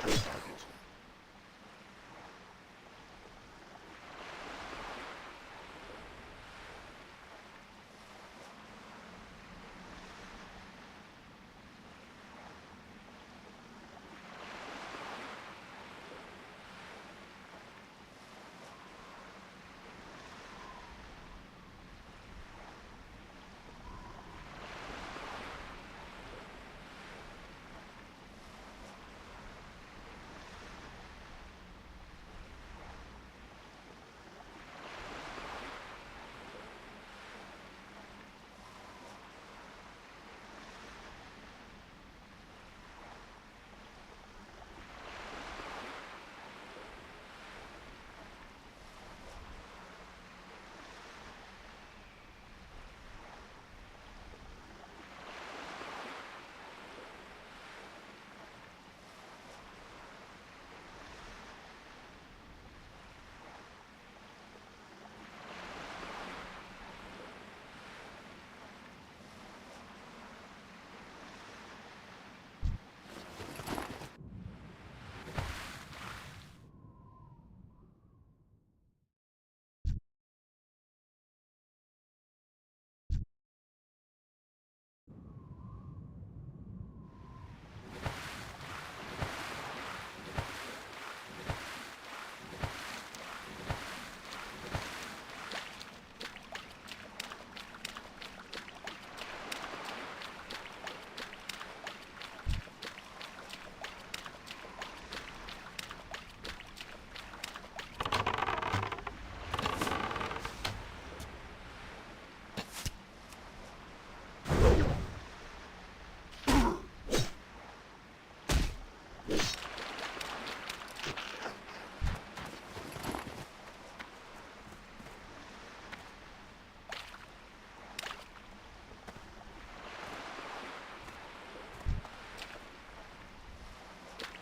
target.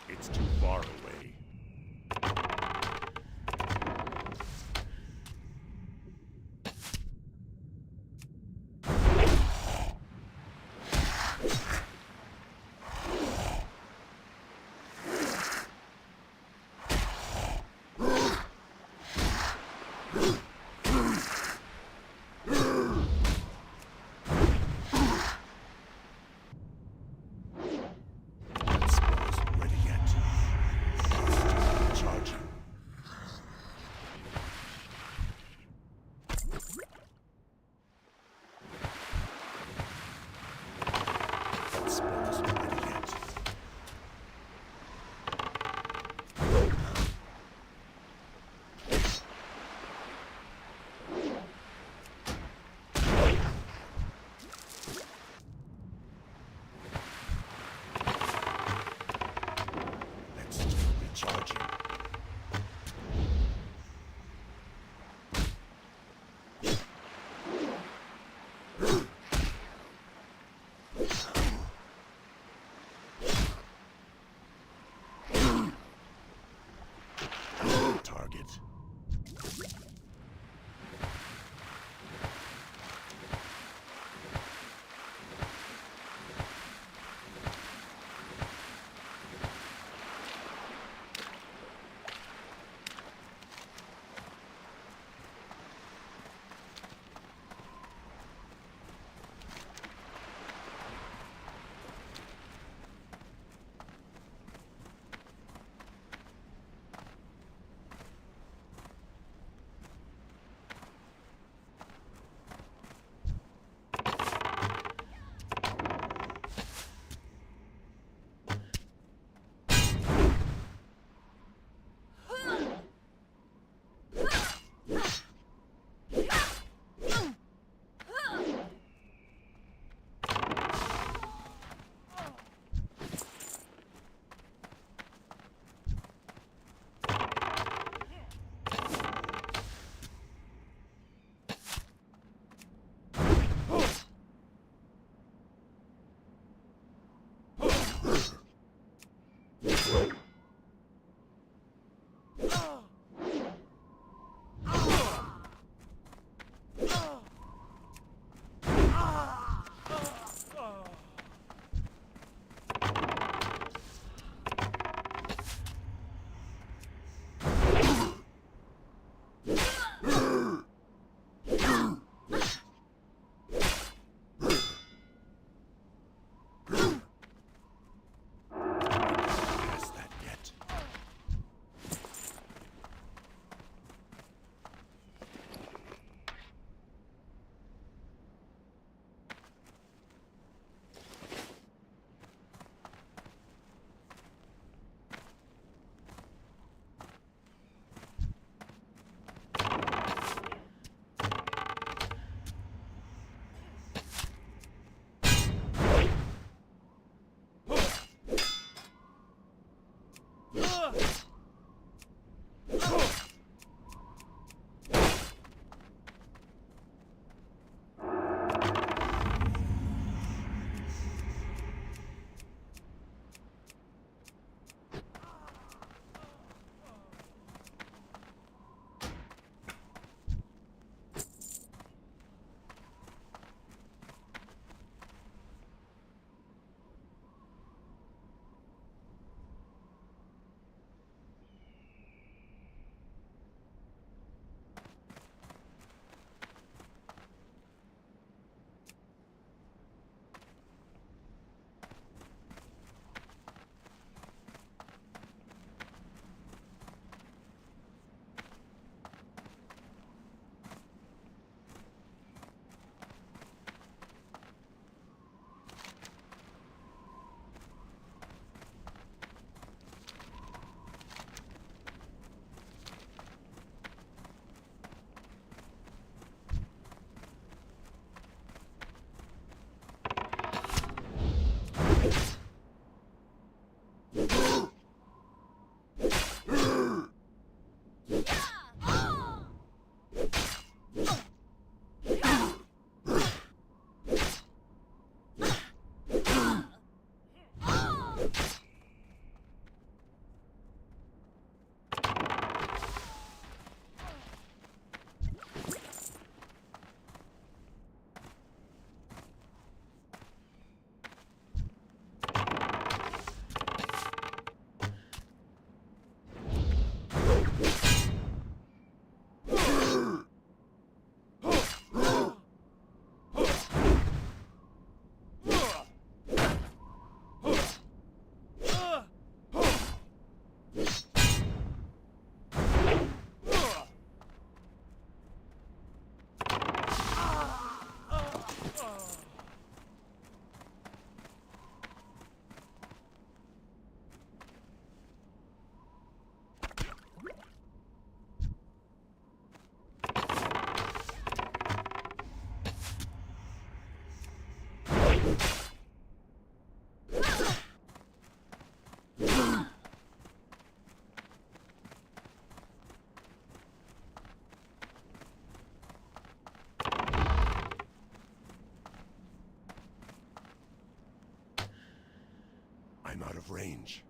It's too far away. Target. I'm out of range.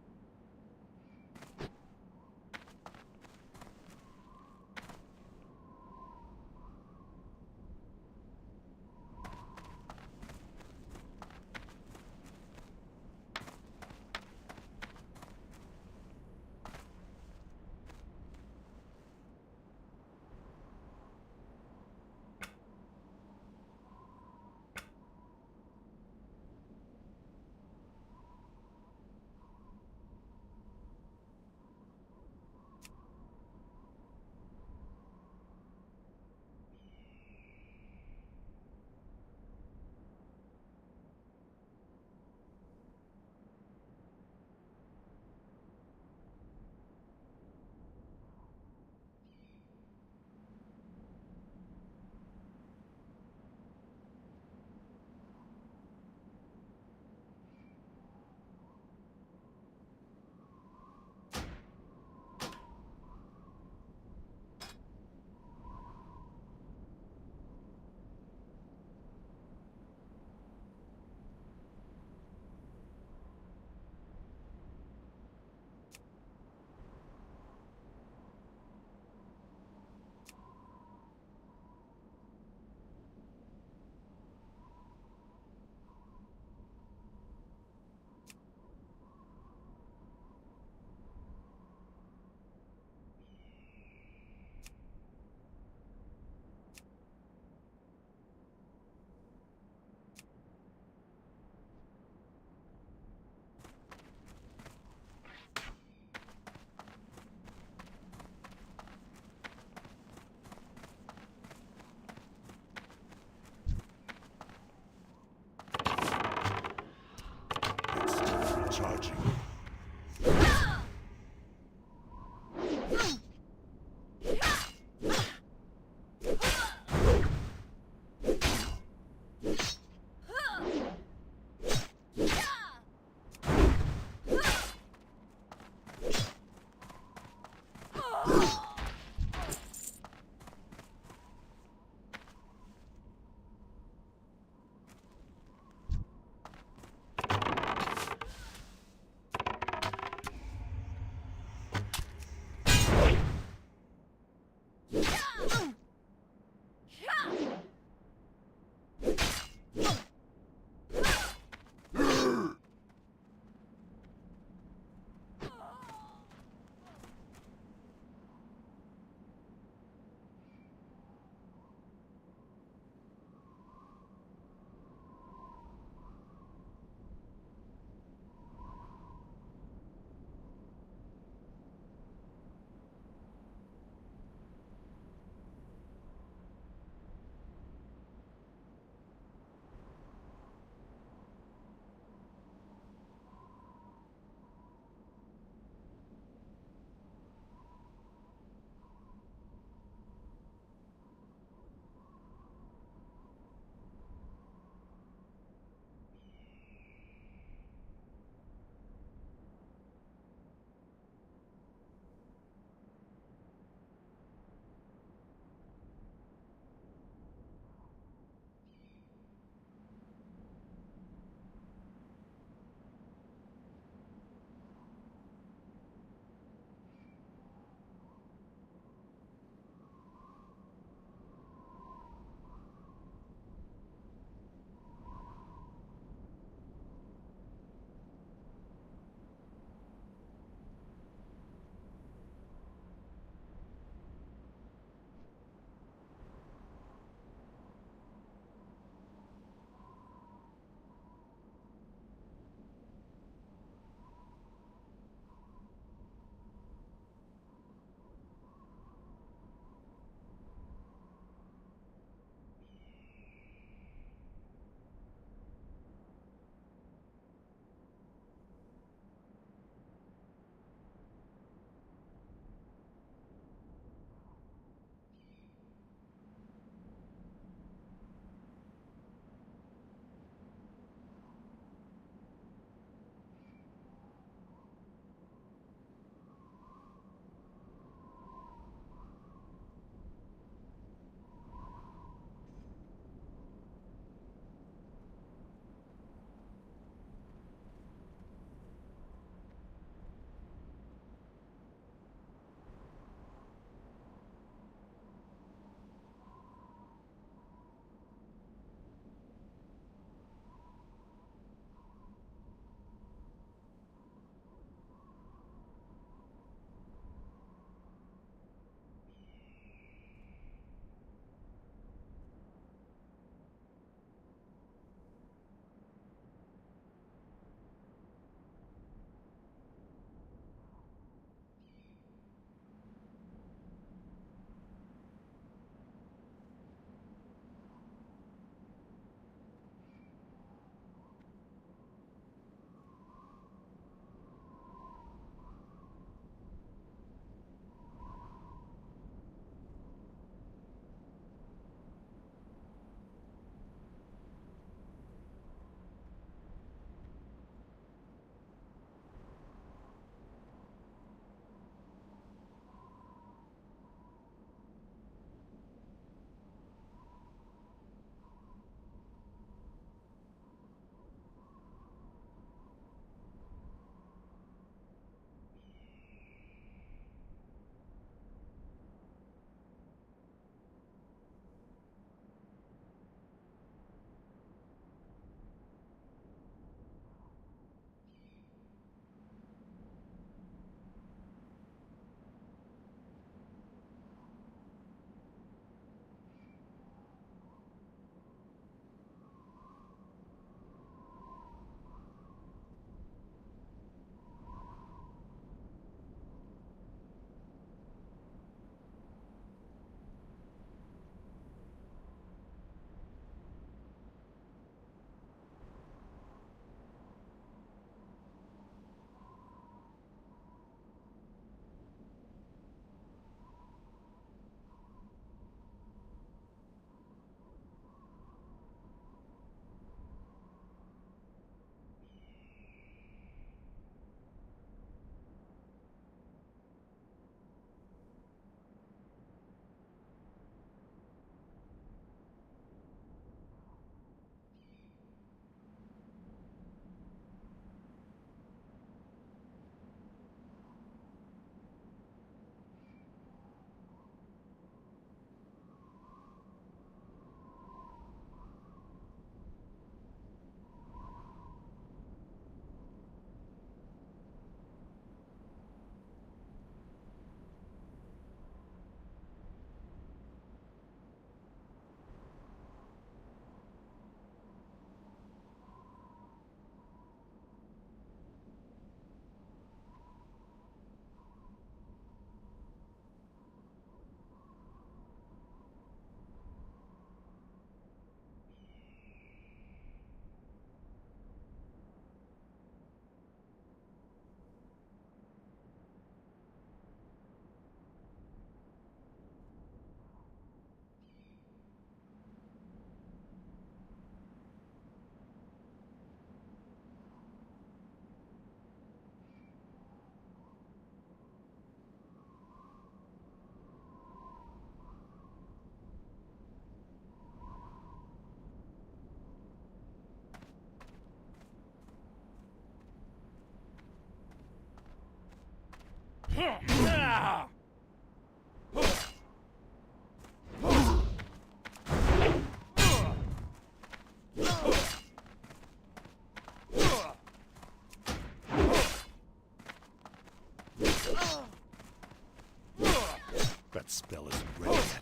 That spell isn't ready yet.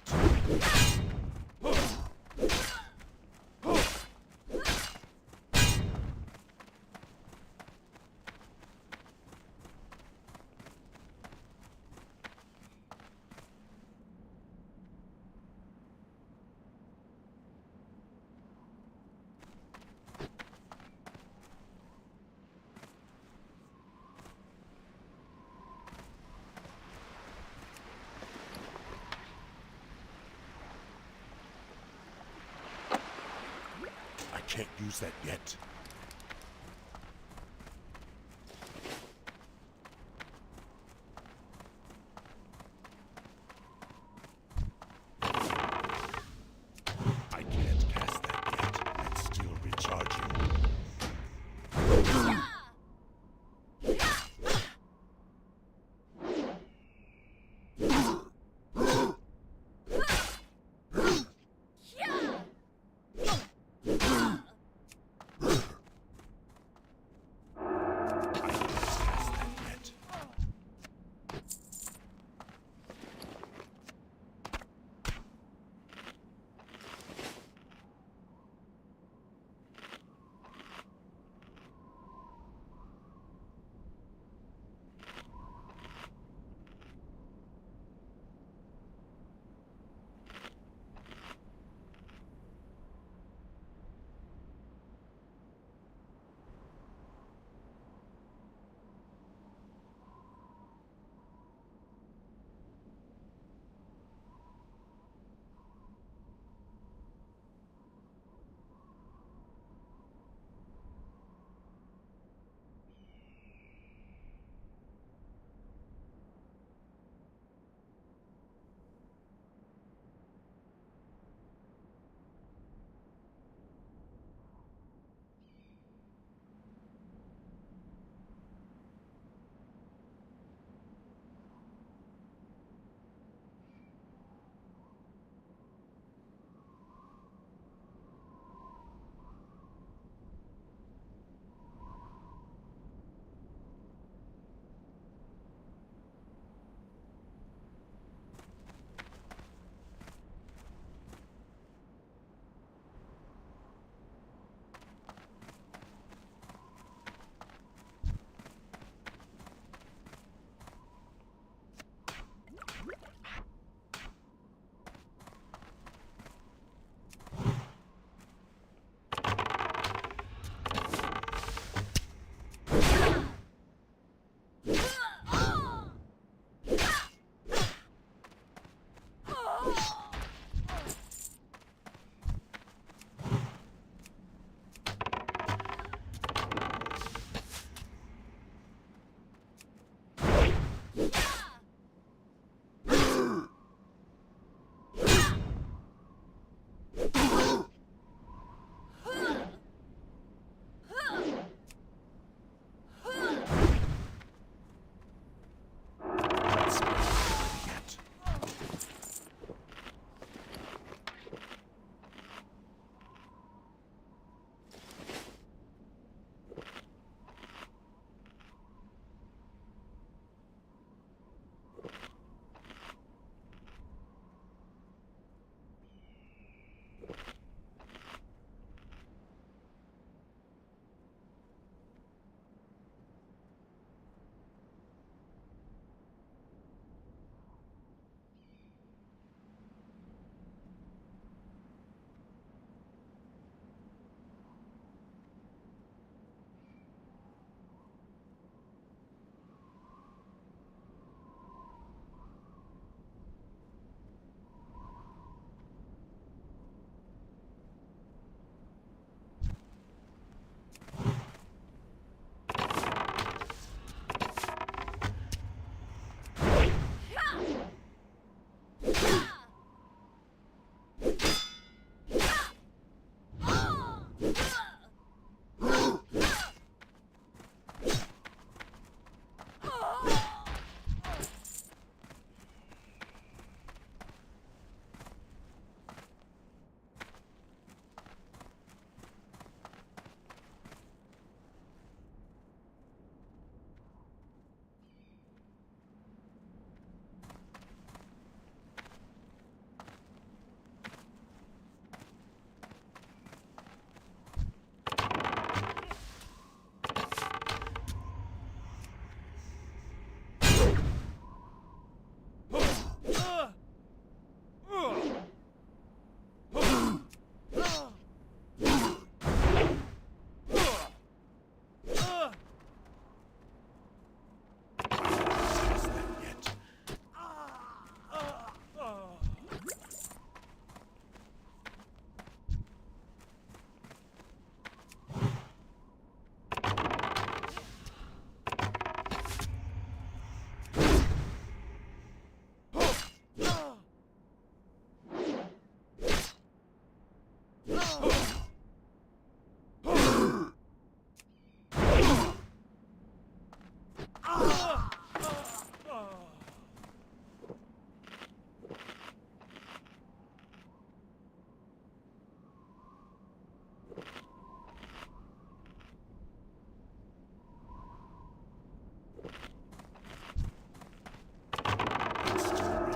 I can't use that yet. I can't cast that yet. It's still recharging.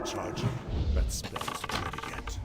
Charging. That spell's ready yet.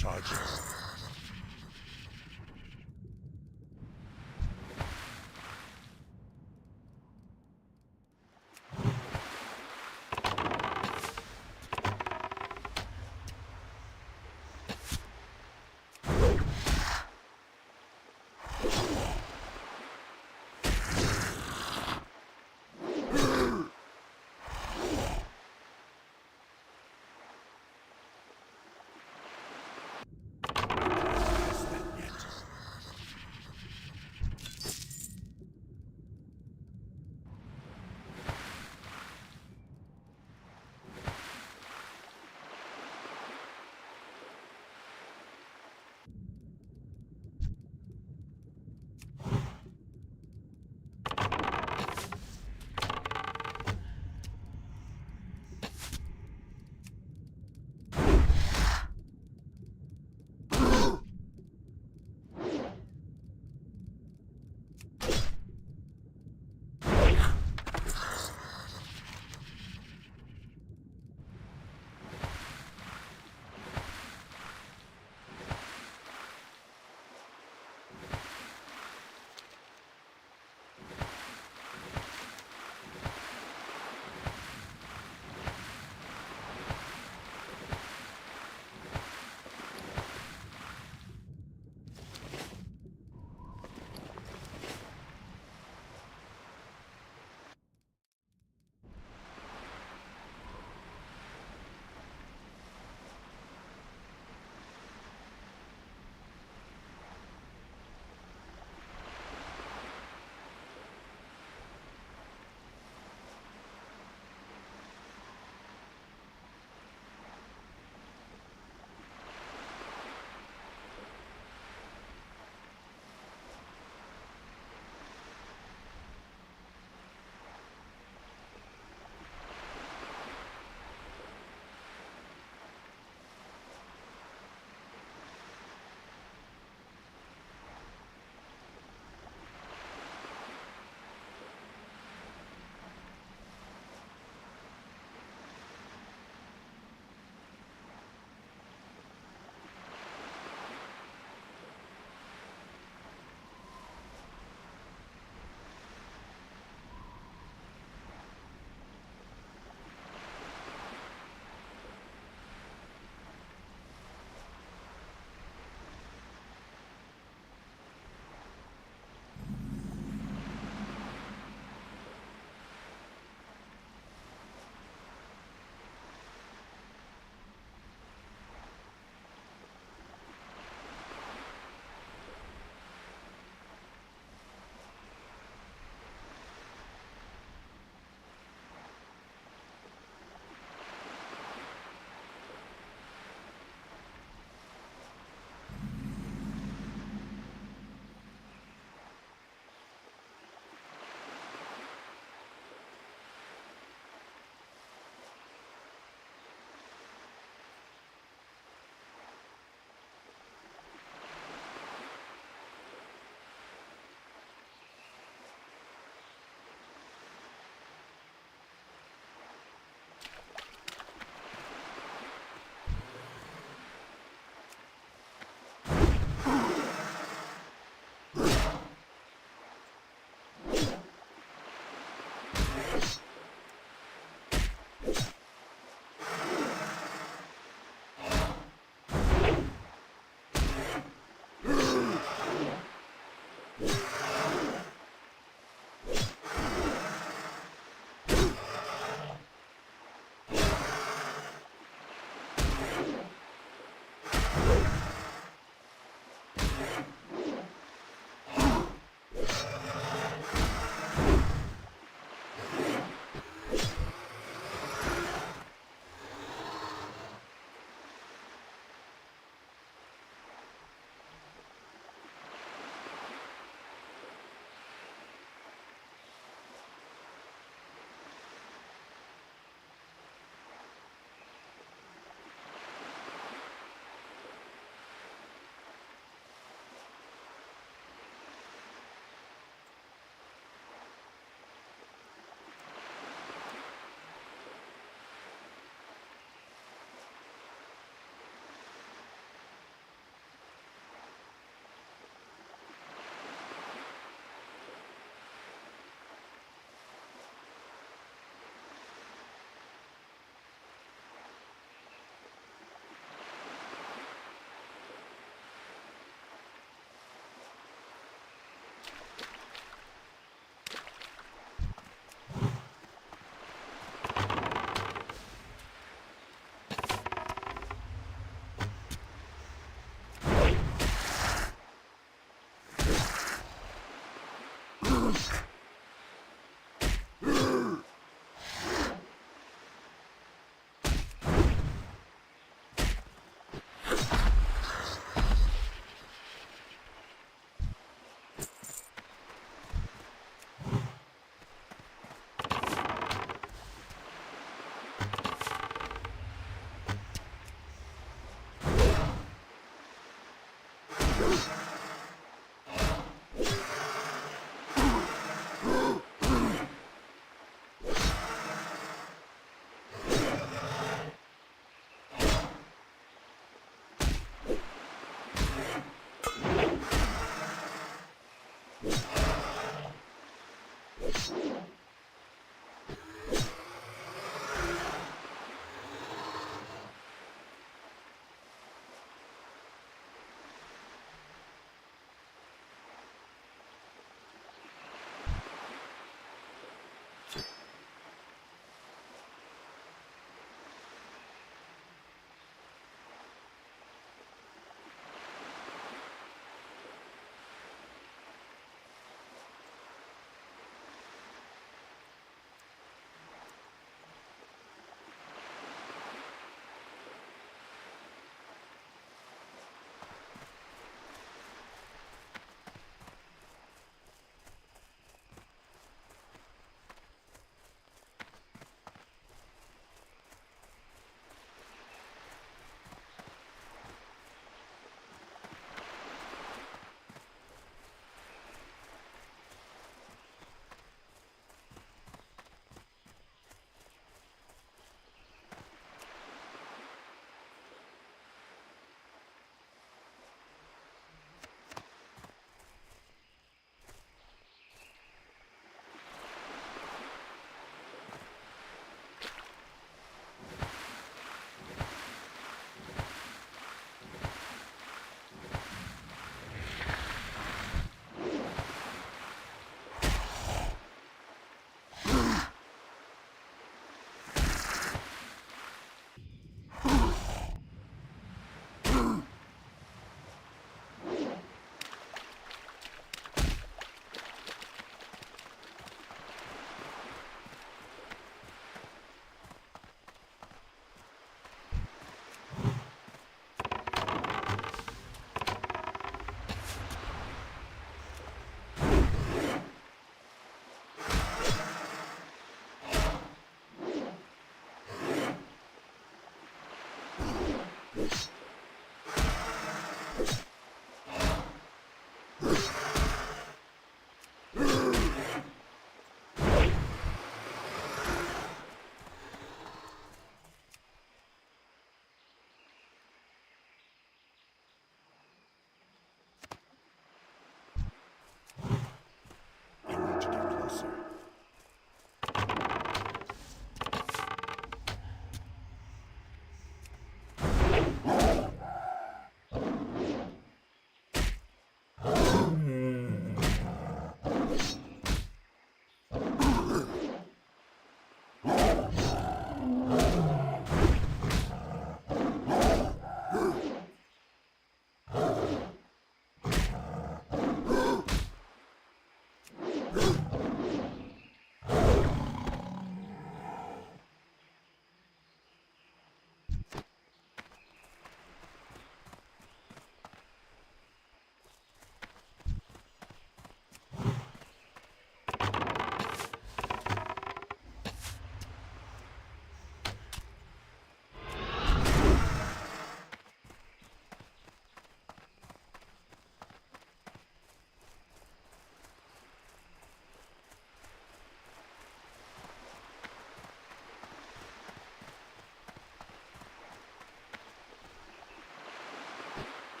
charges.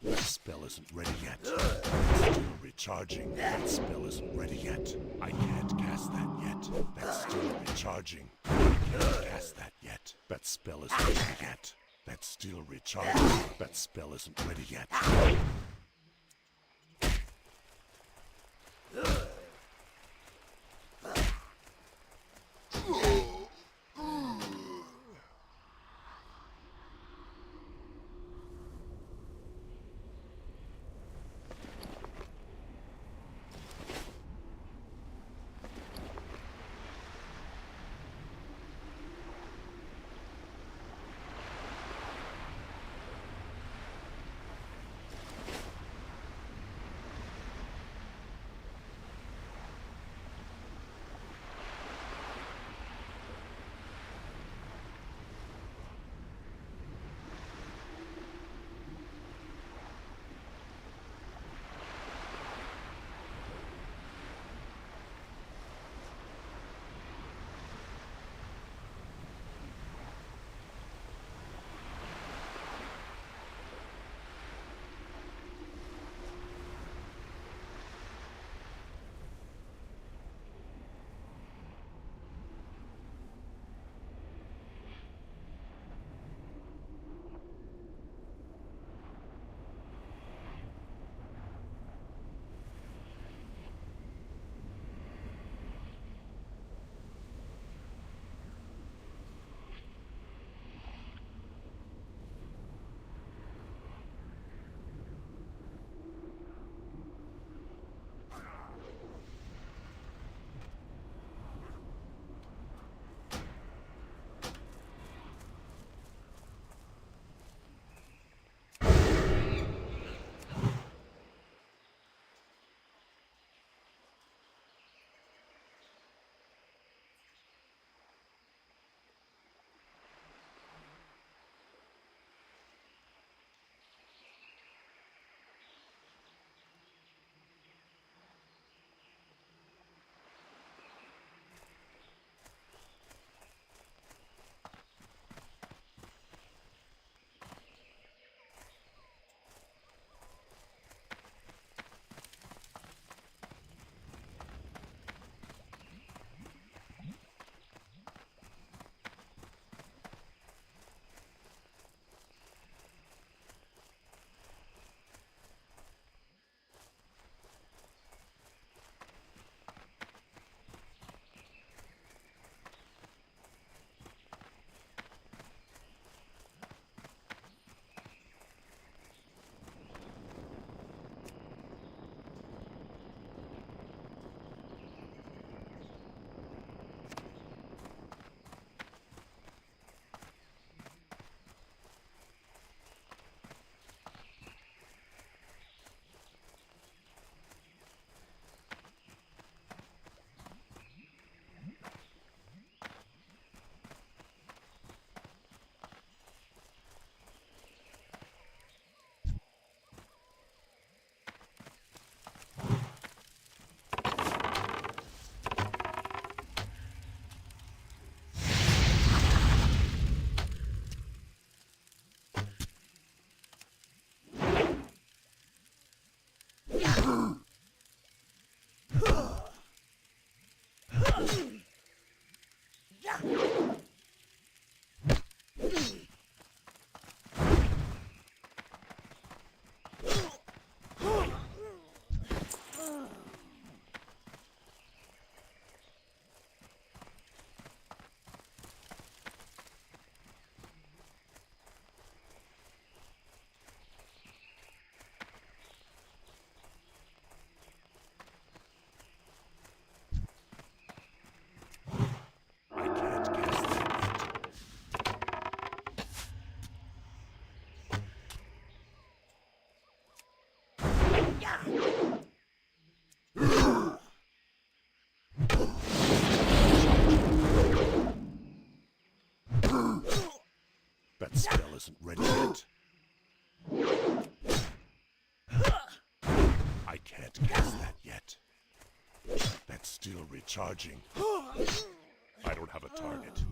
That spell isn't ready yet. It's still recharging. That spell isn't ready yet. I can't cast that yet. That's still recharging. I can't cast that yet. That spell isn't ready yet. That's still recharging. That spell isn't ready yet. That spell isn't ready yet. I can't cast that yet. That's still recharging. I don't have a target.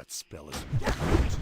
That spell isn't ready yet.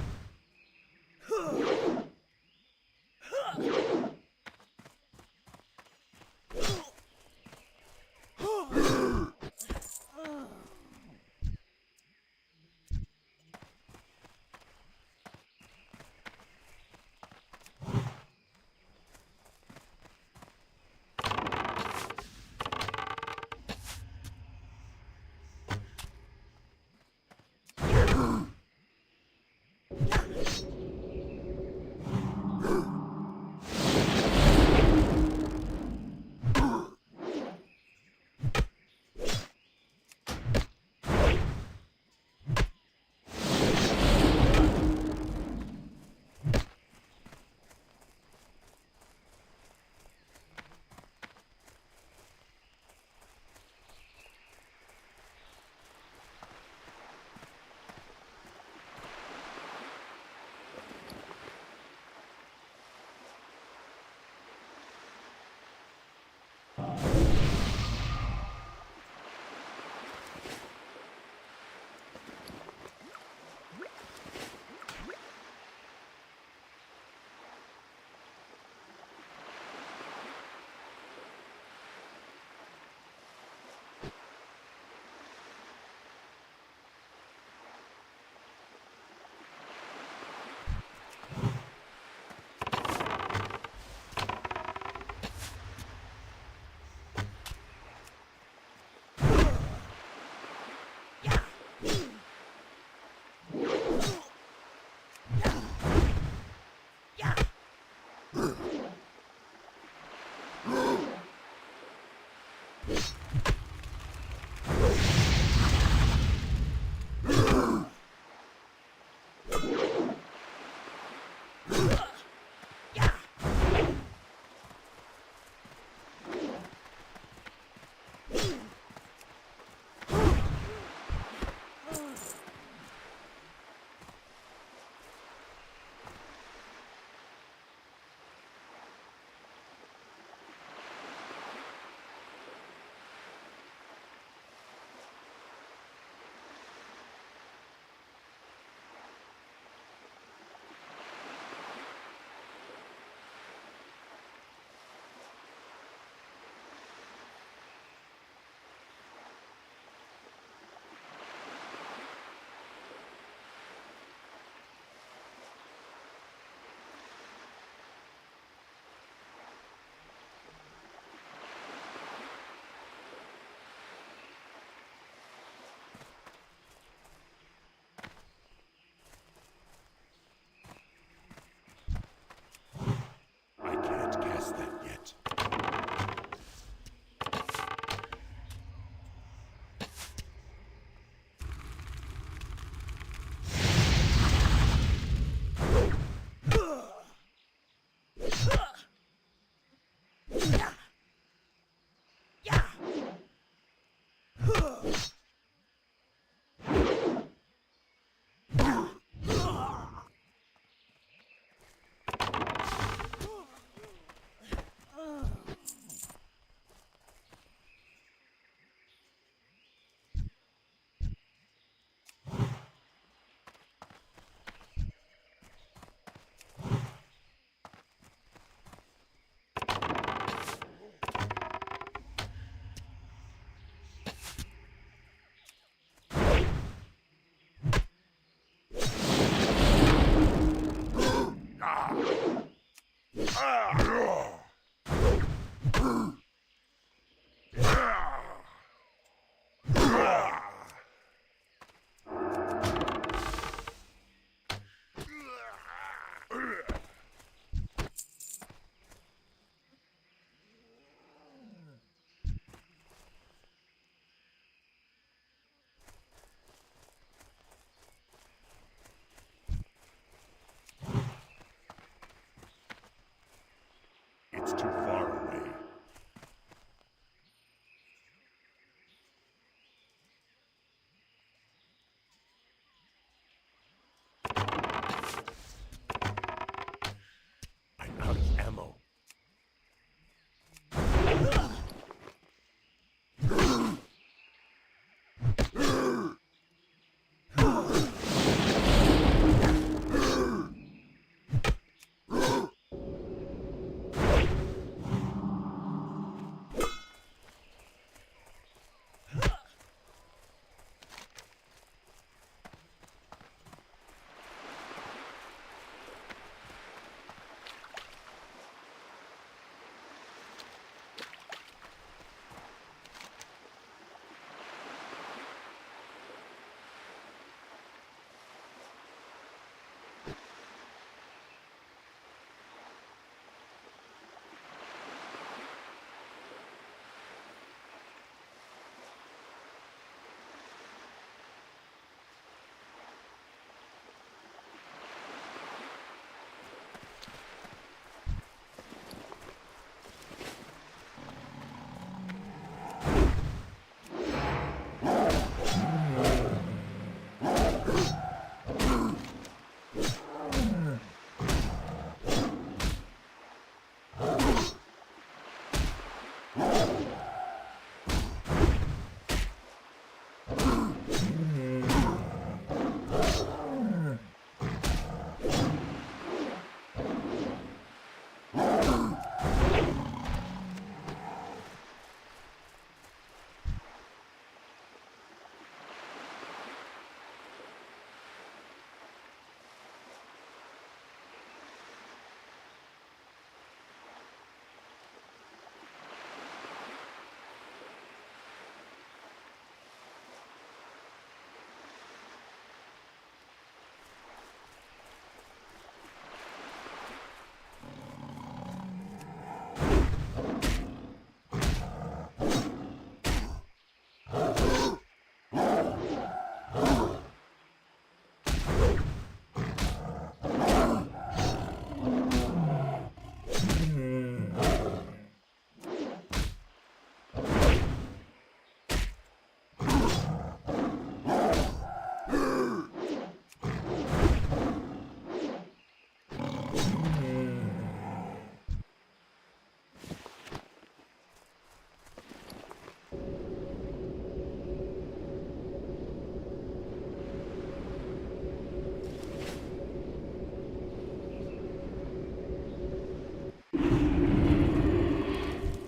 I can't cast that yet.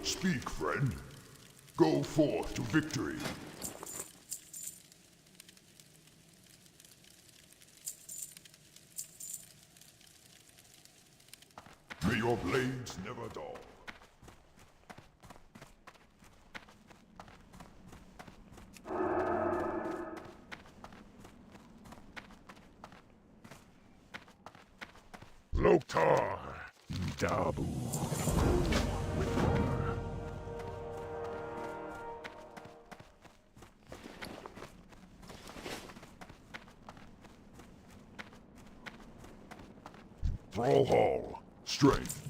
Speak, friend. Go forth to victory. May your blades never dull. Loktar! Dabu. With honor. Thrall, strength.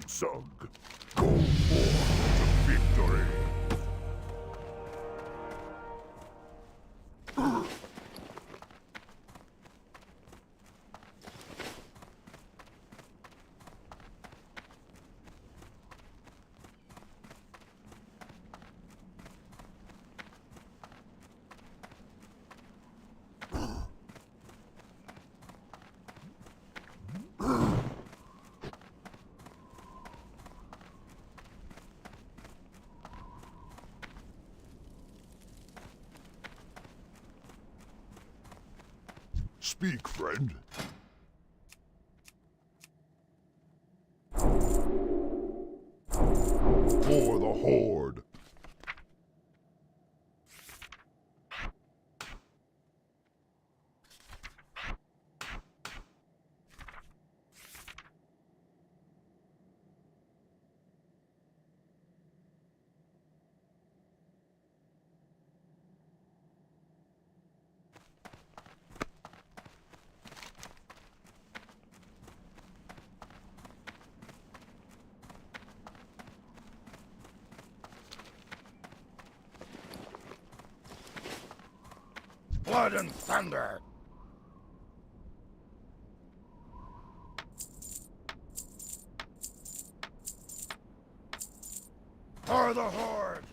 Zug. Go forth to victory. Speak, friend. For the Horde. Blood and thunder! For the Horde!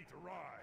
ready to ride.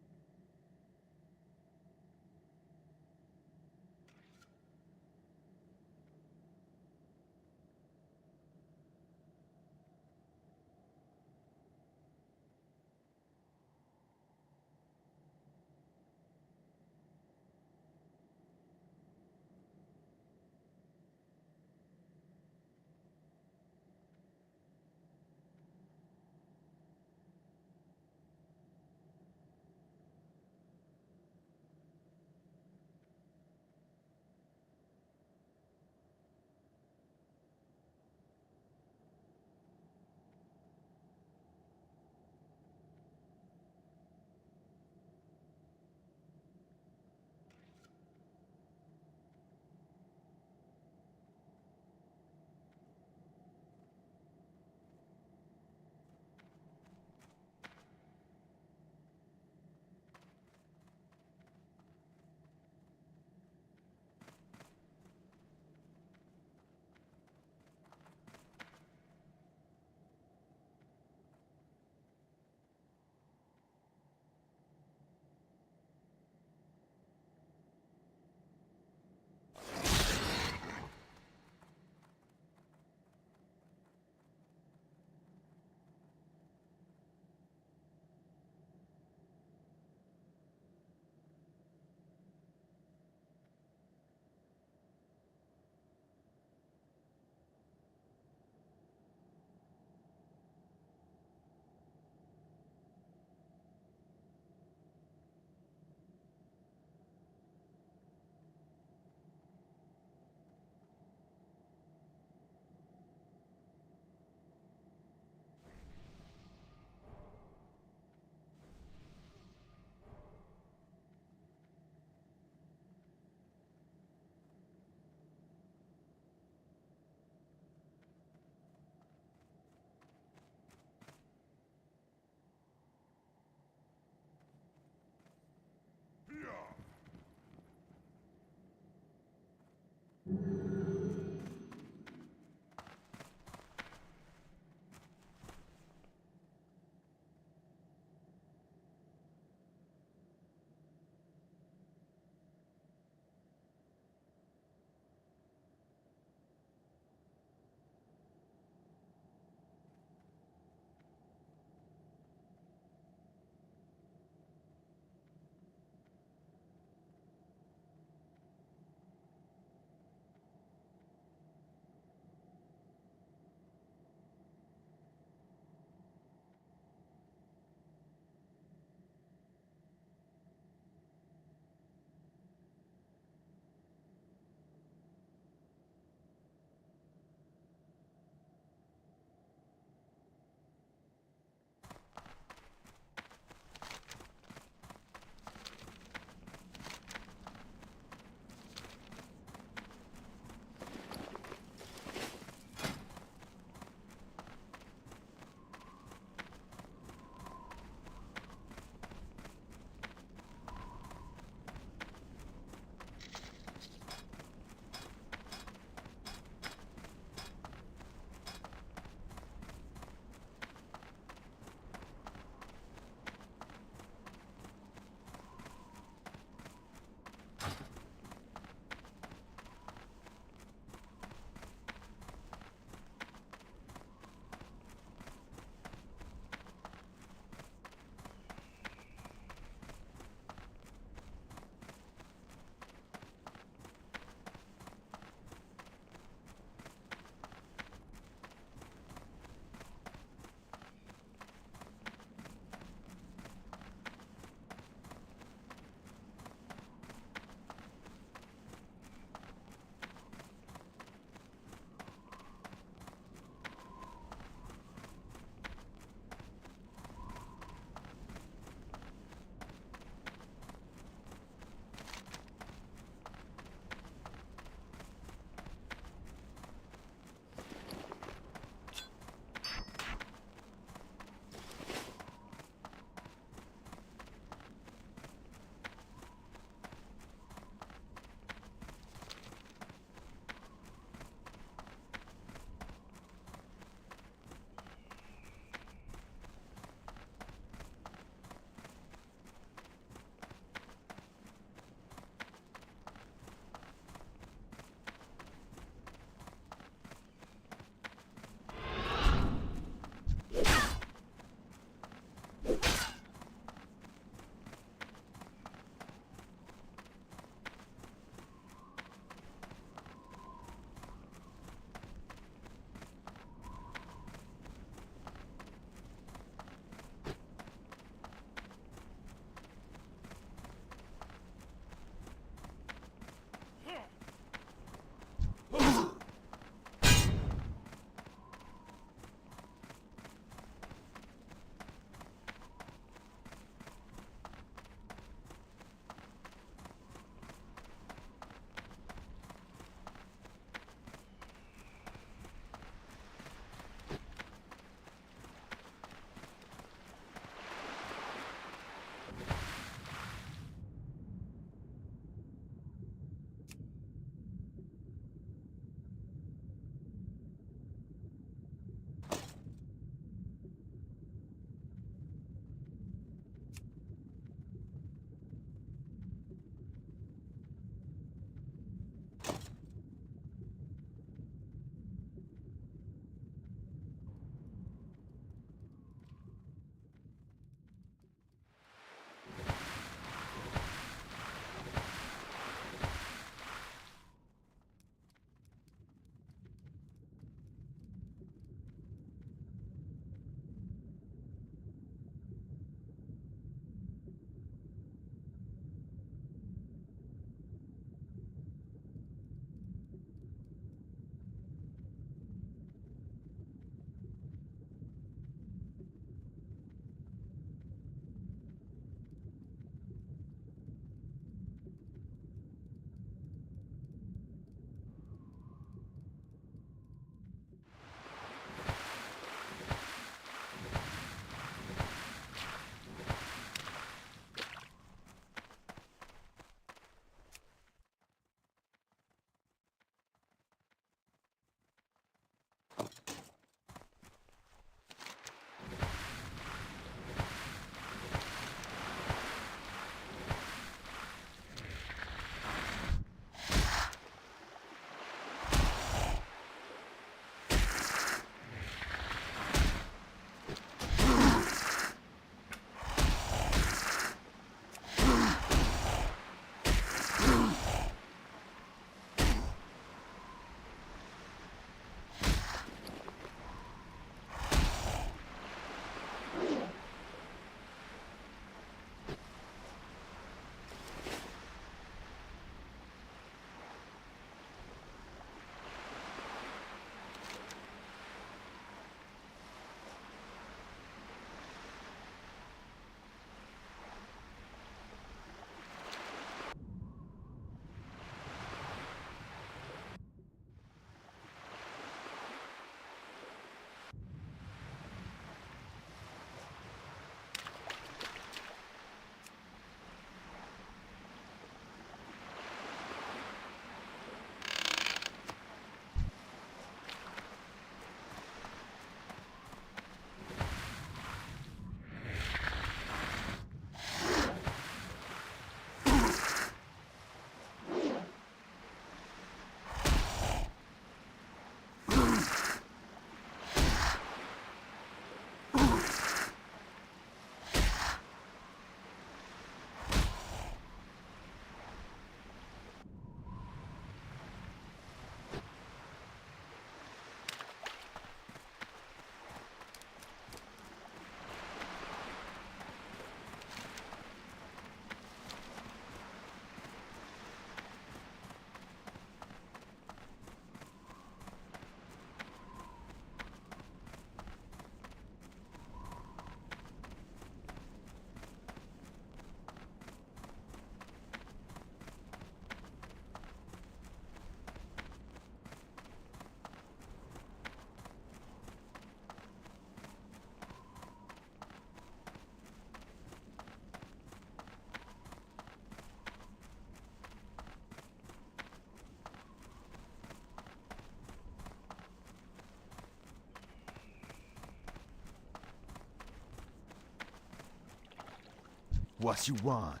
What you want?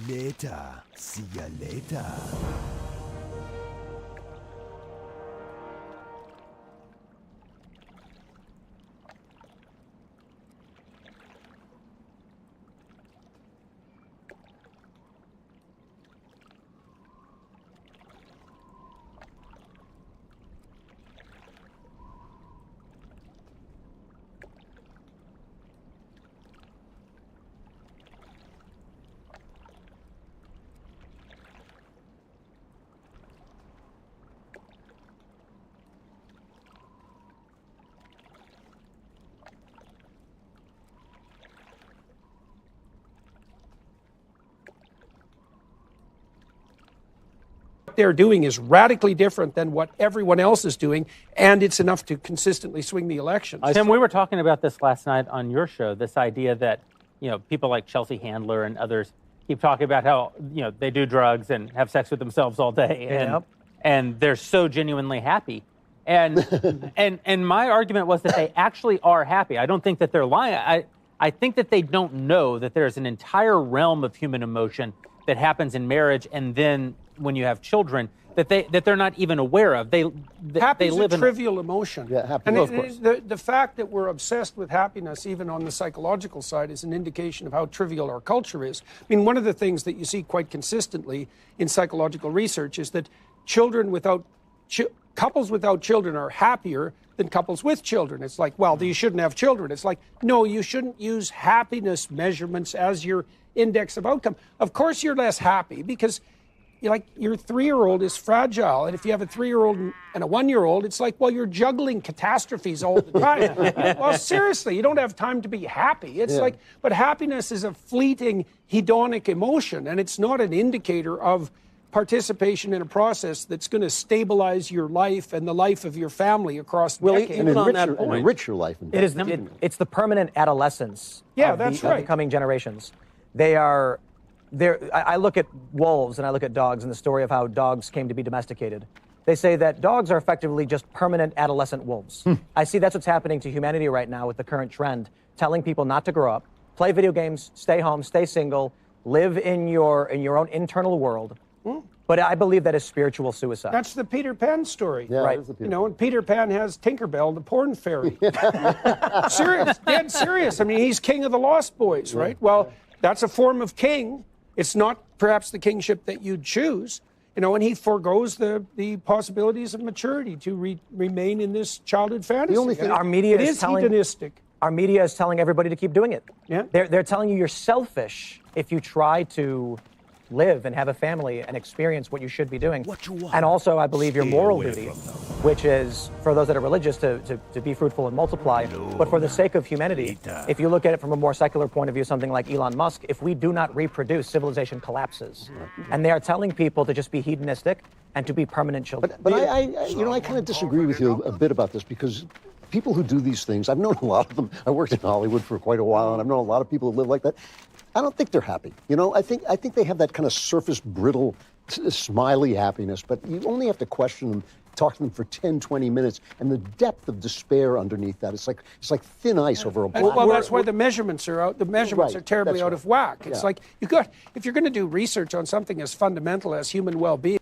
Later. See ya later. They're doing is radically different than what everyone else is doing, and it's enough to consistently swing the elections. Tim, we were talking about this last night on your show, this idea that, people like Chelsea Handler and others keep talking about how, they do drugs and have sex with themselves all day, and they're so genuinely happy. And and my argument was that they actually are happy. I don't think that they're lying. I think that they don't know that there's an entire realm of human emotion that happens in marriage, and then when you have children, that they're not even aware of. Happy is a trivial emotion. Yeah, happy. And Of course. the fact that we're obsessed with happiness, even on the psychological side, is an indication of how trivial our culture is. I mean, one of the things that you see quite consistently in psychological research is that couples without children are happier than couples with children. It's like, well, you shouldn't have children. It's like, no, you shouldn't use happiness measurements as your index of outcome. Of course you're less happy because your 3-year-old is fragile. And if you have a 3-year-old and a 1-year-old, it's like, well, you're juggling catastrophes all the time. Well, seriously, you don't have time to be happy. It's like, but happiness is a fleeting hedonic emotion, and it's not an indicator of participation in a process that's going to stabilize your life and the life of your family across decades. And enrich your life. It's the permanent adolescence of the coming generations. I look at wolves and I look at dogs and the story of how dogs came to be domesticated. They say that dogs are effectively just permanent adolescent wolves. I see that's what's happening to humanity right now with the current trend, telling people not to grow up, play video games, stay home, stay single, live in your own internal world. But I believe that is spiritual suicide. That's the Peter Pan story. Yeah, right. And Peter Pan has Tinkerbell, the porn fairy. Serious, dead serious. I mean, he's king of the Lost Boys, right? Well, that's a form of king. It's not perhaps the kingship that you'd choose, and he forgoes the possibilities of maturity to remain in this childhood fantasy. The only thing our media is hedonistic. Our media is telling everybody to keep doing it. Yeah. They're telling you you're selfish if you try to live and have a family and experience what you should be doing. What you want? And also, I believe your Stay moral away duty, from them. which is for those that are religious to be fruitful and multiply. But for the sake of humanity, if you look at it from a more secular point of view, something like Elon Musk, if we do not reproduce, civilization collapses. And they are telling people to just be hedonistic and to be permanent children. But I kind of disagree with you a bit about this because people who do these things, I've known a lot of them. I worked in Hollywood for quite a while, and I've known a lot of people who live like that. I don't think they're happy. I think they have that kind of surface, brittle, smiley happiness, but you only have to question them, talk to them for 10, 20 minutes, and the depth of despair underneath that, it's like thin ice over a black. Well, that's why the measurements are out. The measurements are terribly out of whack. It's like if you're going to do research on something as fundamental as human well-being.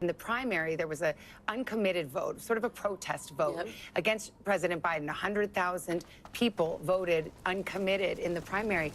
In the primary, there was an uncommitted vote, sort of a protest vote against President Biden. 100,000 people voted uncommitted in the primary.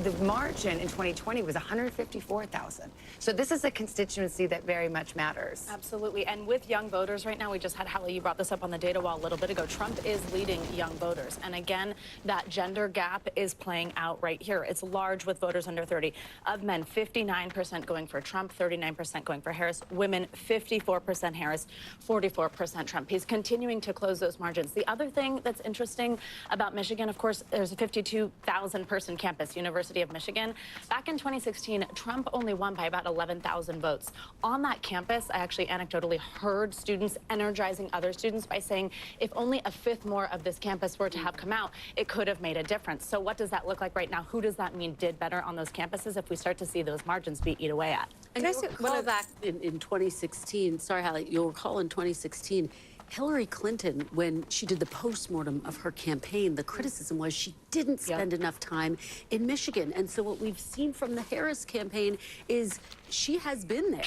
The margin in 2020 was 154,000. So this is a constituency that very much matters. Absolutely. And with young voters right now, we just had Hallie, you brought this up on the data wall a little bit ago. Trump is leading young voters. And again, that gender gap is playing out right here. It's large with voters under 30. Of men, 59% going for Trump, 39% going for Harris. Women, 54% Harris, 44% Trump. He's continuing to close those margins. The other thing that's interesting about Michigan, of course, there's a 52,000 person campus, University of Michigan. Back in 2016, Trump only won by about 11,000 votes. On that campus, I actually anecdotally heard students energizing other students by saying if only a fifth more of this campus were to have come out, it could have made a difference. So what does that look like right now? Who does that mean did better on those campuses if we start to see those margins be eat away at? And you'll recall back in 2016, sorry, Hallie, you'll recall in 2016, Hillary Clinton, when she did the postmortem of her campaign, the criticism was she didn't spend enough time in Michigan. And so what we've seen from the Harris campaign is she has been there.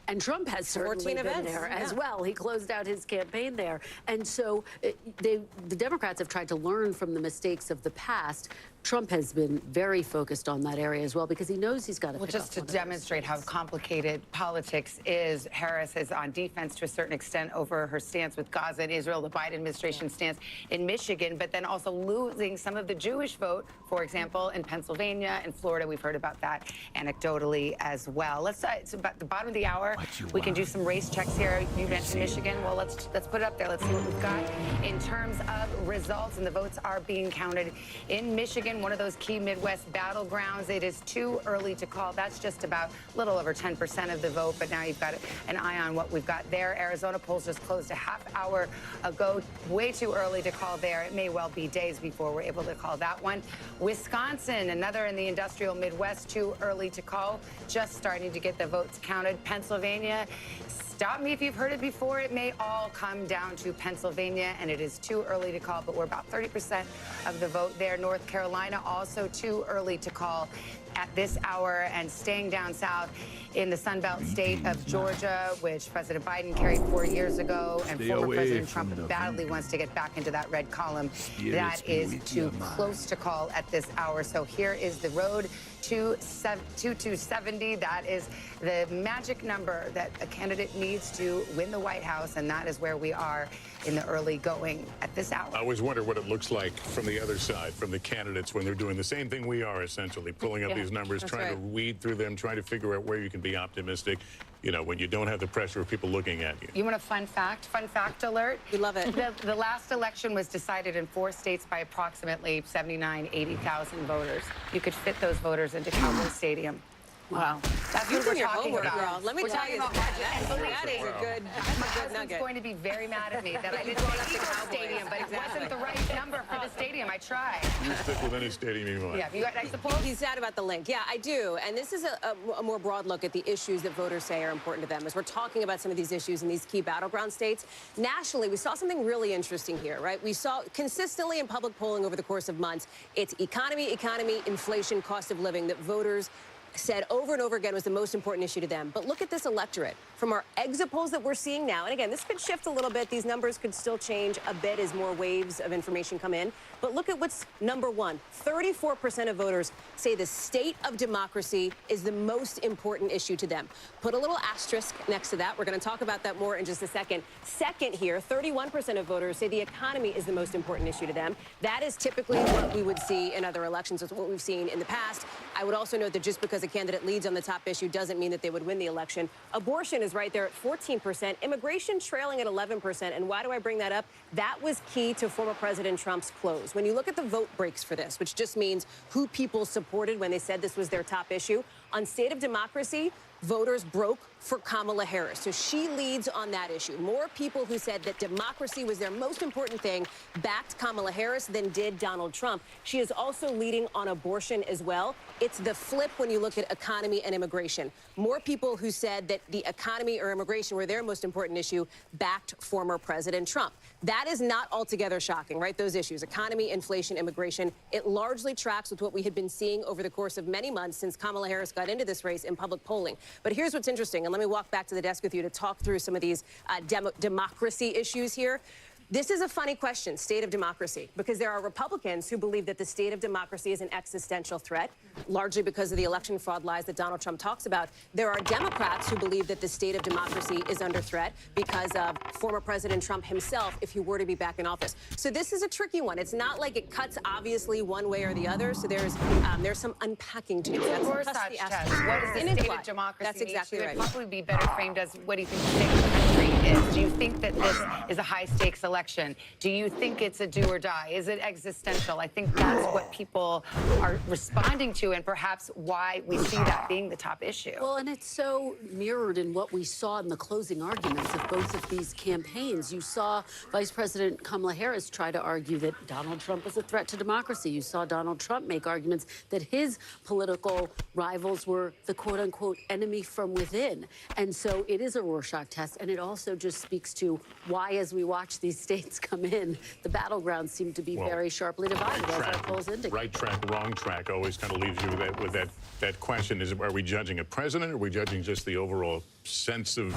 And Trump has certainly been there as well. He closed out his campaign there. And so the Democrats have tried to learn from the mistakes of the past. Trump has been very focused on that area as well because he knows he's got to pick just to demonstrate how complicated politics is, Harris is on defense to a certain extent over her stance with Gaza and Israel, the Biden administration stance in Michigan, but then also losing some of the Jewish vote, for example, in Pennsylvania and Florida. We've heard about that anecdotally as well. Let's it's about the bottom of the hour. We can do some race checks here. You mentioned Michigan. Well, let's put it up there. Let's see what we've got in terms of results, and the votes are being counted in Michigan, one of those key Midwest battlegrounds. It is too early to call. That's just about a little over 10% of the vote, but now you've got an eye on what we've got there. Arizona polls just closed a half hour ago. Way too early to call there. It may well be days before we're able to call that one. Wisconsin, another in the industrial Midwest, too early to call. Just starting to get the votes counted. Pennsylvania, stop me if you've heard it before. It may all come down to Pennsylvania, and it is too early to call, but we're about 30% of the vote there. North Carolina, also too early to call at this hour. And staying down south in the Sunbelt state of Georgia, which President Biden carried 4 years ago, and former President Trump badly wants to get back into that red column. That is too close to call at this hour. So here is the road to 270. That is the magic number that a candidate needs to win the White House, and that is where we are in the early going at this hour. I always wonder what it looks like from the other side, from the candidates, when they're doing the same thing we are, essentially, pulling up these numbers, trying to weed through them, trying to figure out where you can be optimistic, you know, when you don't have the pressure of people looking at you. You want a fun fact? Fun fact alert? We love it. The last election was decided in 4 states by approximately 80,000 voters. You could fit those voters into Cowboy Stadium. Wow. That's what we're talking about. Girl. Let me tell you, that is a good My husband's going to be very mad at me that I didn't say Eagle Stadium, but it wasn't the right number for the stadium. I tried. You stick with any stadium you want. Yeah, I suppose. He's sad about the link. Yeah, I do. And this is a more broad look at the issues that voters say are important to them. As we're talking about some of these issues in these key battleground states, nationally, we saw something really interesting here, right? We saw consistently in public polling over the course of months, it's economy, inflation, cost of living that voters said over and over again was the most important issue to them. But look at this electorate. From our exit polls that we're seeing now, and again, this could shift a little bit. These numbers could still change a bit as more waves of information come in. But look at what's number one. 34% of voters say the state of democracy is the most important issue to them. Put a little asterisk next to that. We're going to talk about that more in just a second. Second here, 31% of voters say the economy is the most important issue to them. That is typically what we would see in other elections. It's what we've seen in the past. I would also note that just because a candidate leads on the top issue doesn't mean that they would win the election. Abortion is right there at 14%. Immigration trailing at 11%. And why do I bring that up? That was key to former President Trump's close. When you look at the vote breaks for this, which just means who people supported when they said this was their top issue, on state of democracy, voters broke for Kamala Harris. So she leads on that issue. More people who said that democracy was their most important thing backed Kamala Harris than did Donald Trump. She is also leading on abortion as well. It's the flip when you look at economy and immigration. More people who said that the economy or immigration were their most important issue backed former President Trump. That is not altogether shocking, right? Those issues, economy, inflation, immigration, it largely tracks with what we had been seeing over the course of many months since Kamala Harris got into this race in public polling. But here's what's interesting. and let me walk back to the desk with you to talk through some of these democracy issues here. This is a funny question, state of democracy, because there are Republicans who believe that the state of democracy is an existential threat, largely because of the election fraud lies that Donald Trump talks about. There are Democrats who believe that the state of democracy is under threat because of former President Trump himself if he were to be back in office. So this is a tricky one. It's not like it cuts obviously one way or the other. So there's some unpacking to do. It's a Rorschach test. What is the state of democracy? That's exactly right. It would probably be better framed as, what do you think the state of the country is? Do you think that this is a high-stakes election? Do you think it's a do or die? Is it existential? I think that's what people are responding to, and perhaps why we see that being the top issue. Well, and it's so mirrored in what we saw in the closing arguments of both of these campaigns. You saw Vice President Kamala Harris try to argue that Donald Trump is a threat to democracy. You saw Donald Trump make arguments that his political rivals were the quote-unquote enemy from within. And so it is a Rorschach test, and it also just speaks to why, as we watch these states come in, the battlegrounds seem to be very sharply divided, as our polls indicate. Right track, wrong track always kind of leaves you with that question. Are we judging a president, or are we judging just the overall sense of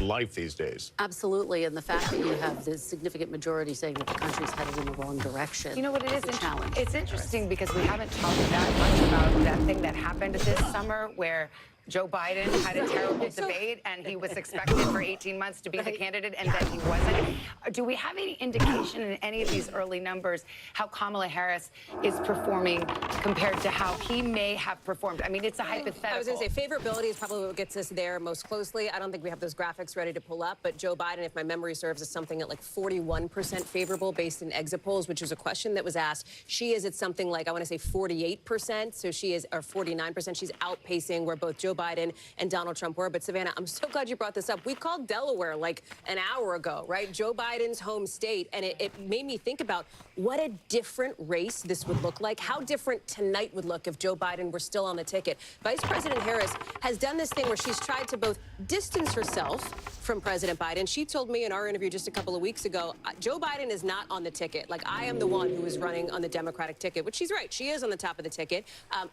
life these days? Absolutely, and the fact that you have this significant majority saying that the country's headed in the wrong direction. You know what it is? A challenge. It's interesting because we haven't talked that much about that thing that happened this summer where Joe Biden had a terrible debate, and he was expected for 18 months to be the candidate, and then he wasn't. Do we have any indication in any of these early numbers how Kamala Harris is performing compared to how he may have performed? I mean, it's a hypothetical. I was going to say favorability is probably what gets us there most closely. I don't think we have those graphics ready to pull up, but Joe Biden, if my memory serves, is something at like 41% favorable based in exit polls, which is a question that was asked. She is at something like, I want to say 48%, so she is, or 49%. She's outpacing where both Joe Biden and Donald Trump were. But Savannah, I'm so glad you brought this up. We called Delaware like an hour ago, right? Joe Biden's home state. And it made me think about what a different race this would look like, how different tonight would look if Joe Biden were still on the ticket. Vice President Harris has done this thing where she's tried to both distance herself from President Biden. She told me in our interview just a couple of weeks ago, Joe Biden is not on the ticket. Like, I am the one who is running on the Democratic ticket, which she's right. She is on the top of the ticket.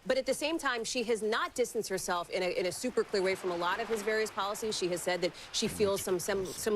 But at the same time, she has not distanced herself in a super clear way from a lot of his various policies. She has said that she feels some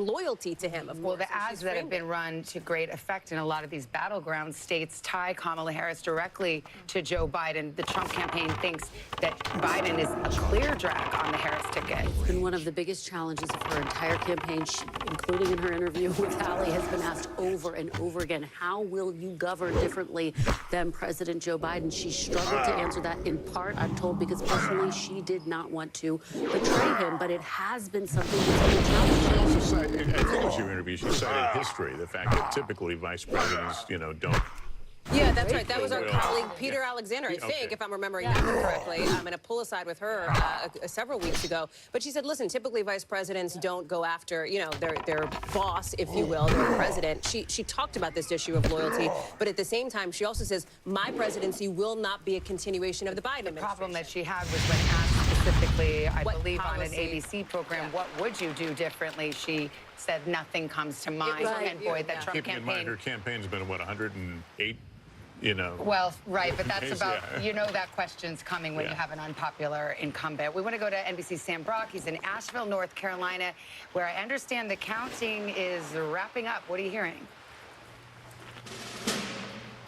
loyalty to him. Well, the ads that have been run to great effect in a lot of these battleground states tie Kamala Harris directly to Joe Biden. The Trump campaign thinks that Biden is a clear drag on the Harris ticket. It's been one of the biggest challenges of her entire campaign, including in her interview with Hallie, has been asked over and over again, how will you govern differently than President Joe Biden? She struggled to answer that, in part, I'm told, because personally she did not want to betray him, but it has been something that's been challenging. She also cited, I think it was your interview, she cited history, the fact that typically vice presidents, don't. Yeah, that's right. That was our colleague, Peter Alexander, I think, if I'm remembering that correctly. I'm in a pull aside with her several weeks ago. But she said, listen, typically vice presidents don't go after, their boss, if you will, their president. She talked about this issue of loyalty, but at the same time, she also says, my presidency will not be a continuation of the Biden administration. The problem that she had was when asked specifically, I believe on an ABC program, what would you do differently? She said nothing comes to mind. And boy, that Trump Keeping in mind, her campaign's been, what, 108? Well, right, but that's about, that question's coming when you have an unpopular incumbent. We want to go to NBC's Sam Brock. He's in Asheville, North Carolina, where I understand the counting is wrapping up. What are you hearing?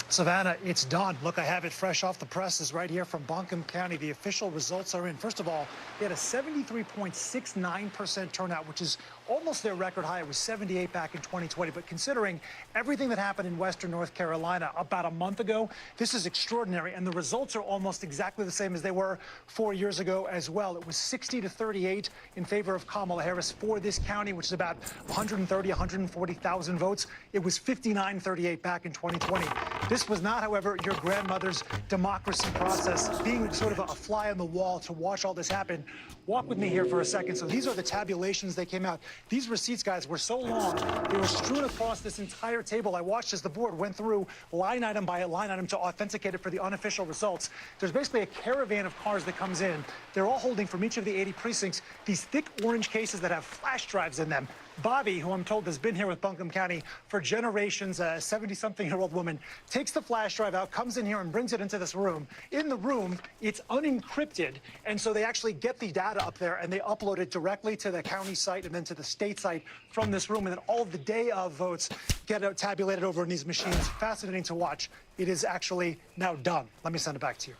Savannah, it's done. Look, I have it fresh off the presses right here from Buncombe County. The official results are in. First of all, they had a 73.69% turnout, which is almost their record high. It was 78 back in 2020. But considering everything that happened in Western North Carolina about a month ago, this is extraordinary. And the results are almost exactly the same as they were 4 years ago as well. It was 60-38 in favor of Kamala Harris for this county, which is about 140,000 votes. It was 59-38 back in 2020. This was not, however, your grandmother's democracy process, being sort of a fly on the wall to watch all this happen. Walk with me here for a second. So these are the tabulations that came out. These receipts, guys, were so long. They were strewn across this entire table. I watched as the board went through line item by line item to authenticate it for the unofficial results. There's basically a caravan of cars that comes in. They're all holding from each of the 80 precincts these thick orange cases that have flash drives in them. Bobby, who I'm told has been here with Buncombe County for generations, a 70-something-year-old woman, takes the flash drive out, comes in here and brings it into this room. In the room, it's unencrypted, and so they actually get the data up there and they upload it directly to the county site and then to the state site from this room, and then all of the day of votes get tabulated over in these machines. Fascinating to watch. It is actually now done. Let me send it back to you.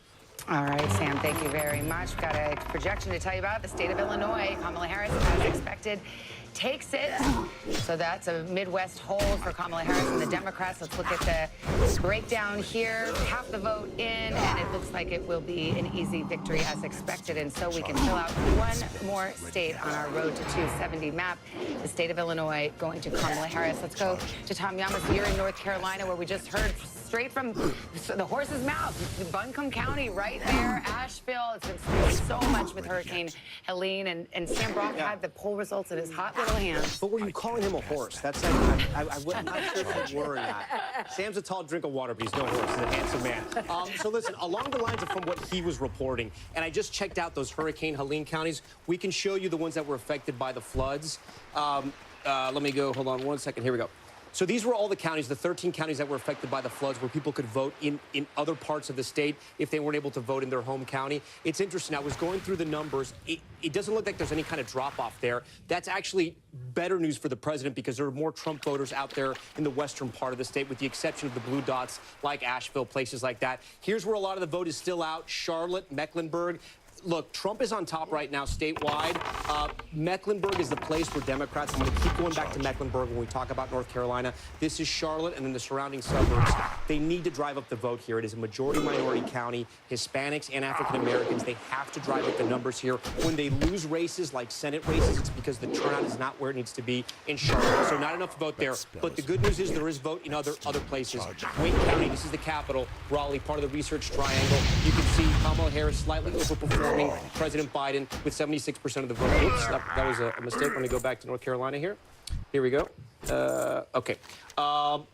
All right, Sam, thank you very much. We've got a projection to tell you about. The state of Illinois, Kamala Harris, as expected, takes it. So that's a Midwest hold for Kamala Harris and the Democrats. Let's look at the breakdown here. Half the vote in, and it looks like it will be an easy victory as expected. And so we can fill out one more state on our road to 270 map. The state of Illinois going to Kamala Harris. Let's go to Tom Yamas here in North Carolina, where we just heard straight from the horse's mouth. Buncombe County right there, Asheville. It's been snowing so much with Hurricane Helene, and Sam Brock had the poll results in his hot little hands. But were you calling him a horse? That's like, I'm not sure if you were or not. Sam's a tall drink of water, but he's no horse. He's a handsome man. So listen, along the lines of from what he was reporting, and I just checked out those Hurricane Helene counties. We can show you the ones that were affected by the floods. Let me go, hold on one second. Here we go. So these were all the counties, the 13 counties that were affected by the floods, where people could vote in other parts of the state if they weren't able to vote in their home county. It's interesting. I was going through the numbers. It doesn't look like there's any kind of drop-off there. That's actually better news for the president, because there are more Trump voters out there in the western part of the state, with the exception of the blue dots like Asheville, places like that. Here's where a lot of the vote is still out. Charlotte, Mecklenburg. Look, Trump is on top right now statewide. Mecklenburg is the place where Democrats, I'm going to keep going back to Mecklenburg when we talk about North Carolina. This is Charlotte and then the surrounding suburbs. They need to drive up the vote here. It is a majority-minority county. Hispanics and African-Americans, they have to drive up the numbers here. When they lose races like Senate races, it's because the turnout is not where it needs to be in Charlotte. So not enough vote there. But the good news is there is vote in other places. Wayne County, this is the capital. Raleigh, part of the research triangle. You can see Kamala Harris slightly overperforming President Biden with 76% of the vote. Oops, that was a mistake. Let me go back to North Carolina here. Here we go. Okay.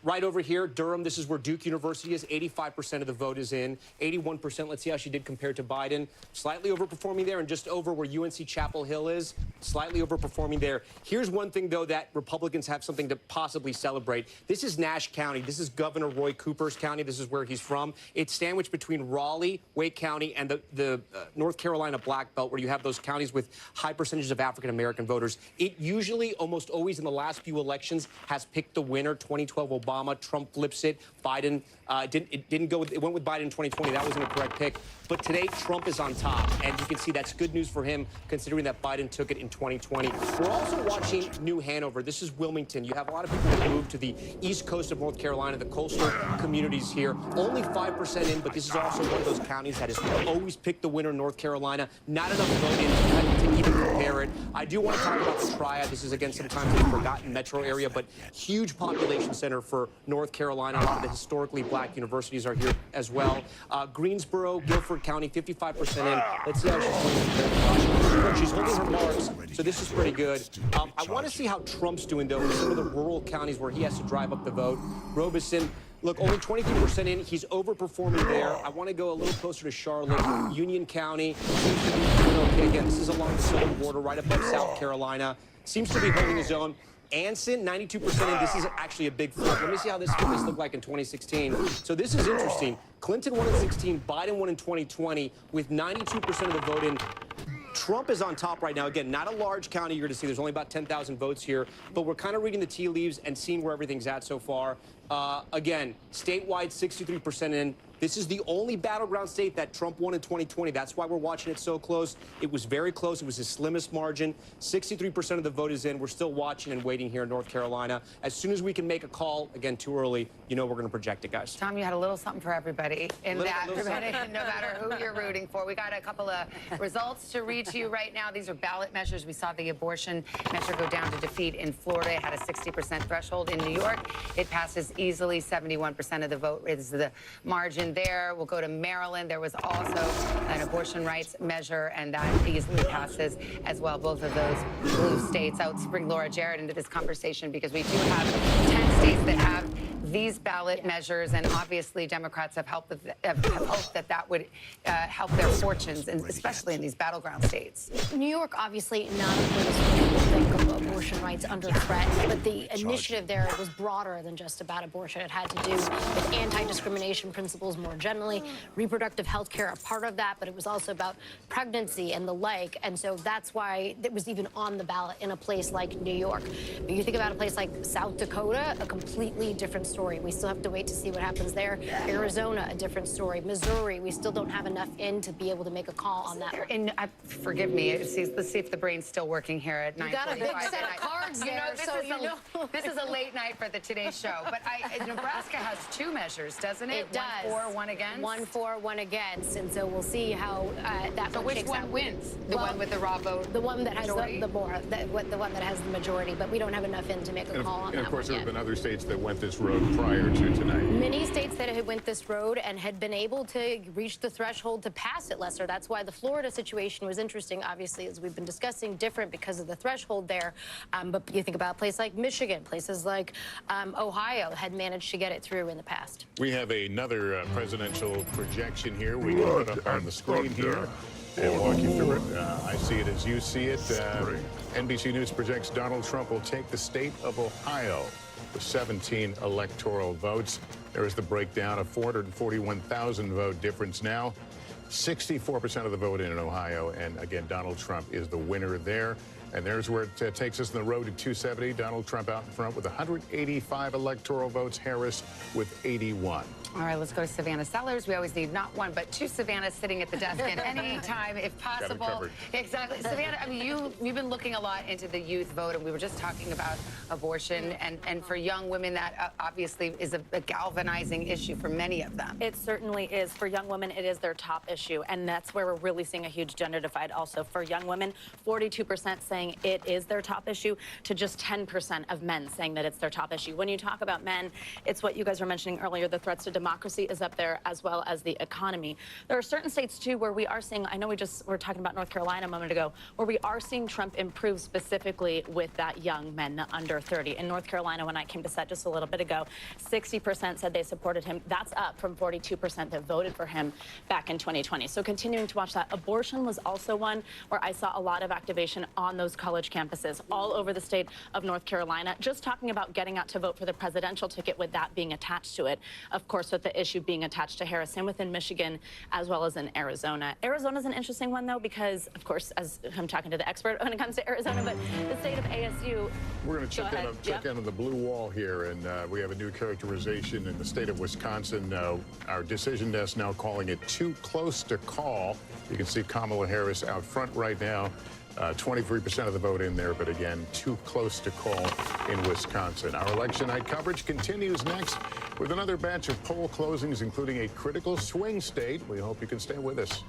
Right over here, Durham, this is where Duke University is. 85% of the vote is in. 81%. Let's see how she did compared to Biden. Slightly overperforming there, and just over where UNC Chapel Hill is. Slightly overperforming there. Here's one thing, though, that Republicans have something to possibly celebrate. This is Nash County. This is Governor Roy Cooper's county. This is where he's from. It's sandwiched between Raleigh, Wake County, and the North Carolina Black Belt, where you have those counties with high percentages of African-American voters. It usually, almost always in the last few elections, has picked the winner. 2012 Obama, Trump flips it. Biden didn't go with, it went with Biden in 2020. That wasn't a correct pick. But today, Trump is on top, and you can see that's good news for him, considering that Biden took it in 2020. We're also watching New Hanover. This is Wilmington. You have a lot of people that moved to the east coast of North Carolina, the coastal communities here. Only 5% in, but this is also one of those counties that has always picked the winner in North Carolina. Not enough vote in to even compare it. I do want to talk about the Triad. This is, again, sometimes a forgotten metro area, but huge population center for North Carolina. A lot of the historically black universities are here as well. Greensboro, Guilford County, 55% in. Let's see how she's doing. She's holding her marks, so this is pretty good. I want to see how Trump's doing, though, in some of the rural counties where he has to drive up the vote. Robeson, look, only 23% in. He's overperforming there. I want to go a little closer to Charlotte. Union County seems to be doing okay. Again, this is along the southern border, right above South Carolina. Seems to be holding his own. Anson, 92% in. This is actually a big flip. Let me see how this looked like in 2016. So this is interesting. Clinton won in 16, Biden won in 2020 with 92% of the vote in. Trump is on top right now. Again, not a large county you're going to see. There's only about 10,000 votes here, but we're kind of reading the tea leaves and seeing where everything's at so far. Again, statewide, 63% in. This is the only battleground state that Trump won in 2020. That's why we're watching it so close. It was very close. It was his slimmest margin. 63% of the vote is in. We're still watching and waiting here in North Carolina. As soon as we can make a call, again, too early, you know we're going to project it, guys. Tom, you had a little something for everybody in that, no matter who you're rooting for. We got a couple of results to read to you right now. These are ballot measures. We saw the abortion measure go down to defeat in Florida. It had a 60% threshold. In New York, it passes easily. 71% of the vote is the margin there. We'll go to Maryland. There was also an abortion rights measure, and that easily passes as well. Both of those blue states. I'll bring Laura Jarrett into this conversation because we do have 10 states that have the these ballot measures, and obviously Democrats have hoped that would help their fortunes, and especially in these battleground states. New York, obviously, not a place where people think of abortion rights under threat, but the initiative there was broader than just about abortion. It had to do with anti-discrimination principles more generally, reproductive health care a part of that, but it was also about pregnancy and the like, and so that's why it was even on the ballot in a place like New York. But you think about a place like South Dakota, a completely different story. We still have to wait to see what happens there. Arizona, a different story. Missouri, we still don't have enough in to be able to make a call on that. And forgive me, let's see if the brain's still working here at 9:45. You got a big set of cards there, this is a late night for the Today Show. But Nebraska has 2 measures, doesn't it? It does. 1 for, 1 against. 1 for, 1 against, and so we'll see how that. So which one wins? The one with the raw vote? The one that has the one that has the majority. But we don't have enough in to make a call on that. And of course, one there have yet. been other states that went this road prior to tonight. Many states that had went this road and had been able to reach the threshold to pass it, Lester. That's why the Florida situation was interesting, obviously, as we've been discussing, different because of the threshold there. But you think about a place like Michigan, places like Ohio had managed to get it through in the past. We have another presidential projection here. We can put up on the screen here and walk you through it. I see it as you see it. NBC News projects Donald Trump will take the state of Ohio with 17 electoral votes. There is the breakdown of 441,000 vote difference now. 64% of the vote in Ohio, and again, Donald Trump is the winner there. And there's where it takes us on the road to 270. Donald Trump out in front with 185 electoral votes. Harris with 81. All right, let's go to Savannah Sellers. We always need not 1, but 2 Savannahs sitting at the desk at any time, if possible. Exactly. Savannah, I mean, you've been looking a lot into the youth vote, and we were just talking about abortion. And for young women, that obviously is a galvanizing issue for many of them. It certainly is. For young women, it is their top issue. And that's where we're really seeing a huge gender divide also. For young women, 42% saying it is their top issue to just 10% of men saying that it's their top issue. When you talk about men, it's what you guys were mentioning earlier, the threats to democracy is up there, as well as the economy. There are certain states, too, where we are seeing, I know we were talking about North Carolina a moment ago, where we are seeing Trump improve specifically with that young men under 30. In North Carolina, when I came to set just a little bit ago, 60% said they supported him. That's up from 42% that voted for him back in 2020. So continuing to watch that. Abortion was also one where I saw a lot of activation on those college campuses all over the state of North Carolina, just talking about getting out to vote for the presidential ticket with that being attached to it. Of course, with the issue being attached to Harris, and within Michigan, as well as in Arizona. Arizona's an interesting one, though, because, of course, as I'm talking to the expert when it comes to Arizona, but the state of ASU. We're going to check in on the blue wall here, and we have a new characterization in the state of Wisconsin. Our decision desk now calling it too close to call. You can see Kamala Harris out front right now. 23% of the vote in there, but again, too close to call in Wisconsin. Our election night coverage continues next with another batch of poll closings, including a critical swing state. We hope you can stay with us.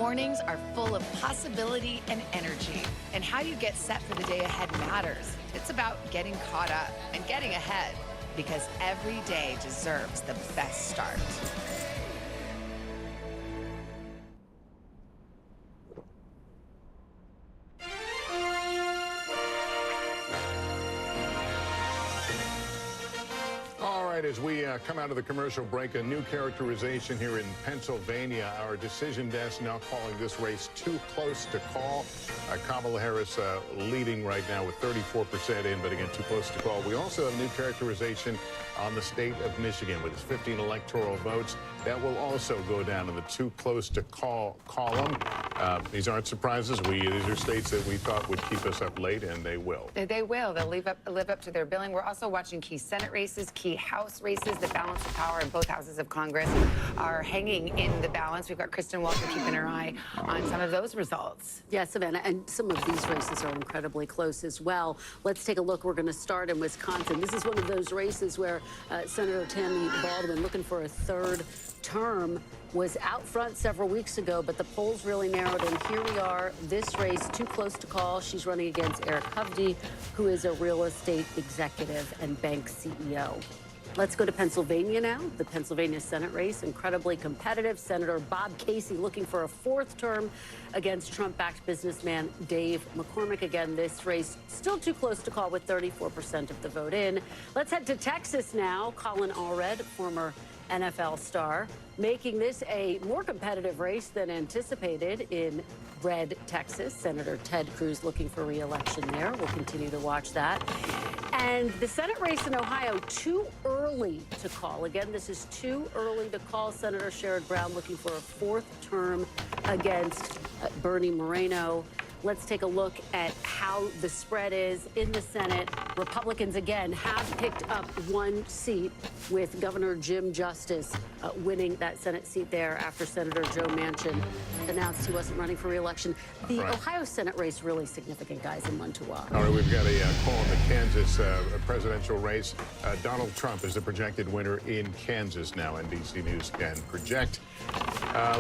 Mornings are full of possibility and energy. And how you get set for the day ahead matters. It's about getting caught up and getting ahead, because every day deserves the best start. As we come out of the commercial break, a new characterization here in Pennsylvania. Our decision desk now calling this race too close to call. Kamala Harris leading right now with 34% in, but again, too close to call. We also have a new characterization on the state of Michigan with its 15 electoral votes. That will also go down in the too close to call column. These aren't surprises. These are states that we thought would keep us up late, and they will. They will. They'll live up to their billing. We're also watching key Senate races, key House races. The balance of power in both houses of Congress are hanging in the balance. We've got Kristen Walker keeping her eye on some of those results. Yeah, Savannah, and some of these races are incredibly close as well. Let's take a look. We're going to start in Wisconsin. This is one of those races where Senator Tammy Baldwin, looking for a third term, was out front several weeks ago, but the polls really narrowed, and here we are. This race, too close to call. She's running against Eric Hovde, who is a real estate executive and bank CEO. Let's go to Pennsylvania now. The Pennsylvania Senate race, incredibly competitive. Senator Bob Casey looking for a fourth term against Trump-backed businessman Dave McCormick. Again, this race still too close to call with 34% of the vote in. Let's head to Texas now. Colin Allred, former NFL star, making this a more competitive race than anticipated in red Texas. Senator Ted Cruz looking for re-election there. We'll continue to watch that. And the Senate race in Ohio, too early to call. Again, this is too early to call. Senator Sherrod Brown looking for a fourth term against Bernie Moreno. Let's take a look at how the spread is in the Senate. Republicans, again, have picked up one seat, with Governor Jim Justice winning that Senate seat there after Senator Joe Manchin announced he wasn't running for re-election. The Ohio Senate race, really significant, guys, and one to watch. All right, we've got a call in the Kansas presidential race. Donald Trump is the projected winner in Kansas now. NBC News can project.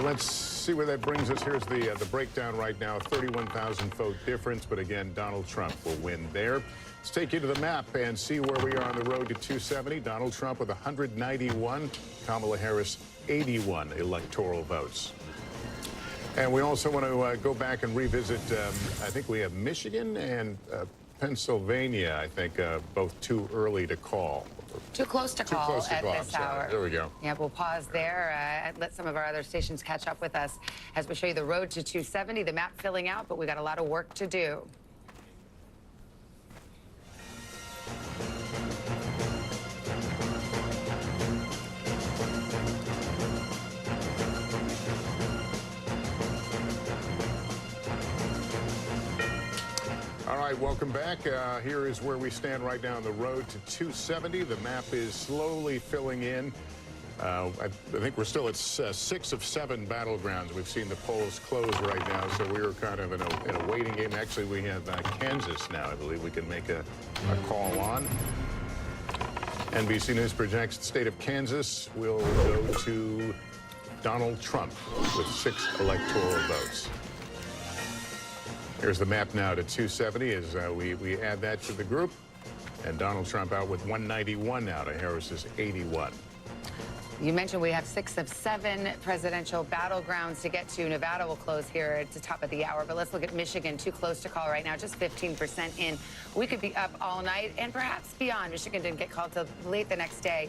Let's see where that brings us. Here's the breakdown right now. 31,000 vote difference, but again, Donald Trump will win there. Let's take you to the map and see where we are on the road to 270. Donald Trump with 191, Kamala Harris 81 electoral votes. And we also want to go back and revisit, I think we have Michigan and Pennsylvania, I think, both too early to call. Too close to call at this hour. There we go. Yeah, we'll pause there. Let some of our other stations catch up with us as we show you the road to 270, the map filling out, but we got a lot of work to do. All right, welcome back. Here is where we stand right now on the road to 270. The map is slowly filling in. I think we're still at 6 of 7 battlegrounds. We've seen the polls close right now, so we are kind of in a waiting game. Actually, we have Kansas now. I believe we can make a call on. NBC News projects the state of Kansas will go to Donald Trump with 6 electoral votes. Here's the map now to 270 as we add that to the group. And Donald Trump out with 191 now to Harris's 81. You mentioned we have 6 of 7 presidential battlegrounds to get to. Nevada will close here at the top of the hour, but let's look at Michigan. Too close to call right now, just 15% in. We could be up all night and perhaps beyond. Michigan didn't get called till late the next day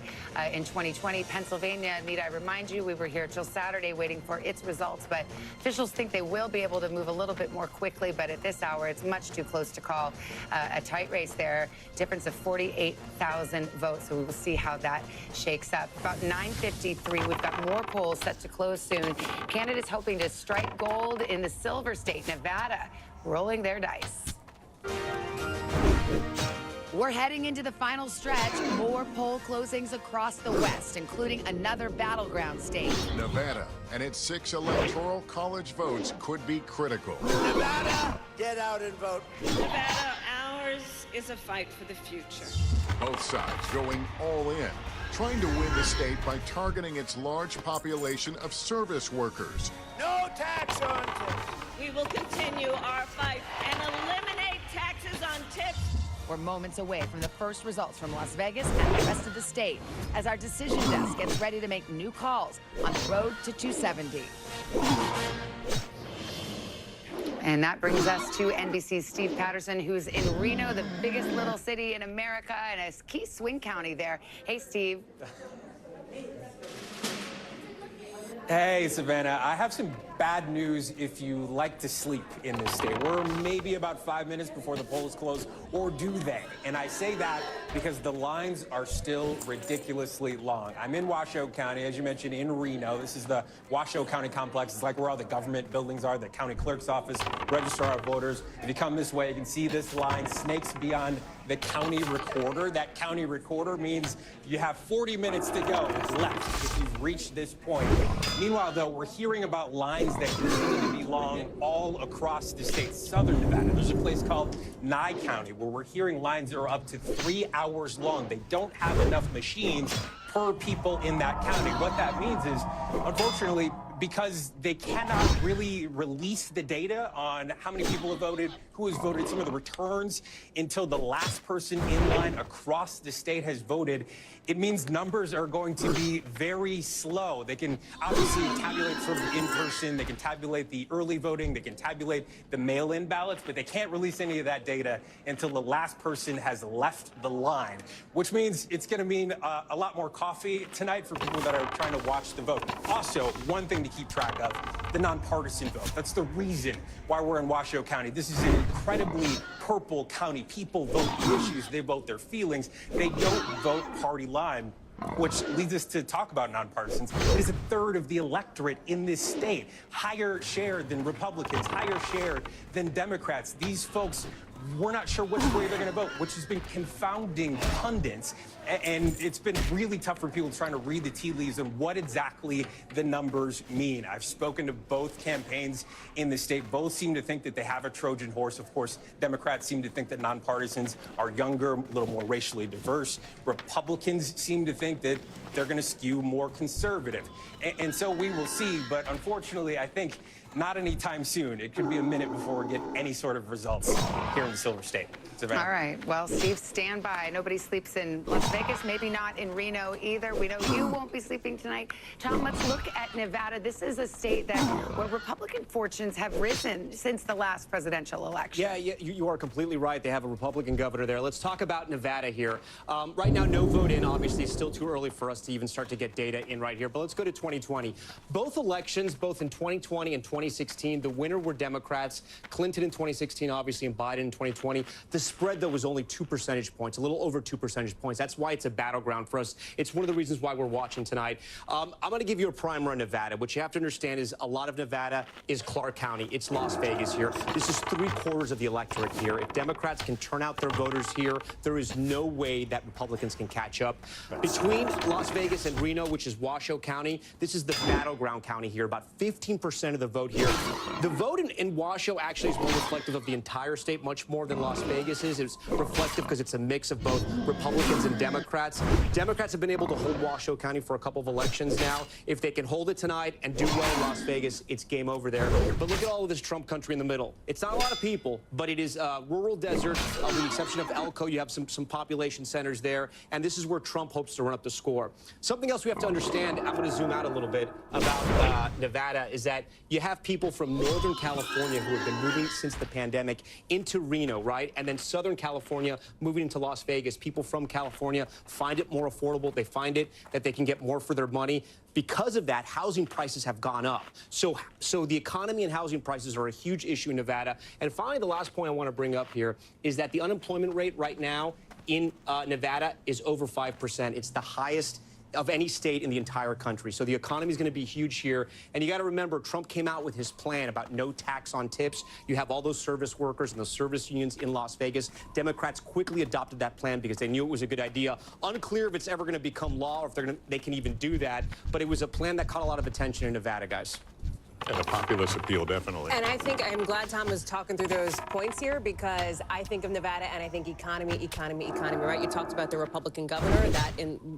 in 2020. Pennsylvania, need I remind you, we were here till Saturday waiting for its results, but officials think they will be able to move a little bit more quickly, but at this hour, it's much too close to call. A tight race there, difference of 48,000 votes, so we will see how that shakes up. About 9:53, we've got more polls set to close soon. Candidates hoping to strike gold in the silver state, Nevada, rolling their dice. We're heading into the final stretch. More poll closings across the West, including another battleground state. Nevada and its 6 electoral college votes could be critical. Nevada, get out and vote. Nevada, ours is a fight for the future. Both sides going all in, trying to win the state by targeting its large population of service workers. No tax on tips. We will continue our fight and eliminate taxes on tips. We're moments away from the first results from Las Vegas and the rest of the state as our decision desk gets ready to make new calls on the road to 270. And that brings us to NBC's Steve Patterson, who's in Reno, the biggest little city in America, and a key swing county there. Hey, Steve. Hey, Savannah. I have some bad news if you like to sleep in this state. We're maybe about 5 minutes before the polls close, or do they? And I say that because the lines are still ridiculously long. I'm in Washoe County, as you mentioned, in Reno. This is the Washoe County complex. It's like where all the government buildings are, the county clerk's office, registrar of voters. If you come this way, you can see this line snakes beyond the county recorder. That county recorder means you have 40 minutes to go left if you've reached this point. Meanwhile, though, we're hearing about lines that continue to be long all across the state, southern Nevada. There's a place called Nye County where we're hearing lines that are up to 3 hours long. They don't have enough machines per people in that county. What that means is, unfortunately, because they cannot really release the data on how many people have voted, who has voted, some of the returns until the last person in line across the state has voted, it means numbers are going to be very slow. They can obviously tabulate sort of in person, they can tabulate the early voting, they can tabulate the mail-in ballots, but they can't release any of that data until the last person has left the line, which means it's going to mean a lot more coffee tonight for people that are trying to watch the vote. Also, one thing to keep track of, the nonpartisan vote. That's the reason why we're in Washoe County. This is an incredibly purple county. People vote issues, they vote their feelings, they don't vote party line. Which leads us to talk about nonpartisans. It is a third of the electorate in this state. Higher share than Republicans, higher share than Democrats. These folks, we're not sure which way they're going to vote, which has been confounding pundits. And it's been really tough for people trying to read the tea leaves and what exactly the numbers mean. I've spoken to both campaigns in the state. Both seem to think that they have a Trojan horse. Of course, Democrats seem to think that nonpartisans are younger, a little more racially diverse. Republicans seem to think that they're going to skew more conservative. And so we will see. But unfortunately, I think not anytime soon. It could be a minute before we get any sort of results here in the Silver State. Savannah. All right. Well, Steve, stand by. Nobody sleeps in Las Vegas, maybe not in Reno either. We know you won't be sleeping tonight. Tom, let's look at Nevada. This is a state where Republican fortunes have risen since the last presidential election. Yeah, you are completely right. They have a Republican governor there. Let's talk about Nevada here. Right now, no vote in. Obviously, it's still too early for us to even start to get data in right here. But let's go to 2020. Both elections, both in 2020 and 2016, the winner were Democrats. Clinton in 2016, obviously, and Biden in 2020. The spread, though, was only 2 percentage points, a little over 2 percentage points. That's why it's a battleground for us. It's one of the reasons why we're watching tonight. I'm going to give you a primer on Nevada. What you have to understand is a lot of Nevada is Clark County. It's Las Vegas here. This is 3/4 of the electorate here. If Democrats can turn out their voters here, there is no way that Republicans can catch up. Between Las Vegas and Reno, which is Washoe County, this is the battleground county here. About 15% of the vote here. The vote in Washoe actually is more reflective of the entire state, much more than Las Vegas is. It's reflective because it's a mix of both Republicans and Democrats. Democrats have been able to hold Washoe County for a couple of elections now. If they can hold it tonight and do well in Las Vegas, it's game over there. But look at all of this Trump country in the middle. It's not a lot of people, but it is rural desert. With the exception of Elko, you have some population centers there, and this is where Trump hopes to run up the score. Something else we have to understand, I'm going to zoom out a little bit about Nevada, is that you have people from Northern California who have been moving since the pandemic into Reno, right? And then Southern California moving into Las Vegas. People from California find it more affordable. They find it that they can get more for their money. Because of that, housing prices have gone up. So the economy and housing prices are a huge issue in Nevada. And finally, the last point I want to bring up here is that the unemployment rate right now in Nevada is over 5%. It's the highest of any state in the entire country. So the economy is going to be huge here. And you got to remember, Trump came out with his plan about no tax on tips. You have all those service workers and those service unions in Las Vegas. Democrats quickly adopted that plan because they knew it was a good idea. Unclear if it's ever going to become law or if they can even do that. But it was a plan that caught a lot of attention in Nevada, guys. And a populist appeal, definitely. And I think I'm glad Tom was talking through those points here, because I think of Nevada and I think economy, right? You talked about the Republican governor, that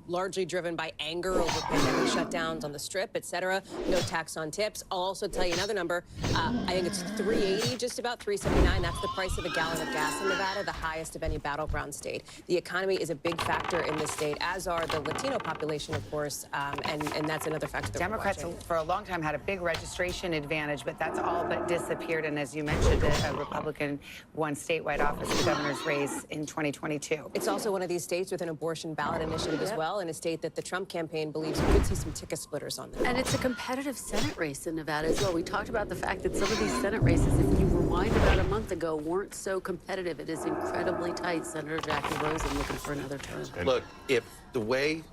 largely driven by anger over pandemic shutdowns on the Strip, et cetera. No tax on tips. I'll also tell you another number. I think it's $3.80, just about $3.79. That's the price of a gallon of gas in Nevada, the highest of any battleground state. The economy is a big factor in this state, as are the Latino population, of course, and that's another factor that Democrats we're watching. for a long time had a big registration advantage, but that's all but disappeared. And as you mentioned, a Republican won statewide office, the governor's race in 2022. It's also one of these states with an abortion ballot initiative as well, in a state that the Trump campaign believes you could see some ticket splitters on there. And it's a competitive Senate race in Nevada as well. We talked about the fact that some of these Senate races, if you rewind about a month ago, weren't so competitive. It is incredibly tight. Senator Jackie Rosen looking for another term. Look, if the way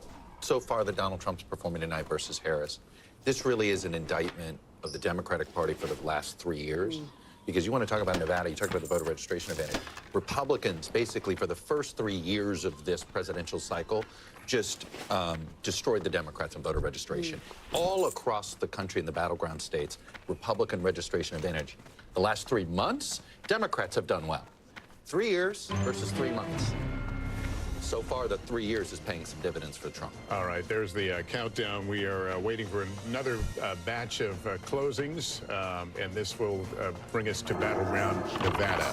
so far that Donald Trump's performing tonight versus Harris, this really is an indictment of the Democratic Party for the last 3 years. Because you want to talk about Nevada, you talk about the voter registration advantage. Republicans, basically, for the first 3 years of this presidential cycle, just destroyed the Democrats on voter registration. All across the country in the battleground states, Republican registration advantage. The last 3 months, Democrats have done well. 3 years versus 3 months. So far, the 3 years is paying some dividends for Trump. All right, there's the countdown. We are waiting for another batch of closings, and this will bring us to Battleground Nevada,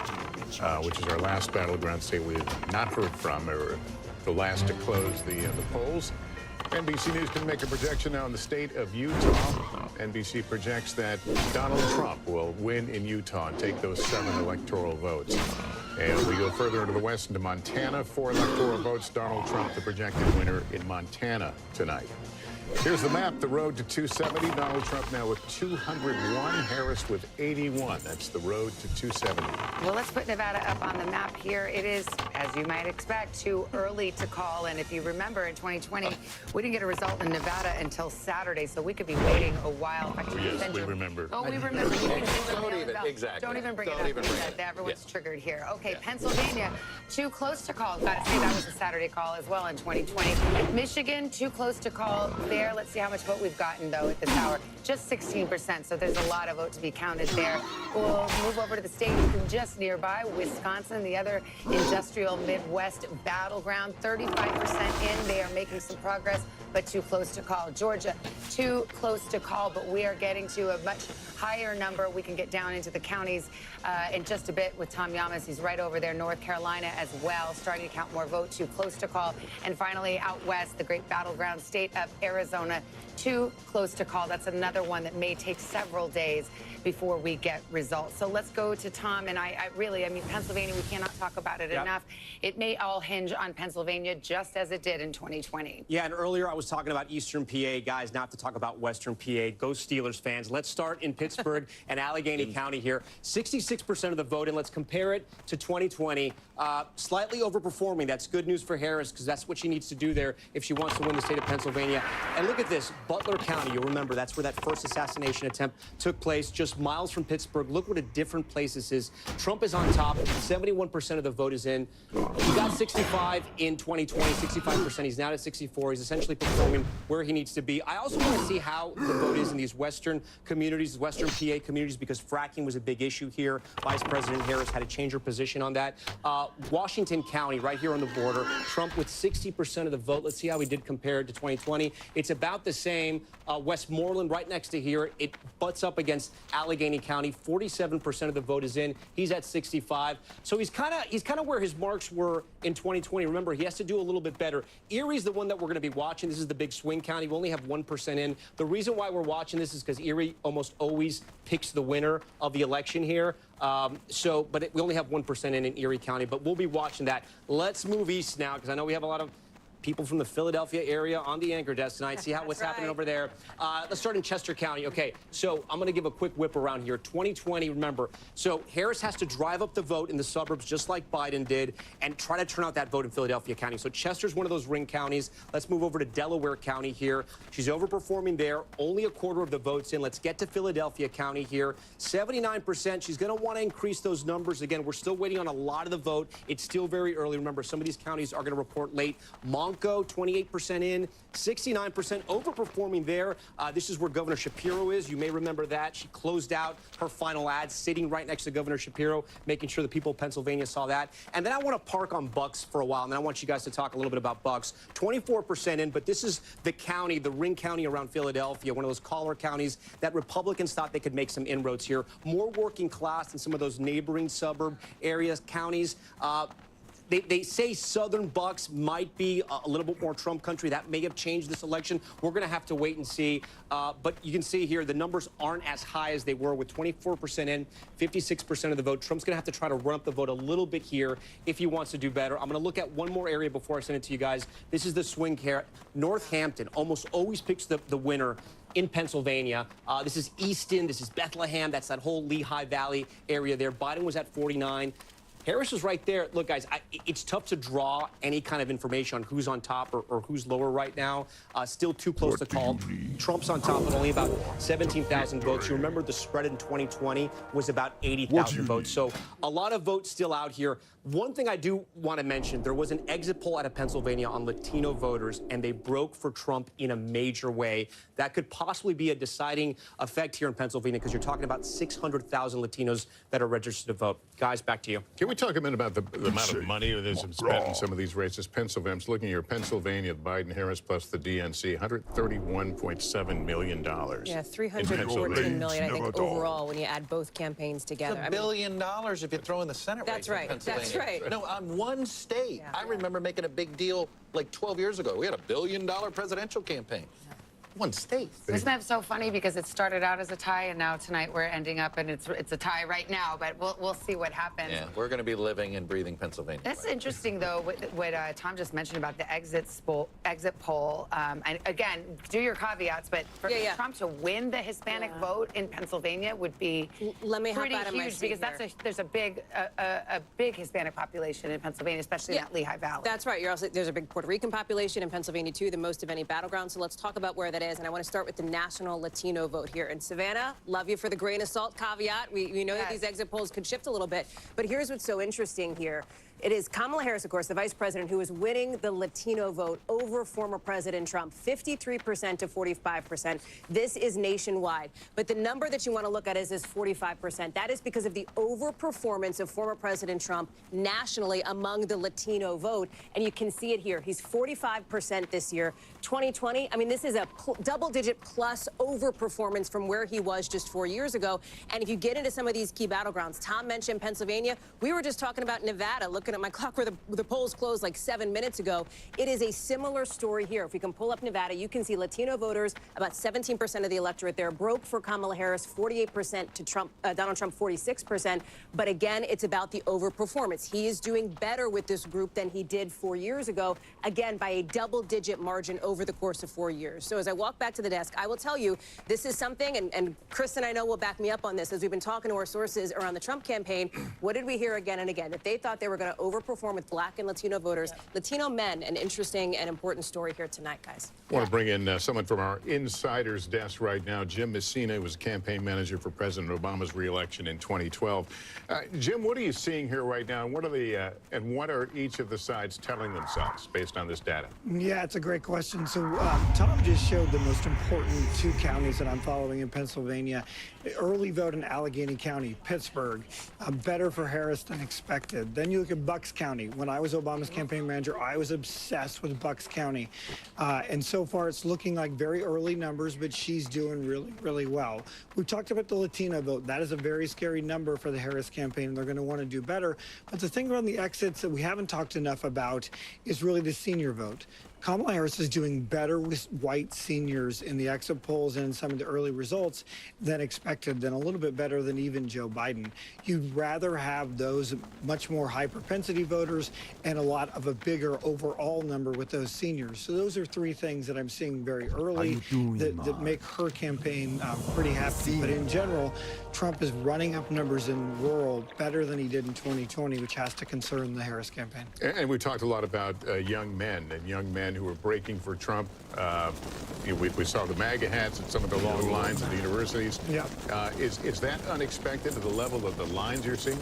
which is our last battleground state we have not heard from, or the last to close the polls. NBC News can make a projection now in the state of Utah. NBC projects that Donald Trump will win in Utah and take those 7 electoral votes. And we go further into the west, into Montana. 4 electoral votes. Donald Trump, the projected winner in Montana tonight. Here's the map. The road to 270. Donald Trump now with 201. Harris with 81. That's the road to 270. Well, let's put Nevada up on the map here. It is, as you might expect, too early to call. And if you remember, in 2020, we didn't get a result in Nevada until Saturday, so we could be waiting a while. In fact, Yes, we remember. Oh, we remember. Exactly. Don't even bring Don't it up. even bring it up. Everyone's triggered here. Okay, Pennsylvania, too close to call. Got to say that was a Saturday call as well in 2020. Michigan, too close to call there. Let's see how much vote we've gotten, though, at this hour. Just 16%, so there's a lot of vote to be counted there. We'll move over to the state just nearby, Wisconsin, the other industrial Midwest battleground. 35% in. They are making some progress, but too close to call. Georgia, too close to call, but we are getting to a much higher number. We can get down into the counties in just a bit with Tom Yamas. He's right over there. North Carolina as well, starting to count more votes. Too close to call. And finally, out west, the great battleground state of Arizona, too close to call. That's another one that may take several days before we get results. So let's go to Tom. And I mean, Pennsylvania, we cannot talk about it enough. It may all hinge on Pennsylvania, just as it did in 2020. Yeah, and earlier I was talking about Eastern PA. Guys, now I have to talk about Western PA. Go Steelers fans. Let's start in Pittsburgh and Allegheny County here. 66% of the vote, and let's compare it to 2020. Slightly overperforming. That's good news for Harris, because that's what she needs to do there if she wants to win the state of Pennsylvania. And look at this. Butler County, you'll remember, that's where that first assassination attempt took place, just miles from Pittsburgh. Look what a different place this is. Trump is on top. 71% of the vote is in. He got 65 in 2020, 65%. He's now at 64. He's essentially performing where he needs to be. I also want to see how the vote is in these Western communities, Western PA communities, because fracking was a big issue here. Vice President Harris had to change her position on that. Washington County, right here on the border, Trump with 60% of the vote. Let's see how he did compared to 2020. It's about the same. Westmoreland right next to here. It butts up against Allegheny County. 47% of the vote is in. He's at 65. So he's kind of where his marks were in 2020. Remember, he has to do a little bit better. Erie's the one that we're going to be watching. This is the big swing county. We only have 1% in. The reason why we're watching this is because Erie almost always picks the winner of the election here. But we only have 1% in Erie County, but we'll be watching that. Let's move east now, because I know we have a lot of people from the Philadelphia area on the anchor desk tonight. See what's happening over there. Let's start in Chester County. Okay, so I'm going to give a quick whip around here. 2020, remember, so Harris has to drive up the vote in the suburbs just like Biden did and try to turn out that vote in Philadelphia County. So Chester's one of those ring counties. Let's move over to Delaware County here. She's overperforming there. Only a quarter of the votes in. Let's get to Philadelphia County here. 79%. She's going to want to increase those numbers. Again, we're still waiting on a lot of the vote. It's still very early. Remember, some of these counties are going to report late. Bronco, 28% in, 69% overperforming there. This is where Governor Shapiro is. You may remember that. She closed out her final ad sitting right next to Governor Shapiro, making sure the people of Pennsylvania saw that. And then I want to park on Bucks for a while, and then I want you guys to talk a little bit about Bucks. 24% in, but this is the county, the ring county around Philadelphia, one of those collar counties that Republicans thought they could make some inroads here. More working class than some of those neighboring suburb areas, counties. They say Southern Bucks might be a little bit more Trump country. That may have changed this election. We're going to have to wait and see. But you can see here the numbers aren't as high as they were with 24% in, 56% of the vote. Trump's going to have to try to run up the vote a little bit here if he wants to do better. I'm going to look at one more area before I send it to you guys. This is the swing here. Northampton almost always picks the winner in Pennsylvania. This is Easton. This is Bethlehem. That's that whole Lehigh Valley area there. Biden was at 49. Harris is right there. Look, guys, it's tough to draw any kind of information on who's on top or who's lower right now. Still too close to call. Trump's on top with only about 17,000 votes. You remember the spread in 2020 was about 80,000 votes. So a lot of votes still out here. One thing I do want to mention, there was an exit poll out of Pennsylvania on Latino voters, and they broke for Trump in a major way. That could possibly be a deciding effect here in Pennsylvania because you're talking about 600,000 Latinos that are registered to vote. Guys, back to you. Can we talk a minute about the amount of money that is spent in some of these races? Pennsylvania, I'm just looking here, Pennsylvania, Biden, Harris, plus the DNC, $131.7 million. Yeah, $314 million, I think, overall when you add both campaigns together. It's $1 billion if you throw in the Senate race in Pennsylvania. That's right. No, on one state. I remember making a big deal like 12 years ago. We had $1 billion presidential campaign. One state. Isn't that so funny? Because it started out as a tie, and now tonight we're ending up, and it's a tie right now. But we'll see what happens. Yeah, we're going to be living and breathing Pennsylvania. That's interesting, though, what Tom just mentioned about the exit poll. And again, do your caveats, but for Trump to win the Hispanic vote in Pennsylvania would be pretty huge because there's a big Hispanic population in Pennsylvania, especially in that Lehigh Valley. That's right. There's a big Puerto Rican population in Pennsylvania too, the most of any battleground. So let's talk about where that is. And I want to start with the national Latino vote here. And Savannah, love you for the grain of salt caveat. We know that these exit polls could shift a little bit. But here's what's so interesting here. It is Kamala Harris, of course, the vice president, who is winning the Latino vote over former President Trump, 53% to 45%. This is nationwide. But the number that you want to look at is this 45%. That is because of the overperformance of former President Trump nationally among the Latino vote. And you can see it here. He's 45% this year. 2020, I mean, this is a double-digit plus overperformance from where he was just 4 years ago. And if you get into some of these key battlegrounds, Tom mentioned Pennsylvania. We were just talking about Nevada. Looking at my clock where the polls closed like 7 minutes ago. It is a similar story here. If we can pull up Nevada, you can see Latino voters, about 17% of the electorate there, broke for Kamala Harris, 48% to Donald Trump, 46%. But again, it's about the overperformance. He is doing better with this group than he did 4 years ago, again, by a double-digit margin over the course of 4 years. So as I walk back to the desk, I will tell you this is something, and Chris and I know will back me up on this, as we've been talking to our sources around the Trump campaign. What did we hear again and again? That they thought they were going to overperform with Black and Latino voters. Latino men, an interesting and important story here tonight, guys. I want to bring in someone from our insider's desk right now. Jim Messina was campaign manager for President Obama's re-election in 2012. Jim, what are you seeing here right now? What are each of the sides telling themselves based on this data? Yeah, it's a great question. So Tom just showed the most important two counties that I'm following in Pennsylvania. Early vote in Allegheny County, Pittsburgh, better for Harris than expected. Then you look at Bucks County. When I was Obama's campaign manager, I was obsessed with Bucks County. And so far, it's looking like very early numbers, but she's doing really, really well. We've talked about the Latino vote. That is a very scary number for the Harris campaign, and they're going to want to do better. But the thing around the exits that we haven't talked enough about is really the senior vote. Kamala Harris is doing better with white seniors in the exit polls and in some of the early results than expected, than a little bit better than even Joe Biden. You'd rather have those much more high propensity voters and a lot of a bigger overall number with those seniors. So those are three things that I'm seeing very early that make her campaign pretty happy. But in general, Trump is running up numbers in rural better than he did in 2020, which has to concern the Harris campaign. And we talked a lot about young men men who are breaking for Trump. We saw the MAGA hats and some of the long lines at the universities. Yeah. Is that unexpected to the level of the lines you're seeing?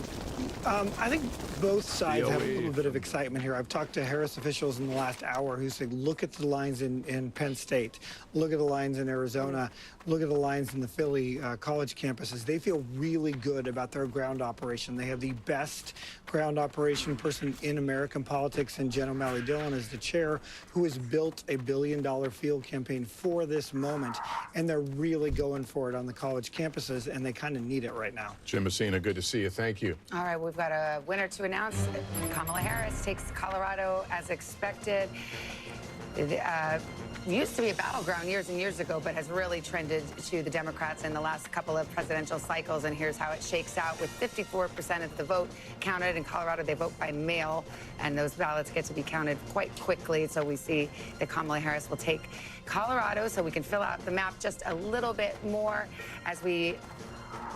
I think both sides have a little bit of excitement here. I've talked to Harris officials in the last hour who say, look at the lines in Penn State, look at the lines in Arizona, look at the lines in the Philly college campuses. They feel really good about their ground operation. They have the best ground operation person in American politics, and Jen O'Malley Dillon is the chair, who has built a $1 billion field campaign for this moment, and they're really going for it on the college campuses, and they kind of need it right now. Jim Messina, good to see you. Thank you. All right, we've got a winner to announce. Kamala Harris takes Colorado as expected. It used to be a battleground years and years ago, but has really trended to the Democrats in the last couple of presidential cycles. And here's how it shakes out. With 54% of the vote counted in Colorado, they vote by mail, and those ballots get to be counted quite quickly. So we see that Kamala Harris will take Colorado, so we can fill out the map just a little bit more as we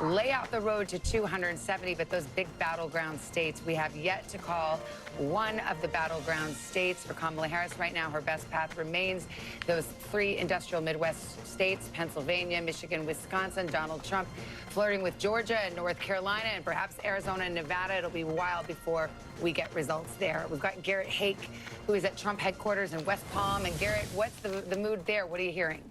lay out the road to 270, but those big battleground states, we have yet to call one of the battleground states for Kamala Harris. Right now, her best path remains those 3 industrial Midwest states, Pennsylvania, Michigan, Wisconsin. Donald Trump flirting with Georgia and North Carolina and perhaps Arizona and Nevada. It'll be a while before we get results there. We've got Garrett Hake, who is at Trump headquarters in West Palm. And Garrett, what's the mood there? What are you hearing?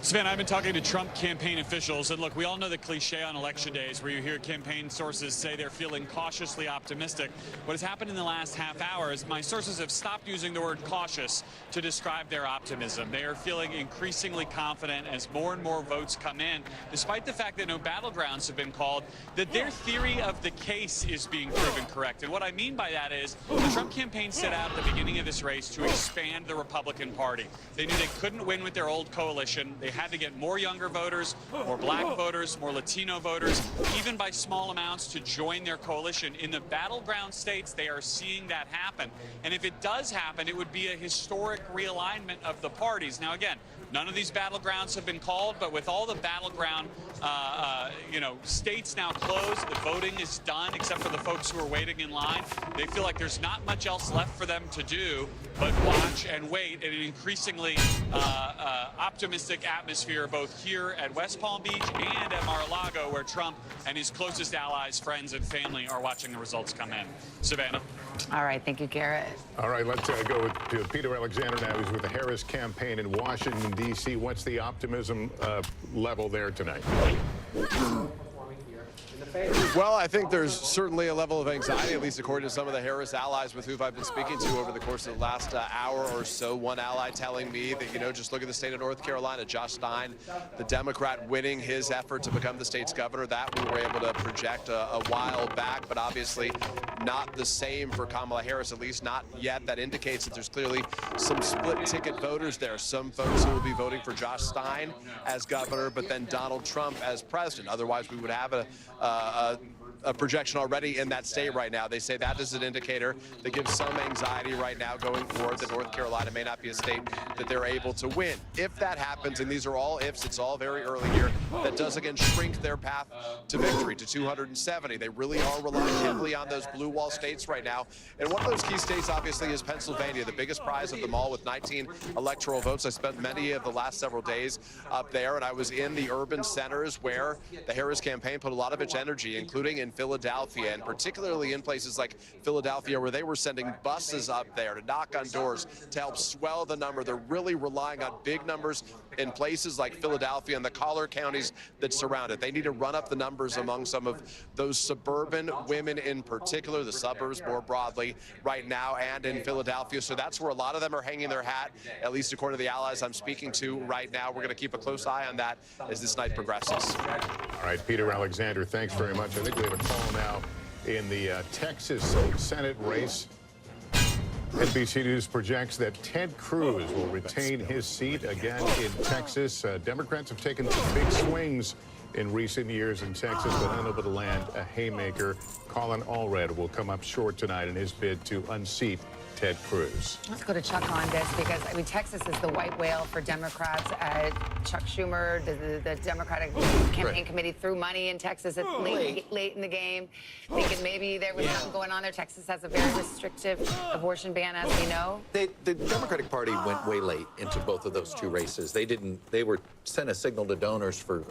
Savannah, I've been talking to Trump campaign officials, and look, we all know the cliche on election days where you hear campaign sources say they're feeling cautiously optimistic. What has happened in the last half hour is my sources have stopped using the word cautious to describe their optimism. They are feeling increasingly confident as more and more votes come in, despite the fact that no battlegrounds have been called, that their theory of the case is being proven correct. And what I mean by that is the Trump campaign set out at the beginning of this race to expand the Republican Party. They knew they couldn't win with their old coalition. They had to get more younger voters, more black voters, more Latino voters, even by small amounts, to join their coalition. In the battleground states, they are seeing that happen. And if it does happen, it would be a historic realignment of the parties. Now, again, none of these battlegrounds have been called, but with all the battleground, states now closed, the voting is done, except for the folks who are waiting in line. They feel like there's not much else left for them to do but watch and wait in an increasingly optimistic atmosphere, both here at West Palm Beach and at Mar-a-Lago, where Trump and his closest allies, friends, and family are watching the results come in. Savannah. All right, thank you, Garrett. All right, let's go to Peter Alexander now. He's with the Harris campaign in Washington, D.C. What's the optimism level there tonight? Well, I think there's certainly a level of anxiety, at least according to some of the Harris allies with whom I've been speaking to over the course of the last hour or so. One ally telling me that, just look at the state of North Carolina. Josh Stein, the Democrat, winning his effort to become the state's governor. That we were able to project a while back, but obviously not the same for Kamala Harris, at least not yet. That indicates that there's clearly some split ticket voters there. Some folks who will be voting for Josh Stein as governor, but then Donald Trump as president. Otherwise, we would have a projection already in that state right now. They say that is an indicator that gives some anxiety right now going forward that North Carolina may not be a state that they're able to win. If that happens, and these are all ifs, it's all very early here, that does again shrink their path to victory to 270. They really are relying heavily on those blue wall states right now. And one of those key states obviously is Pennsylvania, the biggest prize of them all with 19 electoral votes. I spent many of the last several days up there, and I was in the urban centers where the Harris campaign put a lot of its energy, including in Philadelphia, and particularly in places like Philadelphia, where they were sending buses up there to knock on doors to help swell the number. They're really relying on big numbers in places like Philadelphia and the collar counties that surround it. They need to run up the numbers among some of those suburban women in particular, the suburbs more broadly right now, and in Philadelphia. So that's where a lot of them are hanging their hat, at least according to the allies I'm speaking to right now. We're going to keep a close eye on that as this night progresses. All right, Peter Alexander, thanks very much. I think we have a call now in the Texas Senate race. NBC News projects that Ted Cruz will retain his seat again in Texas. Democrats have taken some big swings in recent years in Texas, but unable to land a haymaker. Colin Allred will come up short tonight in his bid to unseat Ted Cruz. Let's go to Chuck on this because, I mean, Texas is the white whale for Democrats. Chuck Schumer, the Democratic campaign committee threw money in Texas late in the game, thinking maybe there was something going on there. Texas has a very restrictive abortion ban, as we know. The Democratic Party went way late into both of those two races. They were sent a signal to donors for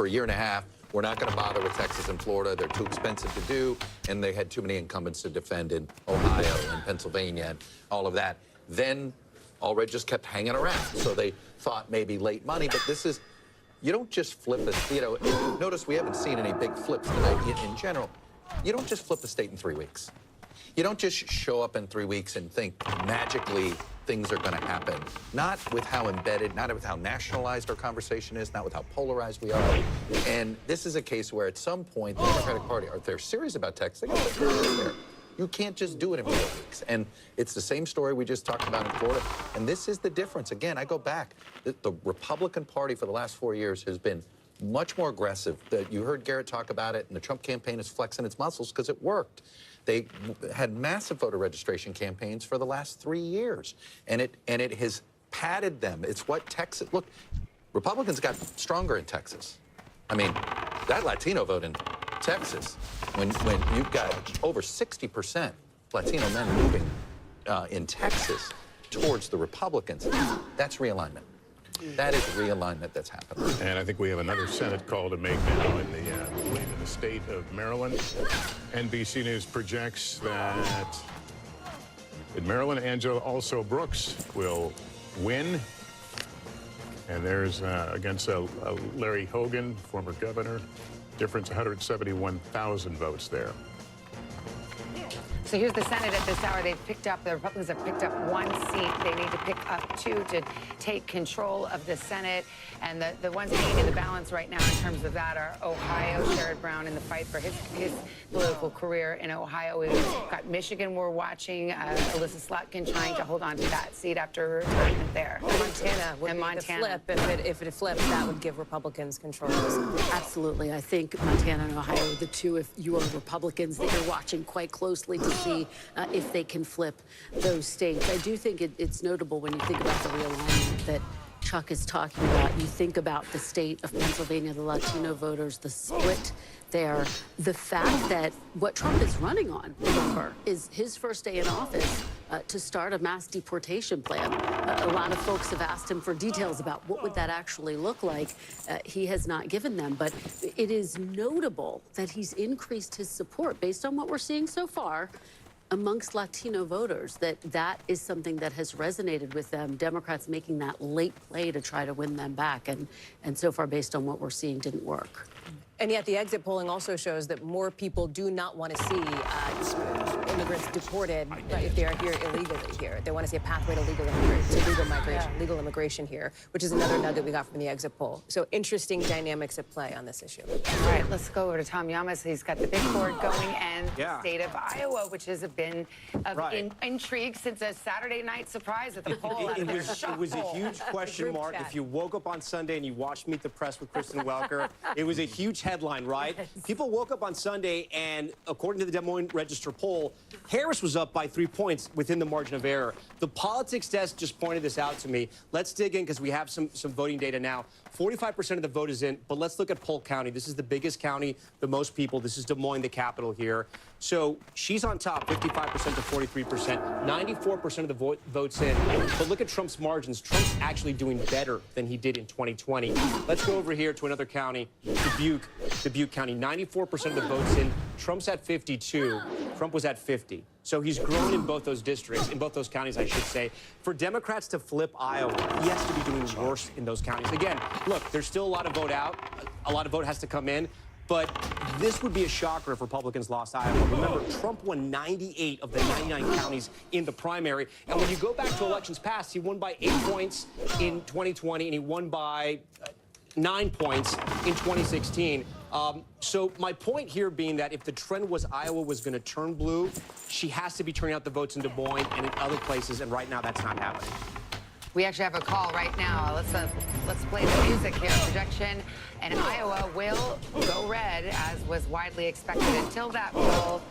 a year and a half. We're not going to bother with Texas and Florida. They're too expensive to do, and they had too many incumbents to defend in Ohio and Pennsylvania and all of that. Then Allred just kept hanging around. So they thought maybe late money, but this is, you don't just flip it. You know, notice we haven't seen any big flips tonight in general. You don't just flip the state in 3 weeks. You don't just show up in 3 weeks and think magically things are going to happen. Not with how embedded, not with how nationalized our conversation is, not with how polarized we are. And this is a case where at some point the Democratic Party, if they're serious about Texas, they got to put it there. You can't just do it in 4 weeks. And it's the same story we just talked about in Florida. And this is the difference. Again, I go back. The Republican Party for the last 4 years has been much more aggressive. You heard Garrett talk about it, and the Trump campaign is flexing its muscles because it worked. They had massive voter registration campaigns for the last 3 years, and it has padded them. It's what Texas, look, Republicans got stronger in Texas. I mean, that Latino vote in Texas, when you've got over 60% Latino men moving in Texas towards the Republicans, that's realignment. That is realignment that's happening. And I think we have another Senate call to make now in the state of Maryland. NBC News projects that in Maryland, Angela also Brooks will win. And there's against Larry Hogan, former governor, difference 171,000 votes there. So here's the Senate at this hour. They've picked up, the Republicans have picked up 1 seat. They need to pick up 2 to take control of the Senate. And the ones hanging in the balance right now in terms of that are Ohio, Sherrod Brown in the fight for his political career in Ohio. We've got Michigan we're watching, Alyssa Slotkin trying to hold on to that seat after her retirement there. Montana would be the flip. If it flipped, that would give Republicans control. Absolutely. I think Montana and Ohio are the two, if you are Republicans, that you're watching quite closely to see if they can flip those states. I do think it's notable when you think about the realignment that Chuck is talking about. You think about the state of Pennsylvania, the Latino voters, the split there, the fact that what Trump is running on, remember, is his first day in office to start a mass deportation plan. A lot of folks have asked him for details about what would that actually look like. He has not given them, but it is notable that he's increased his support based on what we're seeing so far amongst Latino voters, that is something that has resonated with them. Democrats making that late play to try to win them back, and so far, based on what we're seeing, didn't work. And yet the exit polling also shows that more people do not want to see immigrants deported if they are here illegally here. They want to see a pathway to legal immigration here, which is another nugget we got from the exit poll. So interesting dynamics at play on this issue. All right, let's go over to Tom Yamas. He's got the big board going, and the state of Iowa, which has been of intrigue since a Saturday night surprise at the poll. It was a huge question mark. If you woke up on Sunday and you watched Meet the Press with Kristen Welker, it was a huge headline, right? People woke up on Sunday, and according to the Des Moines Register poll, Harris was up by 3 points within the margin of error. The politics desk just pointed this out to me. Let's dig in because we have some voting data now. 45% of the vote is in, but let's look at Polk County. This is the biggest county, the most people. This is Des Moines, the capital here. So she's on top, 55% to 43%, 94% of the votes in. But look at Trump's margins. Trump's actually doing better than he did in 2020. Let's go over here to another county, Dubuque County. 94% of the votes in. Trump's at 52. Trump was at 50. So he's grown in both those districts, in both those counties, I should say. For Democrats to flip Iowa, he has to be doing worse in those counties. Again, look, there's still a lot of vote out. A lot of vote has to come in. But this would be a shocker if Republicans lost Iowa. Remember, Trump won 98 of the 99 counties in the primary. And when you go back to elections past, he won by 8 points in 2020, and he won by 9 points in 2016. So my point here being that if the trend was Iowa was going to turn blue, she has to be turning out the votes in Des Moines and in other places, and right now that's not happening. We actually have a call right now. Let's play the music here. Projection, and Iowa will go red, as was widely expected until that poll.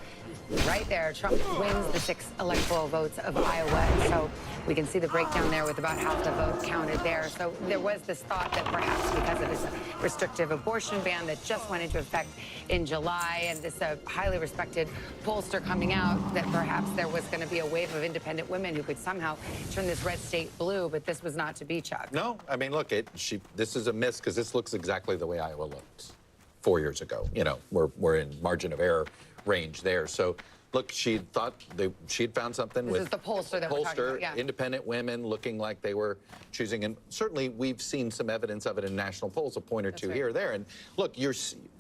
Right there, Trump wins the 6 electoral votes of Iowa. So we can see the breakdown there with about half the vote counted there. So there was this thought that perhaps because of this restrictive abortion ban that just went into effect in July, and this highly respected pollster coming out, that perhaps there was going to be a wave of independent women who could somehow turn this red state blue, but this was not to be, Chuck. No, I mean, look, this is a miss because this looks exactly the way Iowa looked 4 years ago. You know, we're in margin of error range there. So, look, she thought she'd found something This with is the pollster that we're talking about, yeah. independent women looking like they were choosing, and certainly we've seen some evidence of it in national polls, a point or two here or there. And look,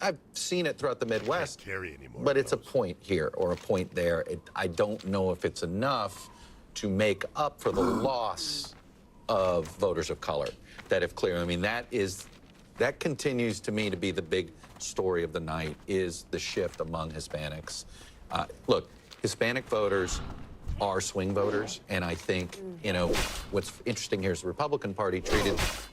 I've seen it throughout the Midwest, carry anymore but it's a point here or a point there. I don't know if it's enough to make up for the loss of voters of color that have cleared. I mean, that continues to me to be the big story of the night, is the shift among Hispanics. Look, Hispanic voters are swing voters, and I think, you know, what's interesting here is the Republican Party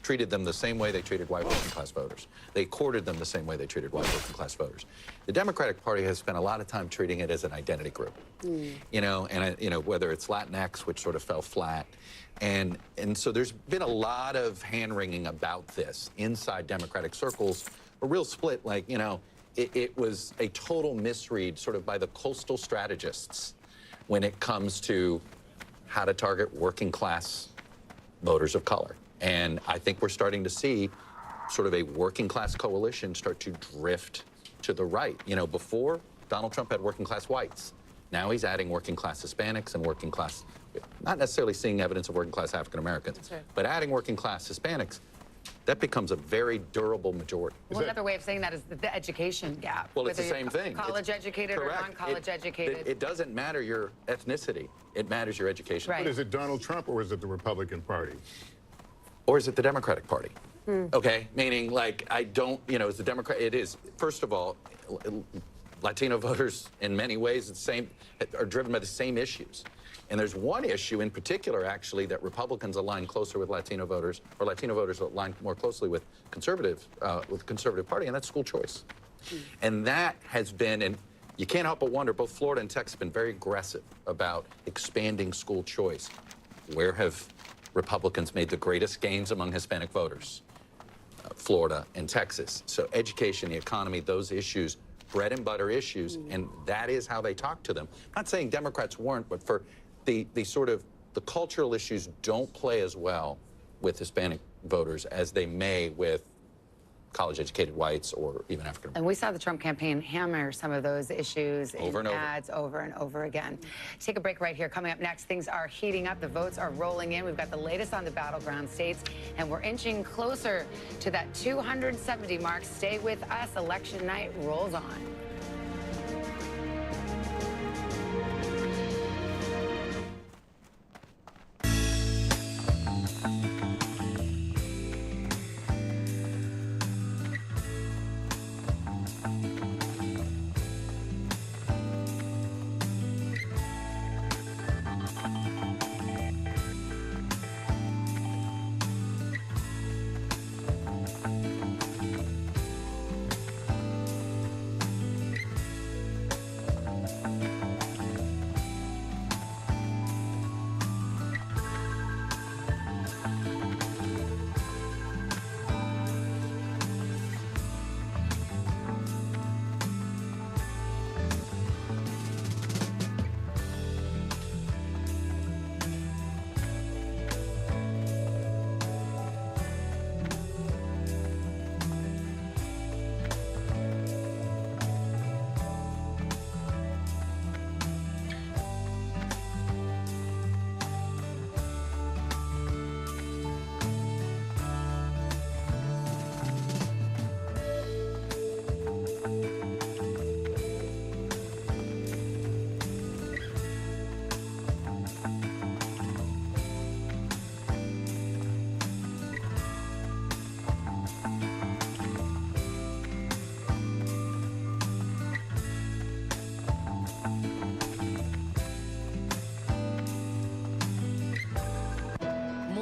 treated them the same way they treated white working class voters. They courted them the same way they treated white working class voters. The Democratic Party has spent a lot of time treating it as an identity group. You know, and you know, whether it's Latinx, which sort of fell flat, and so there's been a lot of hand-wringing about this inside Democratic circles. A real split, like, you know, it was a total misread sort of by the coastal strategists when it comes to how to target working class voters of color. And I think we're starting to see sort of a working class coalition start to drift to the right. You know, before, Donald Trump had working class whites. Now he's adding working class Hispanics and working class, not necessarily seeing evidence of working class African Americans, but adding working class Hispanics. That becomes a very durable majority. Well, another way of saying that is the education gap. Well, it's the Whether same you're thing. College educated or non-college educated. It doesn't matter your ethnicity. It matters your education. But is it Donald Trump or is it the Republican Party? Or is it the Democratic Party? Okay, meaning, like, I don't, you know, as the Democrat, it is, first of all, Latino voters in many ways are driven by the same issues. And there's one issue in particular, actually, that Republicans align closer with Latino voters, or Latino voters align more closely with the Conservative Party, and that's school choice. And that has been, and you can't help but wonder, both Florida and Texas have been very aggressive about expanding school choice. Where have Republicans made the greatest gains among Hispanic voters? Florida and Texas. So education, the economy, those issues, bread and butter issues, and that is how they talk to them. I'm not saying Democrats weren't, but for the sort of the cultural issues don't play as well with Hispanic voters as they may with college-educated whites or even African Americans. And we saw the Trump campaign hammer some of those issues Over in and over. ads over and over again. Take a break right here. Coming up next, things are heating up. The votes are rolling in. We've got the latest on the battleground states, and we're inching closer to that 270 mark. Stay with us. Election night rolls on.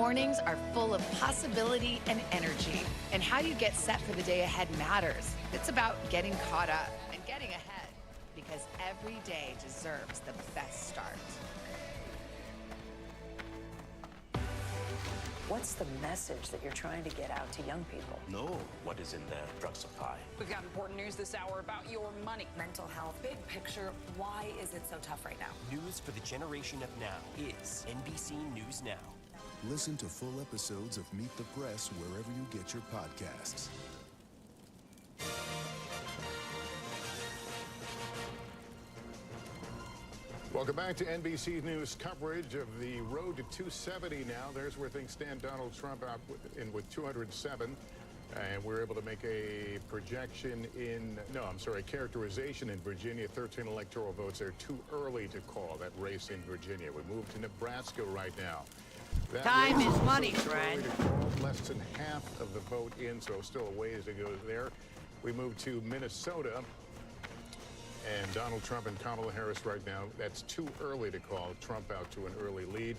mornings are full of possibility and energy. And how you get set for the day ahead matters. It's about getting caught up and getting ahead, because every day deserves the best start. What's the message that you're trying to get out to young people? Know what is in the drug supply. We've got important news this hour about your money. Mental health, big picture, why is it so tough right now? News for the generation of now is NBC News Now. Listen to full episodes of Meet the Press wherever you get your podcasts. Welcome back to NBC News coverage of the road to 270 now. There's where things stand. Donald Trump out with 207. And we're able to make a characterization in Virginia. 13 electoral votes. They're too early to call that race in Virginia. We move to Nebraska right now. That Time race is money, too early friend. to call. Less than half of the vote in, so still a ways to go there. We move to Minnesota. And Donald Trump and Kamala Harris right now, that's too early to call. Trump out to an early lead.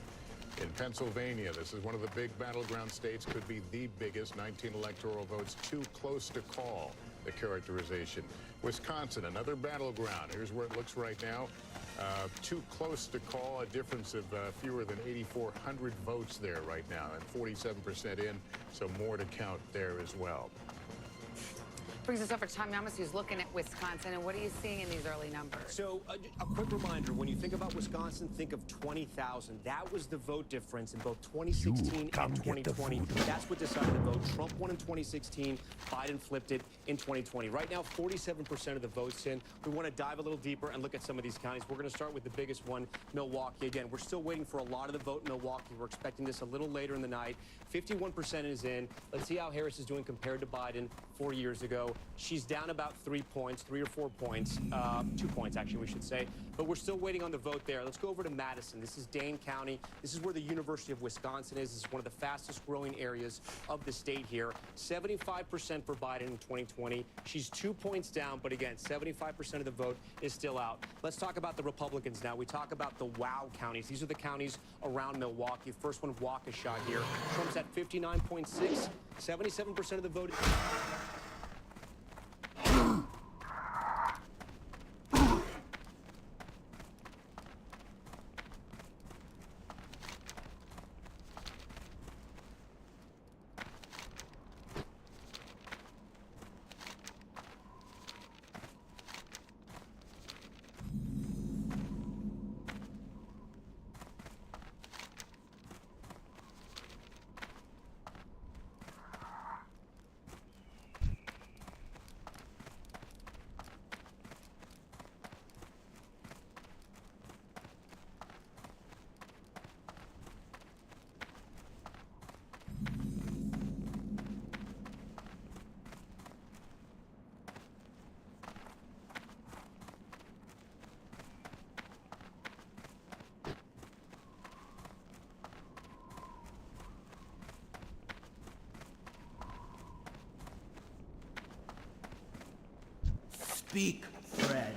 In Pennsylvania, this is one of the big battleground states, could be the biggest. 19 electoral votes, too close to call, the characterization. Wisconsin, another battleground. Here's where it looks right now. Too close to call, a difference of fewer than 8,400 votes there right now, and 47% in, so more to count there as well. Brings us over to Tom Yamas, who's looking at Wisconsin. And what are you seeing in these early numbers? So a quick reminder, when you think about Wisconsin, think of 20,000. That was the vote difference in both 2016 and 2020. That's what decided the vote. Trump won in 2016. Biden flipped it in 2020. Right now, 47% of the votes in. We want to dive a little deeper and look at some of these counties. We're going to start with the biggest one, Milwaukee. Again, we're still waiting for a lot of the vote in Milwaukee. We're expecting this a little later in the night. 51% is in. Let's see how Harris is doing compared to Biden 4 years ago. She's down about 3 points, 3 or 4 points, 2 points actually, we should say. But we're still waiting on the vote there. Let's go over to Madison. This is Dane County. This is where the University of Wisconsin is. This is one of the fastest growing areas of the state here. 75% for Biden in 2020. She's 2 points down, but again, 75% of the vote is still out. Let's talk about the Republicans now. We talk about the WOW counties. These are the counties around Milwaukee. First one, Waukesha here. Trump's at 59.6. 77% of the vote. Speak, friend.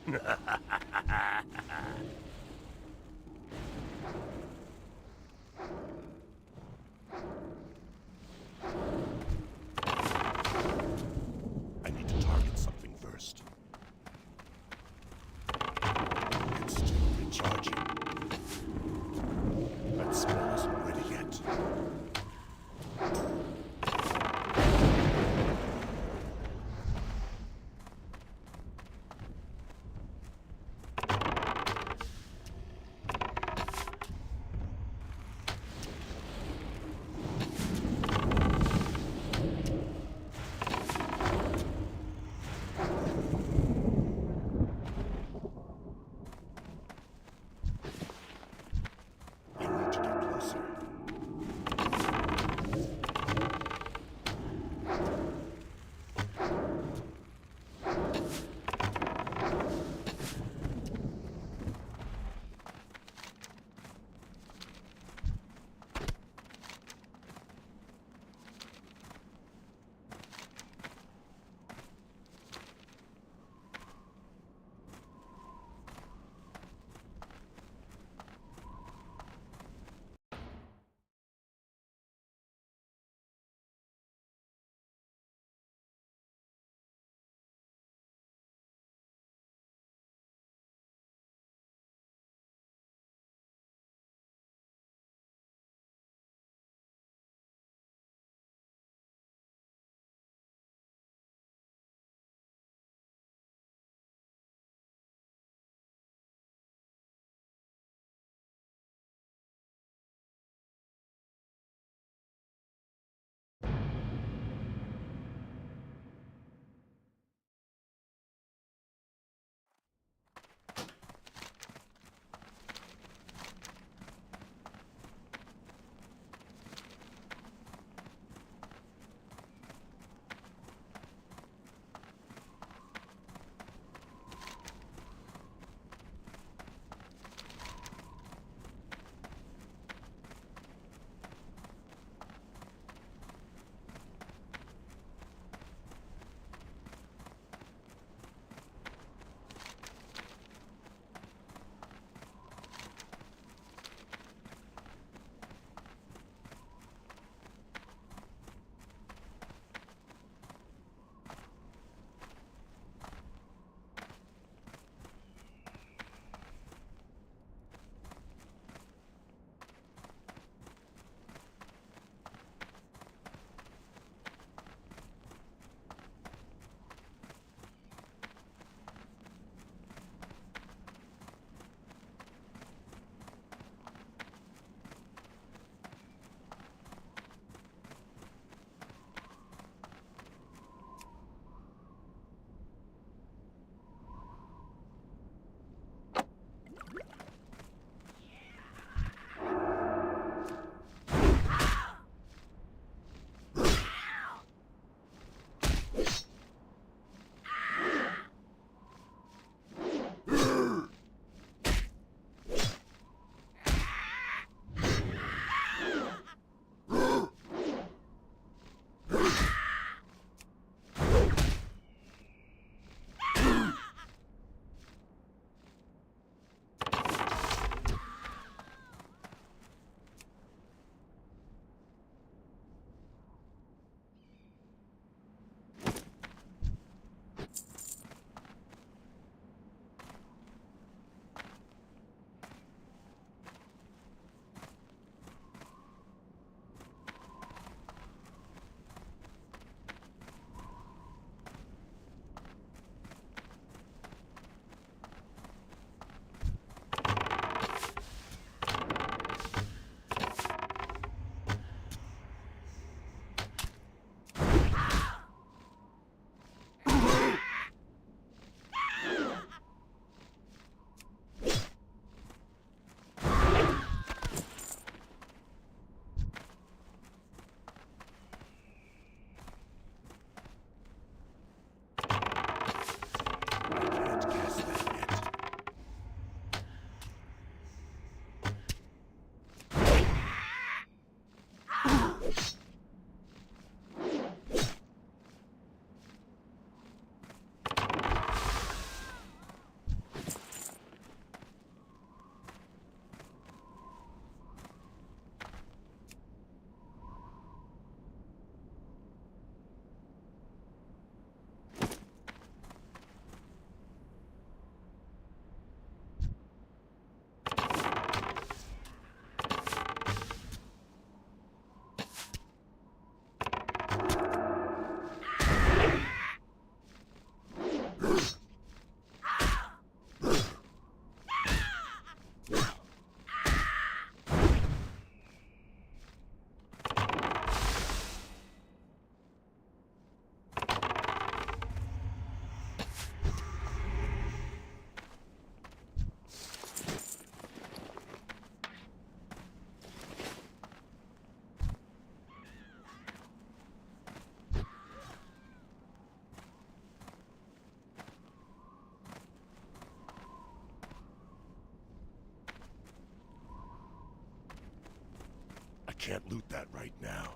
I need to target something first. It's still recharging. That spell isn't ready yet. can't loot that right now.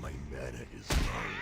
My mana is low.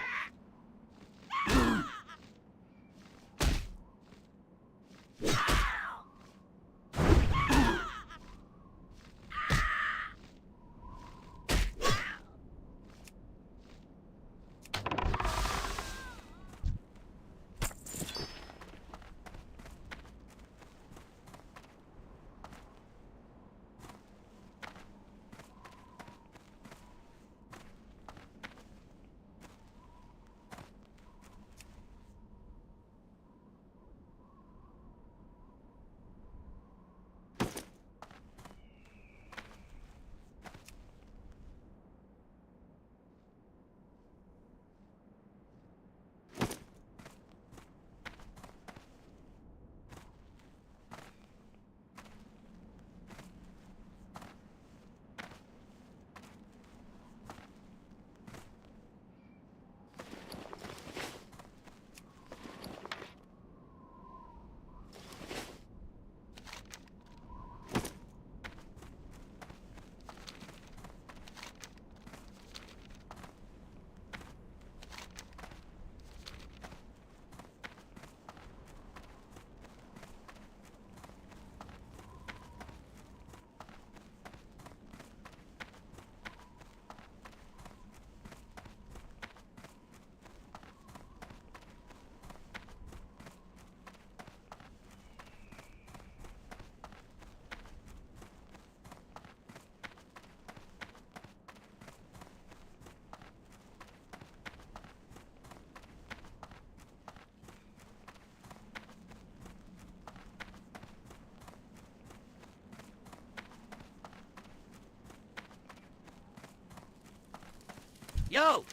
Yo!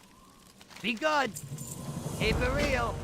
Be good! Hey, for real!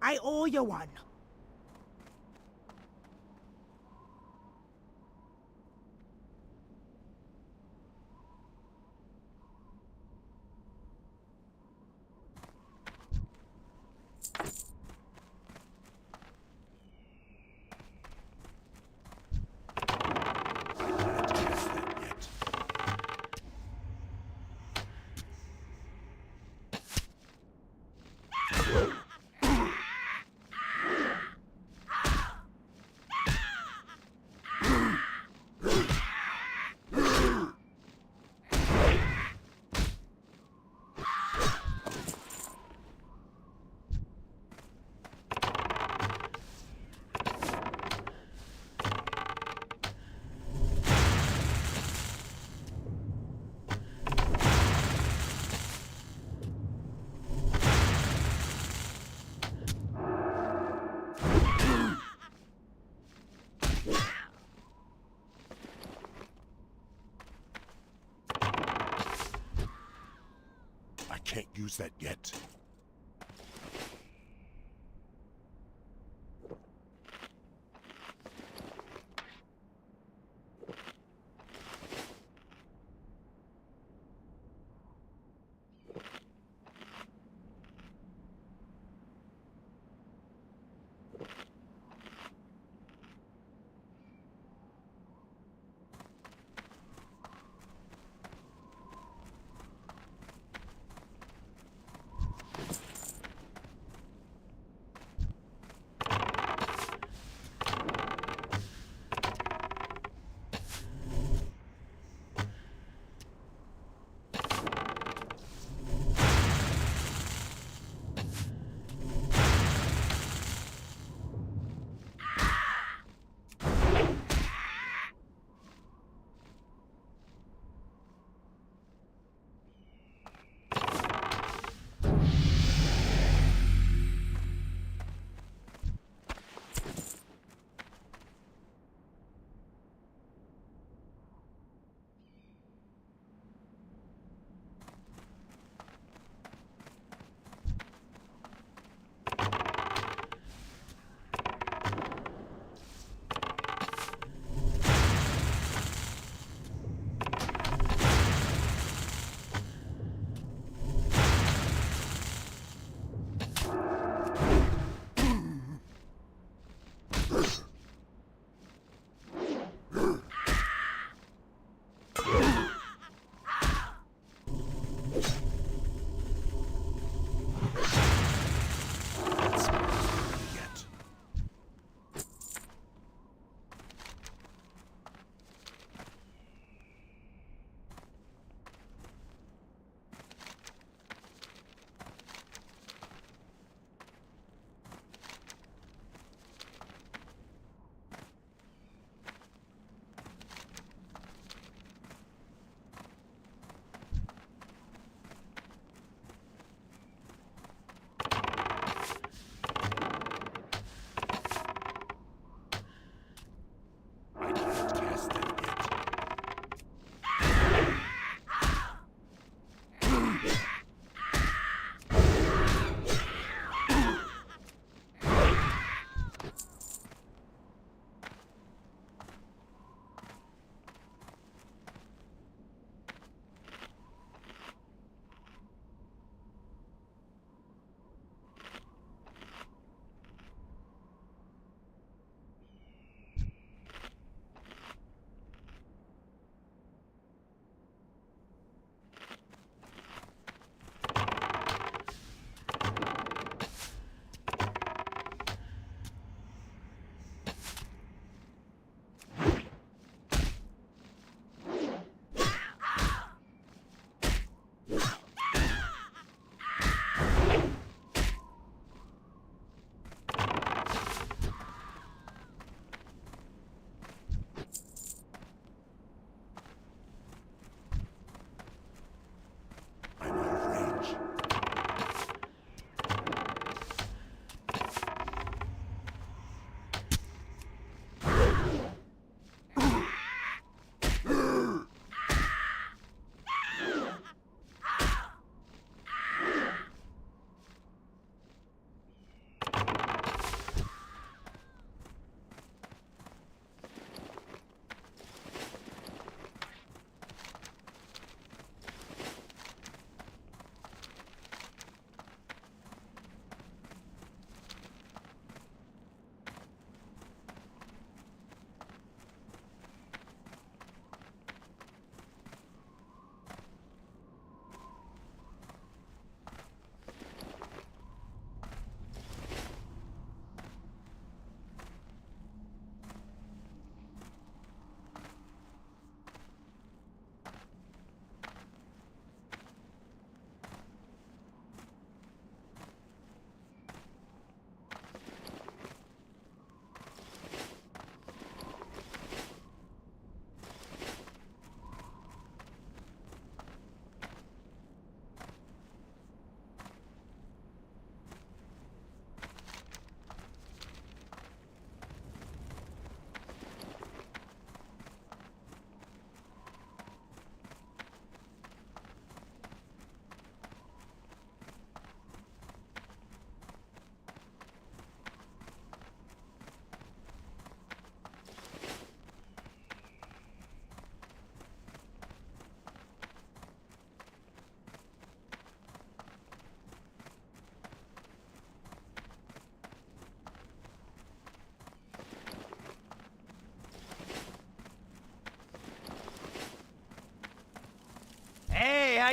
I owe you one. I can't use that yet.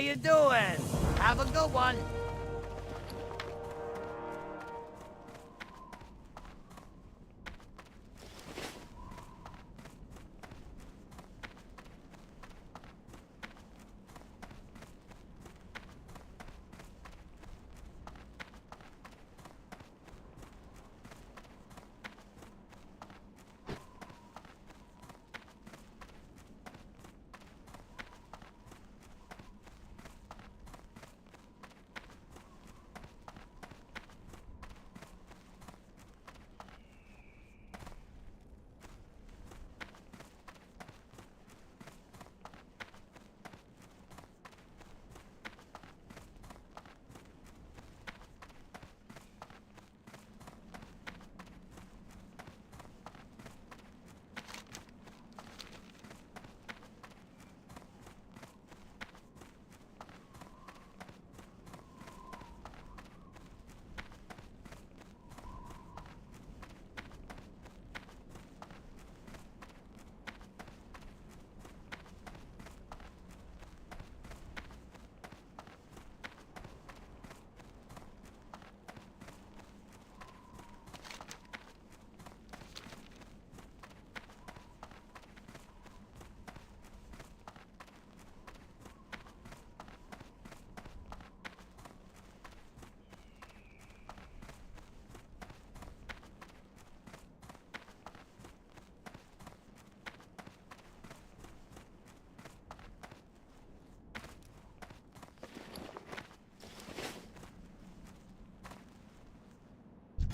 you doing? Have a good one.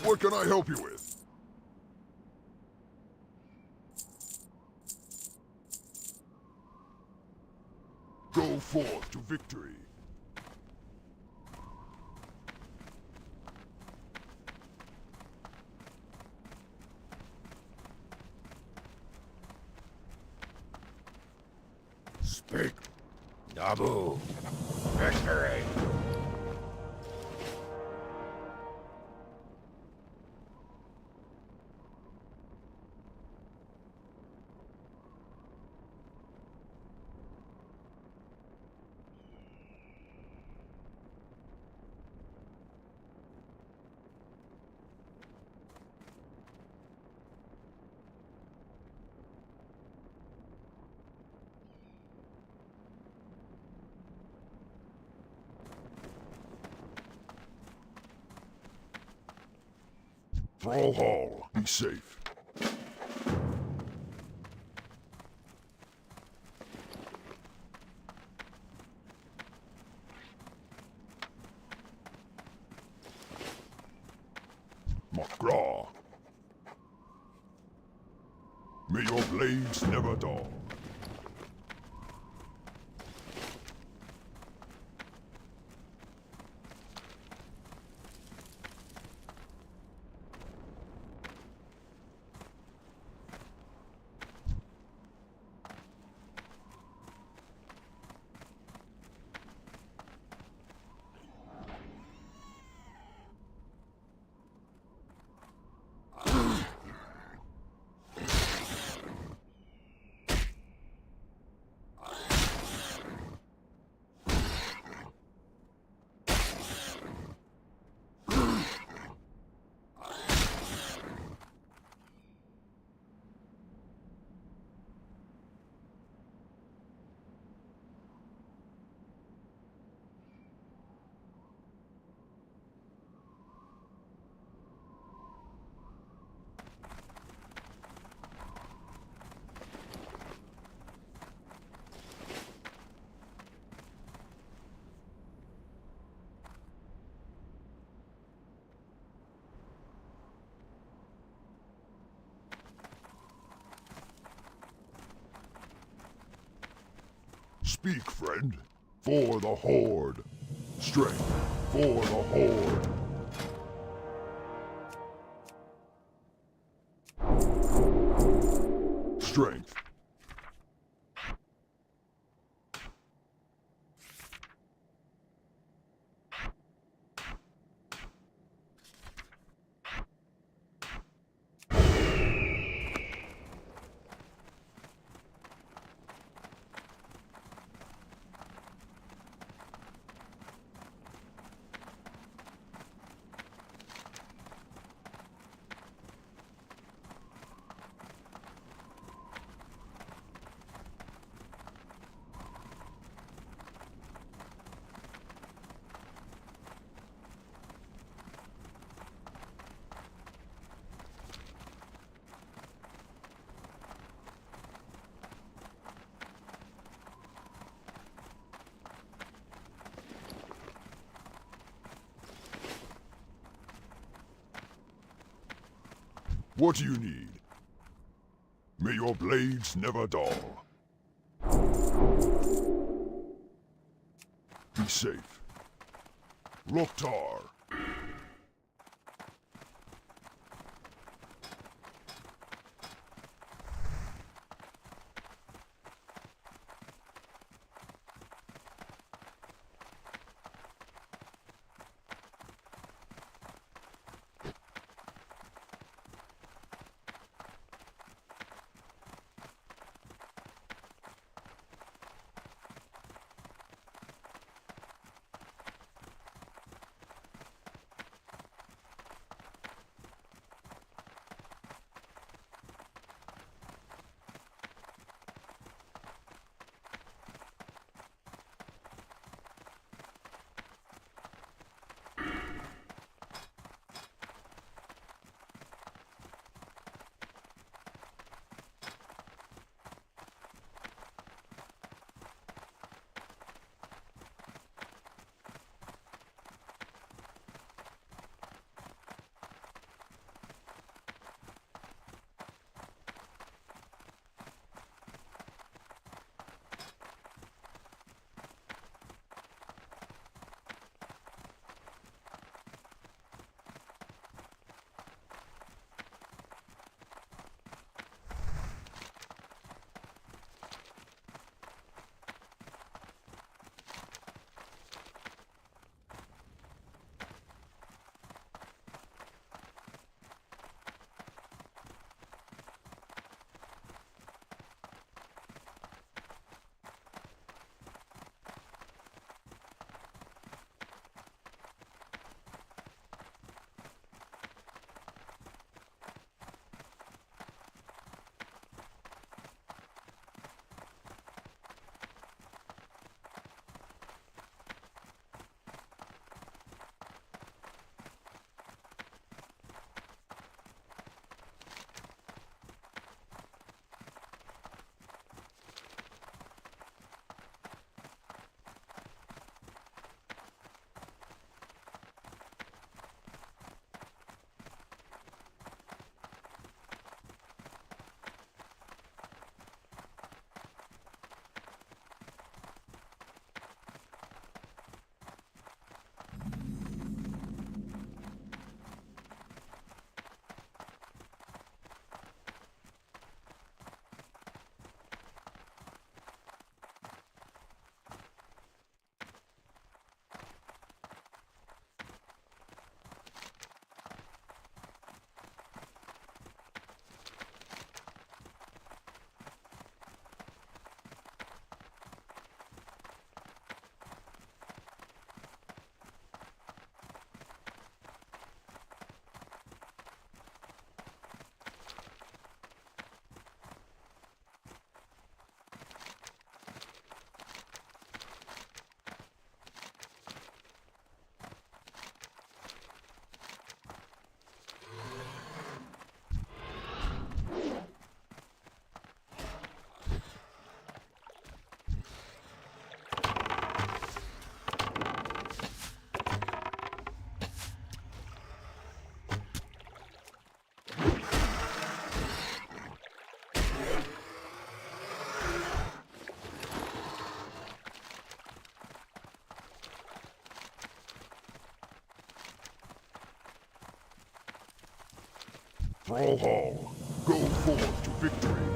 What can I help you with? Go forth to victory. Speak. Nabu. Victory. Thrall Hall, be safe. McGraw. May your blades never dull. Speak, friend. For the Horde. Strength. For the Horde. Strength. What do you need? May your blades never dull. Be safe. Roktar. Raghoul, go forth to victory.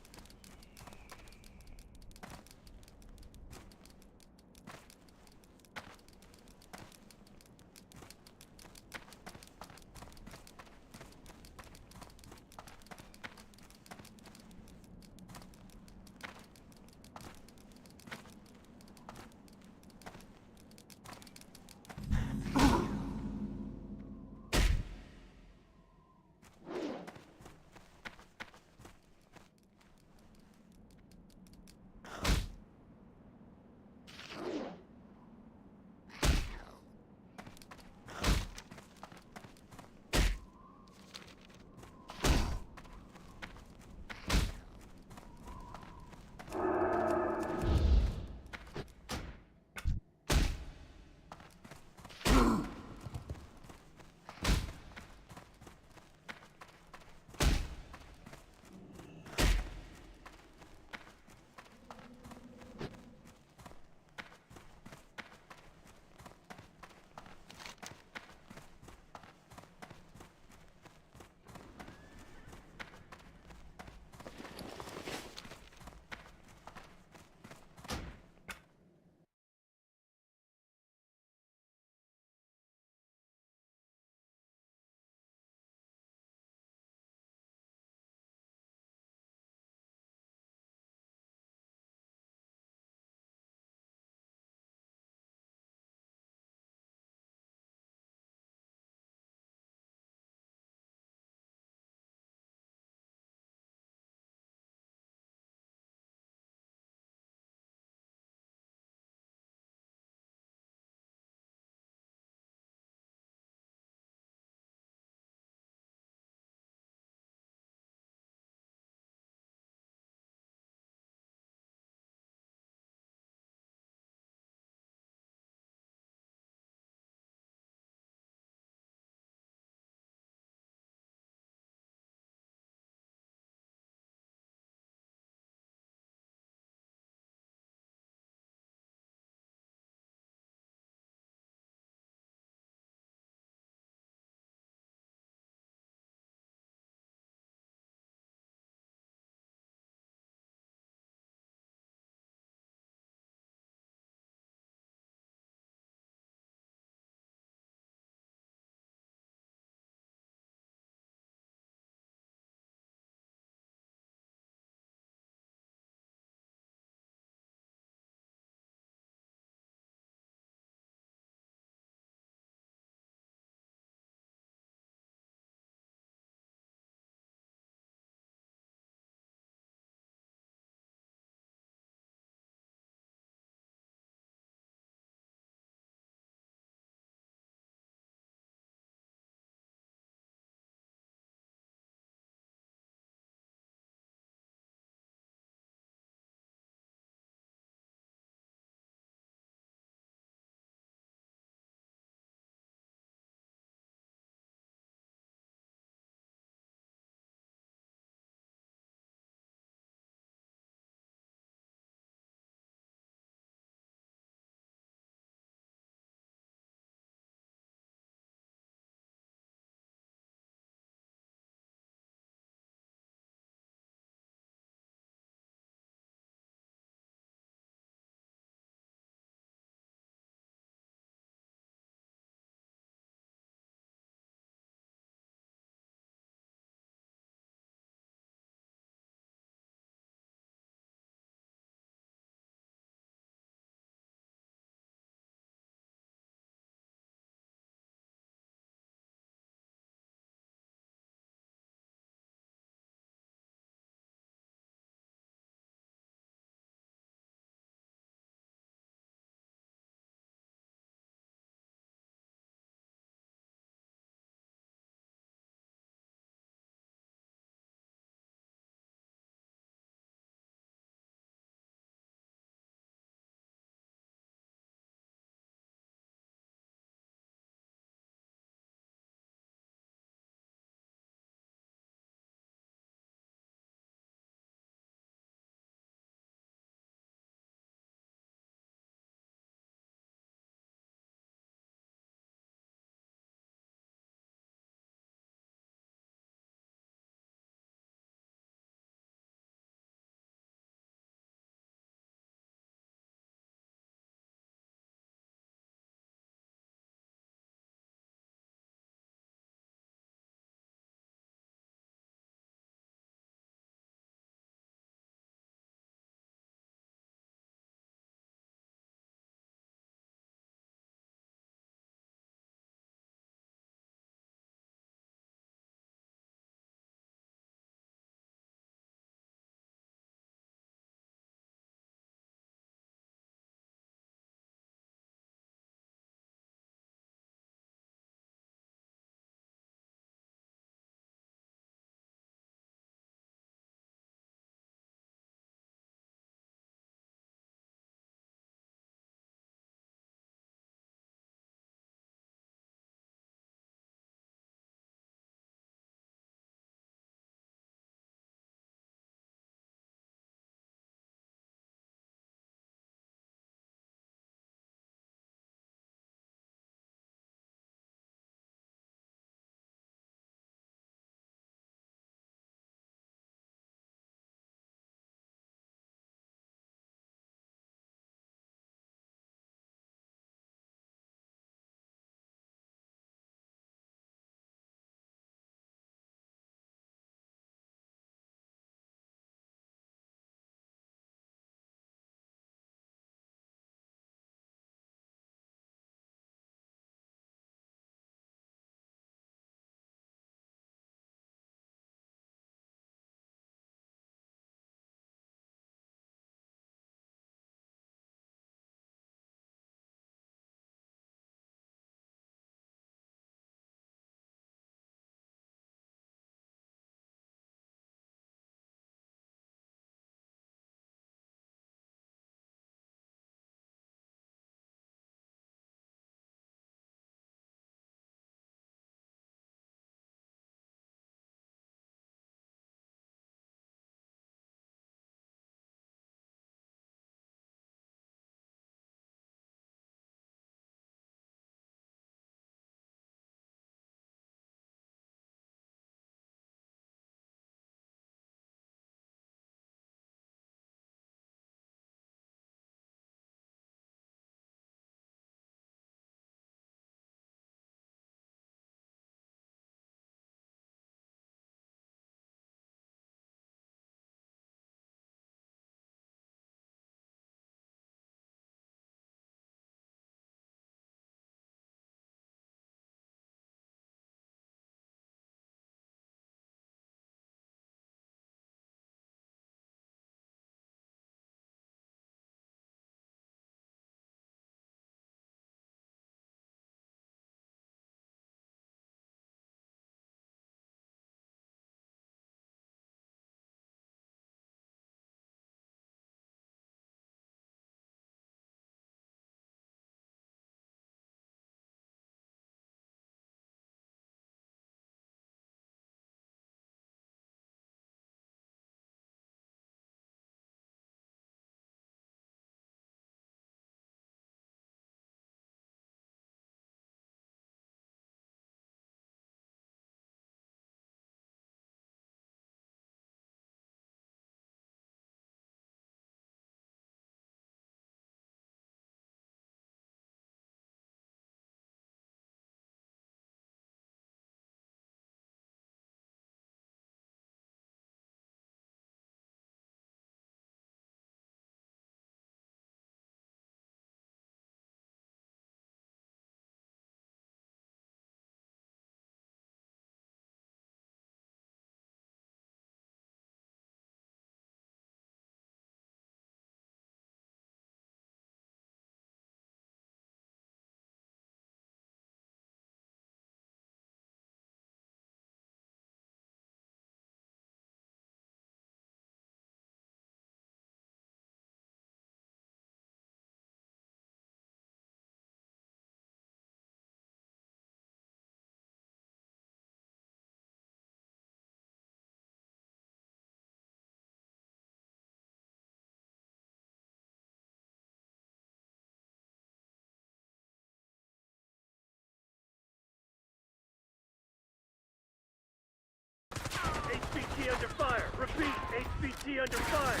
under fire.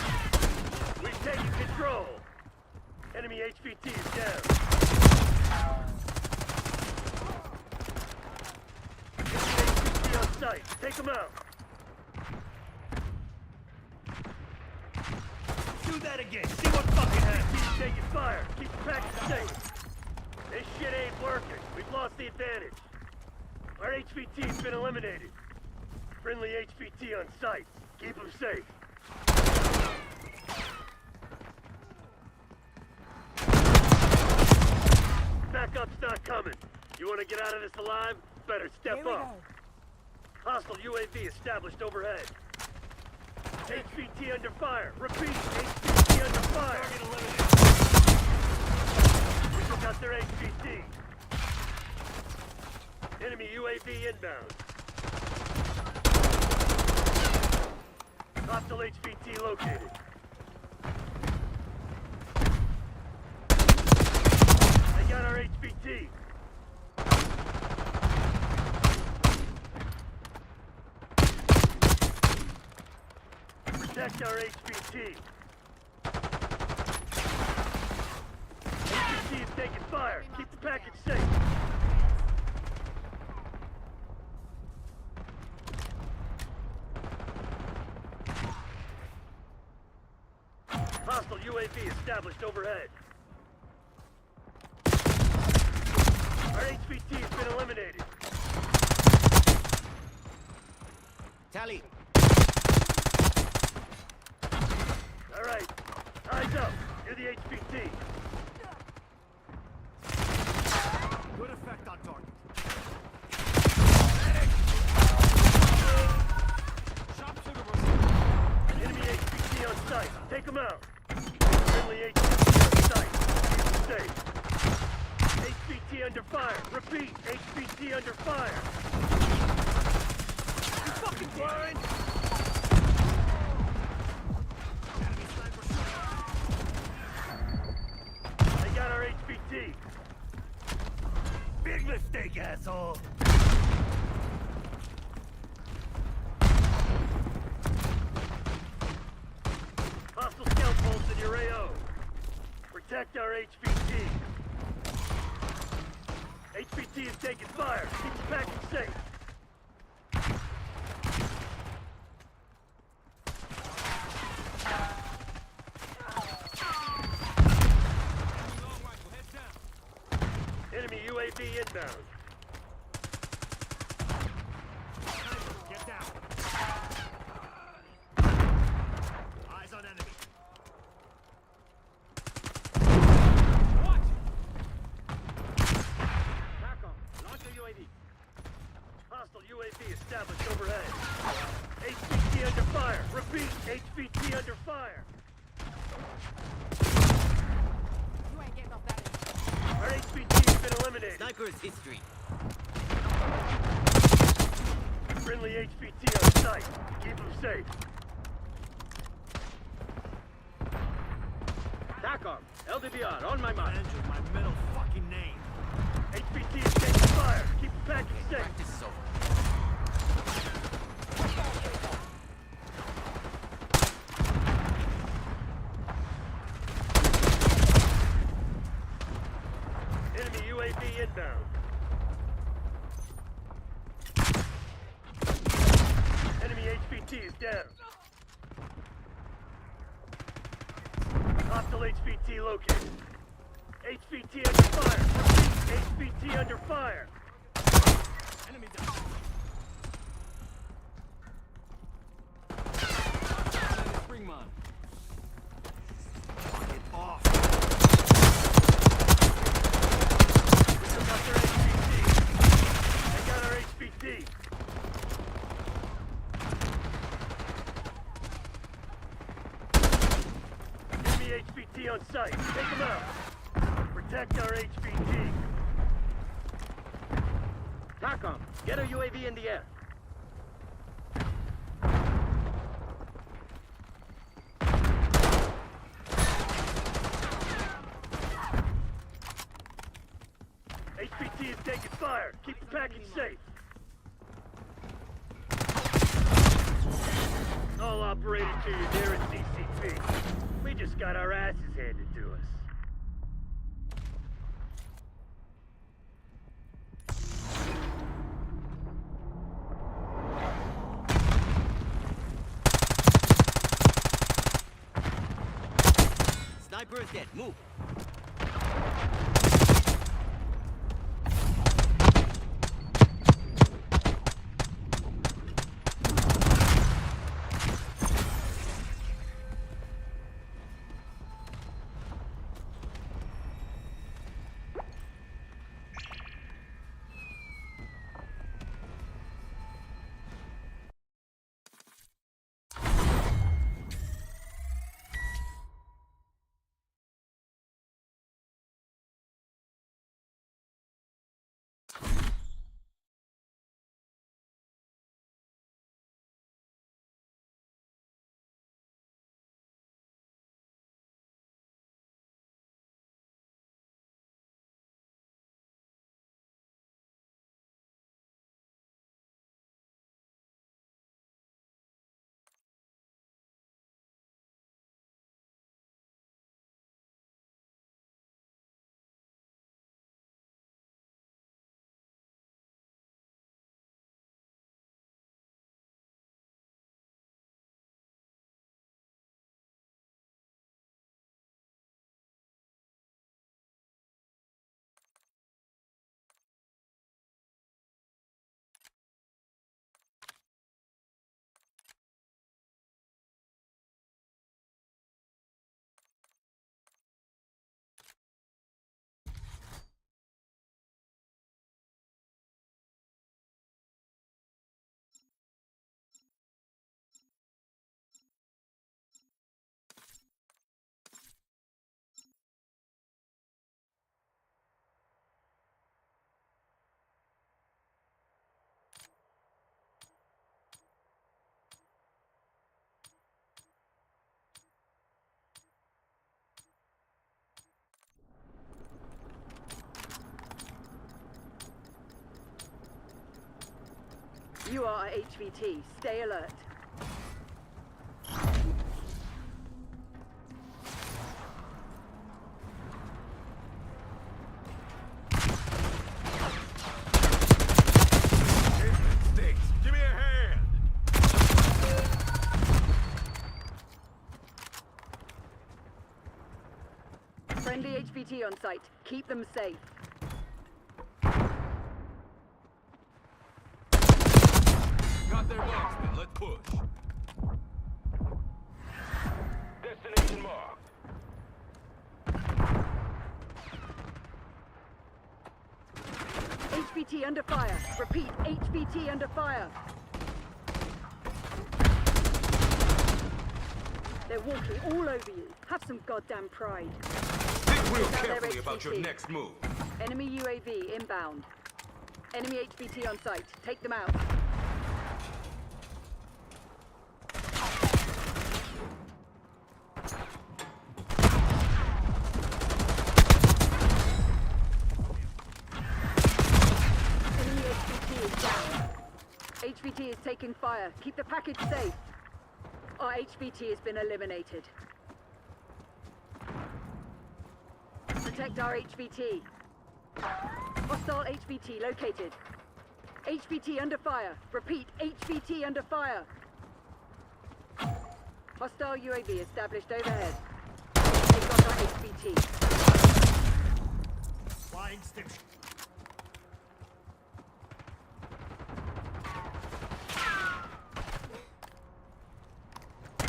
We've taken control. Enemy HVT is down. Enemy HVT on site. Take them out. Do that again. See what fucking happens. HVT taking fire. Keep the package safe. This shit ain't working. We've lost the advantage. Our HVT's been eliminated. Friendly HVT on site. Keep them safe. Backup's not coming. You want to get out of this alive? Better step up. Hostile UAV established overhead. HVT under fire. Repeat, HVT under fire. Target eliminated. We took out their HVT. Enemy UAV inbound. Hostile HVT located. They got our HVT. Protect our HVT. HVT is taking fire. Keep the package safe. Hostile UAV established overhead. Our HVT has been eliminated. Tally. All right. Eyes up. You're the HVT. Good effect on target. Enemy HVT on site. Take them out. Friendly HVT on site. Keep them safe. HVT under fire. Repeat. HVT under fire. You fucking blind? They got our HVT. Big mistake, asshole. Hostile scout bolts in your AO. Protect our HVT. HVT is taking fire. Keep the package safe. Enemy UAV inbound. Get down. Eyes on enemy. Watch! TACOM, launch a UAV. Hostile UAV established overhead. HVT under fire. Repeat, HVT under fire. You ain't getting off that end. Our HVT's been eliminated. Sniper's history. Friendly HVT on site. Keep them safe. TACOM, LDBR, on my mind. Enter my middle fucking name. HVT is taking fire. Keep the package safe. Practice is over. Enemy UAV inbound. Enemy HVT is down. Hostile HVT located. HVT under fire. Repeat, HVT under fire. Enemy down. Springmon. Get off. We took out their HVT. They got our HVT. Enemy HVT on site. Take them out. Protect our HVT. TACOM, get a UAV in the air. HVT is taking fire. Keep the package safe. All operated to your nearest CCP. We just got our asses handed to us. Sniper is dead. Move. You are HVT. Stay alert. Give me a hand! Friendly HVT on site. Keep them safe. Got their marksman. Let's push. Destination marked. HVT under fire. Repeat, HVT under fire. They're walking all over you. Have some goddamn pride. Think real carefully about your next move. Enemy UAV inbound. Enemy HVT on site. Take them out. HVT is taking fire. Keep the package safe. Our HVT has been eliminated. Protect our HVT. Hostile HVT located. HVT under fire. Repeat, HVT under fire. Hostile UAV established overhead. They got our HVT. Flying stick.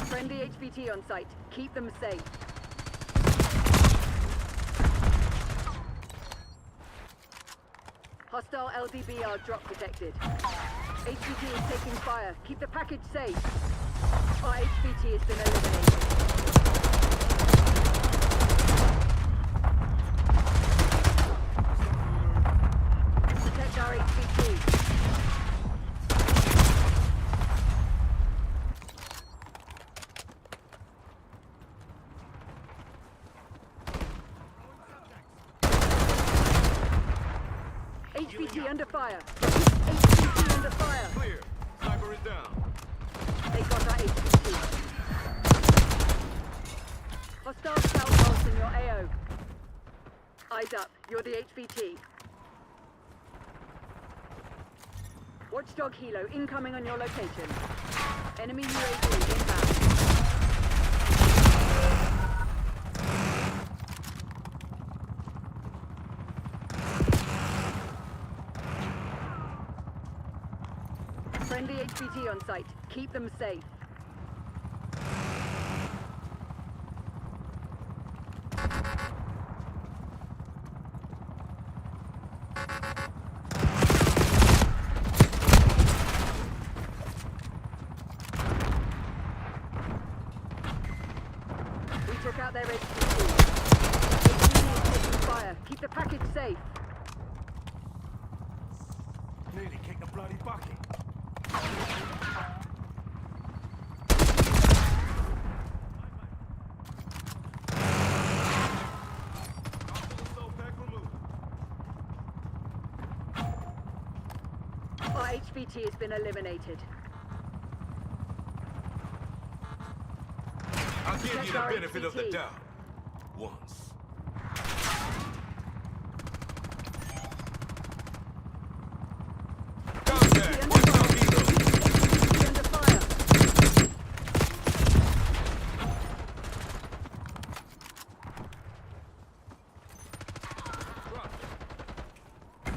Friendly HVT on site. Keep them safe. Hostile LDBR drop detected. HVT is taking fire. Keep the package safe. Our HVT has been eliminated. Protect our HVT. HVT under fire. HVT under fire. Clear. Sniper is down. They got our HVT. Hostile scout pulse in your AO. Eyes up. You're the HVT. Watchdog Helo incoming on your location. Enemy UAV inbound. Friendly HVT on site. Keep them safe. We took out their HVT. HVT is taking fire. Keep the package safe. Nearly kicked the bloody bucket. Our HVT has been eliminated. I'll give you the benefit of the doubt. Once. Contact! Watch out, Helo! HVT under fire.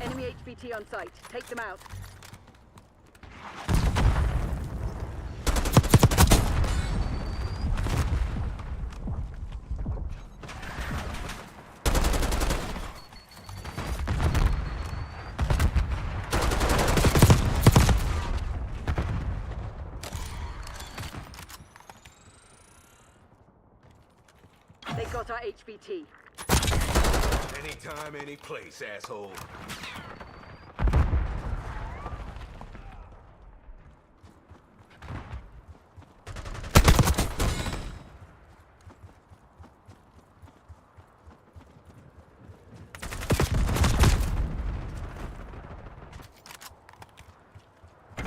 Enemy HVT on site. Take them out. They got our HVT. Anytime, any place, asshole.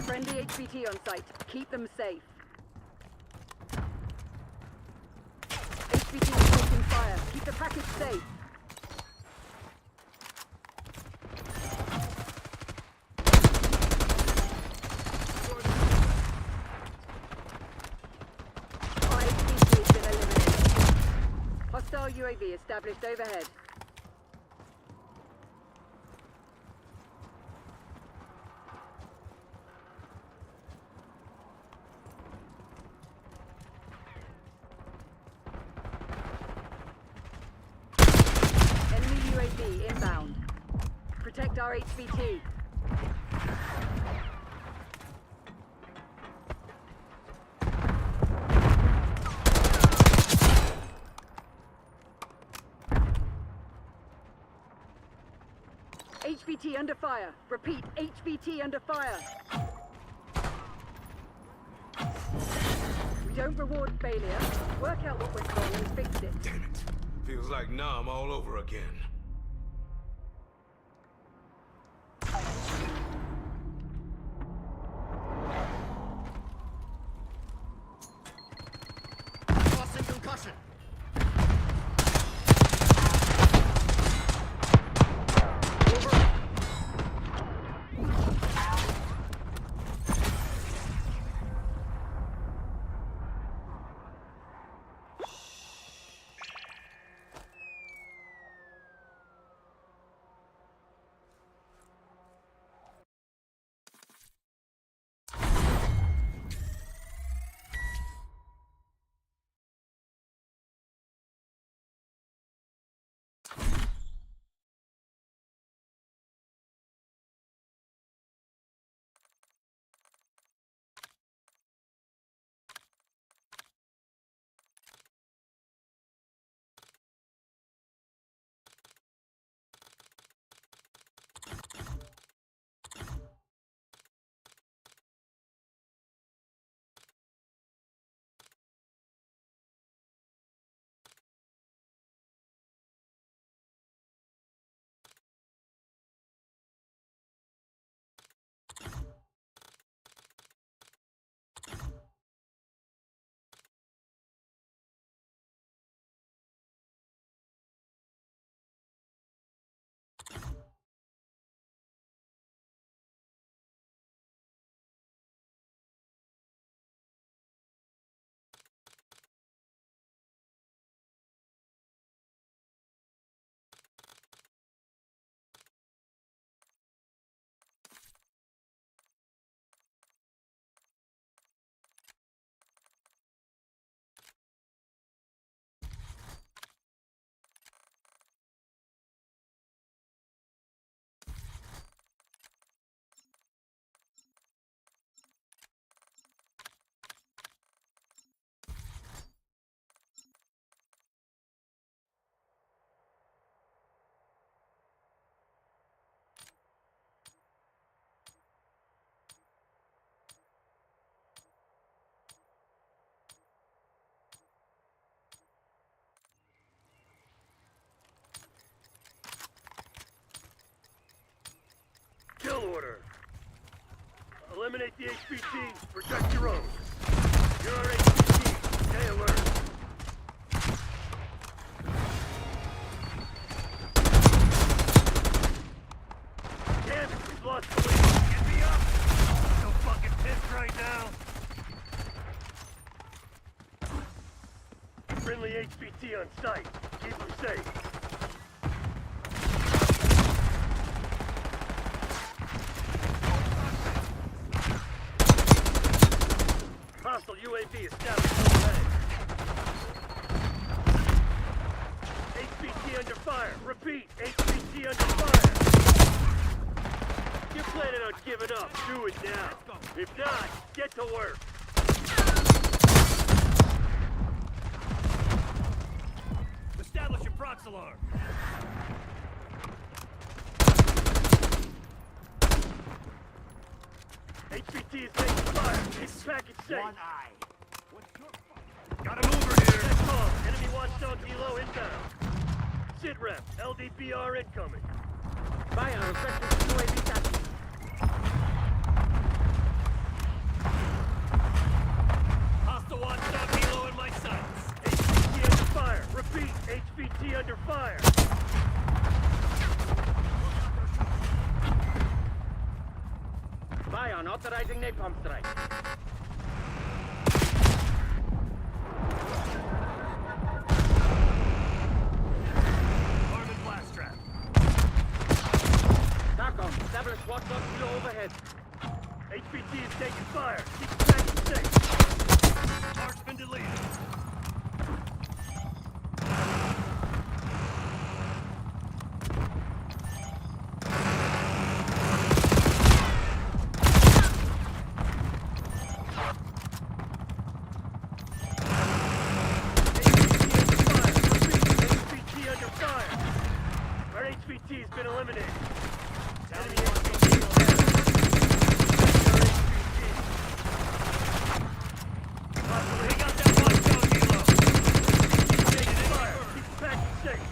Friendly HVT on site. Keep them safe. HVT is taking fire. Keep the package safe. Our HVT has been eliminated. Hostile UAV established overhead. Enemy UAV inbound. Protect our HVT. HVT under fire. Repeat, HVT under fire. We don't reward failure. Work out what went wrong and fix it. Damn it. Feels like Nam all over again. Tossing concussion. order. Eliminate the HVT, protect your own. You're our HVT, stay alert. Damn it, we've lost the lead. Get me up! So fucking pissed right now. Friendly HVT on site. Keep them safe. Hostile UAV established overhead. HVT under fire. Repeat, HVT under fire. You're planning on giving up. Do it now. If not, get to work. Establish your prox alarm. HVT is taking fire. Keep the package safe. One eye. Got a mover here. Check call. Enemy watchdog helo inbound. Sitrep. LDPR incoming. Fire. Requesting UAV taxi. Hostile watchdog helo in my sights. HVT under fire. Repeat. HVT under fire. Fire. Authorizing napalm strike. Arm and blast trap. TACOM. Establish watchdog helo overhead. HVT is taking fire. Keep the package safe. Target's been deleted. HVT has been eliminated. Enemy HVT is down. We got that watchdog helo. Taking fire. Keep the package safe.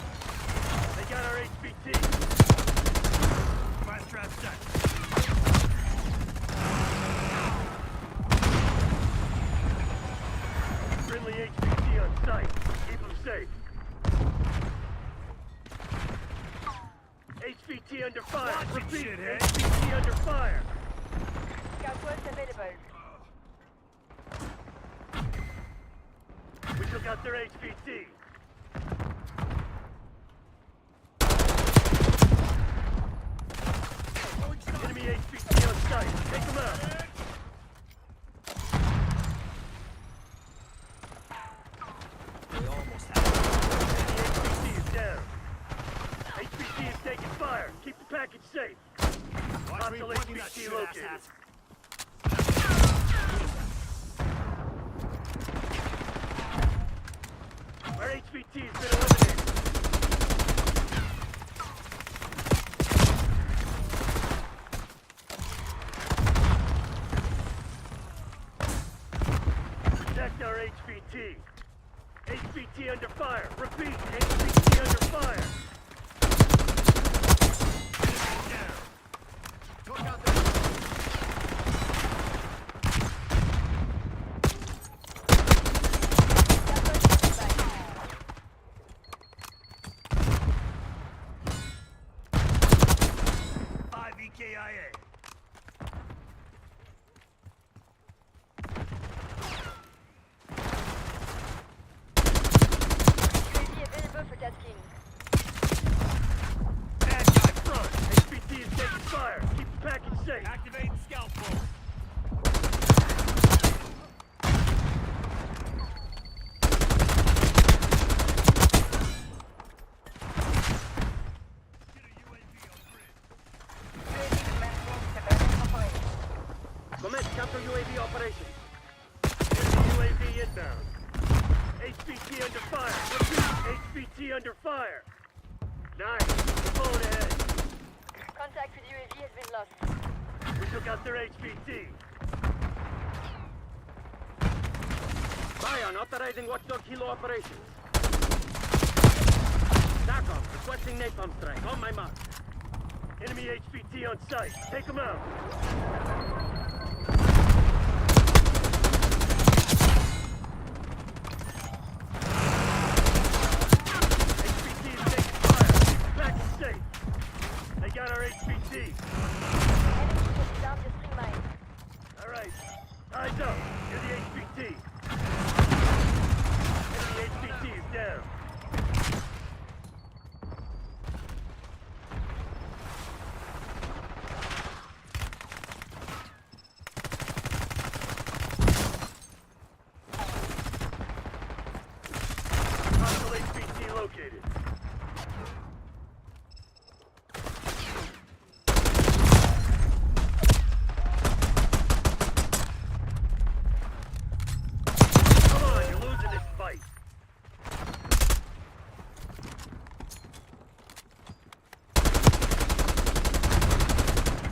They got our HVT. Blast trap set. Friendly HVT on site. Keep them safe. HVT under fire. Repeat, HVT under fire. Scout available. We took out their HVT. Enemy HVT on site. Take them out. We almost have it. Enemy HVT is down. HVT is taking fire. Keep the package safe. Hostile HVT located. Our HVT has been eliminated. Protect our HVT. HVT under fire. Repeat, HVT under fire. Took out the... EKIA. UAV available for tasking. Bad guy front. HVT is taking fire. Keep the package safe. Activating scout pulse. Commence counter UAV operations. UAV inbound. HVT under fire. Repeat, HVT under fire. Nice. We're pulling ahead. Contact with UAV has been lost. We took out their HVT. Fire. Authorizing watchdog helo operations. TACOM. Requesting napalm strike. On my mark. Enemy HVT on site. Take them out. HVT is taking fire. Back and safe. They got our HVT. All right. Eyes up. You're the HVT. Enemy HVT is down. Hostile HVT located. Come on, you're losing this fight.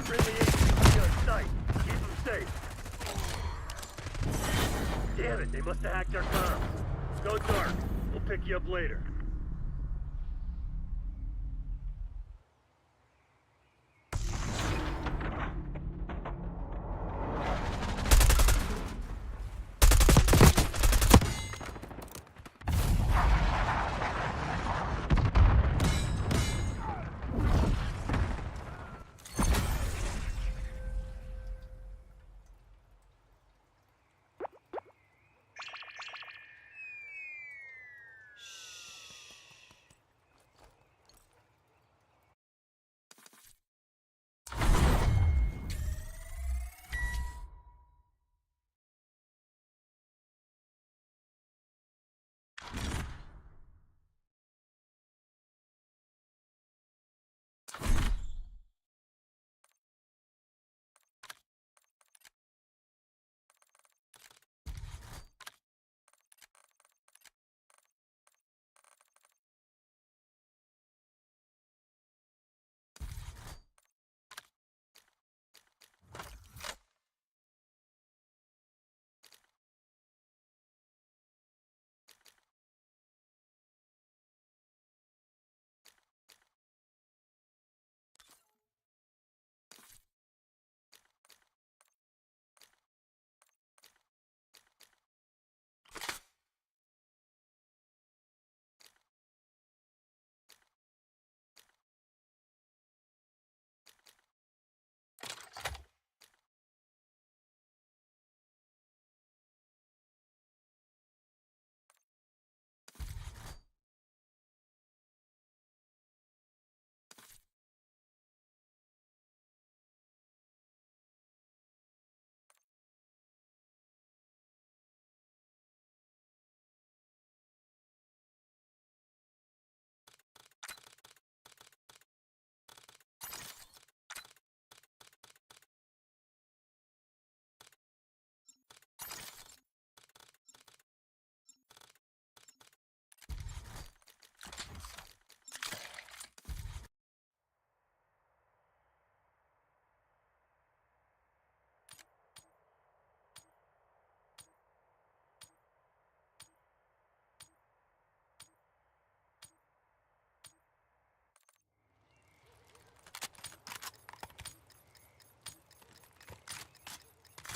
Friendly HVT on site. Keep them safe. Damn it, they must have hacked our comms. Go dark. We'll pick you up later.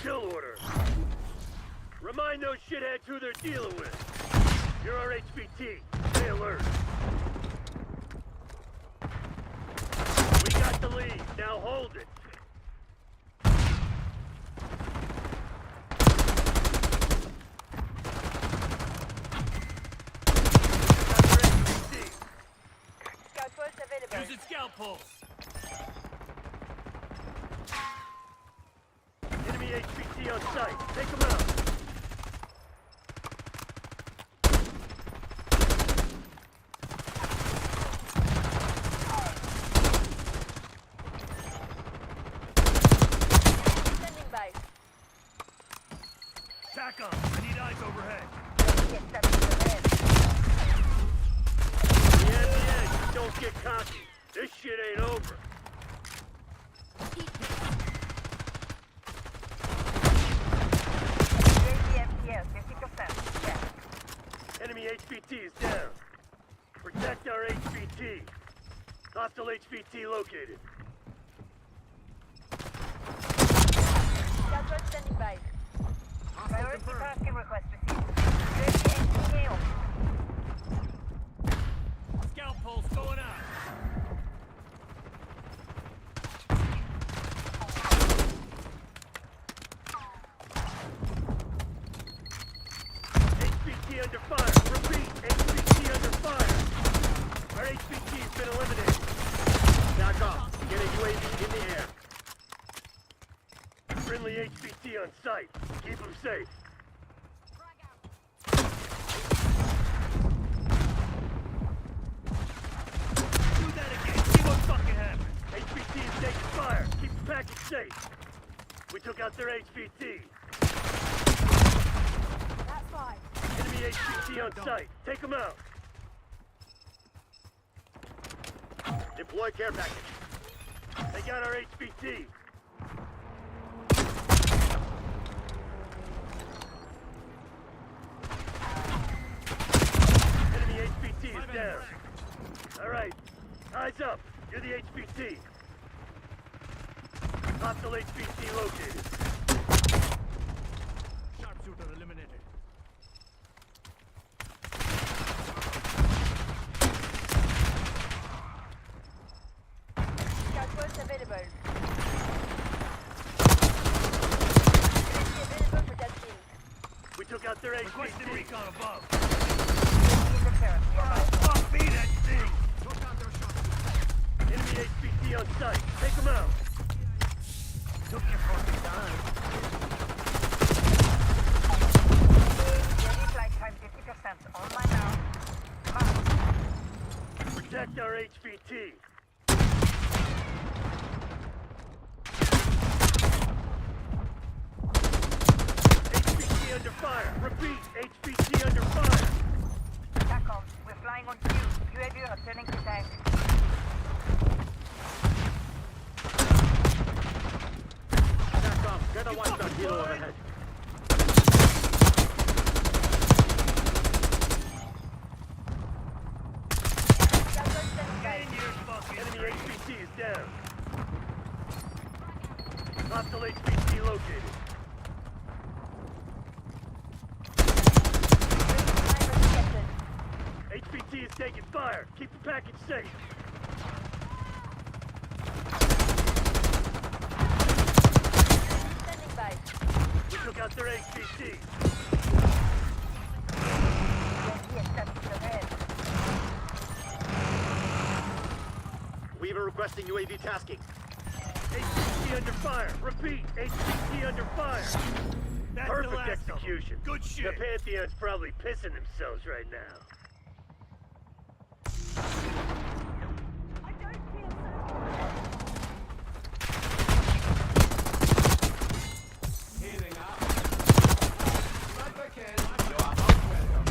Kill order. Remind those shitheads who they're dealing with. You're our HVT. Stay alert. We got the lead. Now hold it. Using scout pulse. Enemy HVT on site. Take them out. Sending by. Tack on. I need eyes overhead. Yeah, don't get cocky. This shit ain't over. Enemy HVT is down. Protect our HVT. Hostile HVT located. Scout standing by. Priority tasking request received. Scout pulse going out. HVT under fire. Repeat, HVT under fire. Our HVT's been eliminated. Back off. Get a UAV in the air. Friendly HVT on site. Keep them safe. Do that again. See what fucking happens. HVT is taking fire. Keep the package safe. We took out their HVT. That's fine. Enemy HVT on site. Take them out. Deploy care package. They got our HVT. Enemy HVT is down. All right. Eyes up. You're the HVT. Hostile HVT located. Sharpshooter eliminated. Scout post available. Available for that team. We took out their HVT. Requesting recon above. Fuck me, that thing! Enemy HVT on site. Take them out. Took your fucking time. Ready flight time 50%. Online now. Protect our HVT. HVT under fire. Repeat, HVT under fire. TACOM, we're flying on cue. UAV returning to tank. TACOM, get a one-shot helo overhead. Enemy HVT is down. Hostile HVT located. HVT is taking fire. Keep the package safe. Standing by. We took out their HVT. Weaver requesting UAV tasking. HVT under fire. Repeat, HVT under fire. That's perfect execution. Good shit. The Pantheon's probably pissing themselves right now. Healing up. Sniper kill. You are most welcome.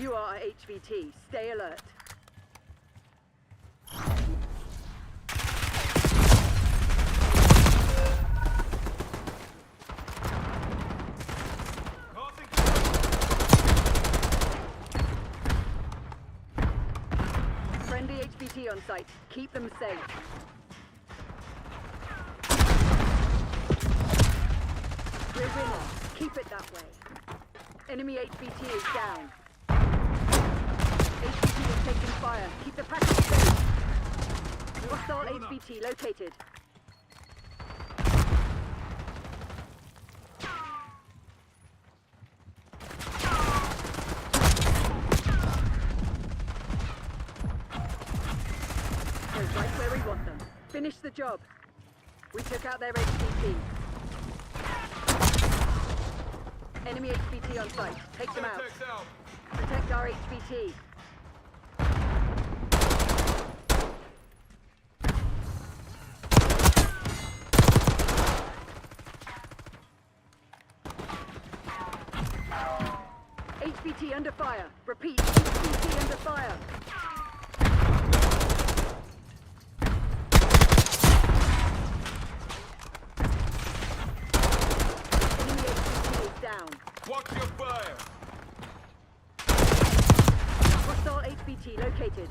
You are HVT. Stay alert. Friendly HVT on site. Keep them safe. We're winning. Keep it that way. Enemy HVT is down. HVT is taking fire. Keep the package safe. Hostile HVT located. They're right where we want them. Finish the job. We took out their HVT. Enemy HVT on site. Take them out. Protect our HVT. HVT under fire. Repeat, HVT under fire. Enemy HVT is down. Watch your fire! Hostile HVT located.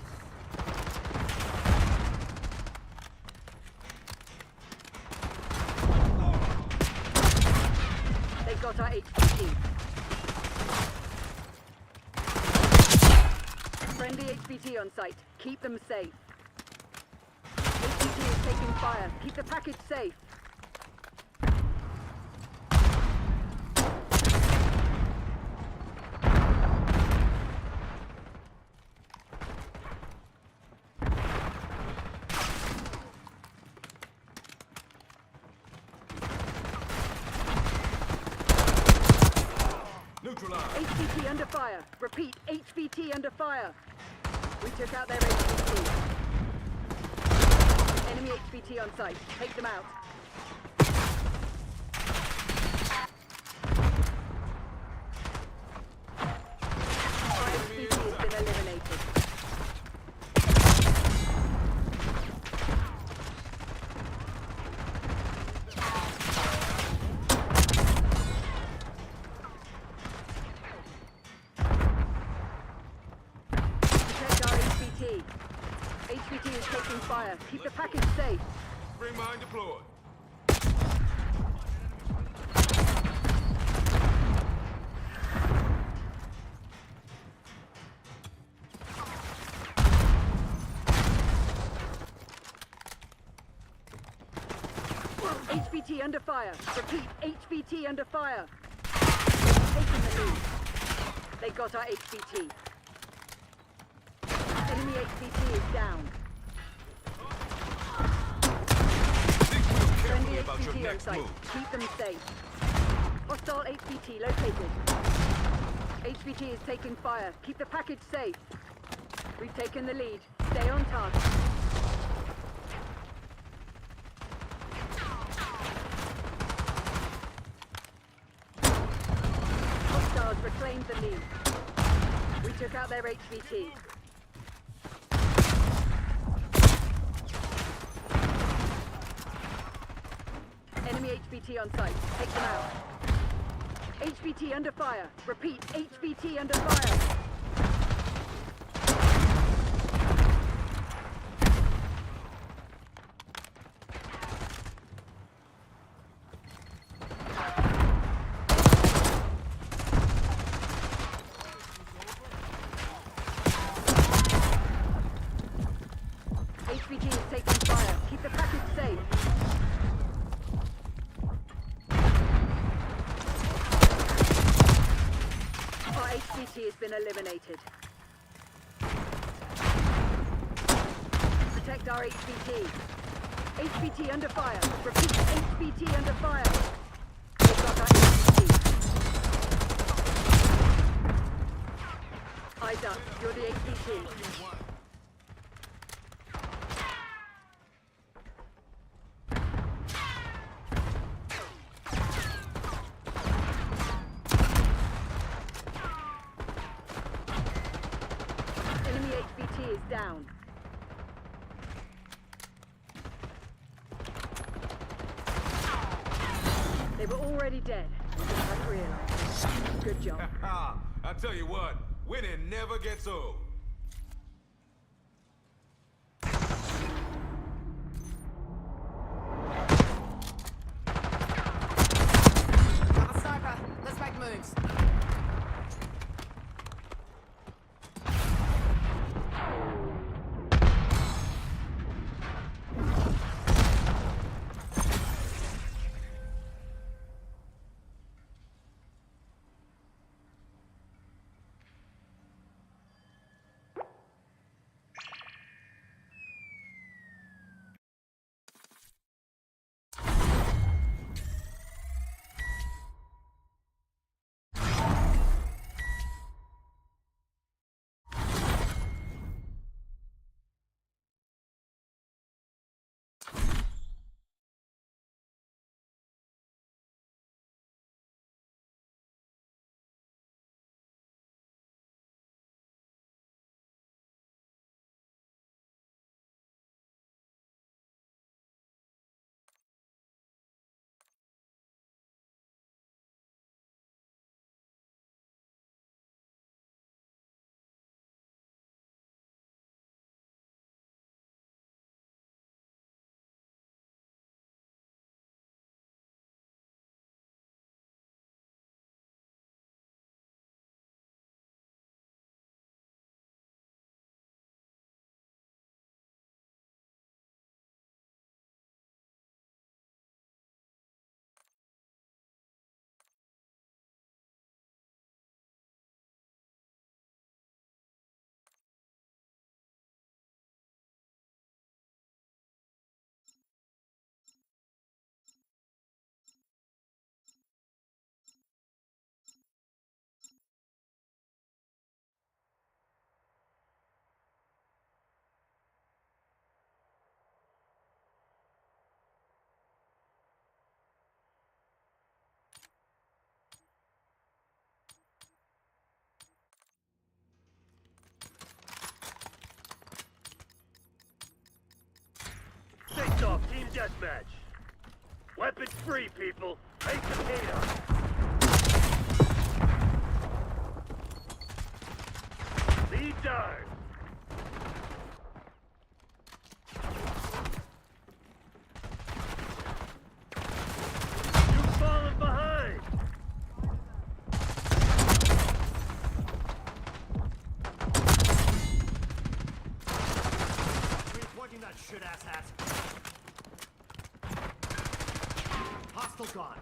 They got our HVT. Friendly HVT on site. Keep them safe. HVT is taking fire. Keep the package safe. HVT under fire. Repeat, HVT under fire. We took out their HVT. Enemy HVT on site. Take them out. Our HVT has been eliminated. HVT is taking fire. Keep the package safe. Spring mine deployed. HVT under fire. Repeat, HVT under fire. Taking the lead. They got our HVT. Enemy HVT is down. Friendly HVT on site. Keep them safe. Hostile HVT located. HVT is taking fire. Keep the package safe. We've taken the lead. Stay on target. Hostiles reclaimed the lead. We took out their HVT. Enemy HVT on site. Take them out. HVT under fire. Repeat, HVT under fire. HVT is taking fire. Keep the package safe. Our HVT has been eliminated. Protect our HVT. HVT under fire. Repeat, HVT under fire. They've got our HVT. Eyes up. You're the HVT. is down. They were already dead. You just hadn't realized. Good job. I tell you what, winning never gets old. Got a sniper. Let's make moves. Face off, team deathmatch. Weapons free, people. Make some data. Lead dive. You've fallen behind. Reporting that shit-ass hat. Hostile gone.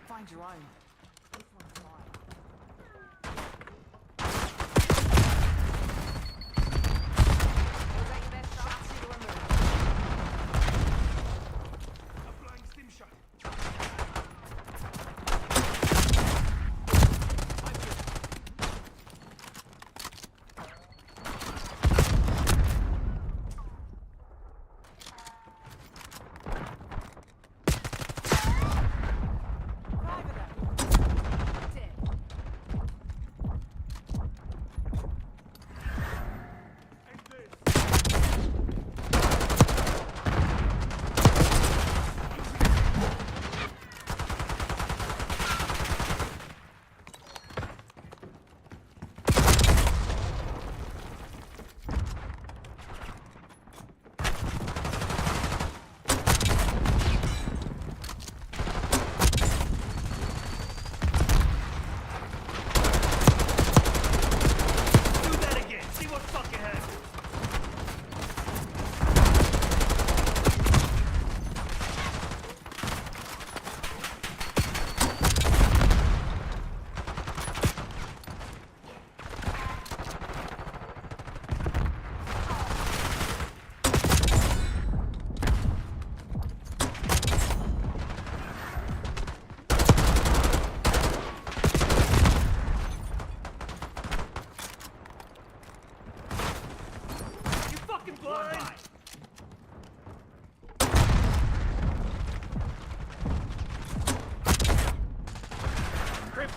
Find your own. This one's mine. Was that your best shot? Ask you to remove. Applying stim shot.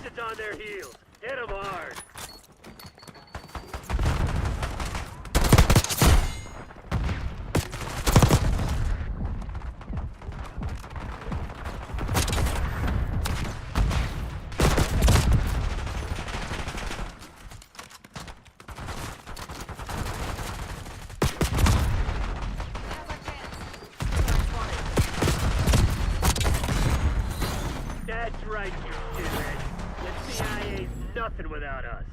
bastards on their heels. Hit them hard. That's right, you shithead. The CIA's nothing without us.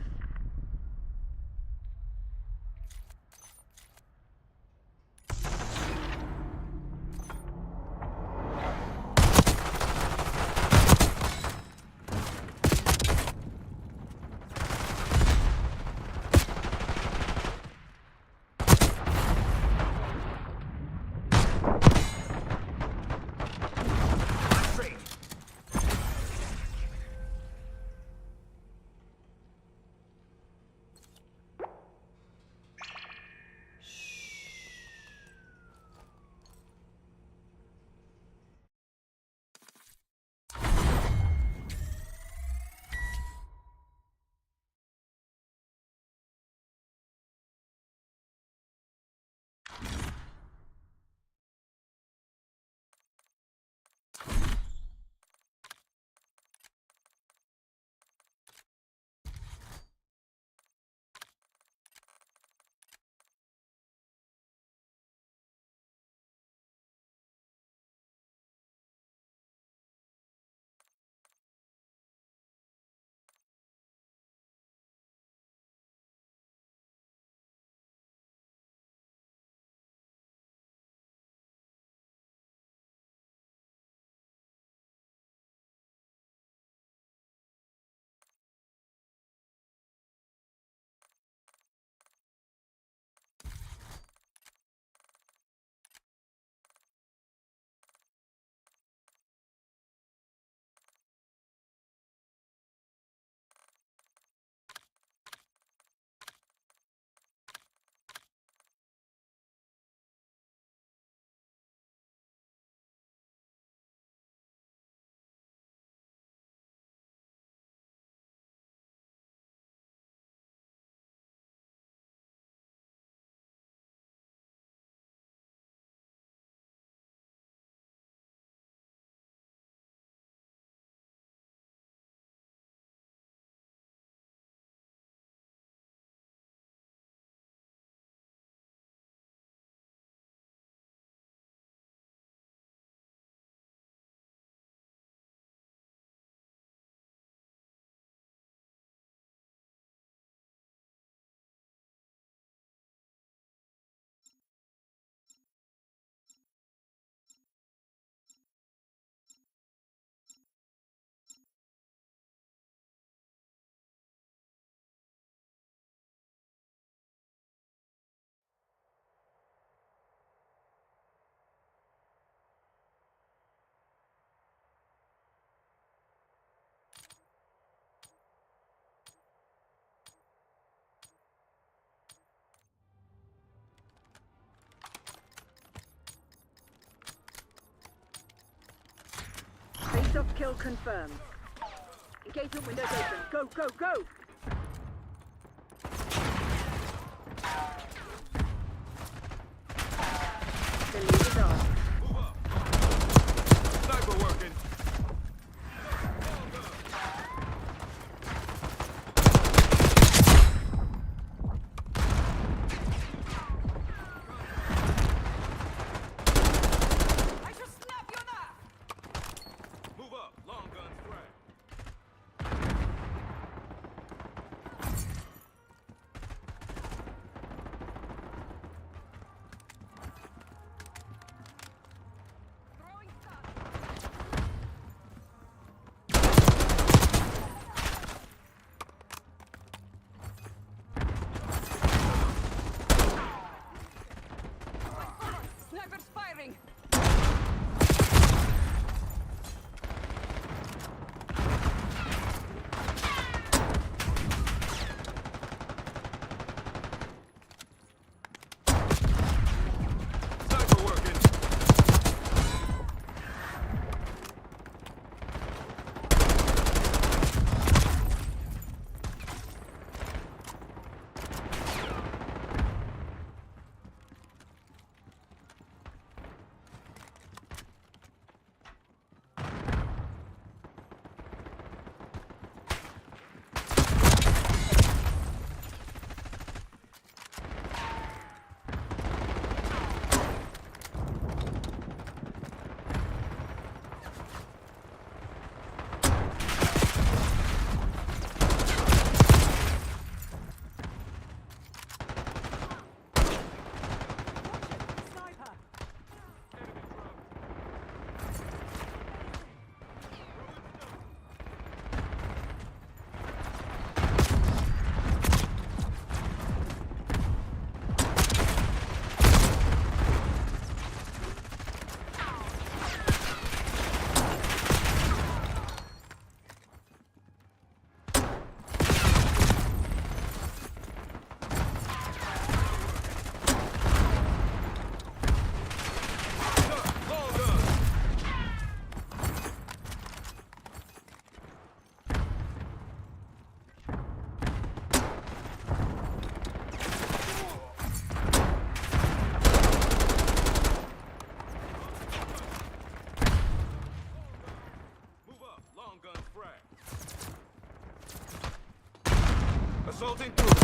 Face-off kill confirmed. Engagement windows open. Go, go, go! The lead is off. Sniper working. I shall snap your neck! Move up. Long guns frag. Assaulting through.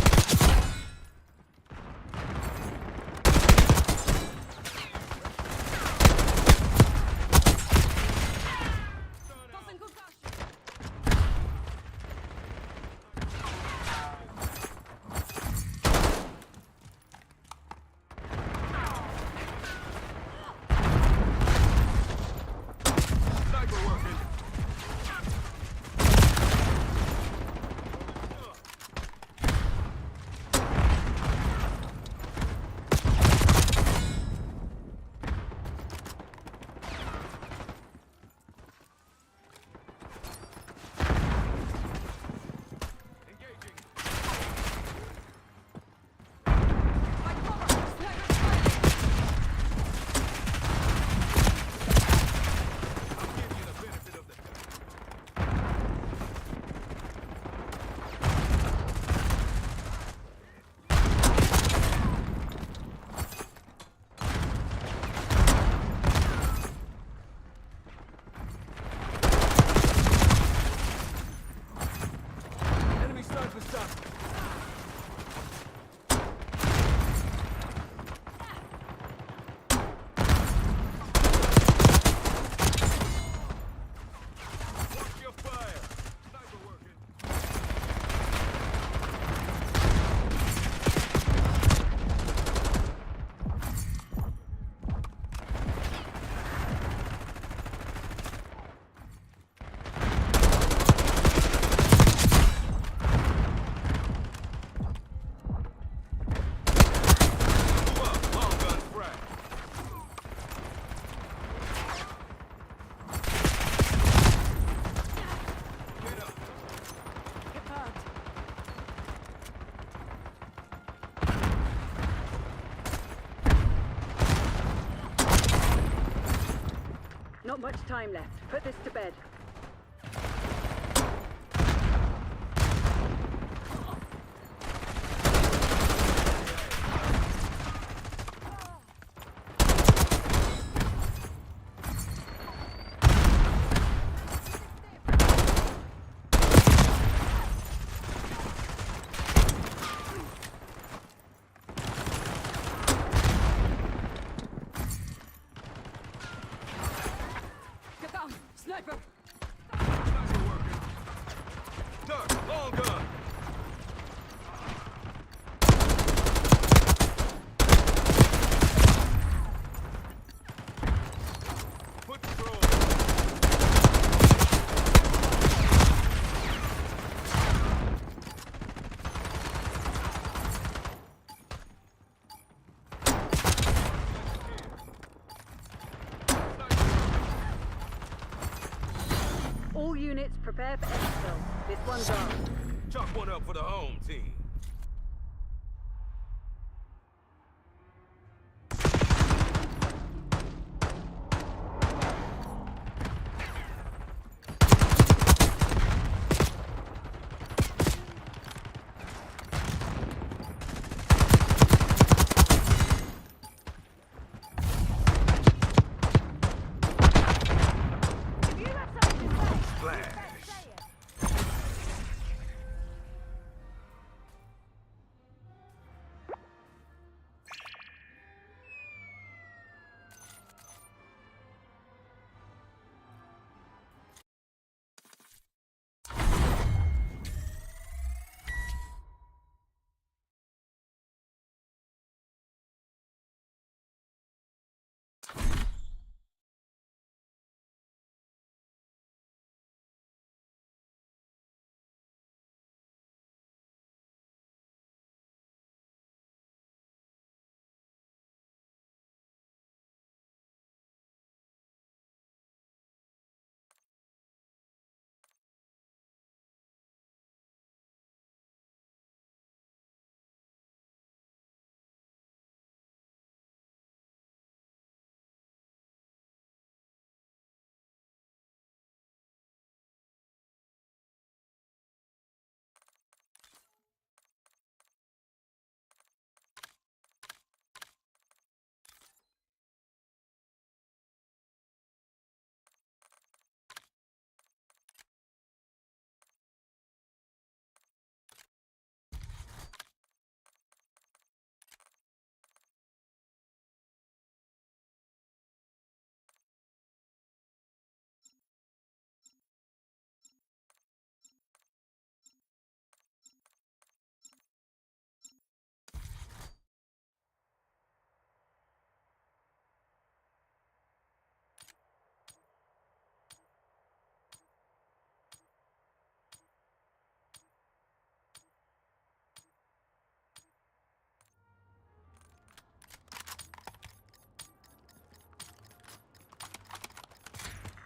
Not much time left. Put this to bed. Sniper! Duck, long gun. Foot patrol. All units prepare for exfil. This one's ours. Chalk one up for the home team.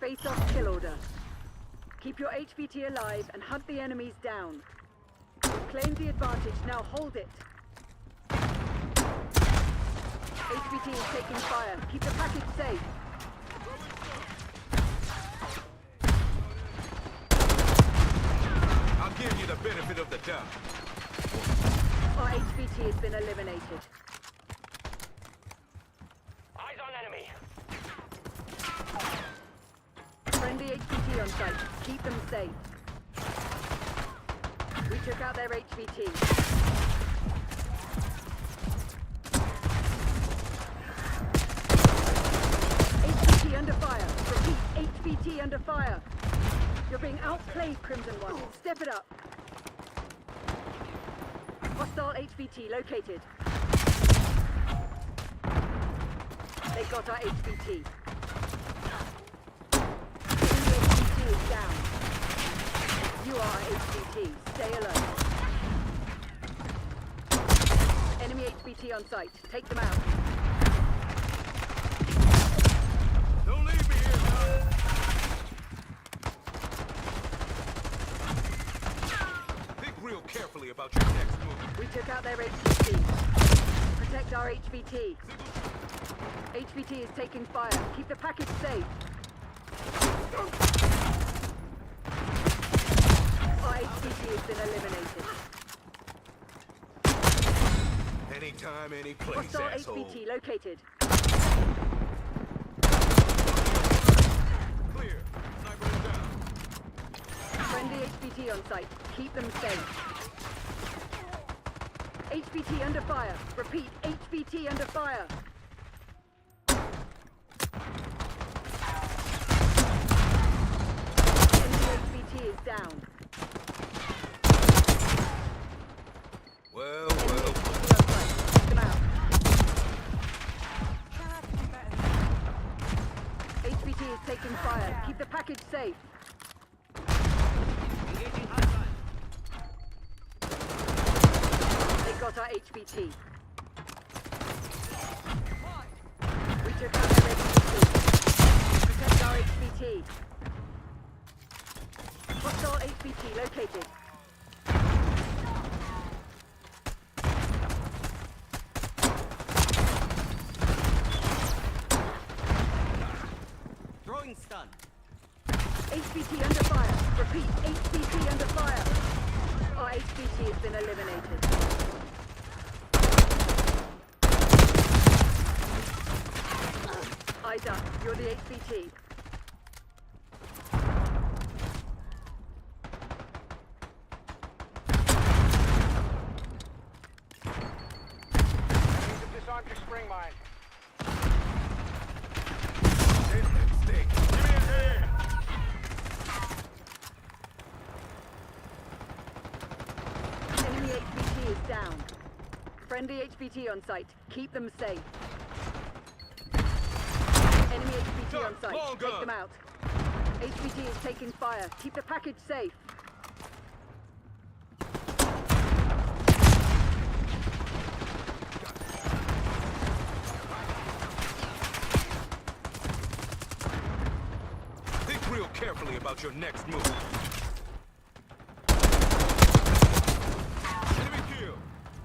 Face-off kill order. Keep your HVT alive and hunt the enemies down. You've claimed the advantage, now hold it. HVT is taking fire. Keep the package safe. I'll give you the benefit of the doubt. Our HVT has been eliminated. Eyes on enemy. Friendly HVT on site. Keep them safe. We took out their HVT. HVT under fire. Repeat, HVT under fire. You're being outplayed, Crimson One. Step it up. Hostile HVT located. They got our HVT. Enemy HVT is down. You are our HVT. Stay alert. Enemy HVT on site. Take them out. Don't leave me here, Doc. Think real carefully about your next move. We took out their HVT. Protect our HVT. HVT is taking fire. Keep the package safe. Our HVT has been eliminated. Anytime, any place, Hostile asshole. HVT located. Clear. Sniper is down. Friendly HVT on site. Keep them safe. HVT under fire. Repeat, HVT under fire. Enemy HVT is down. Well, Enemy well. HVT on site. Take them out. HVT is taking fire. Keep the package safe. Engaging hostile. They got our HVT. We took out their HVT. Protect our HVT. Hostile HVT located. Throwing stun. HVT under fire. Repeat, HVT under fire. Our HVT has been eliminated. Eyes up. You're the HVT. Need to disarm your spring mine. Stick. Give me a hand. Enemy HVT is down. Friendly HVT on site. Keep them safe. Enemy HVT on site. Long Take gun. them out. HVT is taking fire. Keep the package safe. Think real carefully about your next move. Enemy kill.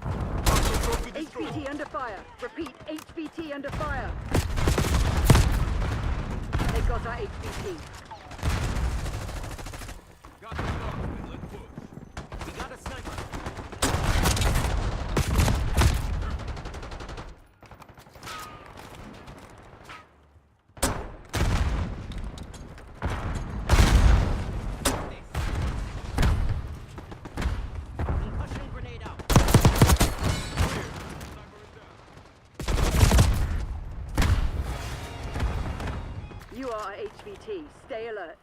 Hostile trophy destroyed. HVT under fire. Repeat, HVT under fire. They got our HVT. Got the marksman. Let's push. We got a sniper. Concussion grenade out. Clear. Sniper is down. You are our HVT. Stay alert.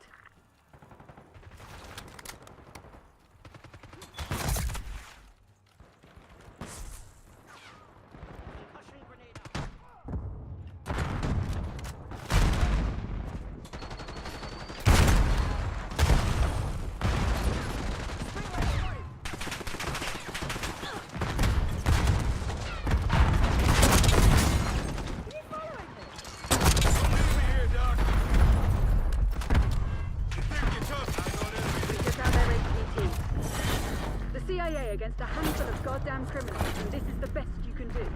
Concussion grenade out. Don't leave me here, Doc. CIA against a handful of goddamn criminals, and this is the best you can do.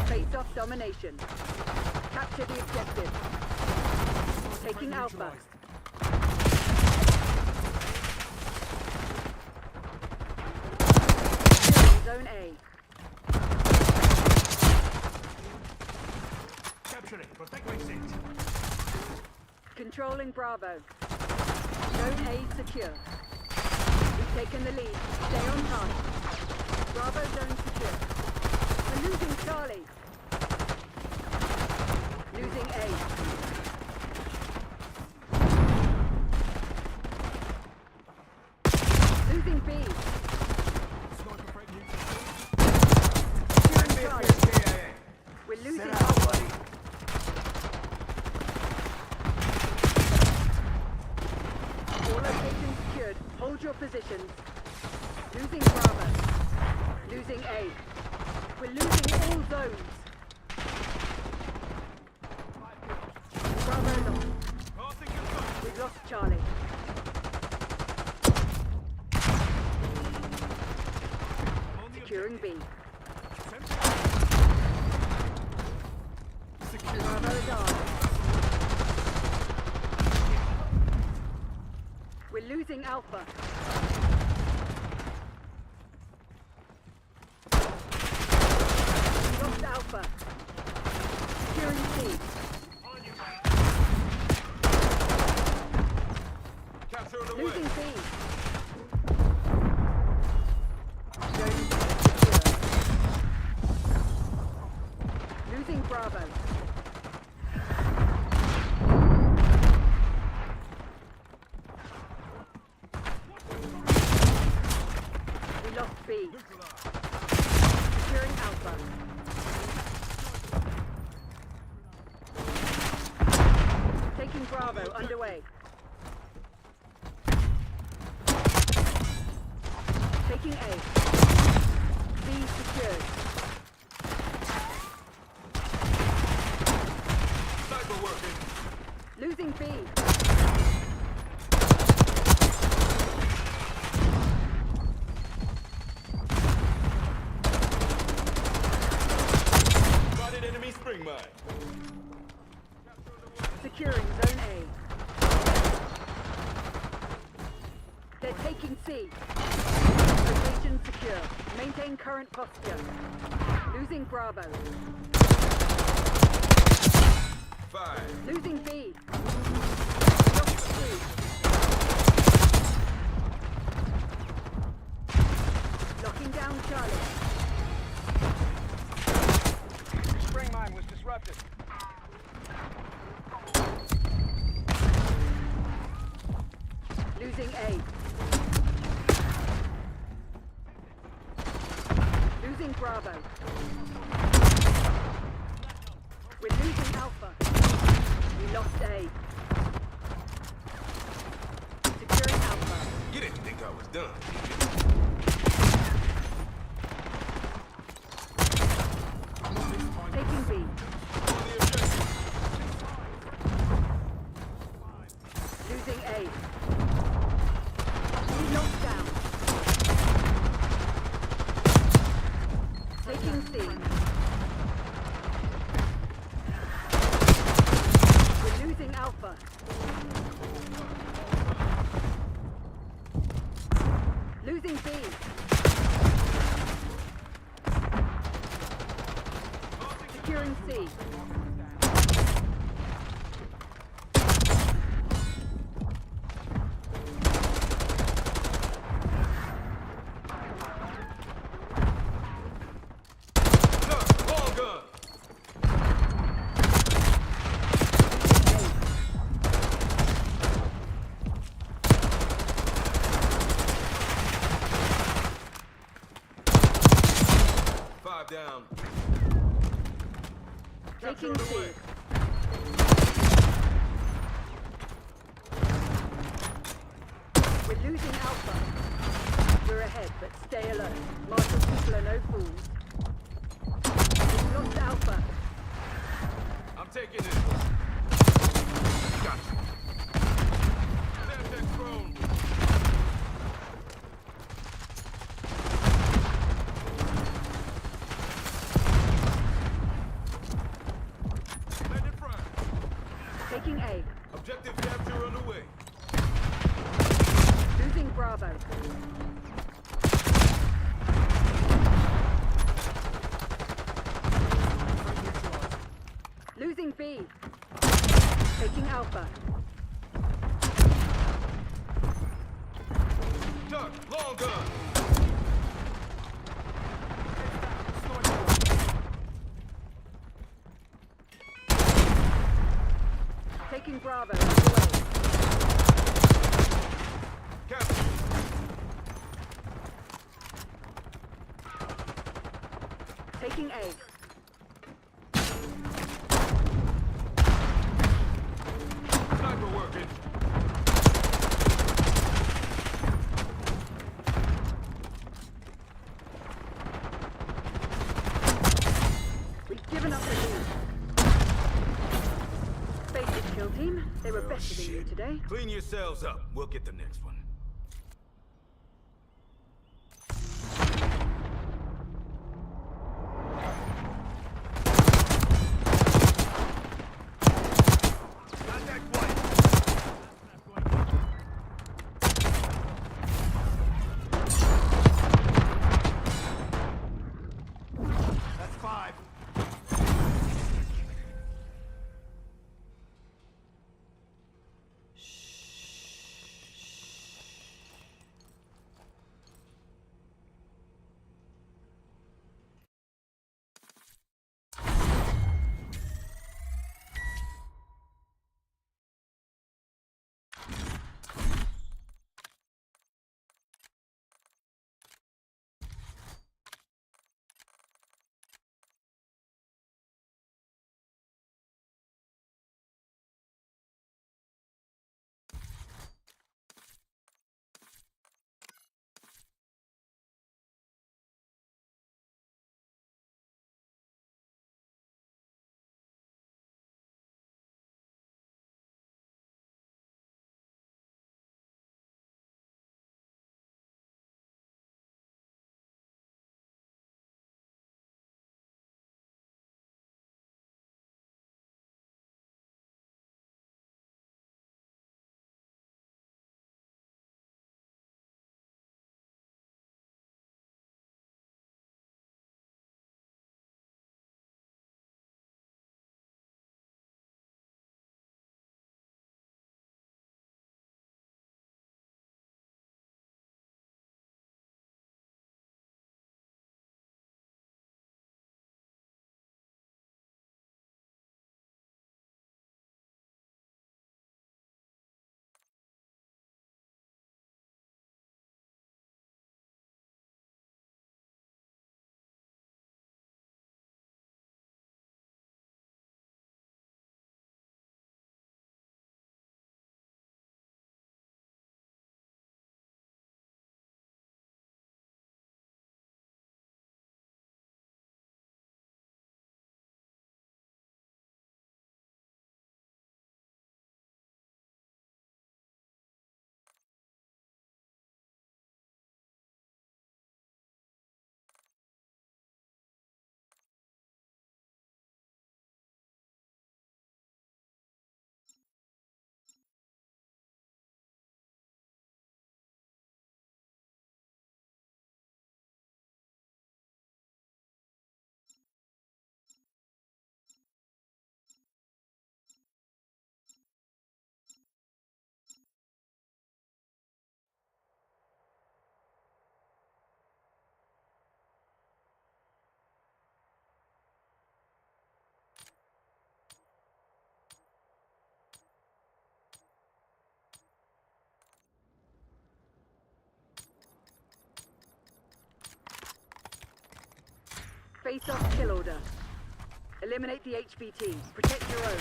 Face-off domination. Capture the objective. Taking Alpha. Zone A. Capture it. Protect my seat. Controlling Bravo. Zone A secure. We've taken the lead. Stay on task. Bravo zone secure. We're losing Charlie. Losing A. Losing B. Securing Charlie. We're losing Alpha. All locations secured. Hold your positions. Losing Bravo. Losing A. We're losing all zones. Bravo lost. We've lost Charlie. Securing B. Bravo is ours. We're losing Alpha. We lost Alpha. Securing C. Capture the Losing way. B. Zone secure. Losing Bravo. We lost B. Securing Alpha. Taking Bravo underway. Taking A. B secured. Sniper working. Losing B. Spotted enemy spring mine. Securing Zone A. They're taking C. Location secure. Maintain current posture. Losing Bravo. 5. Losing B. Lost C. Locking down Charlie. Spring mine was disrupted. Losing A. Losing Bravo. We're losing Alpha. We lost A. Securing Alpha. You didn't think I was done. Taking B. Losing A. We locked down. Taking C. We're losing Alpha. Losing B. Securing C. Look, long gun. Five down. Taking C. We're losing Alpha. We're ahead, but stay alert. Marshall's people are no fools. We've lost Alpha. I'm taking it. Gotcha. Semtex drone. Landed front. Taking A. Objective capture underway. Losing Bravo. Losing B. Taking Alpha. Duck, long gun. Taking Bravo. Underway. Capture. Taking A. Sniper working. We've given up the lead. Face it, kill team. They were better than you today. Clean yourselves up. We'll get the next one. Face-off kill order. Eliminate the HVT. Protect your own.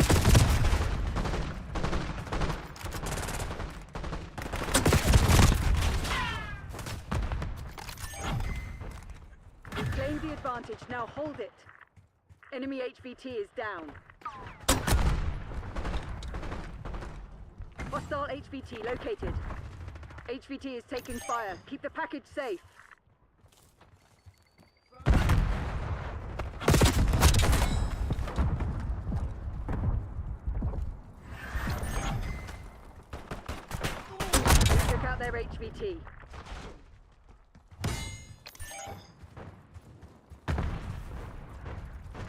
You've claimed the advantage. Now hold it. Enemy HVT is down. Hostile HVT located. HVT is taking fire. Keep the package safe. We took out their HVT.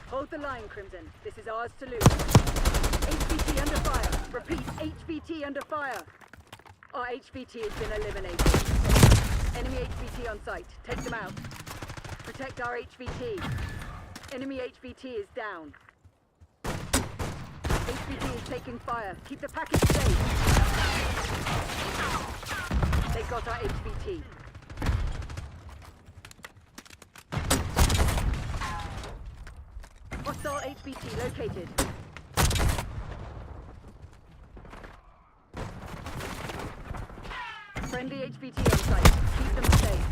Hold the line, Crimson. This is ours to lose. HVT under fire. Repeat, HVT under fire. Our HVT has been eliminated. Enemy HVT on site. Take them out. Protect our HVT. Enemy HVT is down. HVT is taking fire. Keep the package safe. They got our HVT. Hostile HVT located. Friendly HVT on site. Keep them safe.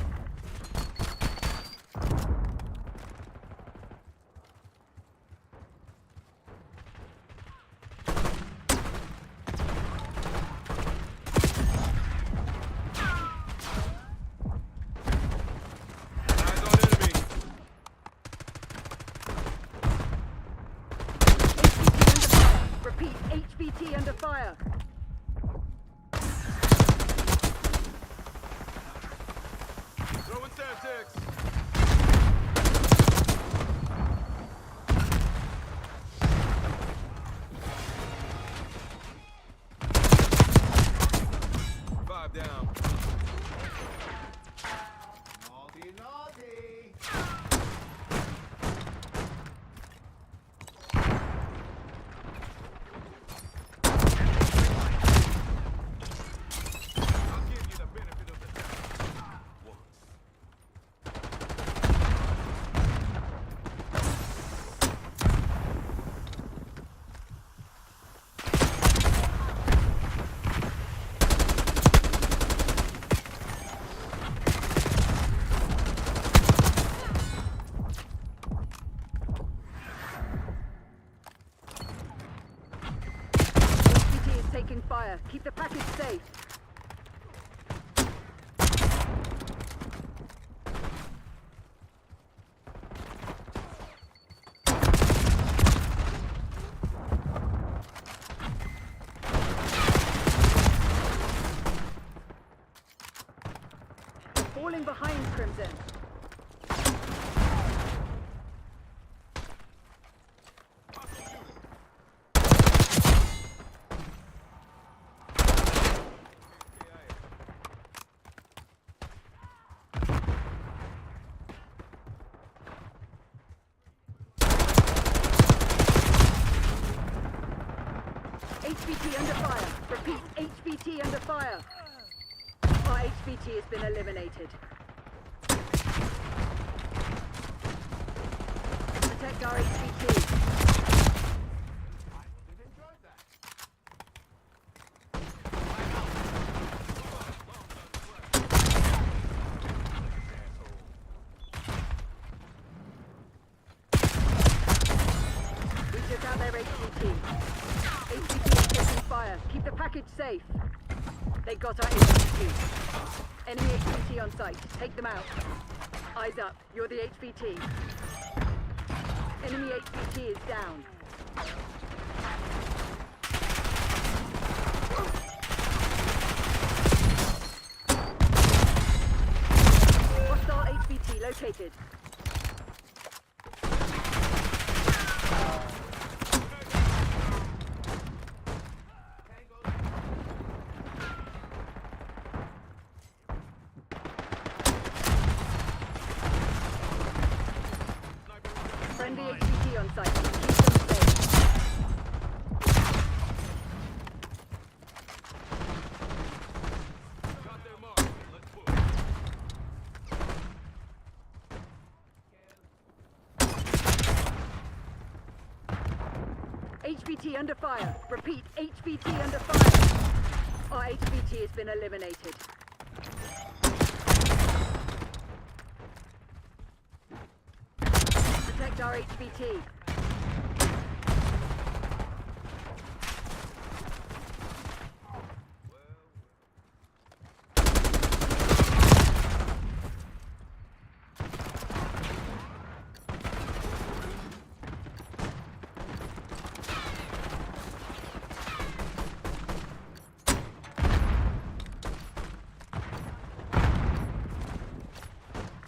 HVT under fire. Throwing Semtex. Five down. Naughty, naughty. Taking fire. Keep the package safe. They're falling behind, Crimson. HVT under fire. Repeat, HVT under fire. Our HVT has been eliminated. Protect our HVT. We took out their HVT. HVT is taking fire. Keep the package safe. They got our HVT. Enemy HVT on site. Take them out. Eyes up. You're the HVT. Enemy HVT is down. Hostile HVT located. Friendly HVT on site. Keep them safe. Got their mark. Let's move. HVT under fire. Repeat, HVT under fire. Our HVT has been eliminated. Protect our HVT.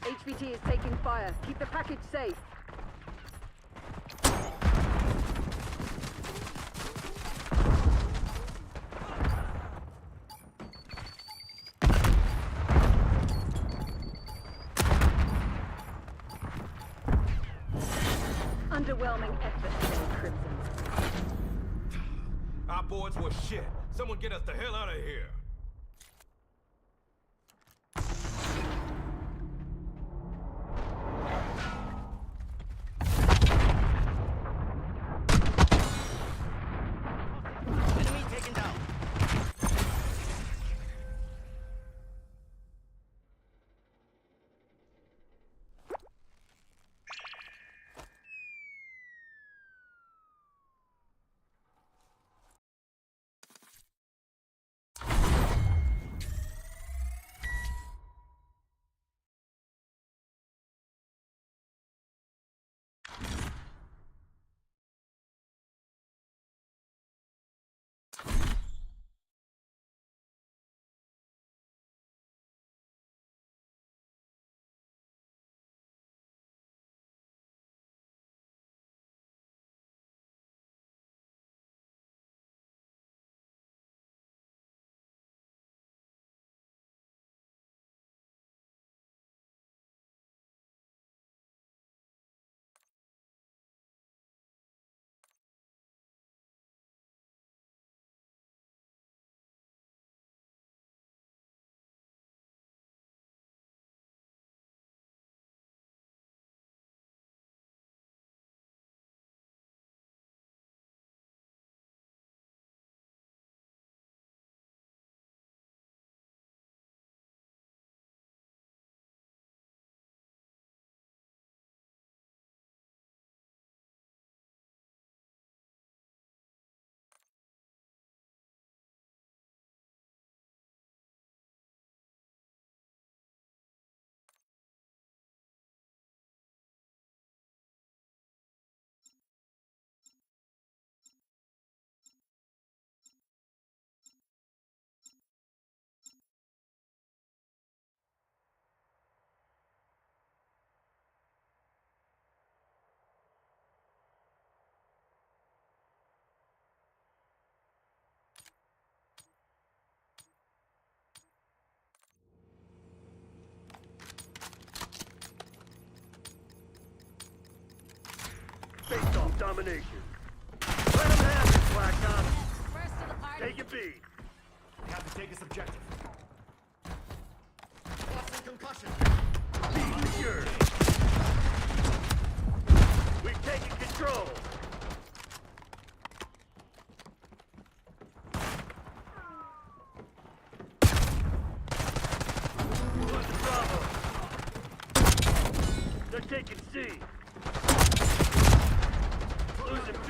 HVT is taking fire. Keep the package safe. Underwhelming effort today, Crimson. Our boards were shit. Someone get us the hell out of here. Enemy taken down. Face off domination. Let them have it, Black Ops. First to the party. Take a beat. We have to take this objective. Lost concussion. Be secured. We've taken control. Losing Bravo. They're taking C. Losing B.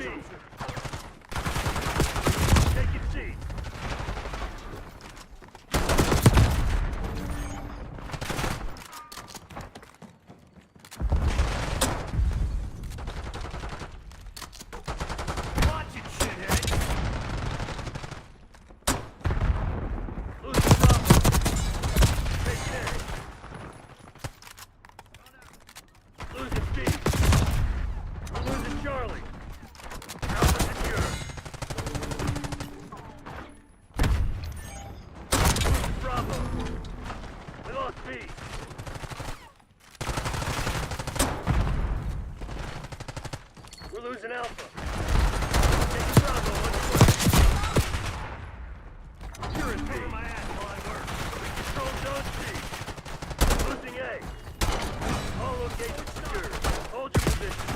Taking C. Watch it, shithead. Losing Bravo. Taking A. Losing B. We're losing Charlie. Alpha secure. Losing Bravo. We lost B. We're losing Alpha. Taking Bravo underway. You're in B. My ass while I work. Control zone C. Losing A. All locations secure. Hold your position.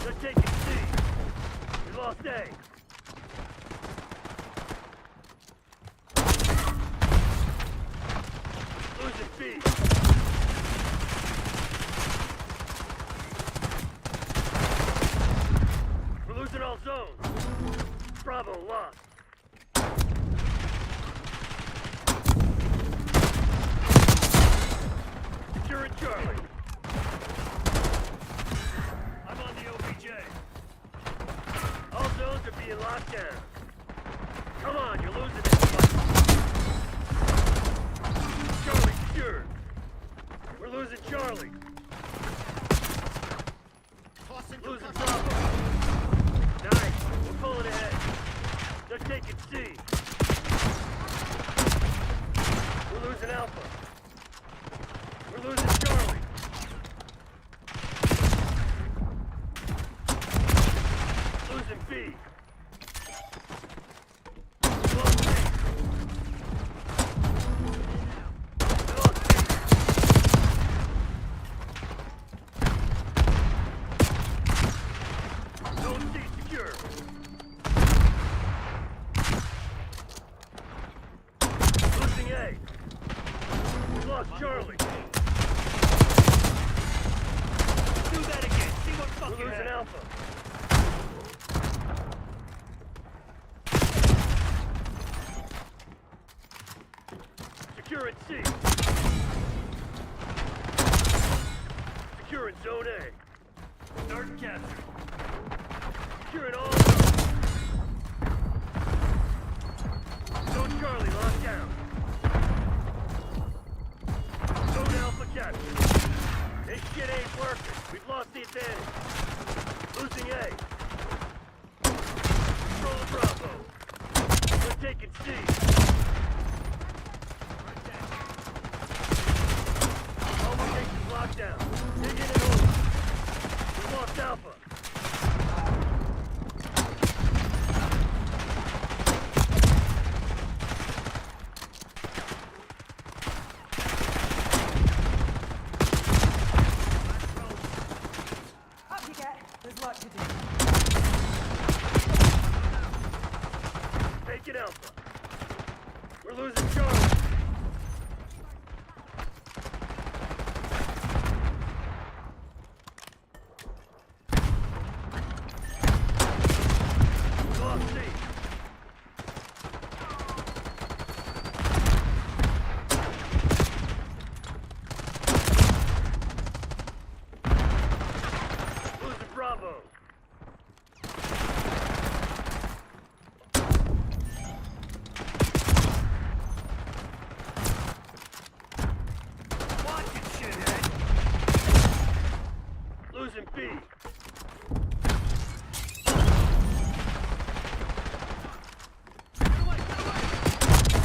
They're taking C. We lost A. Bravo lost. Securing Charlie. I'm on the OBJ. All zones are being locked down. Come on, you're losing it. Charlie secured. We're losing Charlie. Losing Bravo. Nice. We're pulling ahead. They're taking C. We're losing Alpha. We're losing Charlie. Losing B. We lost C. We lost C. Zone C secure. Losing A. We lost Charlie. Do that again. See what fucking We're losing Alpha. Securing C. Securing Zone A. Start and capture. Securing all zones. Zone Charlie locked down. Zone Alpha captured. This shit ain't working. We've lost the advantage. Losing A. Control of Bravo. We're taking C. All locations locked down. Dig in and over. We lost Alpha. Up you get. There's work to do. Taking Alpha. We're losing Charlie. Lost C. Losing Bravo. Watch it, shithead. Losing B.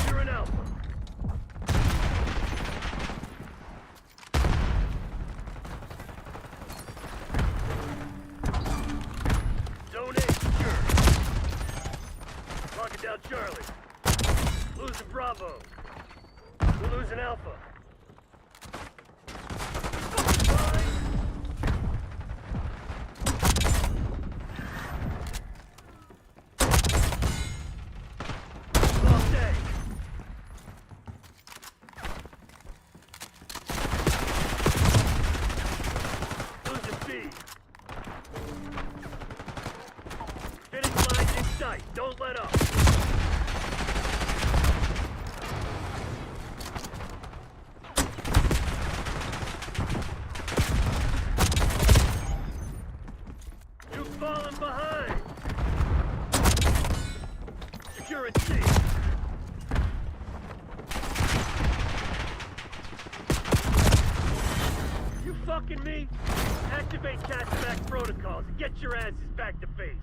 You're an Alpha. Zone A secure. Locking down Charlie. Losing Bravo. We're losing Alpha. Lost A. Losing B. Finish lines in sight. Don't let up. You've fallen behind. Securing C. You fucking me? Activate catch-back protocols and get your asses back to base.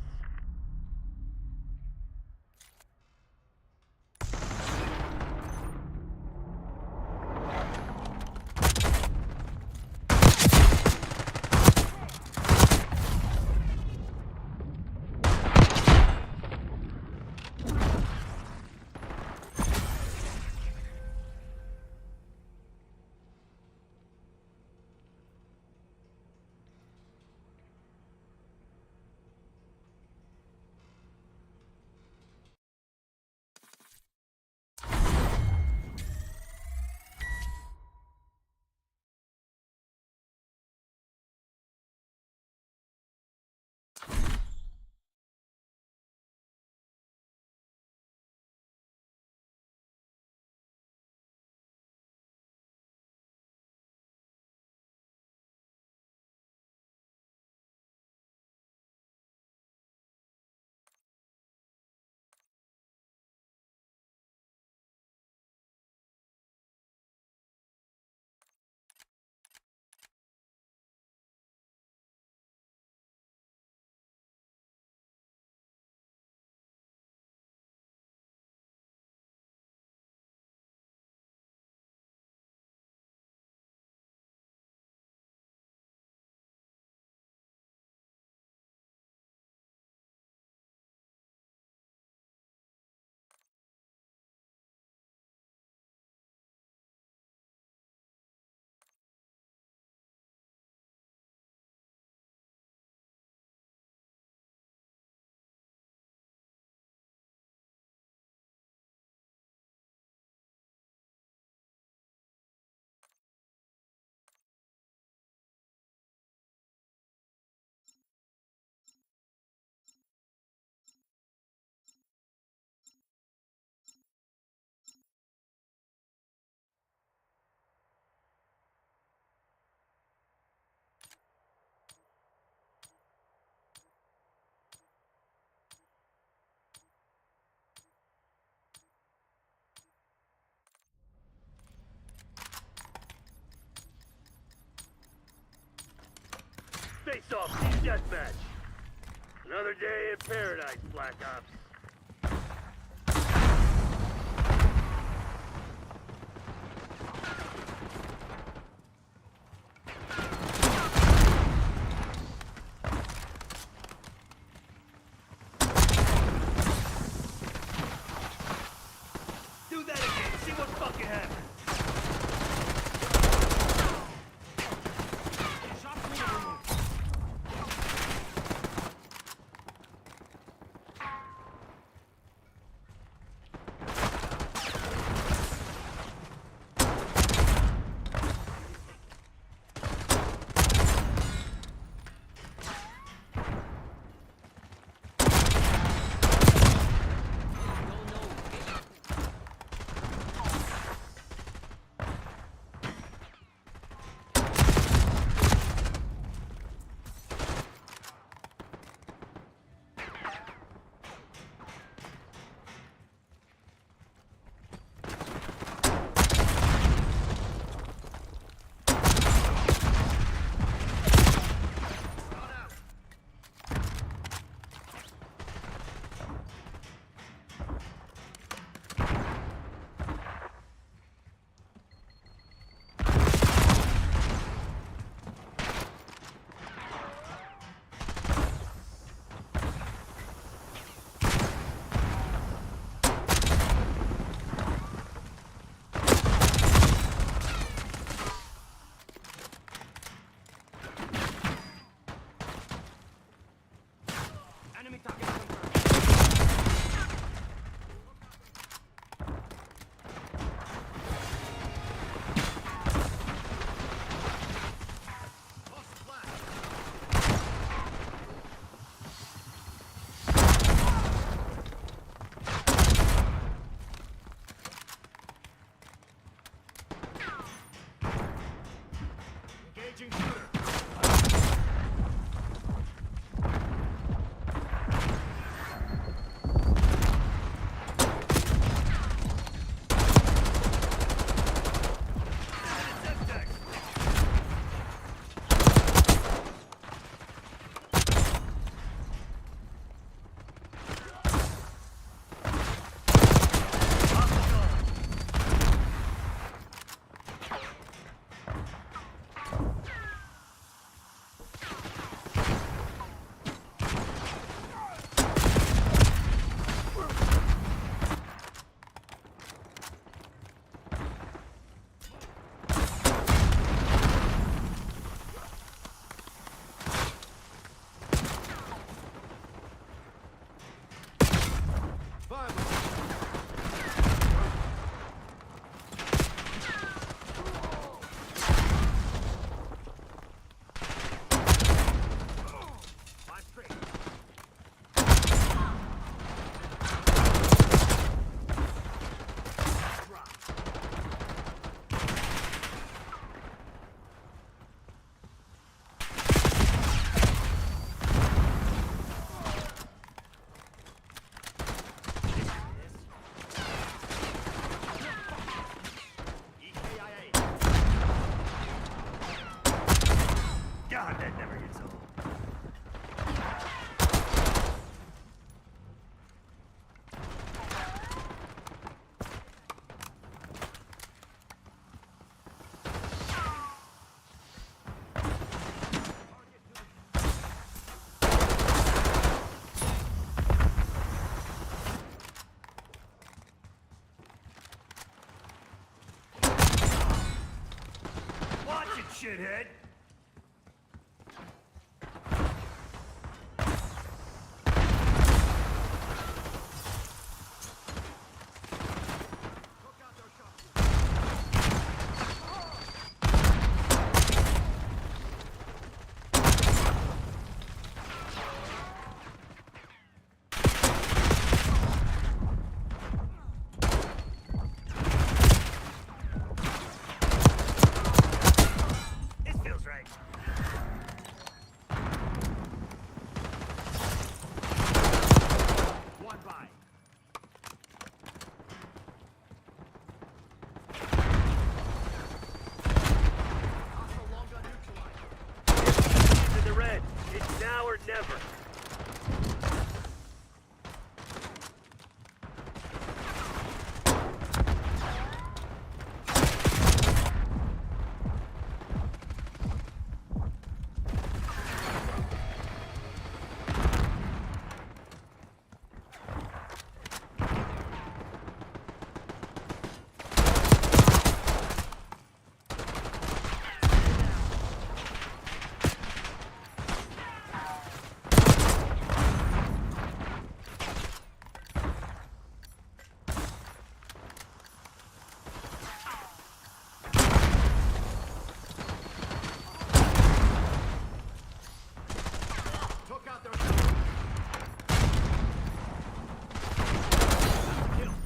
Face-off, team deathmatch. Another day in paradise, Black Ops. Do that again, see what fucking happens. shithead! This feels river. Took out their...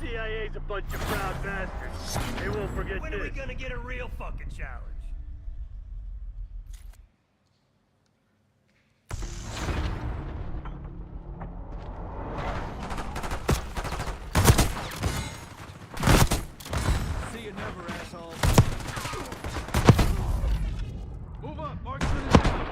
CIA's a bunch of proud bastards. They won't forget When this. are we gonna get a real fucking challenge? See you never, asshole. Move up, marksman is down.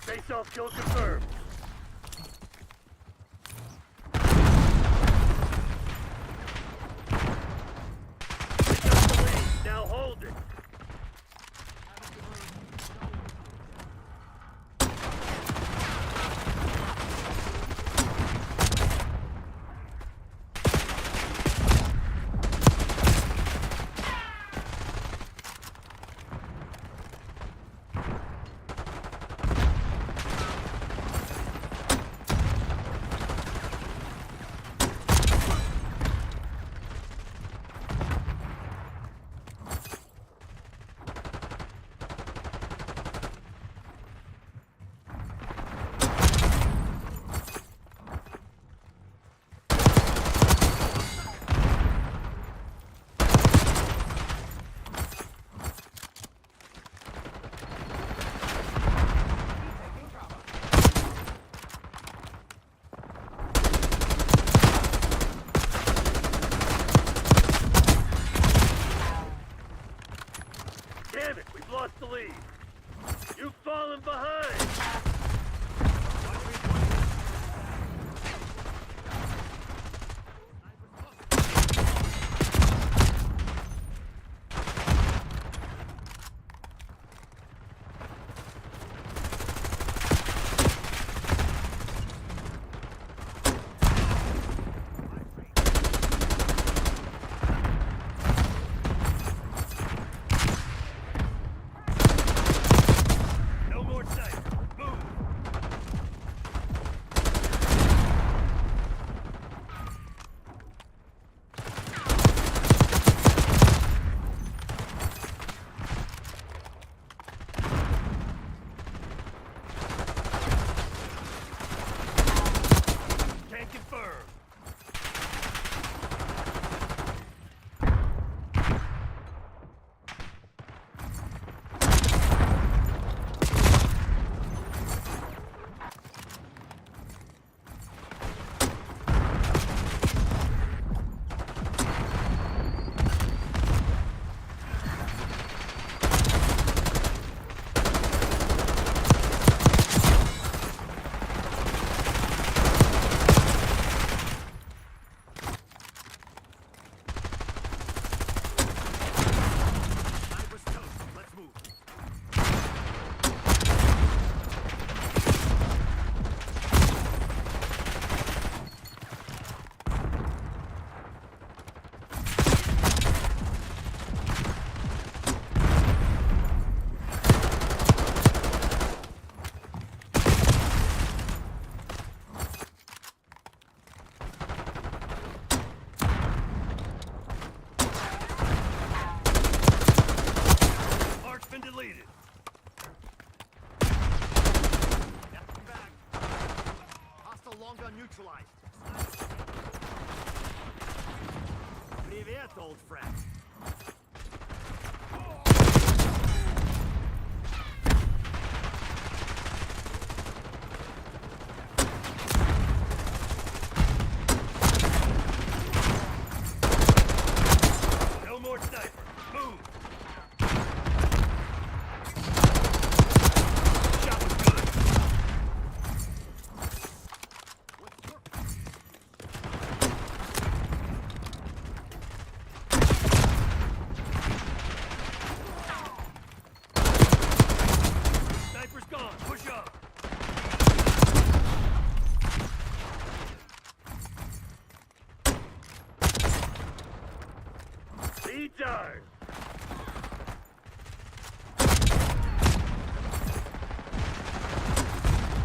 Face-off kill confirmed. Pick up the lead. Now hold it. Damn it, we've lost the lead. You've fallen behind. old friend. No more sniper. Move. Shot was good. Sniper's gone. Push up. Lead's ours.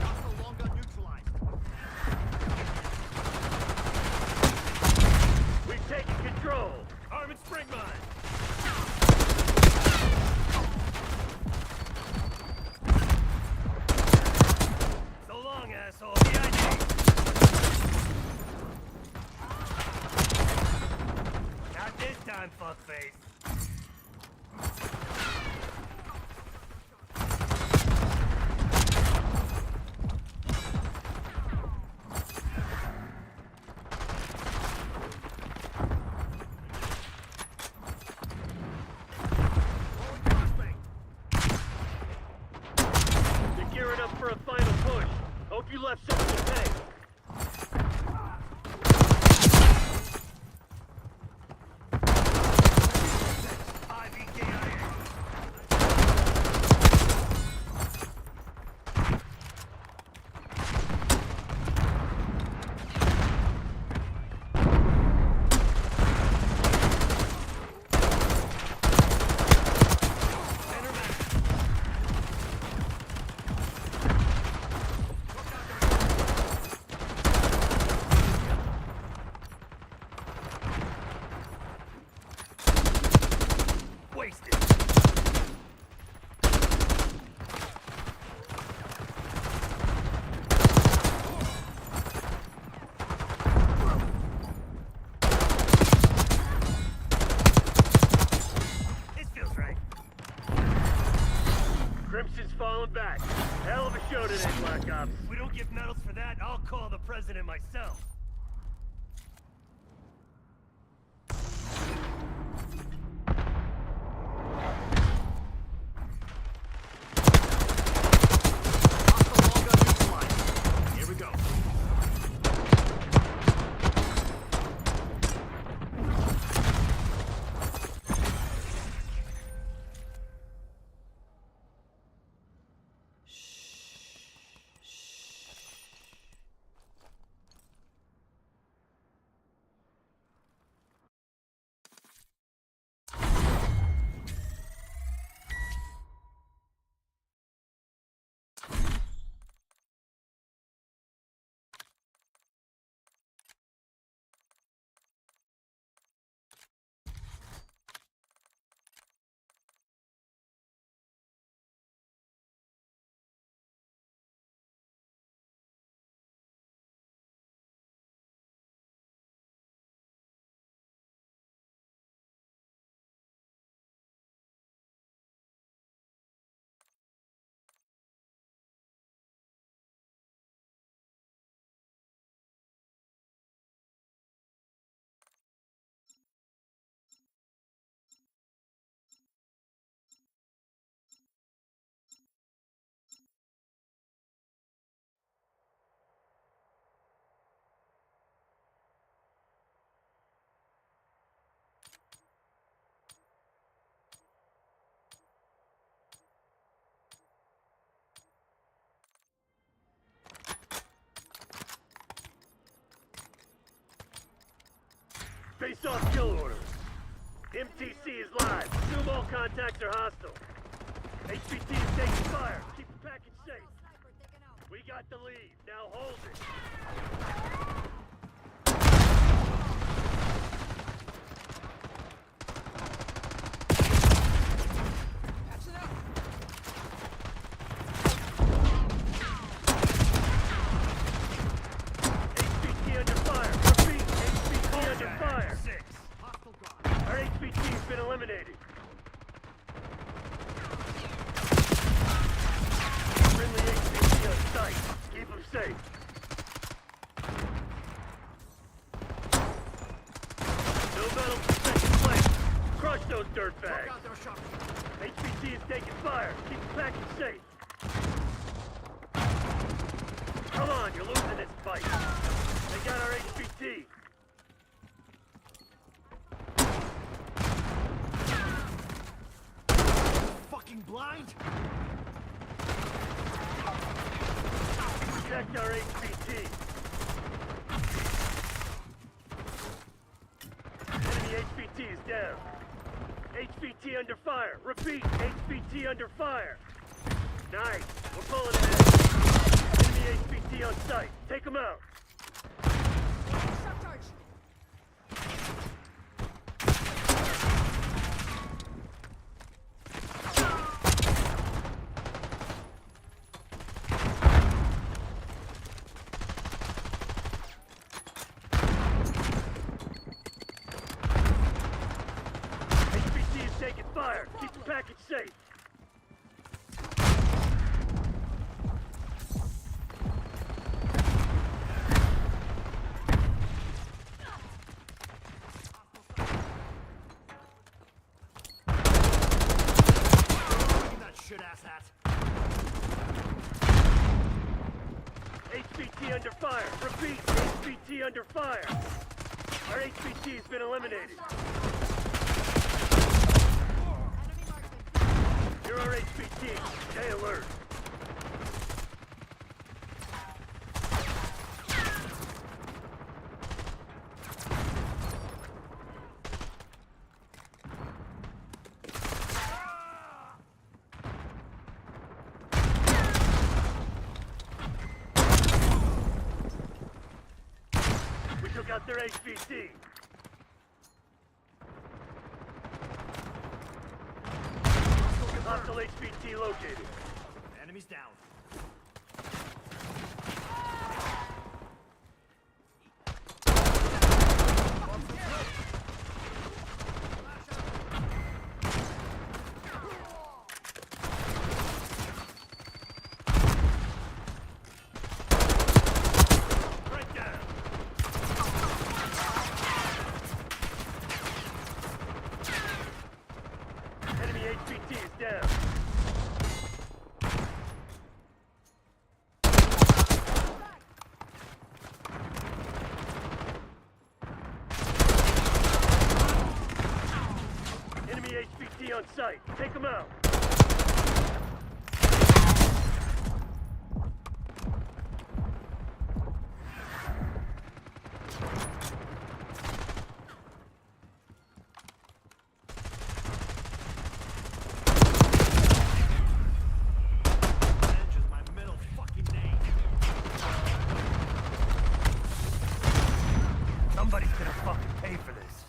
Hostile long gun neutralized. We've taken control. Arm and spring mine. So long, asshole. BID. Not this time, fuckface. You're gearing up for a final push. Hope you left something to pay. Wasted. This feels right. Crimson's falling back. Hell of a show today, Black Ops. If we don't get medals for that, I'll call the president myself. Hostile long gun neutralized. Here we go. Face-off kill order. MTC is live. Assume all contacts are hostile. HVT is taking fire. Keep the package safe. We got the lead. Now hold it. HVT under fire. Repeat. HVT under fire. 6. Our safe. No metal for second place. Crush those dirtbags. HVT is taking fire. Keep the package safe. Come on, you're losing this fight. They got our HVT. Fucking blind? Protect our HVT. Enemy HVT is down. HVT under fire. Repeat, HVT under fire. Nice. We're pulling ahead. Enemy HVT on site. Take them out. HVT is taking fire. Keep the package safe. That shit-ass hat. HVT under fire. Repeat, HVT under fire. Our HVT has been eliminated. You're our HVT. Stay alert. We took out their HVT. Hostile HVT located. Enemies down. Right down. Enemy HVT is down. Enemy HVT on site. Take them out. Revenge is my middle fucking name. Somebody's gonna fucking pay for this.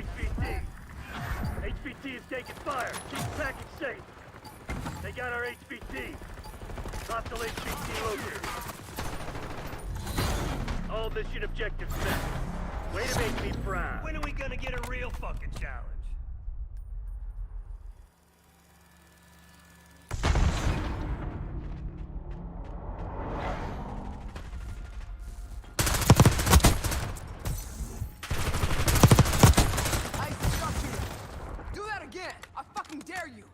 HVT. HVT is taking fire. Keep the package safe. They got our HVT. Hostile HVT located. All mission objectives met. Way to make me proud. When are we gonna get a real fucking challenge? I struck you. Do that again. I fucking dare you.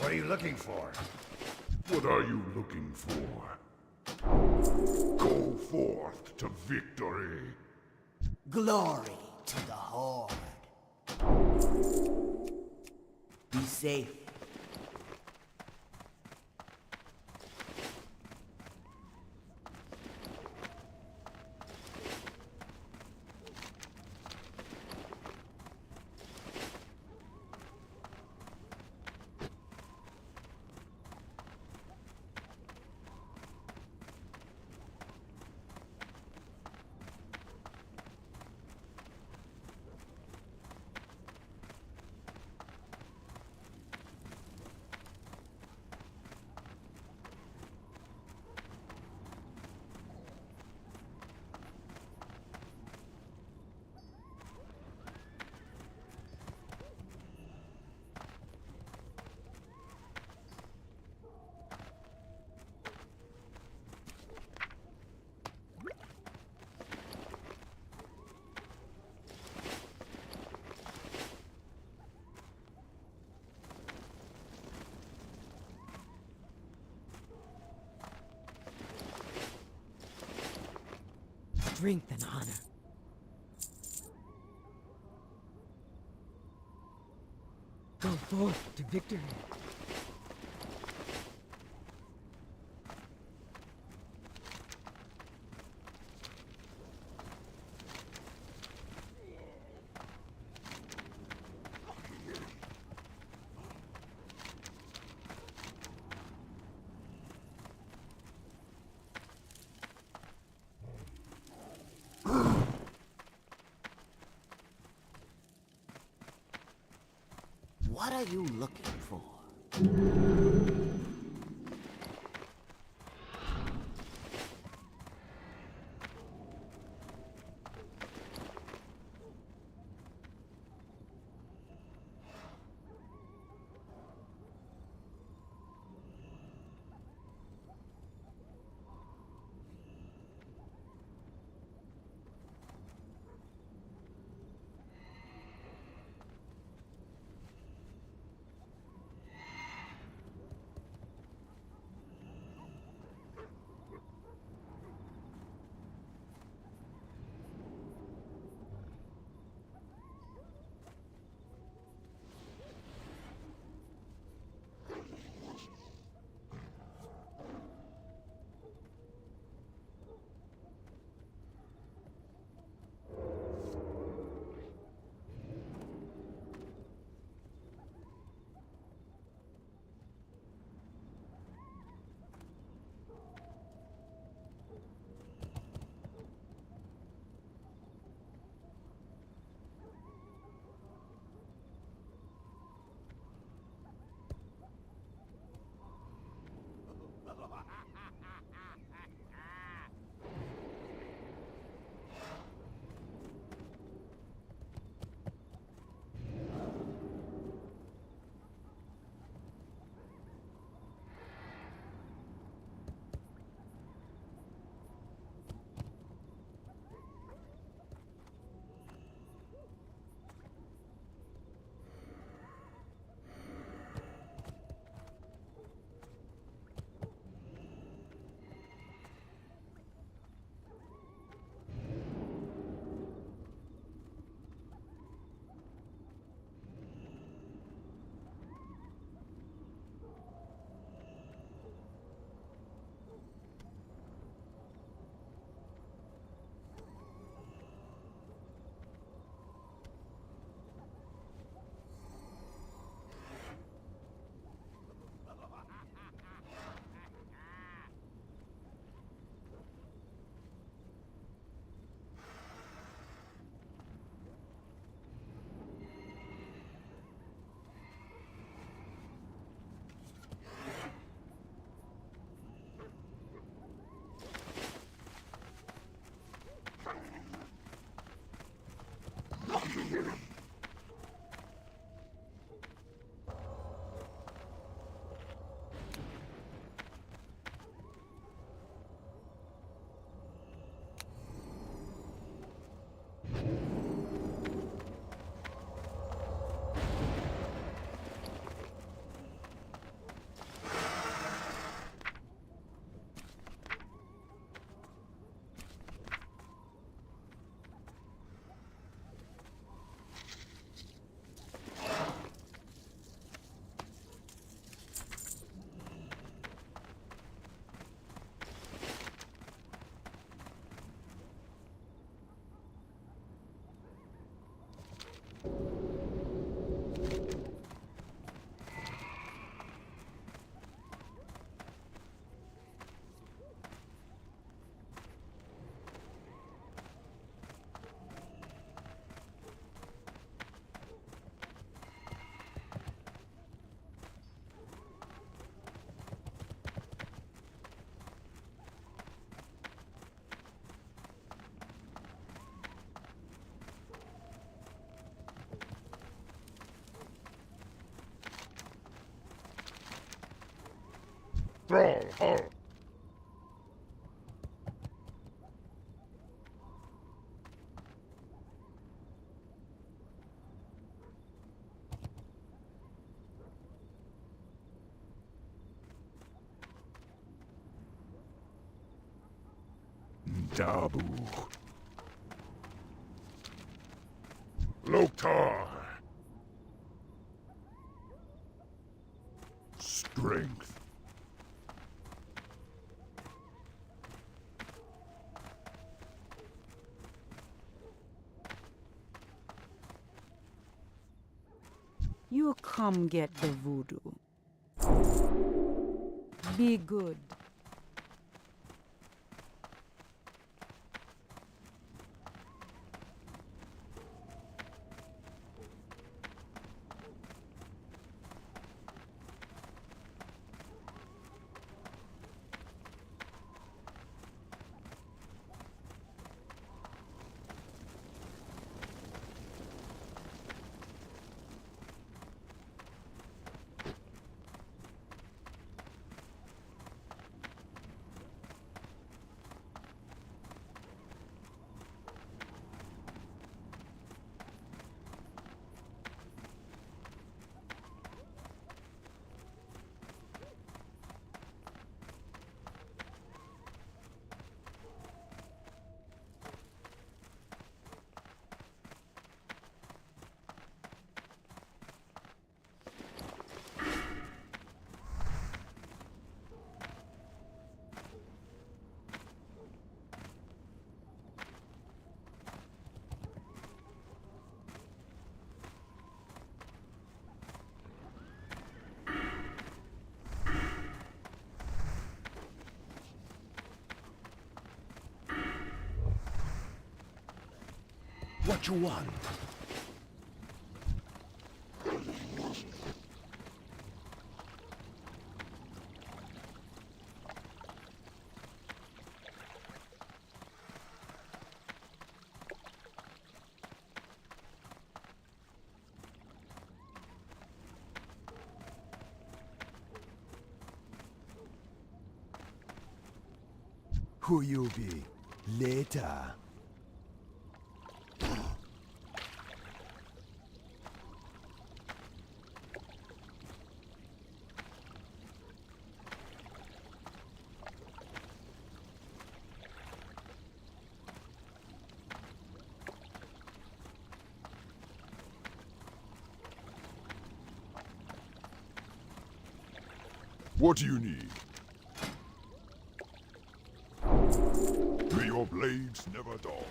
What are you looking for? What are you looking for? Go forth to victory. Glory to the Horde. Be safe. Strength and honor. Go forth to victory. What are you looking for? Thrall Hull. Dabu. Loktar. Strength. You come get the voodoo. Be good. What you want? Who you be? Later. What do you need? May your blades never dull.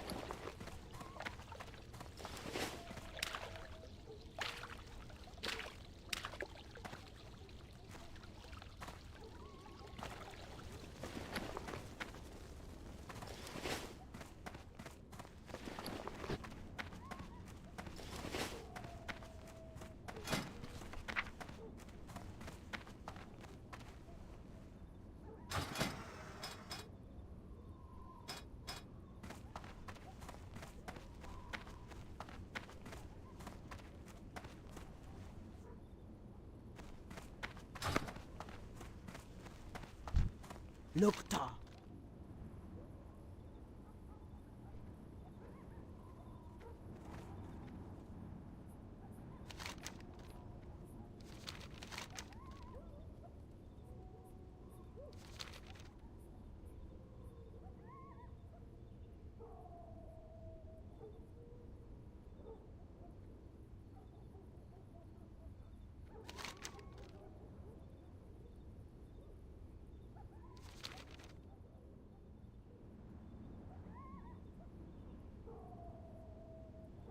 Loktar.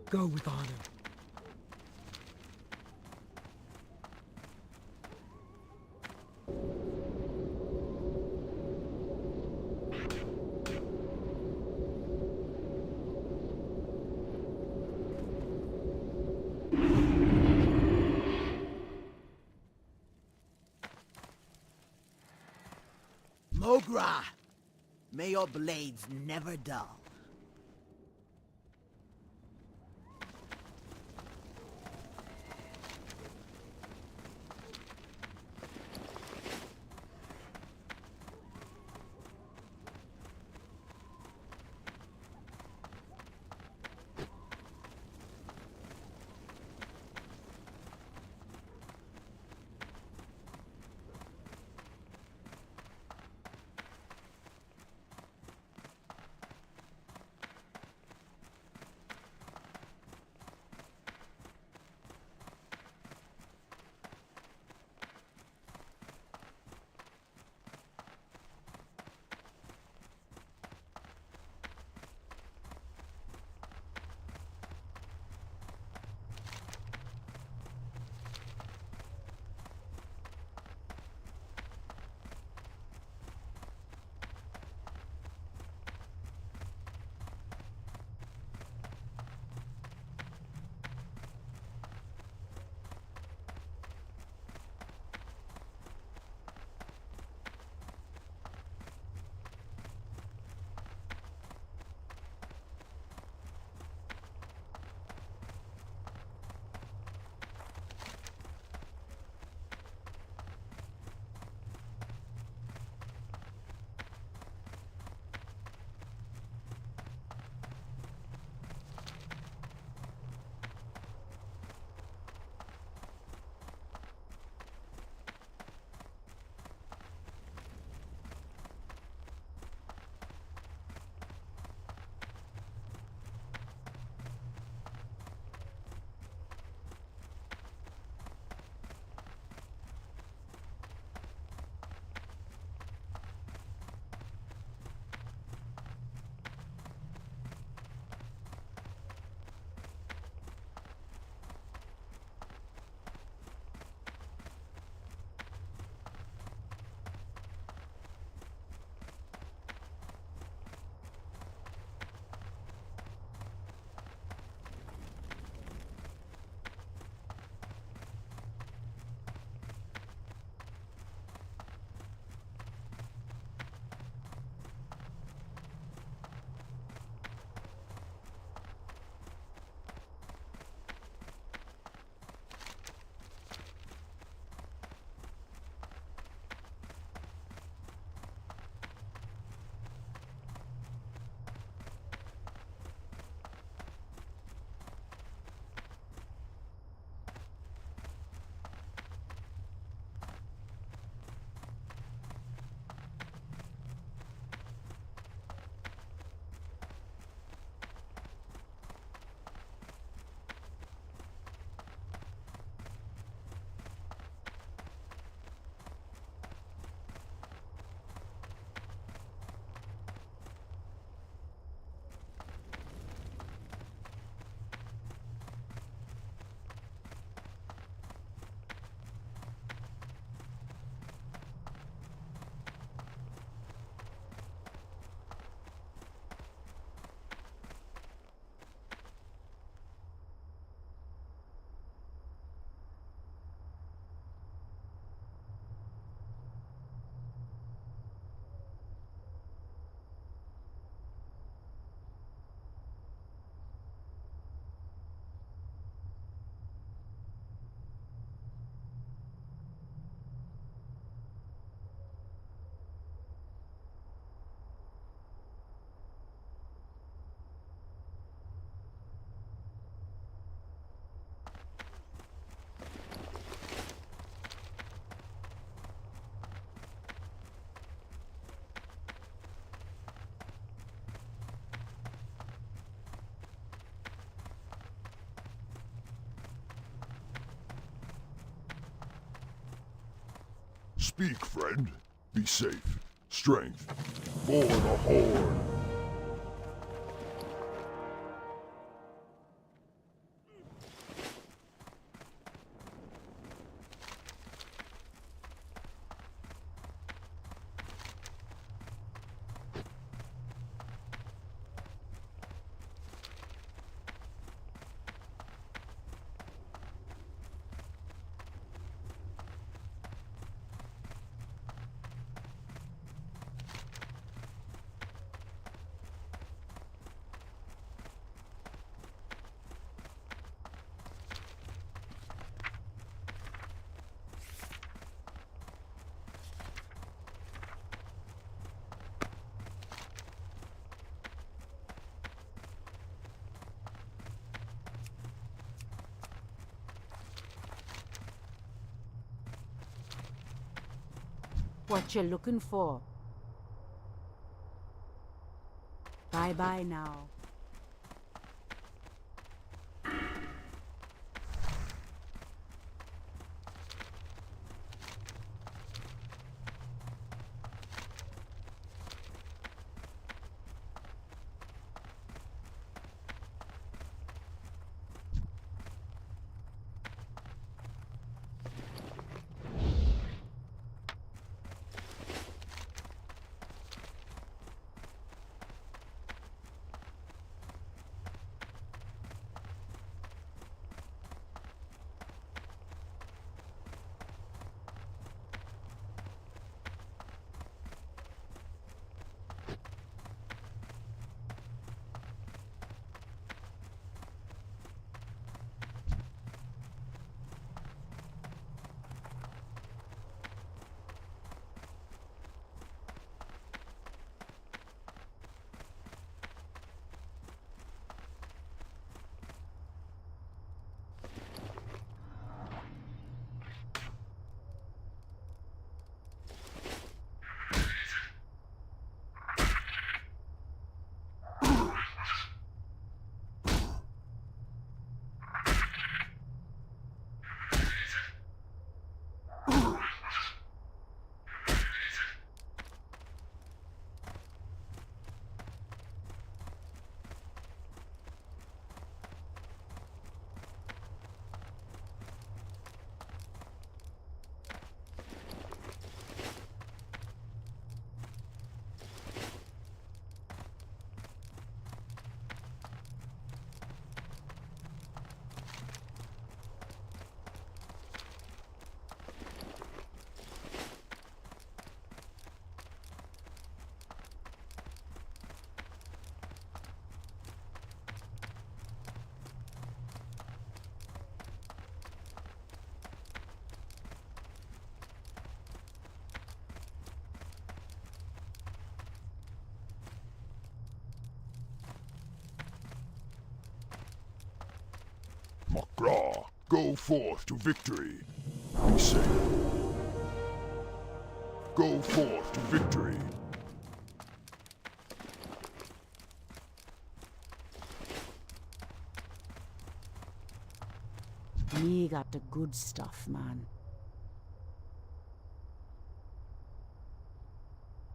Go with honor. Mogra, may your blades never dull. Speak, friend. Be safe. Strength. For the Horde. What you looking for? Bye-bye now. McGraw, go forth to victory. Be safe. Go forth to victory. Me got the good stuff, man.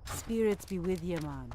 Spirits be with you, man.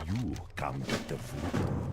You come get the food.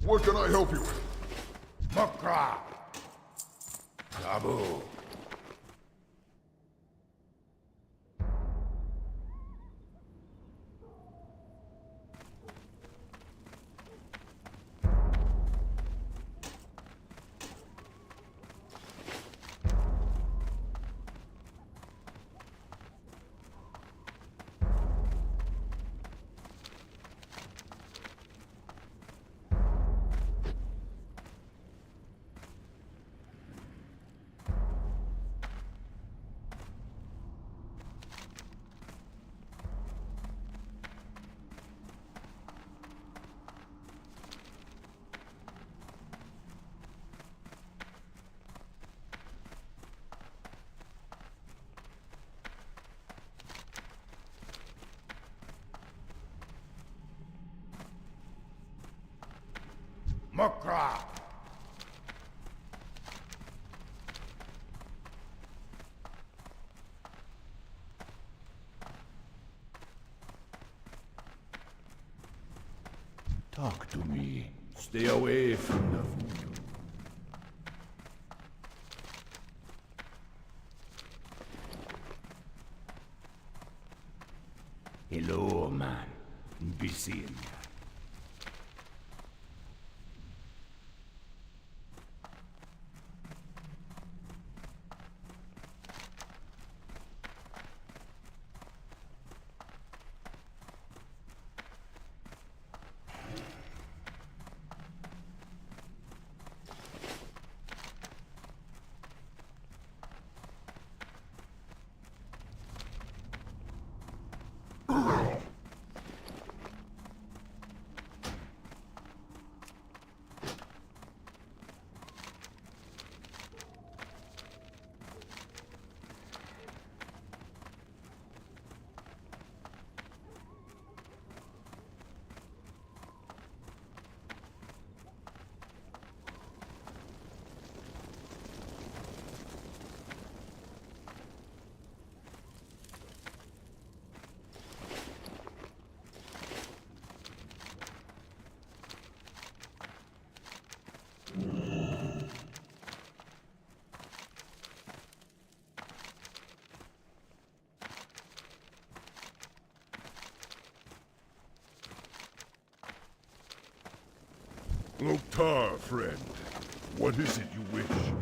What can I help you with? Makra! Gabu! Makra! Talk to me. Stay away from the food. Hello, man. Busy. Loktar, friend. What is it you wish?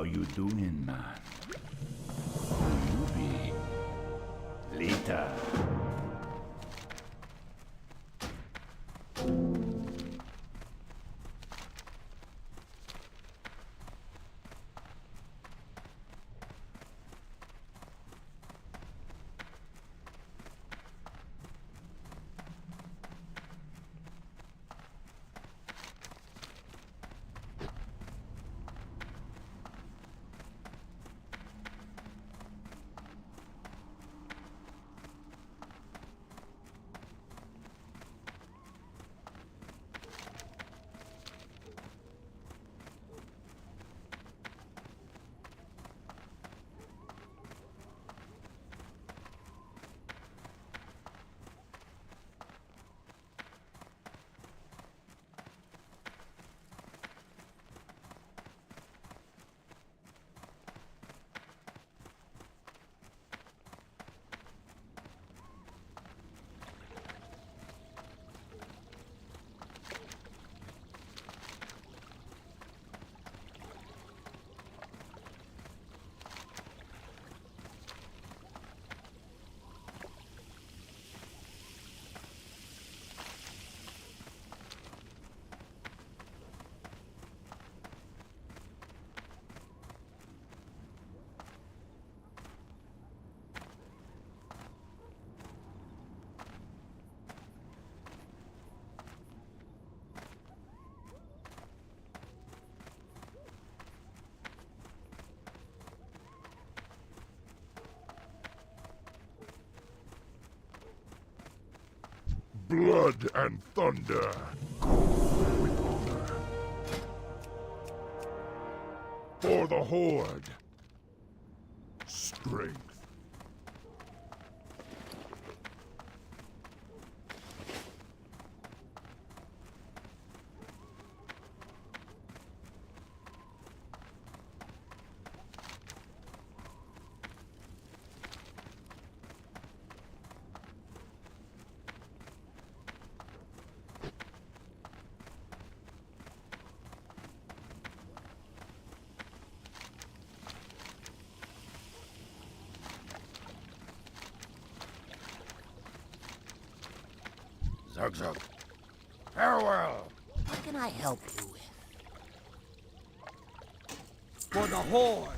you doing, man? Who you be? Later. Blood and thunder. Cold with honor. For the Horde. Strength. Zug Zug. Farewell. What can I help you with? For the Horde.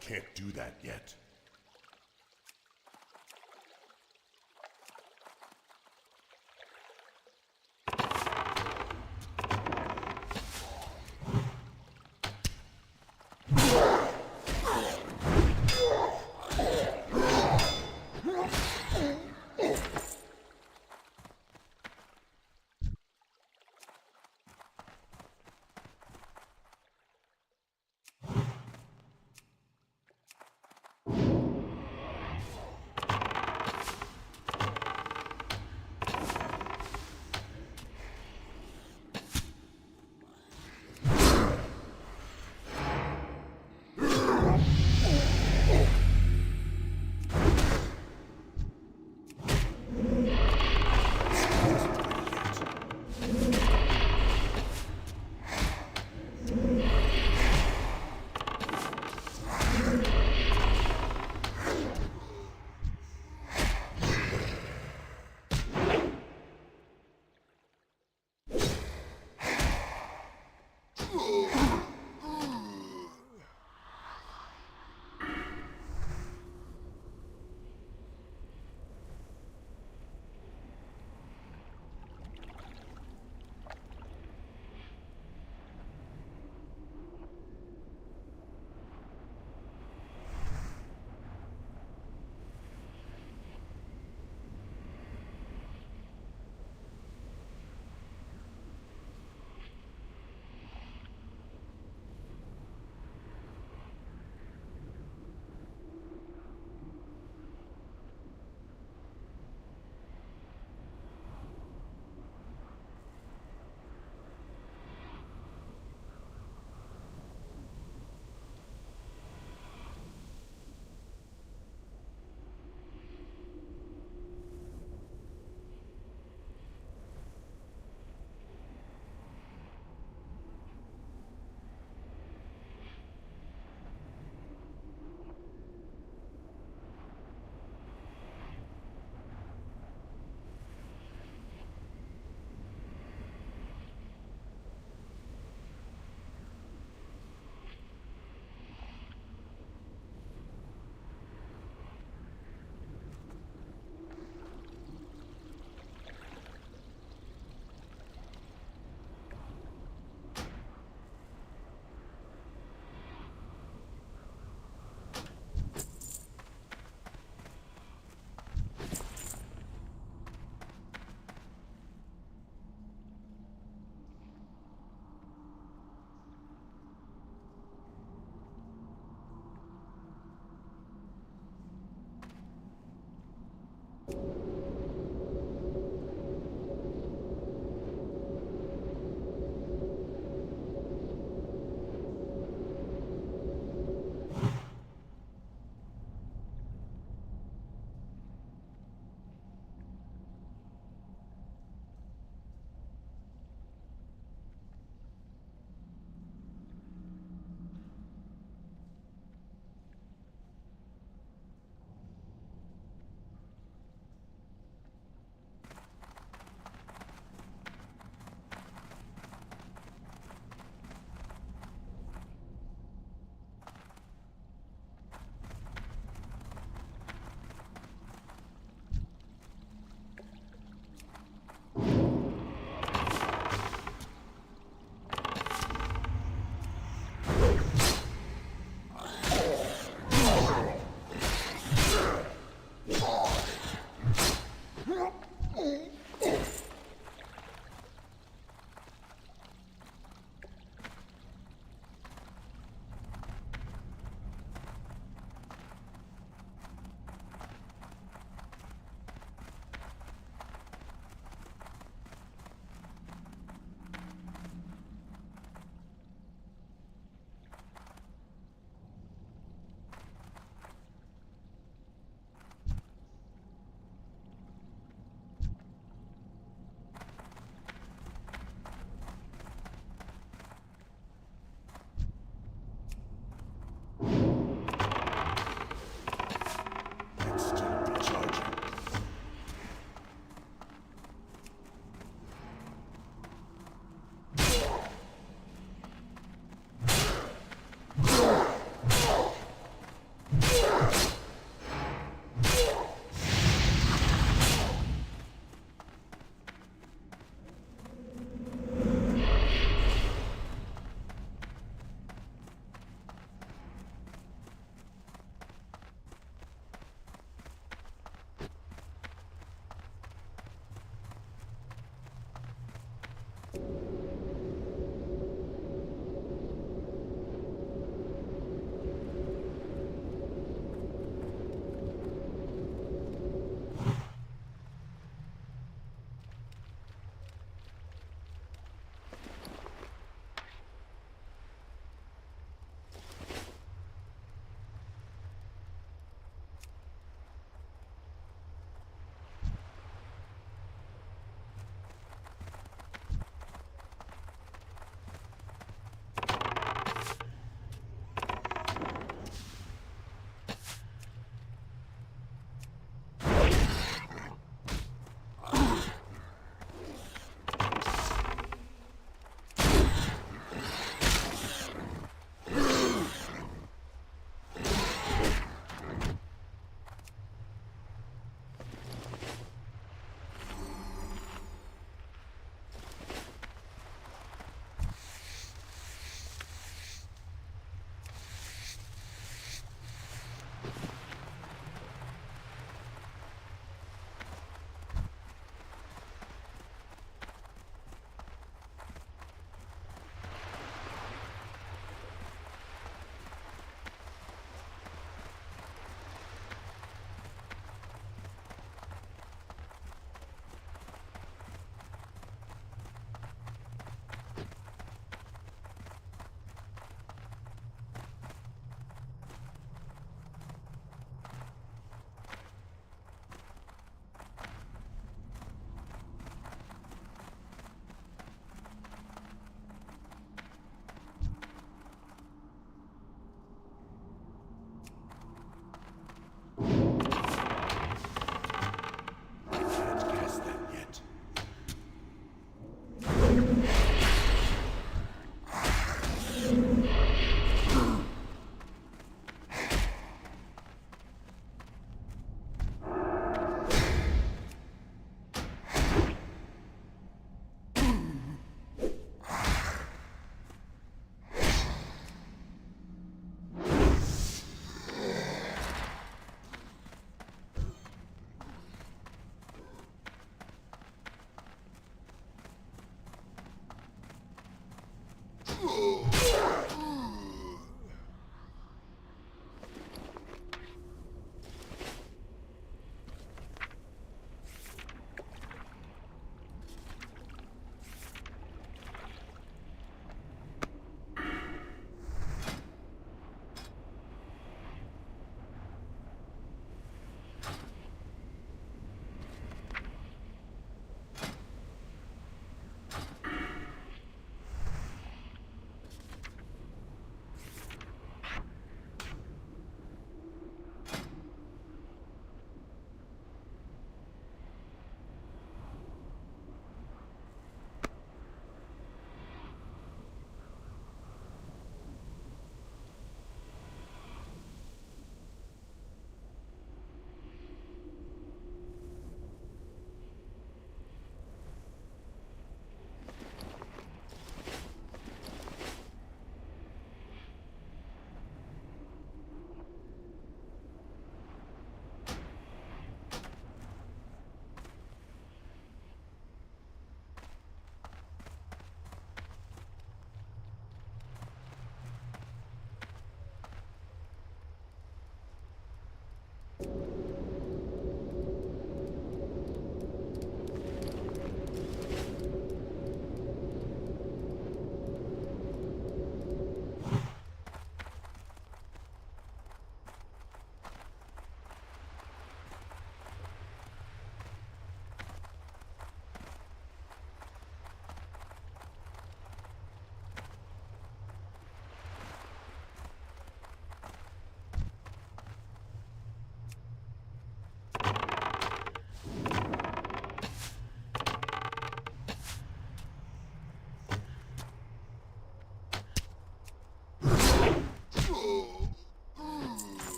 can't do that yet.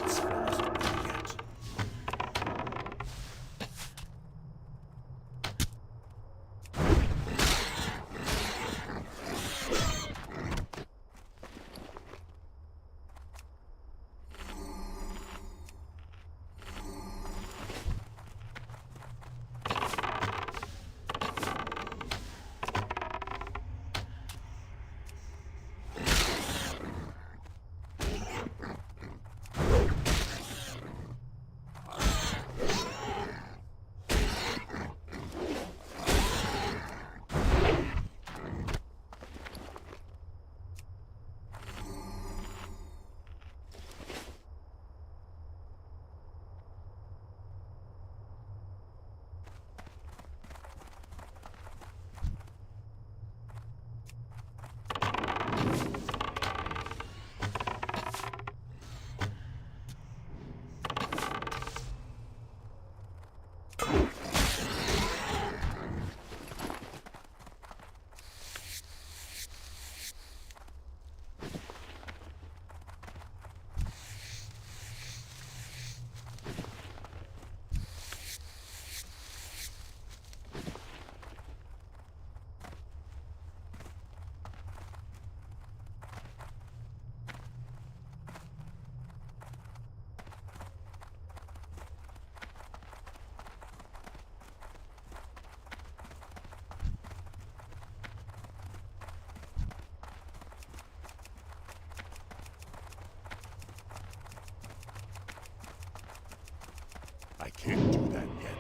That spill isn't ready yet. I can't do that yet.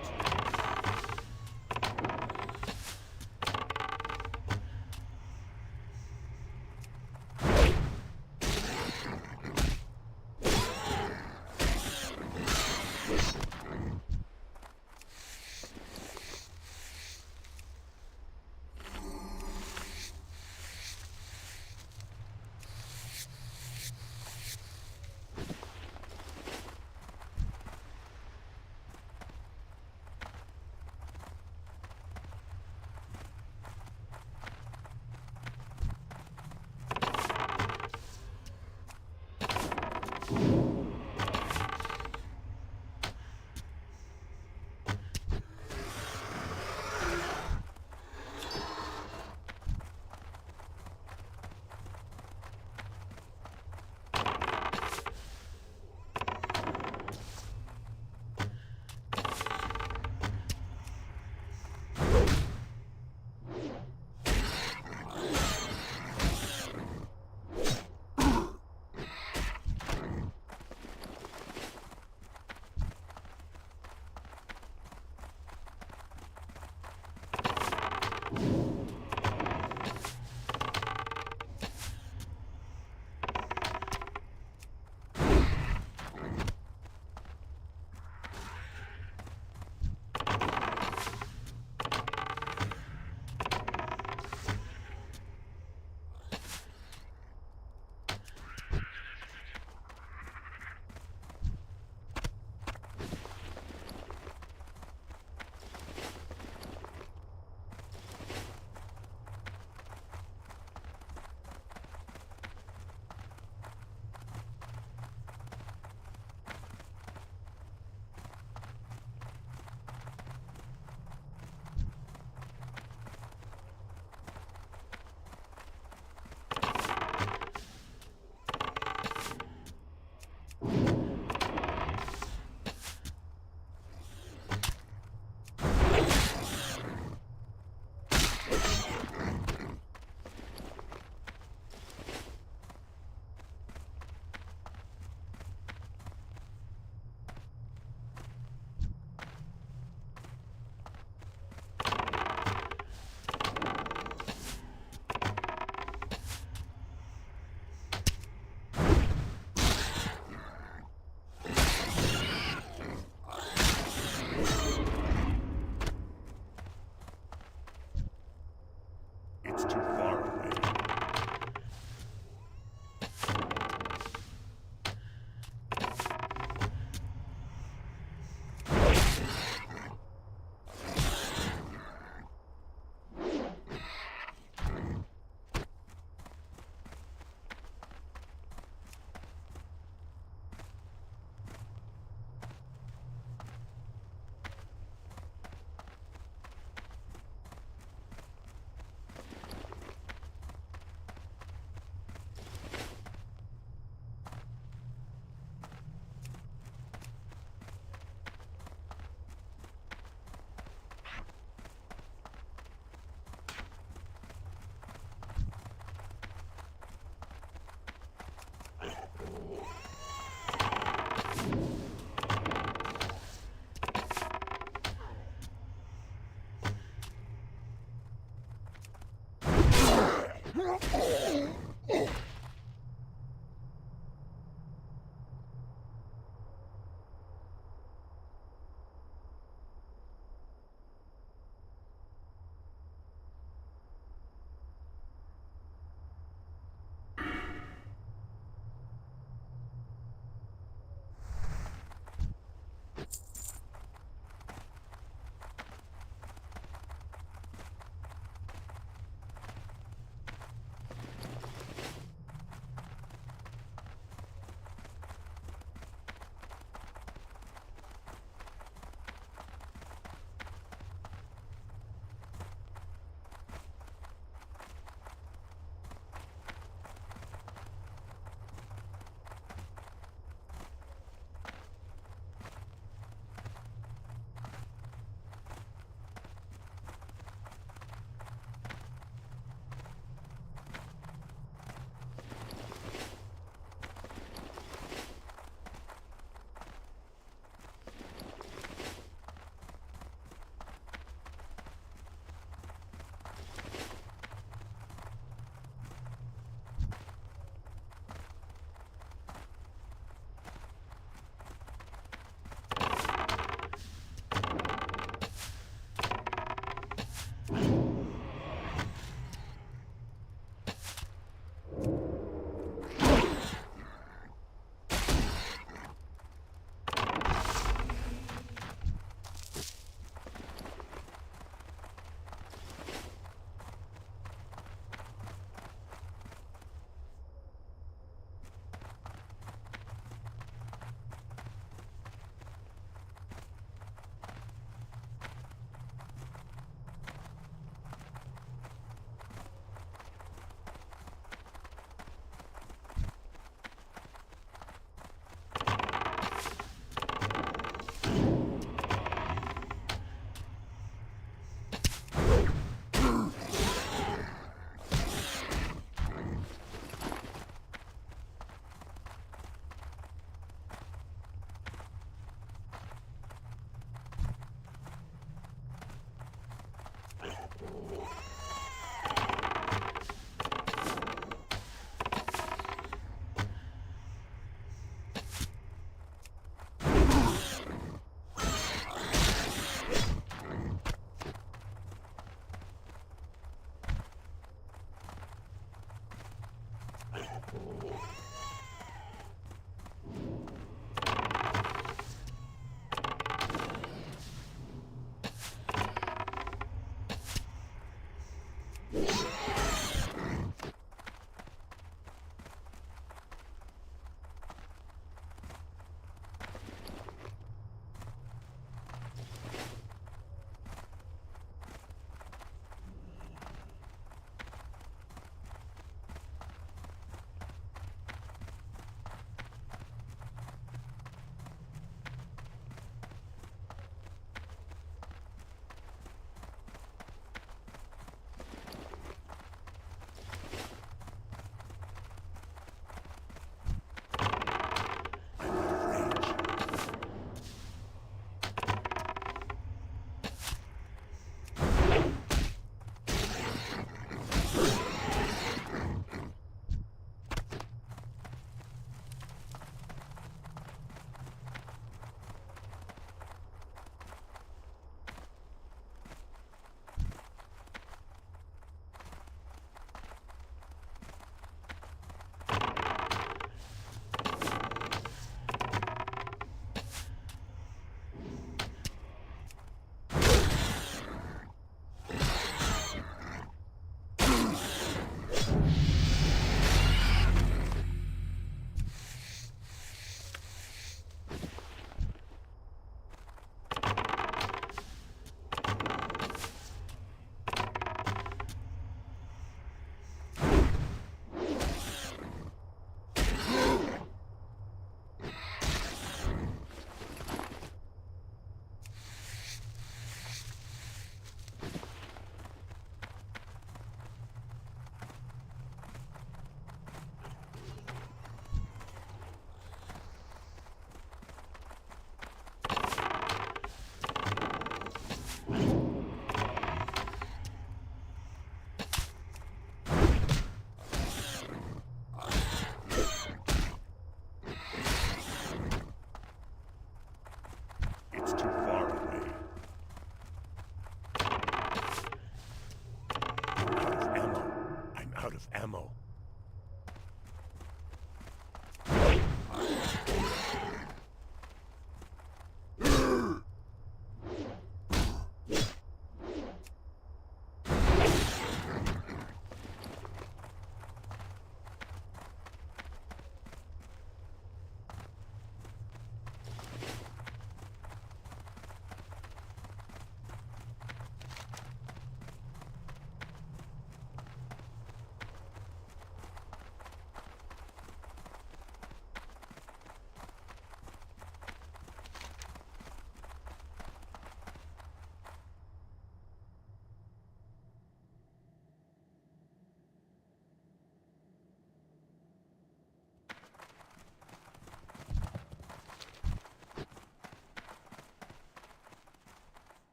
ammo.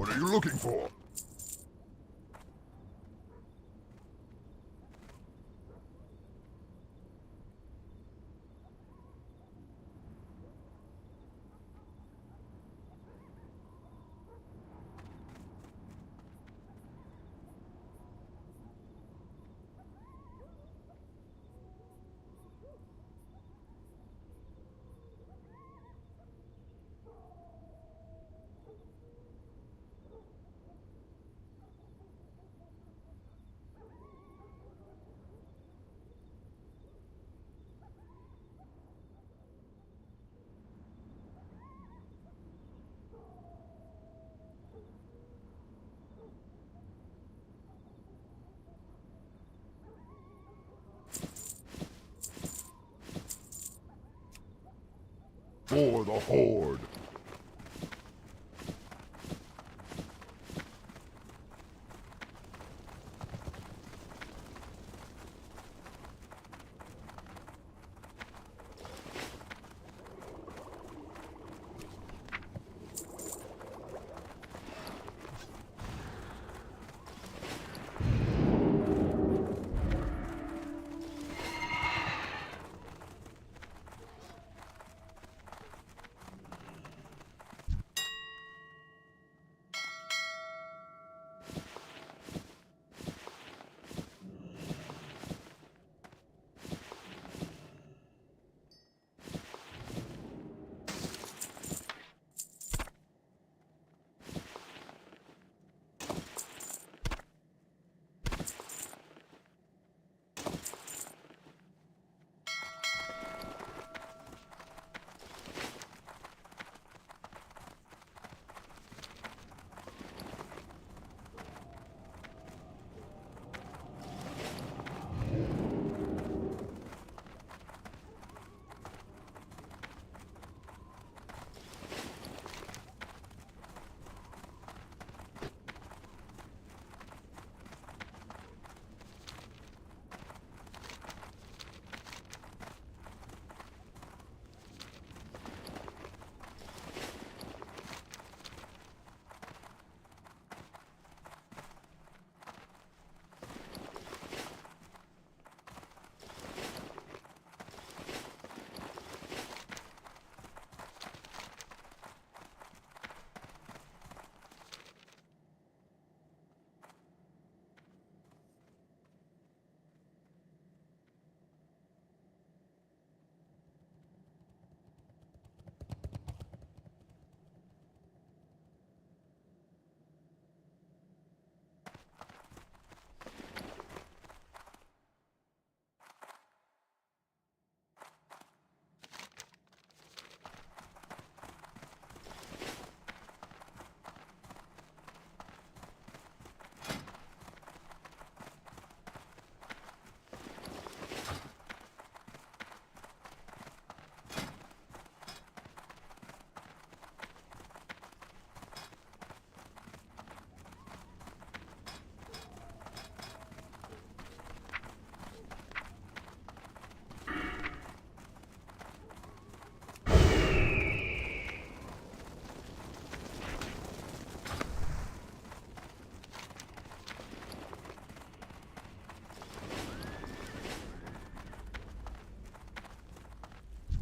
What are you looking for? For the Horde.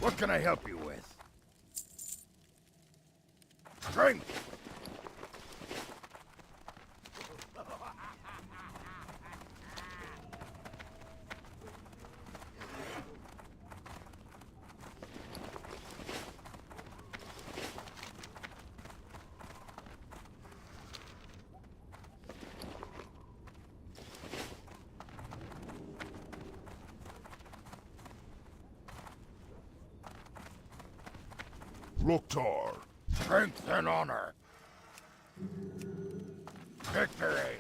What can I help you with? Drink! Loktar, strength and honor. Victory!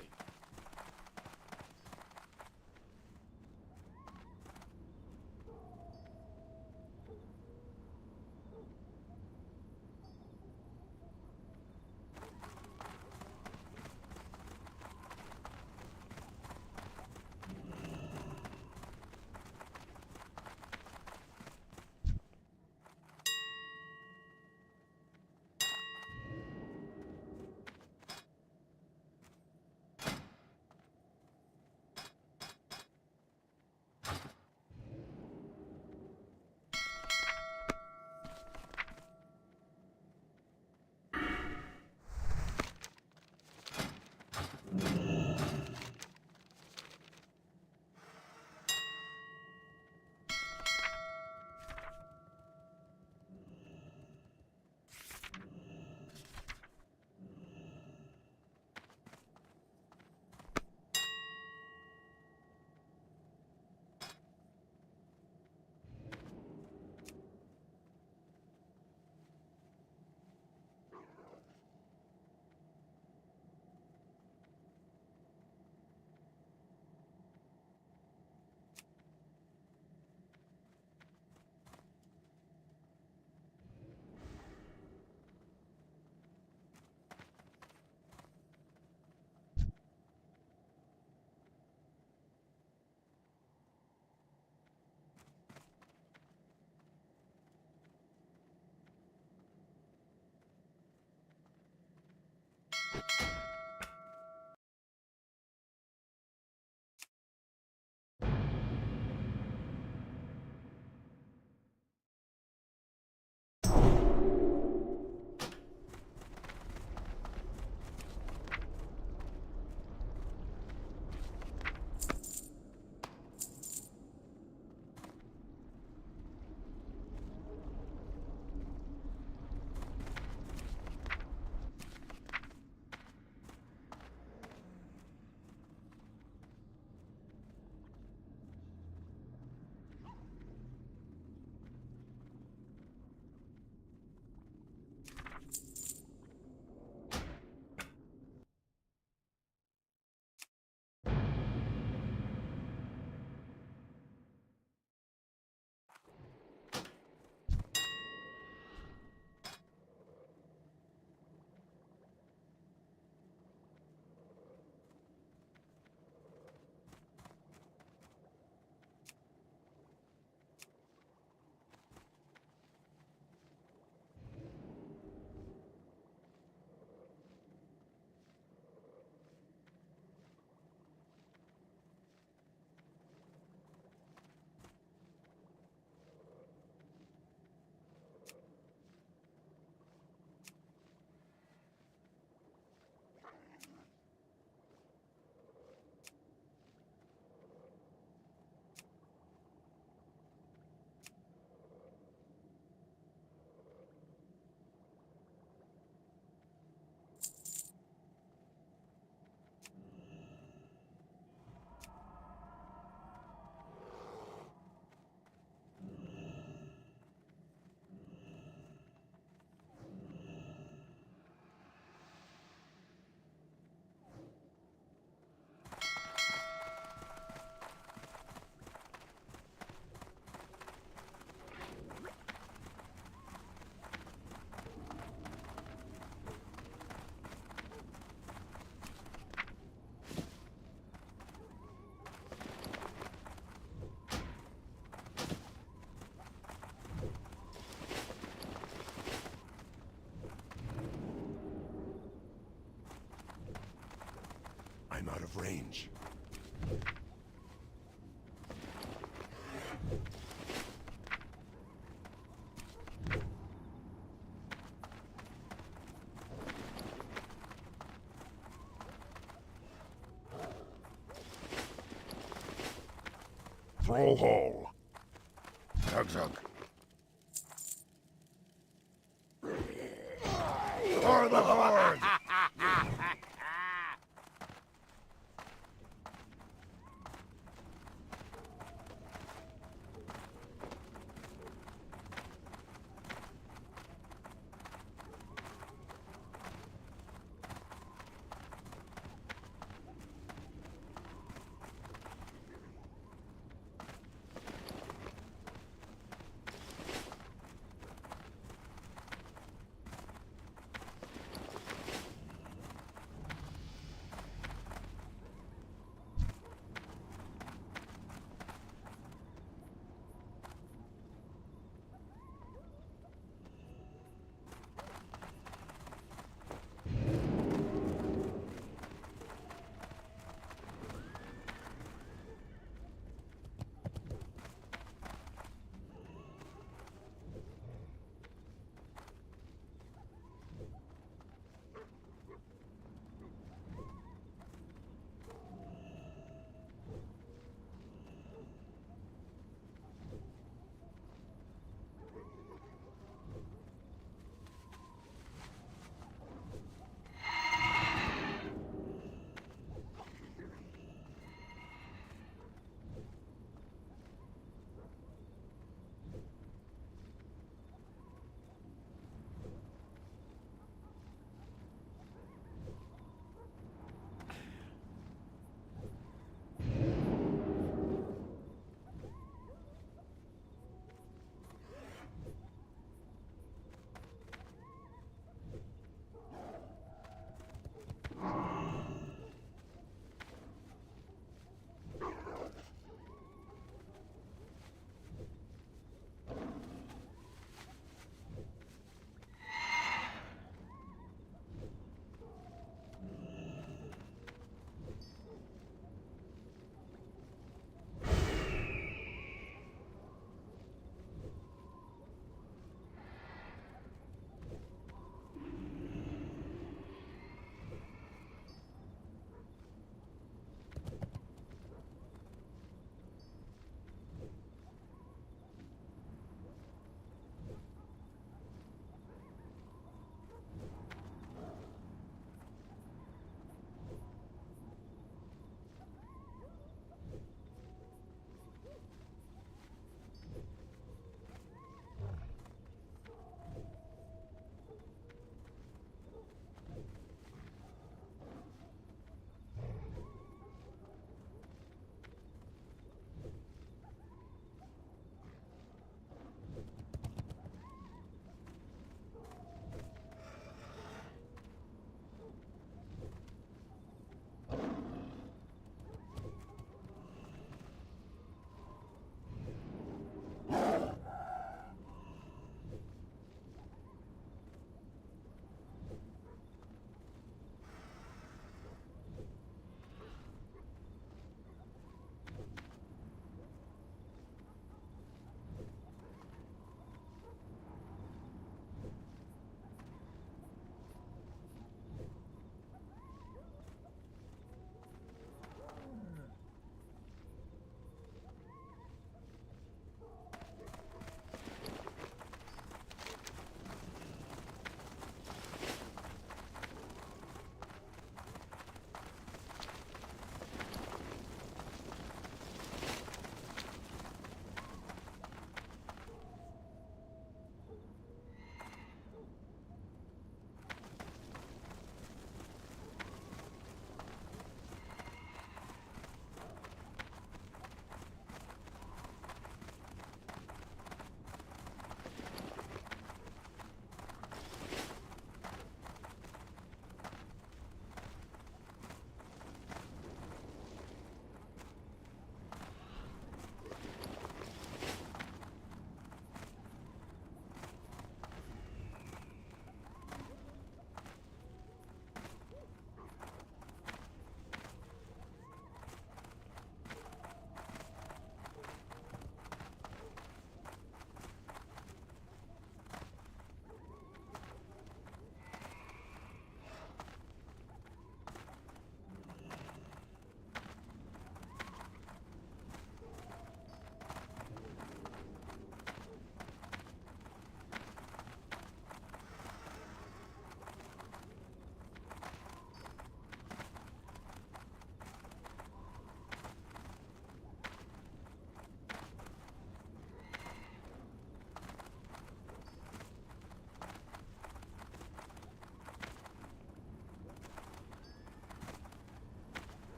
I'm out of range. Throw hole. Zug zug. For the horde!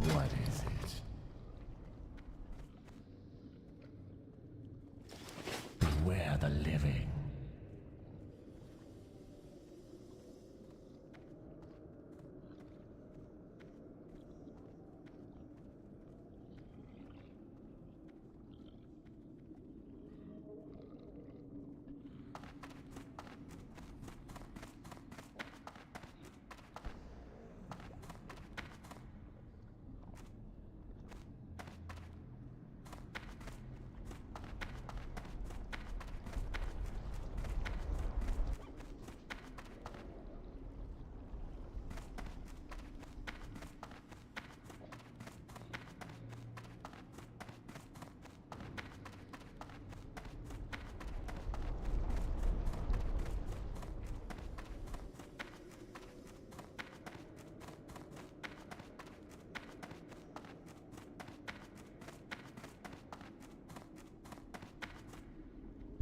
What is it? Beware the living.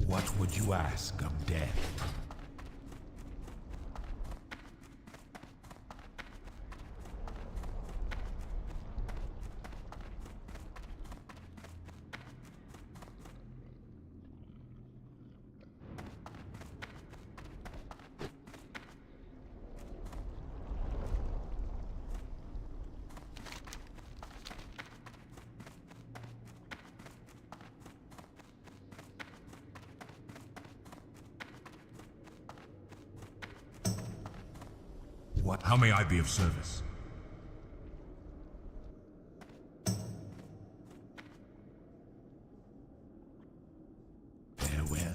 What would you ask of death? How may I be of service? Farewell.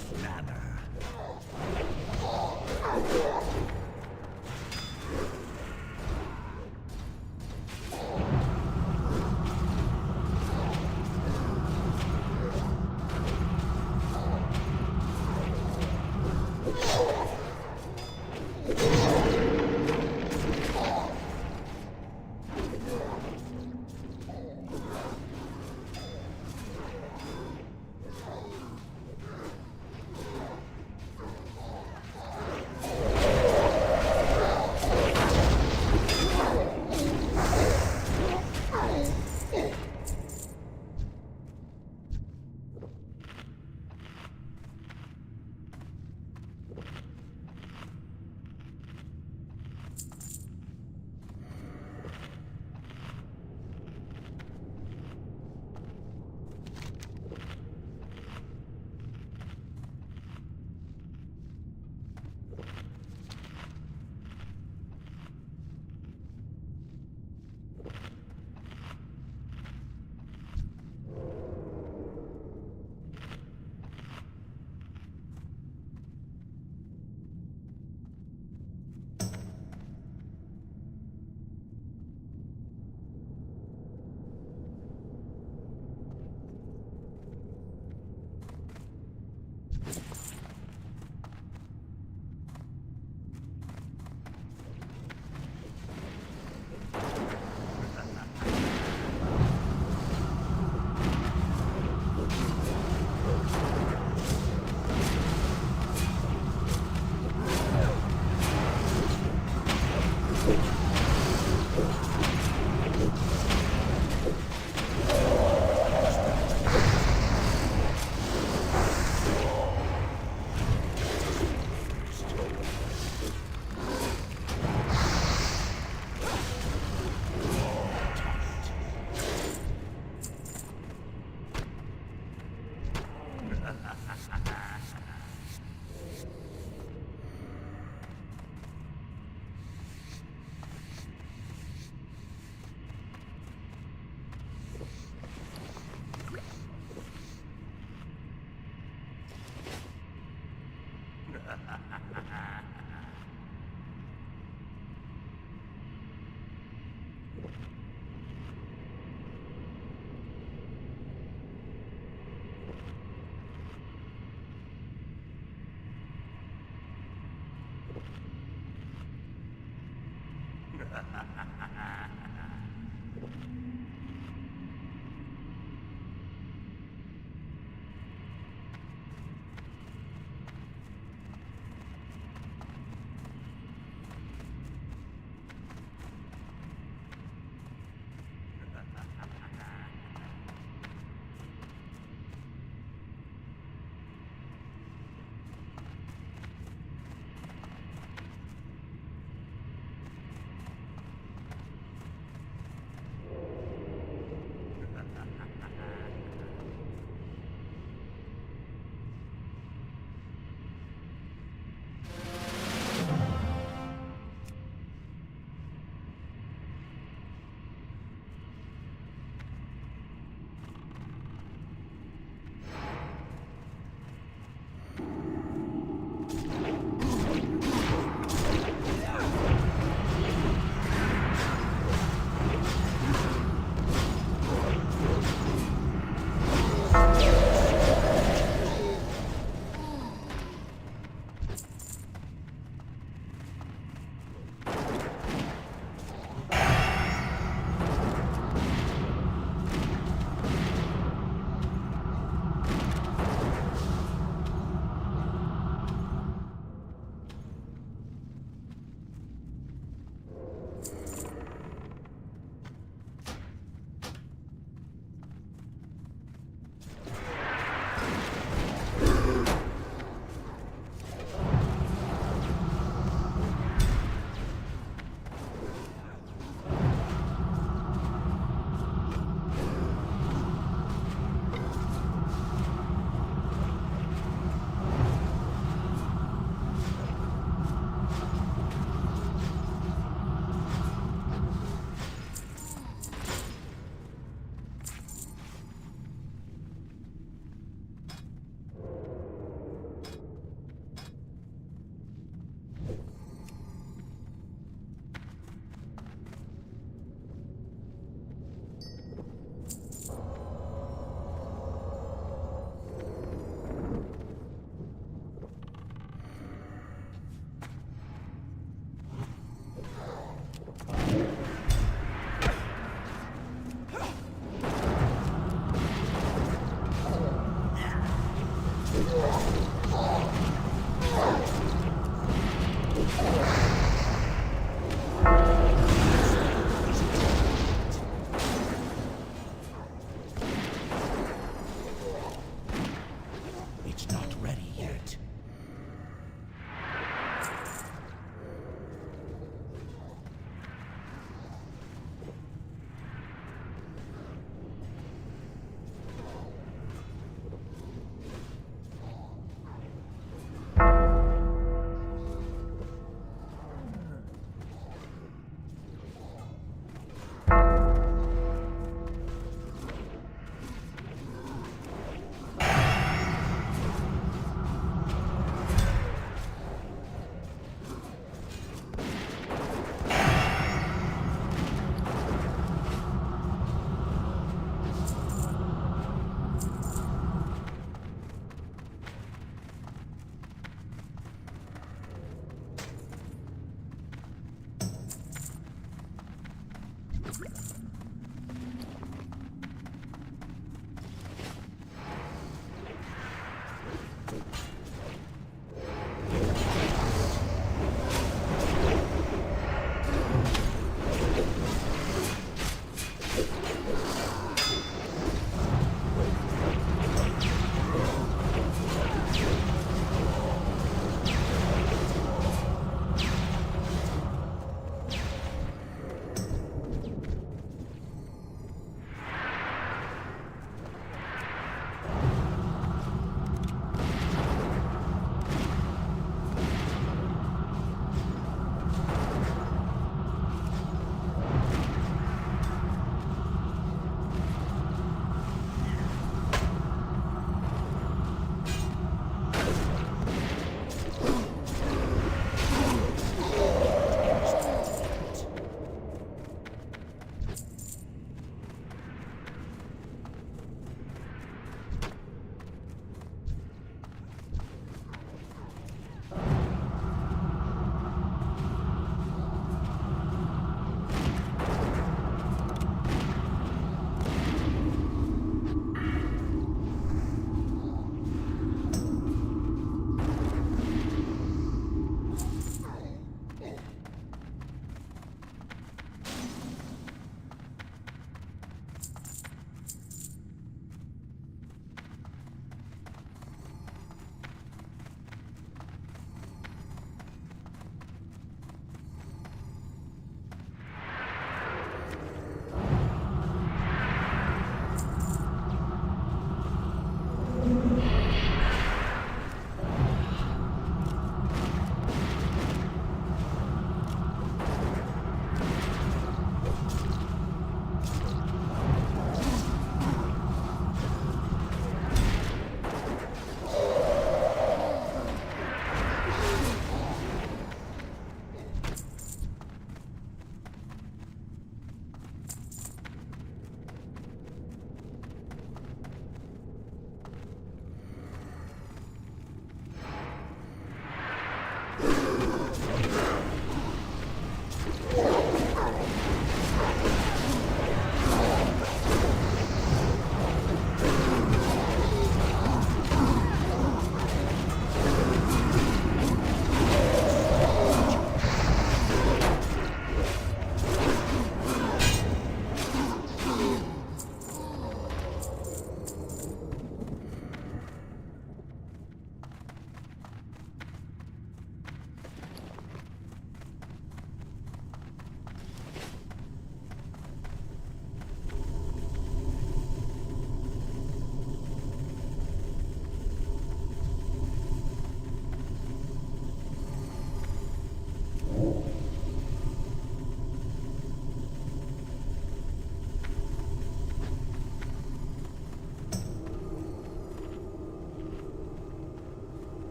of manner. It's not ready yet.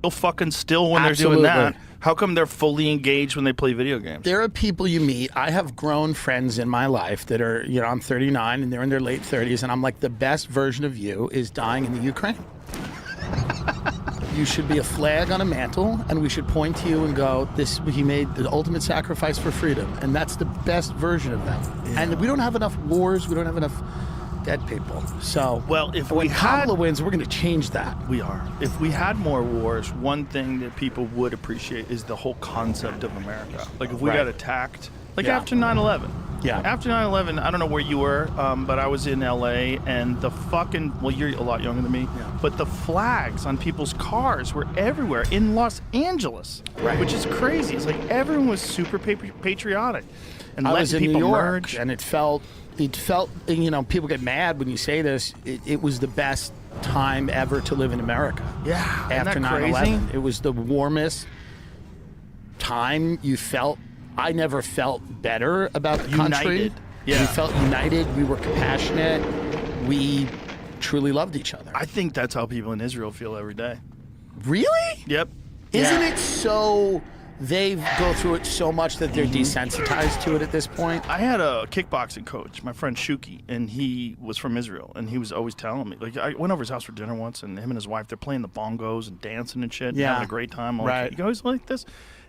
fucking still when they're doing that. How come they're fully engaged when they play video games? There are people you meet. I have grown friends in my life that are, you know, I'm 39 and they're in their late 30s, and I'm like, the best version of you is dying in the Ukraine. You should be a flag on a mantle, and we should point to you and go, he made the ultimate sacrifice for freedom, and that's the best version of them. Yeah. And we don't have enough wars, we don't have enough dead people. So, well, if when we Kamala wins, we're going to change that. We are. If we had more wars, one thing that people would appreciate is the whole concept of America. Like if we got attacked, like after 9/11. Yeah. After 9/11, I don't know where you were, but I was in LA, and the fucking, well, you're a lot younger than me, but the flags on people's cars were everywhere in Los Angeles, which is crazy. It's like everyone was super patriotic. And I was in people New York, merge. and it felt, you know, people get mad when you say this. It was the best time ever to live in America. Yeah, after 9/11, it was the warmest time. I never felt better about the country. United. Yeah. We felt united. We were compassionate. We truly loved each other. I think that's how people in Israel feel every day. Really? Yep. Isn't it so? They go through it so much that they're desensitized to it at this point. I had a kickboxing coach, my friend Shuki, and he was from Israel, and he was always telling me, like, I went over his house for dinner once, and him and his wife, they're playing the bongos and dancing and shit, having a great time. Right. You always like this?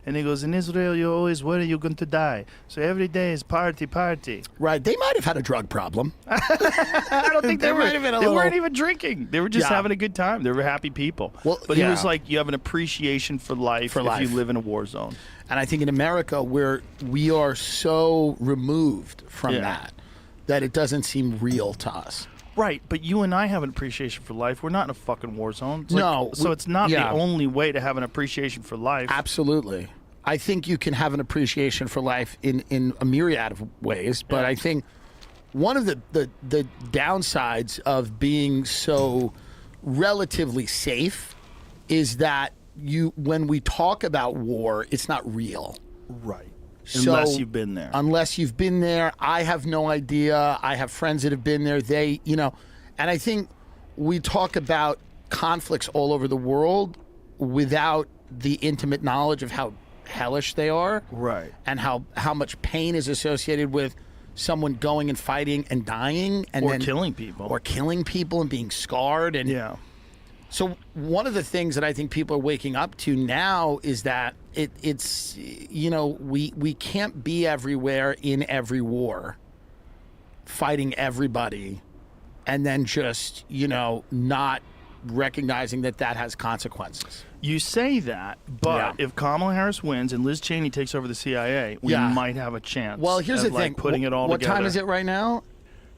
And he goes, in Israel, you always worry you're going to die. So every day is party, party. Right. They might have had a drug problem. I don't think they weren't even drinking. They were just Yeah. having a good time. They were happy people. Well, but he was like, you have an appreciation for life if you live in a war zone. And I think in America, we are so removed from that it doesn't seem real to us. Right, but you and I have an appreciation for life. We're not in a fucking war zone. It's No, so it's not yeah. the only way to have an appreciation for life. Absolutely. I think you can have an appreciation for life in a myriad of ways, but I think one of the downsides of being so relatively safe is that when we talk about war, it's not real. Right. Unless you've been there. Unless you've been there. I have no idea. I have friends that have been there. And I think we talk about conflicts all over the world without the intimate knowledge of how hellish they are. Right. And how much pain is associated with someone going and fighting and dying. And Or killing people. Or killing people and being scarred. And yeah. So one of the things that I think people are waking up to now is that it's we can't be everywhere in every war, fighting everybody, and then just not recognizing that has consequences. You say that, but if Kamala Harris wins and Liz Cheney takes over the CIA, we might have a chance. Well, here's the thing. Putting it all together. What time is it right now?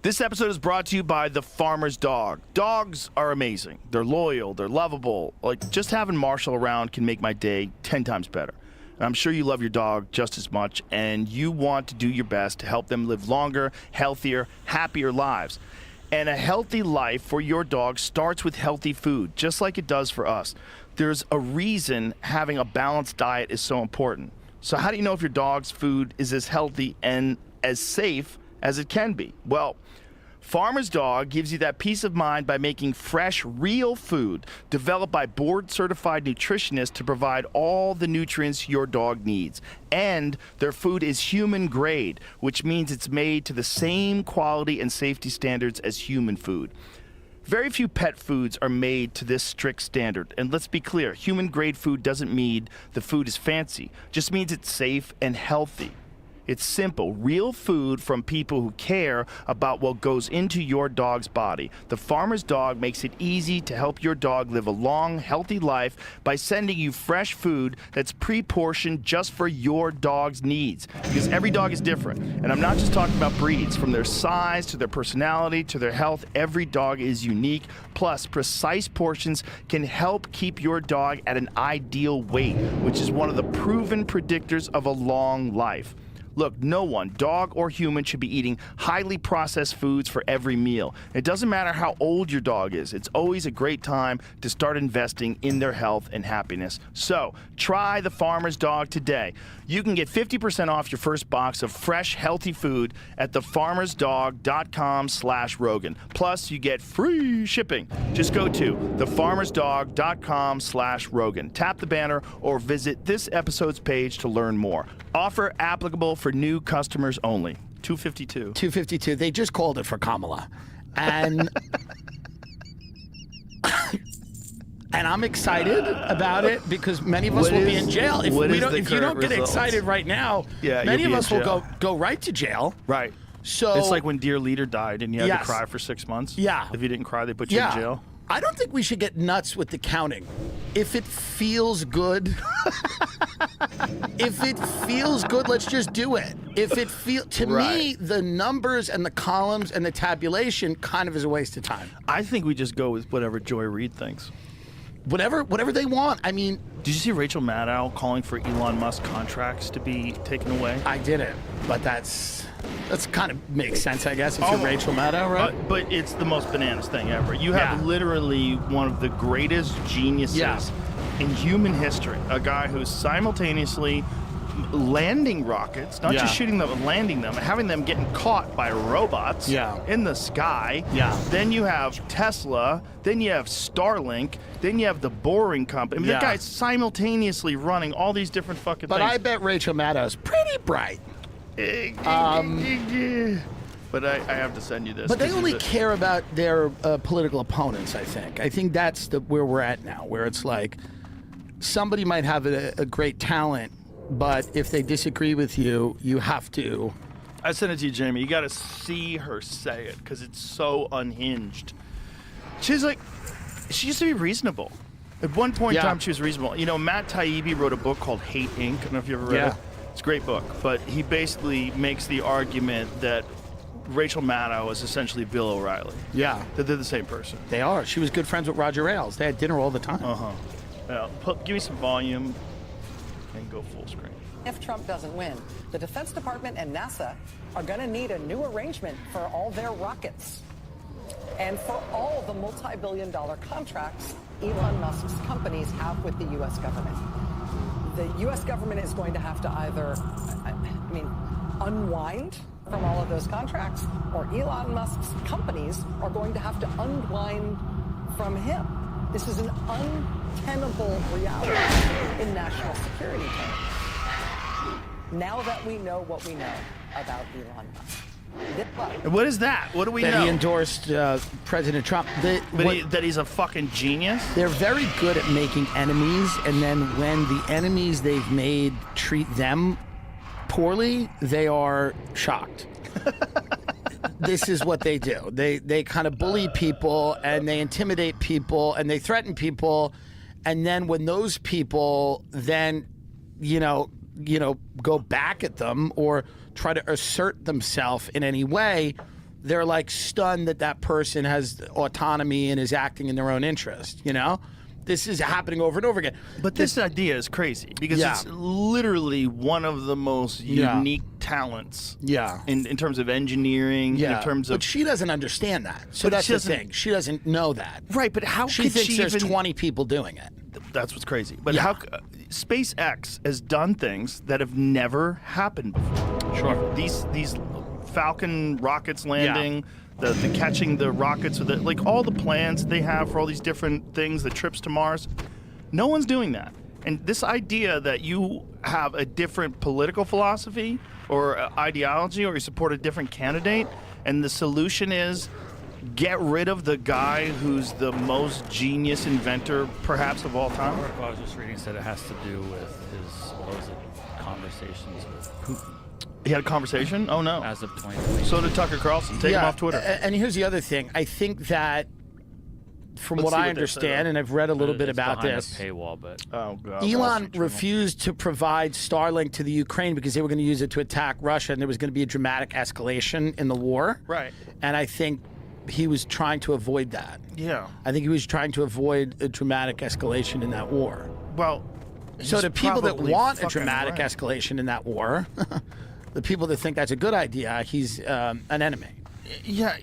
This episode is brought to you by The Farmer's Dog. Dogs are amazing. They're loyal. They're lovable. Like, just having Marshall around can make my day 10 times better. And I'm sure you love your dog just as much, and you want to do your best to help them live longer, healthier, happier lives. And a healthy life for your dog starts with healthy food, just like it does for us. There's a reason having a balanced diet is so important. So how do you know if your dog's food is as healthy and as safe as it can be? Well, Farmer's Dog gives you that peace of mind by making fresh, real food developed by board-certified nutritionists to provide all the nutrients your dog needs. And their food is human grade, which means it's made to the same quality and safety standards as human food. Very few pet foods are made to this strict standard. And let's be clear, human grade food doesn't mean the food is fancy, just means it's safe and healthy. It's simple, real food from people who care about what goes into your dog's body. The Farmer's Dog makes it easy to help your dog live a long, healthy life by sending you fresh food that's pre-portioned just for your dog's needs. Because every dog is different. And I'm not just talking about breeds. From their size to their personality to their health, every dog is unique. Plus, precise portions can help keep your dog at an ideal weight, which is one of the proven predictors of a long life. Look, no one, dog or human, should be eating highly processed foods for every meal. It doesn't matter how old your dog is. It's always a great time to start investing in their health and happiness. So, try the Farmer's Dog today. You can get 50% off your first box of fresh, healthy food at thefarmersdog.com/Rogan. Plus, you get free shipping. Just go to thefarmersdog.com/Rogan. Tap the banner or visit this episode's page to learn more. Offer applicable for new customers only. 252. 252. They just called it for Kamala. And and I'm excited about it because many of us will be in jail. If you don't get excited right now, many of us will go right to jail. Right. So it's like when Dear Leader died and you had to cry for 6 months. Yeah. If you didn't cry, they put you in jail. I don't think we should get nuts with the counting. If it feels good, let's just do it. If it to me, the numbers and the columns and the tabulation kind of is a waste of time. I think we just go with whatever Joy Reid thinks. Whatever they want. I mean, did you see Rachel Maddow calling for Elon Musk contracts to be taken away? I didn't, but that's kind of makes sense, I guess, if you're Rachel Maddow, right? But it's the most bananas thing ever. You have literally one of the greatest geniuses in human history, a guy who's simultaneously landing rockets, not just shooting them, landing them, having them getting caught by robots in the sky. Then you have Tesla, then you have Starlink, then you have the Boring Company. I mean, the guy's simultaneously running all these different fucking things. But I bet Rachel Maddow's pretty bright. But I have to send you this. But they only care about their political opponents, I think. I think that's where we're at now, where it's like somebody might have a great talent, but if they disagree with you, you have to. I sent it to you, Jamie. You got to see her say it because it's so unhinged. She's like, she used to be reasonable. At one point in time, she was reasonable. You know, Matt Taibbi wrote a book called Hate, Inc. I don't know if you ever read it. It's a great book, but he basically makes the argument that Rachel Maddow is essentially Bill O'Reilly. Yeah. They're the same person. They are. She was good friends with Roger Ailes. They had dinner all the time. Give me some volume and go full screen. If Trump doesn't win, the Defense Department and NASA are going to need a new arrangement for all their rockets and for all the multi-billion-dollar contracts Elon Musk's companies have with the U.S. government. The U.S. government is going to have to either, unwind from all of those contracts, or Elon Musk's companies are going to have to unwind from him. This is an untenable reality in national security terms. Now that we know what we know about Elon Musk. What is that? What do we know? That he endorsed President Trump. That he's a fucking genius? They're very good at making enemies, and then when the enemies they've made treat them poorly, they are shocked. This is what they do. They kind of bully people, and they intimidate people, and they threaten people, and then when those people then, go back at them or try to assert themselves in any way, they're like stunned that person has autonomy and is acting in their own interest, This is happening over and over again. But this idea is crazy because it's literally one of the most unique talents. In terms of engineering, in terms of. But she doesn't understand that. So that's the thing. She doesn't know that. Right, but how she could thinks she there's even 20 people doing it. That's what's crazy. But how SpaceX has done things that have never happened before. Sure. These Falcon rockets landing, the catching the rockets with it, all the plans they have for all these different things, the trips to Mars. No one's doing that. And this idea that you have a different political philosophy or ideology, or you support a different candidate, and the solution is get rid of the guy who's the most genius inventor, perhaps, of all time. I was just reading said it has to do with his conversations with Putin. He had a conversation? Oh, no. As of 2020. So did Tucker Carlson. Take him off Twitter. And here's the other thing. I think that, from what I understand, and I've read a little bit about this, paywall, but Elon refused to provide Starlink to the Ukraine because they were going to use it to attack Russia, and there was going to be a dramatic escalation in the war. Right. And I think he was trying to avoid that. Yeah. I think he was trying to avoid a dramatic escalation in that war. Well, so the people that want a dramatic escalation in that war, The people that think that's a good idea, he's an enemy. Yeah,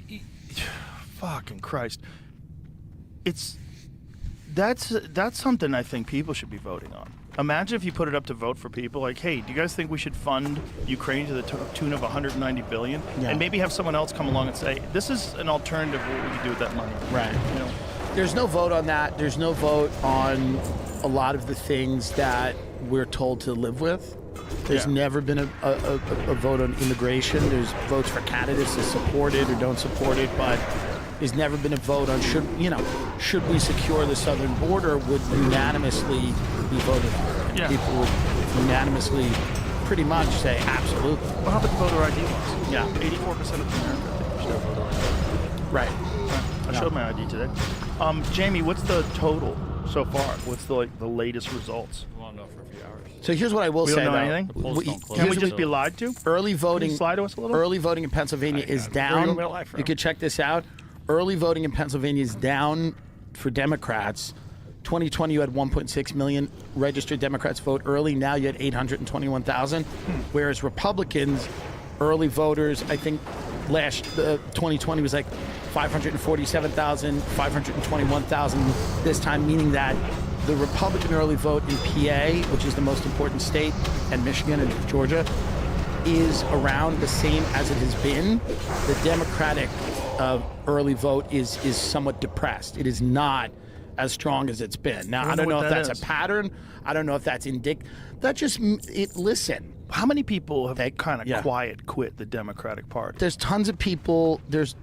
fucking Christ. That's something I think people should be voting on. Imagine if you put it up to vote for people, like, hey, do you guys think we should fund Ukraine to the tune of $190 billion? Yeah. And maybe have someone else come along and say, this is an alternative of what we can do with that money. Right. You know? There's no vote on that. There's no vote on a lot of the things that we're told to live with. There's never been a vote on immigration. There's votes for candidates that support it or don't support it, but there's never been a vote on should we secure the southern border would unanimously be voted on. Yeah. People would unanimously pretty much say absolutely. What happened to voter ID laws? Yeah. 84% of America think we should have voter ID. Right. I showed my ID today. Jamie, what's the total so far? What's the latest results? We won't know for a few hours. So here's what I will We say. don't know though. anything? The polls don't close Can we just until- be lied to? Early voting. Can you lie to us a little? Early voting in Pennsylvania is down. real life, You could check this out. Early voting in Pennsylvania is down for Democrats. 2020, you had 1.6 million registered Democrats vote early. Now you had 821,000. Whereas Republicans, early voters, I think last 2020 was like 547,000, 521,000 this time, meaning that the Republican early vote in PA, which is the most important state, and Michigan and Georgia, is around the same as it has been. The Democratic early vote is somewhat depressed. It is not as strong as it's been. Now, I don't know if that's a pattern. I don't know if that's that just listen. How many people have kind of quiet quit the Democratic Party? There's tons of people. There's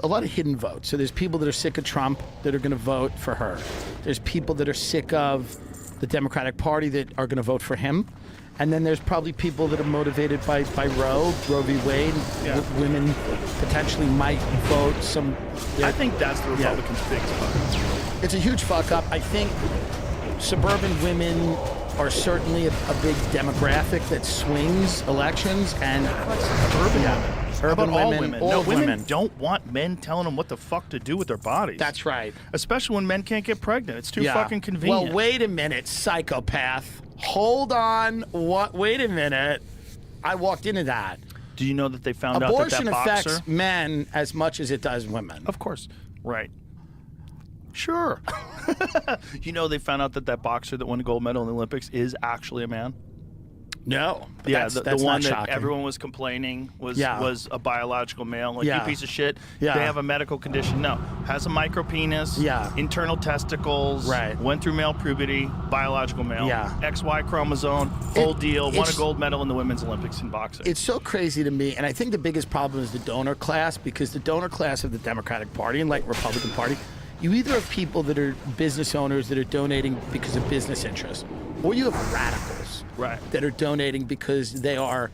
a lot of hidden votes. So there's people that are sick of Trump that are going to vote for her. There's people that are sick of the Democratic Party that are going to vote for him. And then there's probably people that are motivated by Roe v. Wade. Women potentially might vote some. I think that's the Republicans' biggest fuck. It's a huge fuck up. I think suburban women are certainly a big demographic that swings elections, and urban women. How about all women? All No, women women don't want men telling them what the fuck to do with their bodies. That's right. Especially when men can't get pregnant. It's too fucking convenient. Well, wait a minute, psychopath. Hold on. What? Wait a minute. I walked into that. Do you know that they found Abortion out that boxer affects men as much as it does women. Of course. Right. Sure. You know they found out that boxer that won a gold medal in the Olympics is actually a man? No. Yeah, that's the one not that shocking. everyone was complaining was a biological male. Like, you piece of shit. Yeah. They have a medical condition. No. Has a micro penis. Yeah. Internal testicles. Right. Went through male puberty. Biological male. Yeah. XY chromosome. Whole deal. Won a gold medal in the women's Olympics in boxing. It's so crazy to me, and I think the biggest problem is the donor class, because the donor class of the Democratic Party and like Republican Party, you either have people that are business owners that are donating because of business interests, or you have radicals that are donating because they are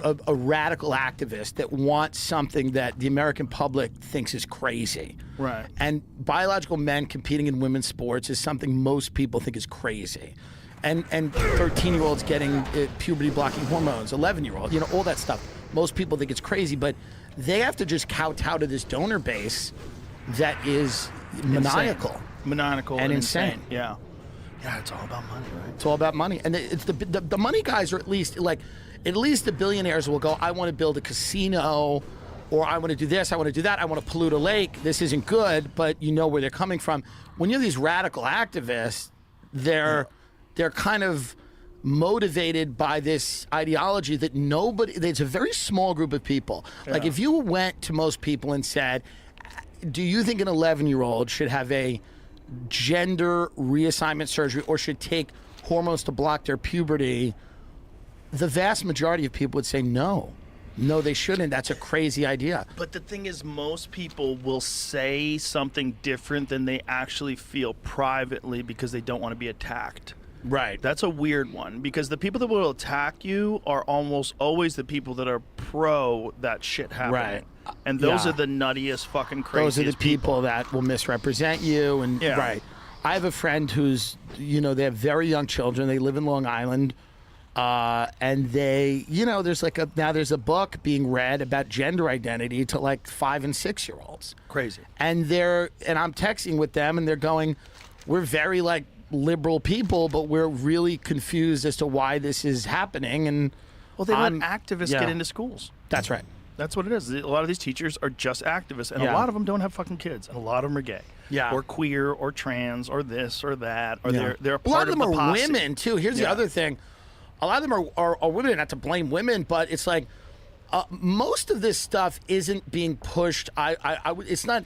a radical activist that wants something that the American public thinks is crazy. Right. And biological men competing in women's sports is something most people think is crazy. And 13-year-olds getting puberty-blocking hormones, 11-year-olds, all that stuff. Most people think it's crazy, but they have to just kowtow to this donor base that is maniacal. Maniacal and insane. Yeah. Yeah, it's all about money, right? It's all about money. And it's the money guys are at least the billionaires will go, I want to build a casino, or I want to do this, I want to do that, I want to pollute a lake. This isn't good, but you know where they're coming from. When you're these radical activists, they're kind of motivated by this ideology that it's a very small group of people. Yeah. Like if you went to most people and said, do you think an 11-year-old should have a gender reassignment surgery or should take hormones to block their puberty? The vast majority of people would say no. No, they shouldn't. That's a crazy idea. But the thing is, most people will say something different than they actually feel privately because they don't want to be attacked. Right. That's a weird one, because the people that will attack you are almost always the people that are pro that shit happening. Right. And those Yeah. are the nuttiest, fucking craziest Those are the people that will misrepresent you. And Yeah. right. I have a friend who's, they have very young children. They live in Long Island. And they, there's there's a book being read about gender identity to like 5 and 6 year olds. Crazy. And I'm texting with them and they're going, we're very liberal people, but we're really confused as to why this is happening. And Well, they let activists get into schools. That's right. That's what it is. A lot of these teachers are just activists, and a Yeah. lot of them don't have fucking kids, and a lot of them are gay. Yeah. Or queer, or trans, or this, or that, or Yeah. they're a A part lot of them the are posse. women too. Here's the Yeah. other thing: a lot of them are women. Not to blame women, but it's like most of this stuff isn't being pushed. It's not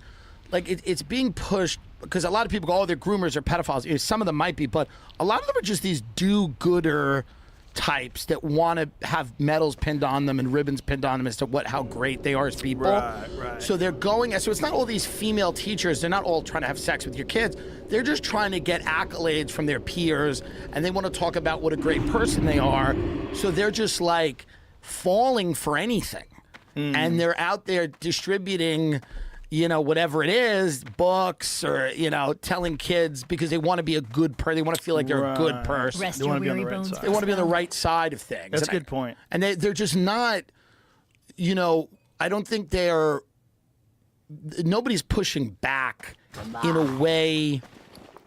like it's being pushed because a lot of people go, "Oh, they're groomers or pedophiles." Some of them might be, but a lot of them are just these do-gooder types that want to have medals pinned on them and ribbons pinned on them as to how great they are as people. Right. So they're going. So it's not all these female teachers. They're not all trying to have sex with your kids. They're just trying to get accolades from their peers, and they want to talk about what a great person they are. So they're just like falling for anything, and they're out there distributing, whatever it is, books or telling kids because they want to be a good person. They want to feel like they're a good person. Rest they want to be on the right side. They want to be on the right side of things. That's a good point. And they're just not, I don't think nobody's pushing back in a way.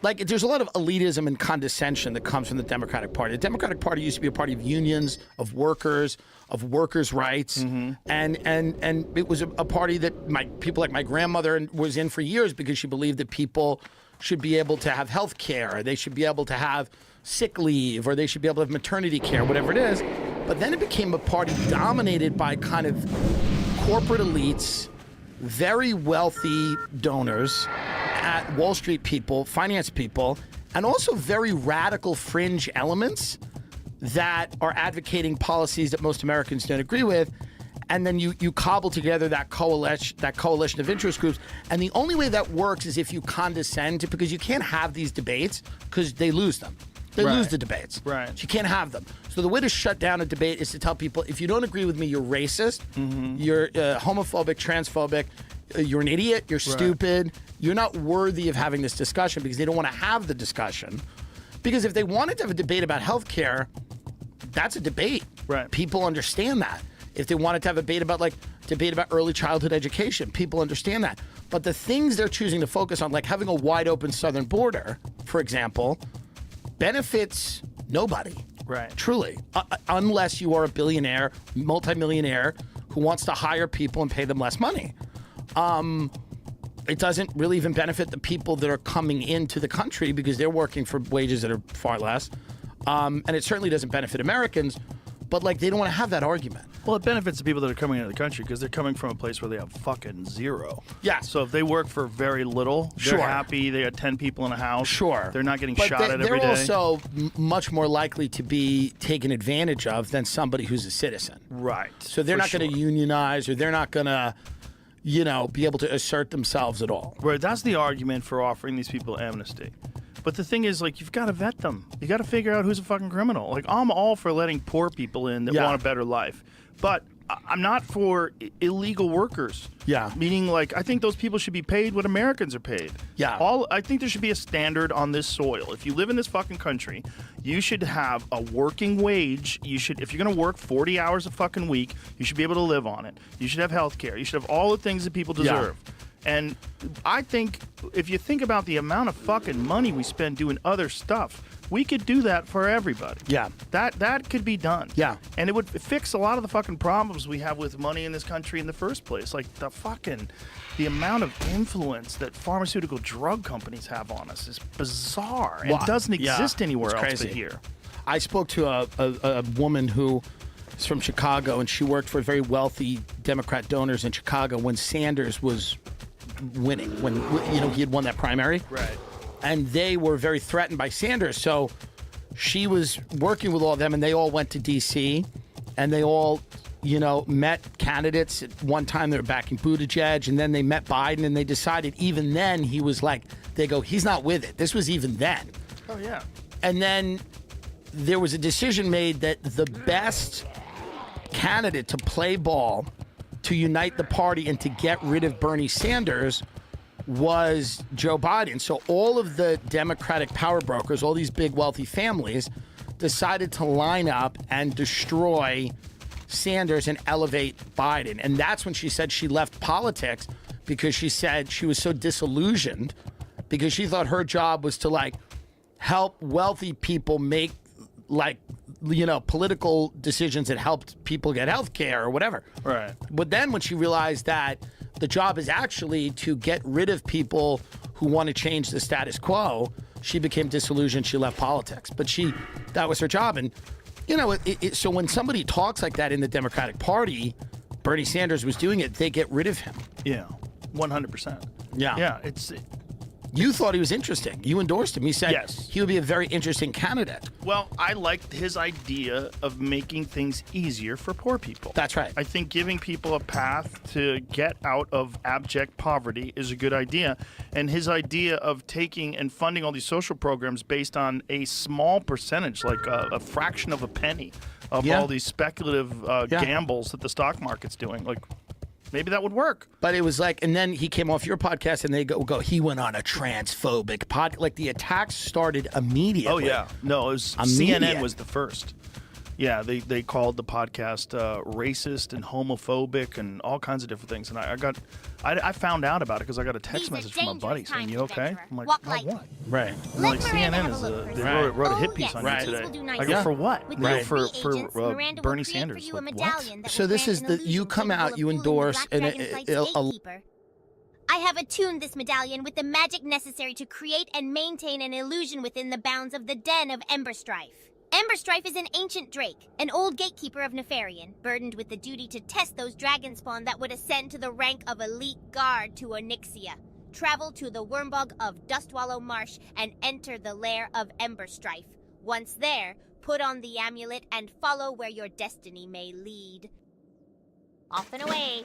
Like, there's a lot of elitism and condescension that comes from the Democratic Party. The Democratic Party used to be a party of unions, of workers rights, and it was a party that people like my grandmother was in for years because she believed that people should be able to have health care, they should be able to have sick leave, or they should be able to have maternity care, whatever it is. But then it became a party dominated by kind of corporate elites, very wealthy donors, at Wall Street people, finance people, and also very radical fringe elements that are advocating policies that most Americans don't agree with. And then you cobble together that coalition of interest groups. And the only way that works is if you condescend to, because you can't have these debates because they lose them. They lose the debates. Right. So you can't have them. So the way to shut down a debate is to tell people, if you don't agree with me, you're racist, you're homophobic, transphobic, you're an idiot, you're stupid, you're not worthy of having this discussion, because they don't want to have the discussion. Because if they wanted to have a debate about healthcare, that's a debate. Right. People understand that. If they wanted to have a debate about early childhood education, people understand that. But the things they're choosing to focus on, like having a wide open southern border, for example, benefits nobody. Right. Truly. Unless you are a billionaire, multimillionaire who wants to hire people and pay them less money. It doesn't really even benefit the people that are coming into the country because they're working for wages that are far less. And it certainly doesn't benefit Americans, but like they don't want to have that argument. Well, it benefits the people that are coming into the country because they're coming from a place where they have fucking zero. Yeah. So if they work for very little, they're Sure. happy. They got 10 people in a house. Sure. They're not getting But shot at every day. They're also much more likely to be taken advantage of than somebody who's a citizen. Right. So they're not going to unionize, or they're not going to, be able to assert themselves at all. Right. That's the argument for offering these people amnesty. But the thing is, like, you've got to vet them. You got to figure out who's a fucking criminal. Like, I'm all for letting poor people in that want a better life. But I'm not for illegal workers. Yeah. Meaning, like, I think those people should be paid what Americans are paid. Yeah. I think there should be a standard on this soil. If you live in this fucking country, you should have a working wage. If you're going to work 40 hours a fucking week, you should be able to live on it. You should have health care. You should have all the things that people deserve. And I think if you think about the amount of fucking money we spend doing other stuff, we could do that for everybody. Yeah. That could be done. Yeah. And it would fix a lot of the fucking problems we have with money in this country in the first place. Like the amount of influence that pharmaceutical drug companies have on us is bizarre. And it doesn't exist anywhere else but here. I spoke to a woman who is from Chicago, and she worked for very wealthy Democrat donors in Chicago when Sanders was winning, when he had won that primary. Right. And they were very threatened by Sanders. So she was working with all of them, and they all went to D.C., and they all, met candidates. At one time, they were backing Buttigieg, and then they met Biden, and they decided even then he was like, he's not with it. This was even then. Oh, yeah. And then there was a decision made that the best candidate to play ball, to unite the party, and to get rid of Bernie Sanders was Joe Biden. So all of the Democratic power brokers, all these big wealthy families, decided to line up and destroy Sanders and elevate Biden. And that's when she said she left politics, because she said she was so disillusioned because she thought her job was to help wealthy people make political decisions that helped people get health care or whatever. Right. But then when she realized that the job is actually to get rid of people who want to change the status quo, she became disillusioned. She left politics. But that was her job. And, so when somebody talks like that in the Democratic Party, Bernie Sanders was doing it, they get rid of him. Yeah, 100%. Yeah. Yeah, You thought he was interesting. You endorsed him. You said yes. He would be a very interesting candidate. Well, I liked his idea of making things easier for poor people. That's right. I think giving people a path to get out of abject poverty is a good idea. And his idea of taking and funding all these social programs based on a small percentage, like a fraction of a penny of all these speculative gambles that the stock market's doing, like, maybe that would work. But it was like, and then he came off your podcast and they go, he went on a transphobic like the attacks started immediately. Oh, yeah. No, it was CNN was the first. Yeah, they called the podcast racist and homophobic and all kinds of different things. And I found out about it because I got a text message from a buddy saying, "You okay?" I'm like, "Oh, what?" Right. And like CNN they wrote a hit piece on you today. I go, for what? Right. For Bernie Sanders. Like, what? So this is you come out, you endorse and I have attuned this medallion with the magic necessary to create and maintain an illusion within the bounds of the den of Emberstrife. Emberstrife is an ancient drake, an old gatekeeper of Nefarian, burdened with the duty to test those dragon spawn that would ascend to the rank of elite guard to Onyxia. Travel to the Wormbog of Dustwallow Marsh and enter the lair of Emberstrife. Once there, put on the amulet and follow where your destiny may lead. Off and away.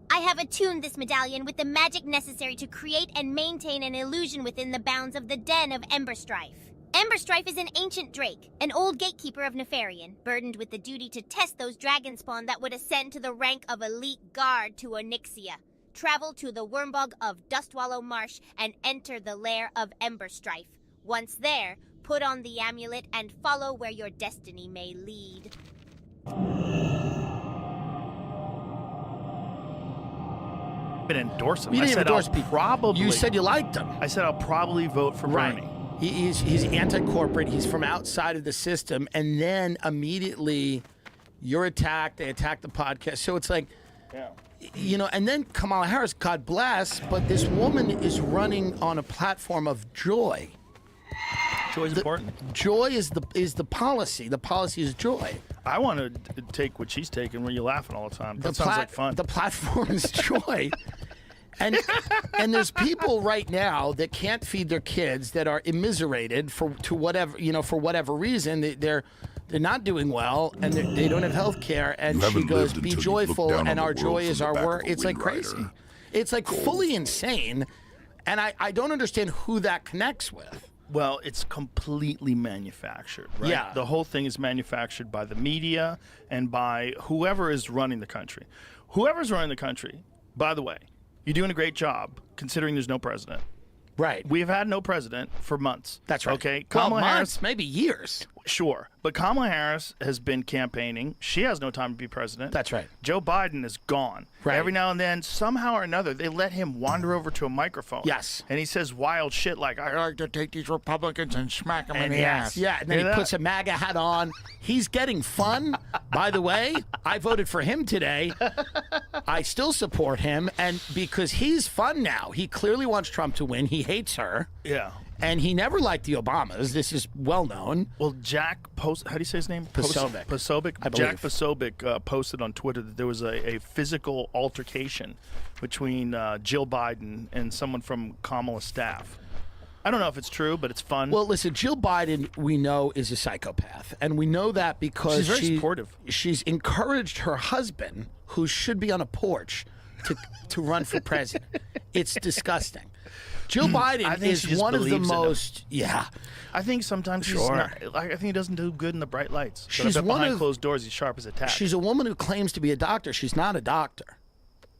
I have attuned this medallion with the magic necessary to create and maintain an illusion within the bounds of the den of Emberstrife. Emberstrife is an ancient drake, an old gatekeeper of Nefarian, burdened with the duty to test those dragon spawn that would ascend to the rank of elite guard to Onyxia. Travel to the Wormbog of Dustwallow Marsh and enter the lair of Emberstrife. Once there, put on the amulet and follow where your destiny may lead. Endorse him. You didn't endorse I'll probably. You said you liked him. I said I'll probably vote for Bernie. He's anti-corporate. He's from outside of the system, and then immediately you're attacked. They attack the podcast. So it's like, and then Kamala Harris, God bless, but this woman is running on a platform of joy. Joy is important. Joy is the policy. The policy is joy. I want to take what she's taking where you're laughing all the time. That sounds like fun. The platform is joy. And there's people right now that can't feed their kids, that are immiserated for whatever reason. They're not doing well, and they don't have health care. And she goes, "Be joyful, and our joy is our work." It's like crazy. It's like fully insane, and I don't understand who that connects with. Well, it's completely manufactured, right? Yeah. The whole thing is manufactured by the media and by whoever is running the country. Whoever's running the country, by the way, you're doing a great job considering there's no president. Right. We've had no president for months. That's right. Okay. Well, Kamala months, Harris, maybe years. Sure. But Kamala Harris has been campaigning. She has no time to be president. That's right. Joe Biden is gone. Right. Every now and then, somehow or another, they let him wander over to a microphone. Yes. And he says wild shit like, I like to take these Republicans and smack them in the ass. Yeah, and then Hear he that? puts a MAGA hat on. He's getting fun. By the way, I voted for him today. I still support him, and because he's fun now. He clearly wants Trump to win. He hates her. Yeah. And he never liked the Obamas. This is well known. Well, Jack how do you say his name? Posobiec. Posobiec. I believe. Jack Posobiec posted on Twitter that there was a physical altercation between Jill Biden and someone from Kamala's staff. I don't know if it's true, but it's fun. Well, listen, Jill Biden, we know, is a psychopath. And we know that because She's very supportive. She's encouraged her husband, who should be on a porch, to run for president. It's disgusting. Jill Biden is one of the most, I think sometimes he's not, I think he doesn't do good in the bright lights. But I bet behind closed doors, he's sharp as a tack. She's a woman who claims to be a doctor. She's not a doctor.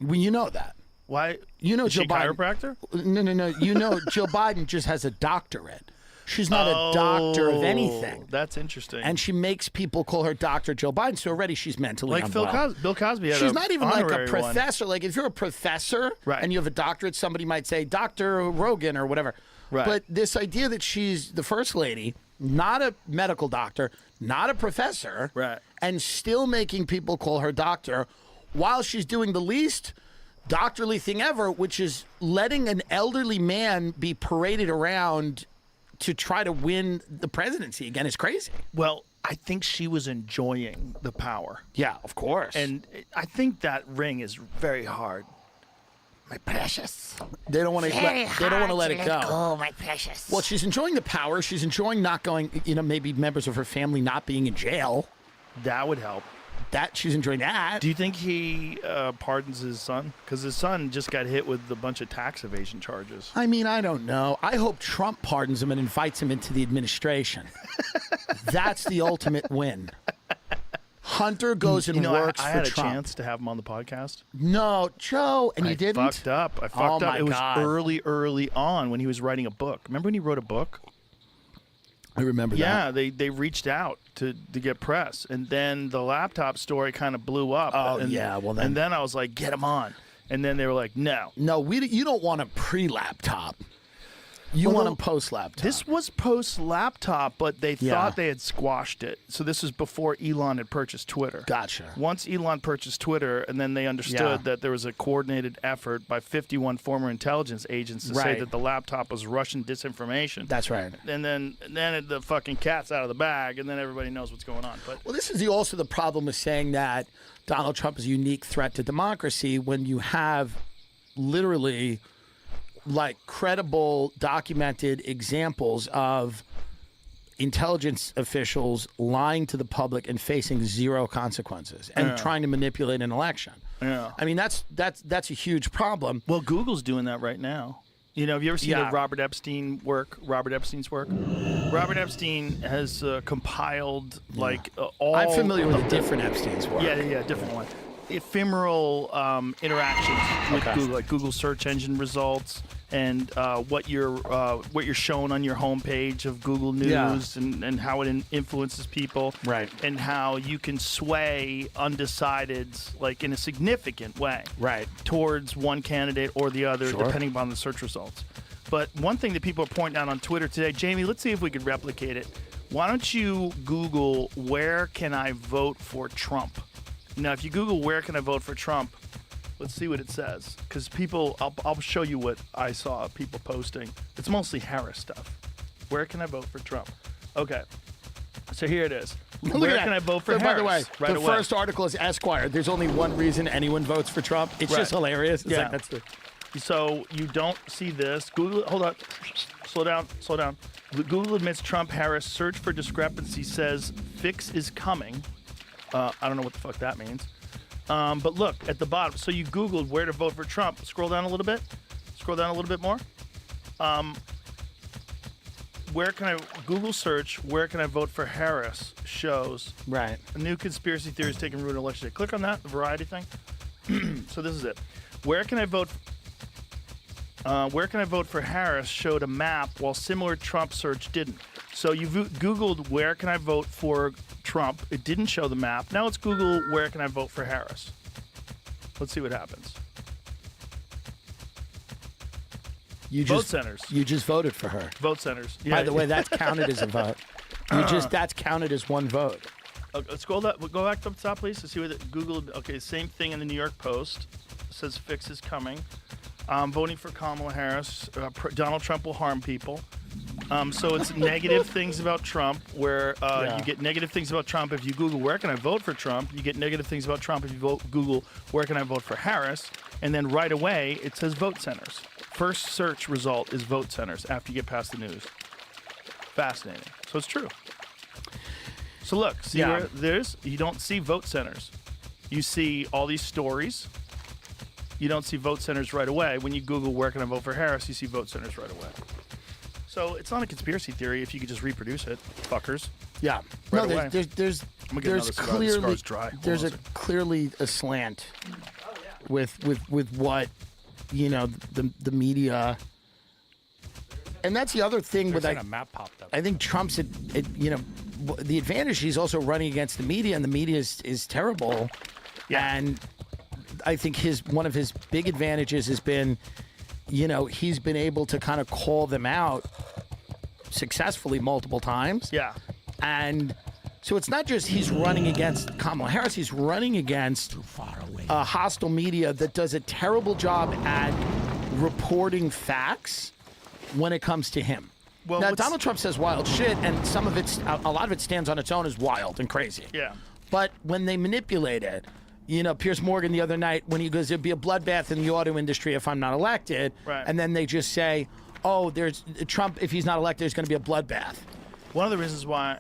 Well, you know that. Why? You know is Jill she a Biden. chiropractor? No. You know Jill Biden just has a doctorate. She's not a doctor of anything. That's interesting. And she makes people call her Dr. Jill Biden, so already she's mentally like unwell. Bill Cosby had She's a not even like a honorary professor. Like if you're a professor and you have a doctorate, somebody might say Dr. Rogan or whatever. Right. But this idea that she's the first lady, not a medical doctor, not a professor, and still making people call her doctor while she's doing the least doctorly thing ever, which is letting an elderly man be paraded around to try to win the presidency again is crazy. Well, I think she was enjoying the power. Yeah, of course. And I think that ring is very hard. My precious. They don't want to. They don't want to let it go. Oh, my precious. Well, she's enjoying the power. She's enjoying not going. Maybe members of her family not being in jail. That would help. That she's enjoying that. Do you think he pardons his son? Because his son just got hit with a bunch of tax evasion charges. I mean, I don't know. I hope Trump pardons him and invites him into the administration. That's the ultimate win. Hunter goes and works I for had Trump. A chance to have him on the podcast. No, Joe, and you didn't? I fucked up. I fucked up. It was God. early on when he was writing a book. Remember when he wrote a book? I remember that. Yeah, they reached out to get press, and then the laptop story kind of blew up. Oh, and, yeah, well then. And then I was like, get him on. And then they were like, no. No, you don't want a pre-laptop. You want him post-laptop. This was post-laptop, but they thought they had squashed it. So this was before Elon had purchased Twitter. Gotcha. Once Elon purchased Twitter, and then they understood that there was a coordinated effort by 51 former intelligence agents to say that the laptop was Russian disinformation. That's right. And then the fucking cat's out of the bag, and then everybody knows what's going on. But well, this is also the problem with saying that Donald Trump is a unique threat to democracy when you have literally like credible, documented examples of intelligence officials lying to the public and facing zero consequences and trying to manipulate an election. Yeah. I mean, that's a huge problem. Well, Google's doing that right now. You know, have you ever seen Robert Epstein's work? Robert Epstein has compiled all. I'm familiar with a different Epstein's work. Yeah, different one. Ephemeral interactions with Google, like Google search engine results, and what you're shown on your homepage of Google News, and how it influences people, right? And how you can sway undecideds, like in a significant way, right, towards one candidate or the other, depending upon the search results. But one thing that people are pointing out on Twitter today, Jamie, let's see if we could replicate it. Why don't you Google where can I vote for Trump? Now, if you Google where can I vote for Trump, let's see what it says. Because people, I'll show you what I saw people posting. It's mostly Harris stuff. Where can I vote for Trump? Okay, so here it is. Where can I vote for Harris? By the way, right the away. first article is Esquire. There's only one reason anyone votes for Trump. It's just hilarious. It's like that's the. So you don't see this. Google, hold on, slow down. Google admits Trump-Harris search for discrepancy says fix is coming. I don't know what the fuck that means. But look at the bottom. So you Googled where to vote for Trump. Scroll down a little bit. Scroll down a little bit more. Google search, where can I vote for Harris shows right. a new conspiracy theory is taking root in election day. Click on that, the variety thing. So this is it. Where can I vote for Harris showed a map while similar Trump search didn't. So you Googled where can I vote for Trump. It didn't show the map. Now let's Google where can I vote for Harris. Let's see what happens. Vote centers. You just voted for her. Vote centers. By the way, that's counted as a vote. That's counted as one vote. Okay, let's go back up top, please, to see what Google. Okay, same thing in the New York Post. It says fix is coming. Voting for Kamala Harris. Donald Trump will harm people. So it's negative things about Trump, where you get negative things about Trump if you Google where can I vote for Trump. You get negative things about Trump if you Google where can I vote for Harris. And then right away it says vote centers. First search result is vote centers after you get past the news. Fascinating. So it's true. So look, see where you don't see vote centers. You see all these stories. You don't see vote centers right away. When you Google where can I vote for Harris, you see vote centers right away. So it's not a conspiracy theory if you could just reproduce it, fuckers. Yeah. Right no, away. there's clearly a slant with what the media. And that's the other thing with a map popped up. I think Trump's the advantage, he's also running against the media, and the media is terrible. Yeah. And I think one of his big advantages has been, he's been able to kind of call them out successfully multiple times. Yeah. And so it's not just he's running against Kamala Harris, he's running against a hostile media that does a terrible job at reporting facts when it comes to him. Well, now, Donald Trump says wild shit, and a lot of it stands on its own as wild and crazy. Yeah. But when they manipulate it, Piers Morgan the other night, when he goes, there'd be a bloodbath in the auto industry if I'm not elected. Right. And then they just say, oh, there's Trump, if he's not elected, there's going to be a bloodbath. One of the reasons why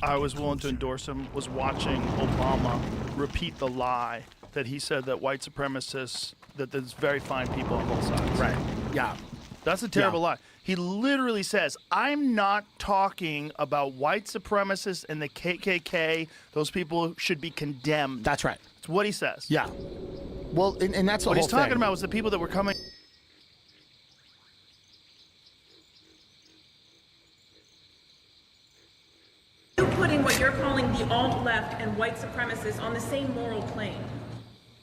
I was willing to endorse him was watching Obama repeat the lie that he said that white supremacists, that there's very fine people on both sides. Right. Yeah. That's a terrible lie. He literally says, I'm not talking about white supremacists and the KKK. Those people should be condemned. That's right. That's what he says. Yeah. Well, and that's what he's talking about was the people that were coming. You're putting what you're calling the alt-left and white supremacists on the same moral plane.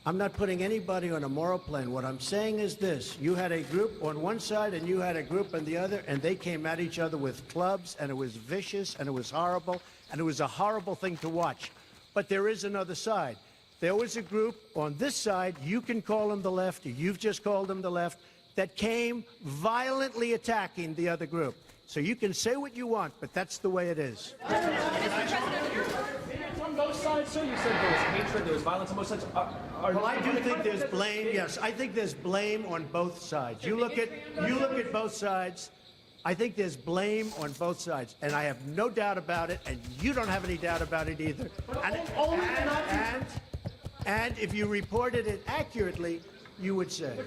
I'm not putting anybody on a moral plane. What I'm saying is this. You had a group on one side and you had a group on the other, and they came at each other with clubs, and it was vicious, and it was horrible, and it was a horrible thing to watch. But there is another side. There was a group on this side, you can call them the left, or you've just called them the left, that came violently attacking the other group. So you can say what you want, but that's the way it is. On both sides, sir? You said there was hatred, there was violence on both sides. Well, I do think there's blame. Yes, I think there's blame on both sides. You look at both sides. I think there's blame on both sides, and I have no doubt about it, and you don't have any doubt about it either. And if you reported it accurately, you would say.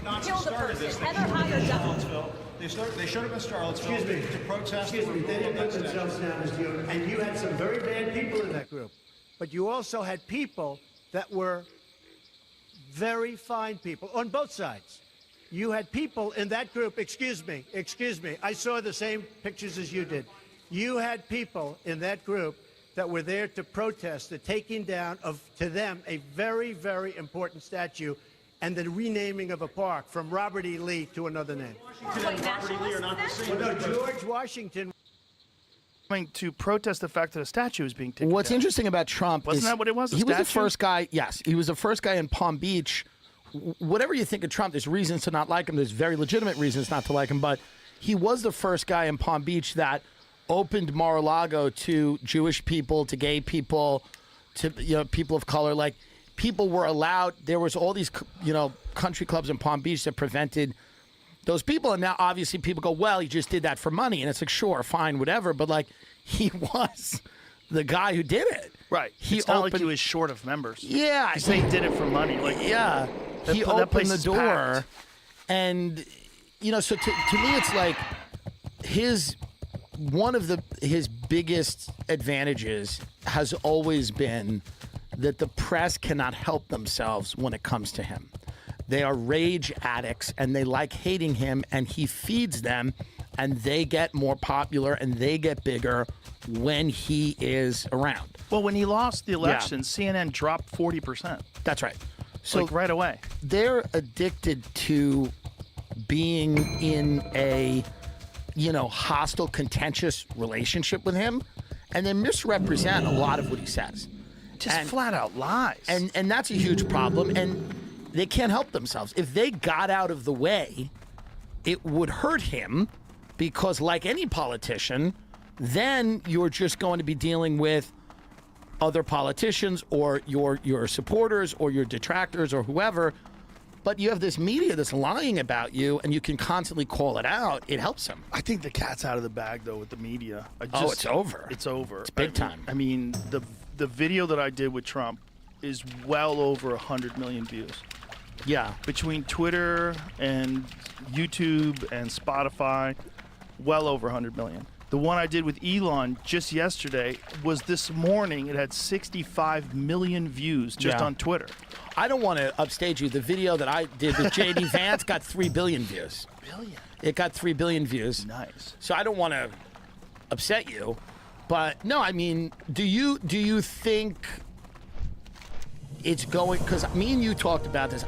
Nazis started this. They showed up in Charlottesville to protest. Excuse me, they didn't put themselves down as you. And you had some very bad people in that group. But you also had people that were very fine people on both sides. You had people in that group, excuse me, I saw the same pictures as you did. You had people in that group that were there to protest the taking down of, to them, a very, very important statue and the renaming of a park from Robert E. Lee to another name. Robert E. Lee are not the same. Well, no, George Washington. To protest the fact that a statue is being taken What's down. interesting about Trump Wasn't that what it was? He was the first guy. Yes, he was the first guy in Palm Beach. Whatever you think of Trump, there's reasons to not like him. There's very legitimate reasons not to like him. But he was the first guy in Palm Beach that opened Mar-a-Lago to Jewish people, to gay people, to people of color. Like, people were allowed. There was all these country clubs in Palm Beach that prevented those people. And now obviously people go, well, he just did that for money. And it's like, sure, fine, whatever. But like, he was the guy who did it. Right. It's not like he was short of members. Yeah. He said he did it for money. Like, yeah. He opened the door. And, so to me, it's like one of his biggest advantages has always been that the press cannot help themselves when it comes to him. They are rage addicts and they like hating him, and he feeds them, and they get more popular and they get bigger when he is around. Well, when he lost the election, CNN dropped 40%. That's right. So like right away. They're addicted to being in a, hostile, contentious relationship with him, and they misrepresent a lot of what he says. Just flat out lies. And that's a huge problem, and they can't help themselves. If they got out of the way, it would hurt him, because like any politician, then you're just going to be dealing with other politicians or your supporters or your detractors or whoever. But you have this media that's lying about you, and you can constantly call it out. It helps him. I think the cat's out of the bag, though, with the media. It's over. It's over. It's big time. I mean, the video that I did with Trump is well over 100 million views. Yeah. Between Twitter and YouTube and Spotify, well over 100 million. The one I did with Elon just yesterday was this morning. It had 65 million views just on Twitter. I don't want to upstage you. The video that I did with J.D. Vance got 3 billion views. It got 3 billion views. Nice. So I don't want to upset you, but no, I mean, do you think it's going? Because me and you talked about this.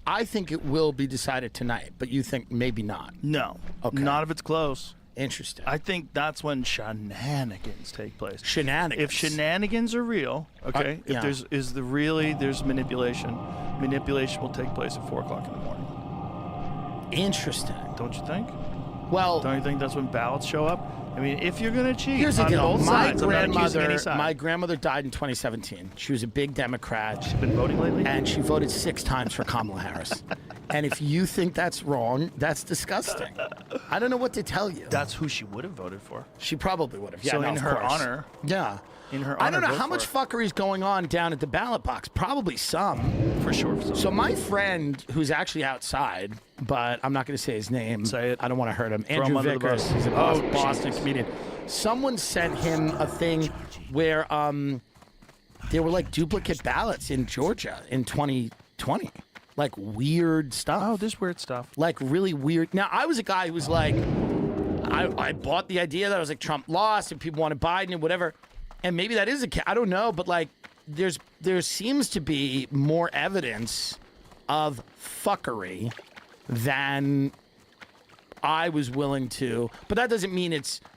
I think it will be decided tonight, but you think maybe not. No. Okay. Not if it's close. Interesting. I think that's when shenanigans take place. Shenanigans. If shenanigans are real, okay, yeah. if there's manipulation, manipulation will take place at 4 o'clock in the morning. Interesting. Don't you think? Well, don't you think that's when ballots show up? I mean, if you're going to cheat here's the on deal. both sides, I'm not accusing any side. My grandmother died in 2017. She was a big Democrat. She's been voting lately? And she voted 6 times for Kamala Harris. And if you think that's wrong, that's disgusting. I don't know what to tell you. That's who she would have voted for. She probably would have. Yeah, so no, in of her course. honor. Yeah. In her honor, I don't know vote how for much her. fuckery is going on down at the ballot box. Probably some. For sure. So my friend, who's actually outside, but I'm not going to say his name. Say it. I don't want to hurt him. Throw him Andrew under the Vickers. bus. He's a Oh, Boston Jesus. comedian. Someone sent him a thing where there were like duplicate ballots in Georgia in 2020. Like weird stuff. Oh, there's weird stuff. Like really weird. Now, I was a guy who was like, I bought the idea that I was like, Trump lost and people wanted Biden and whatever. And maybe that is I don't know, but like there seems to be more evidence of fuckery than I was willing to. But that doesn't mean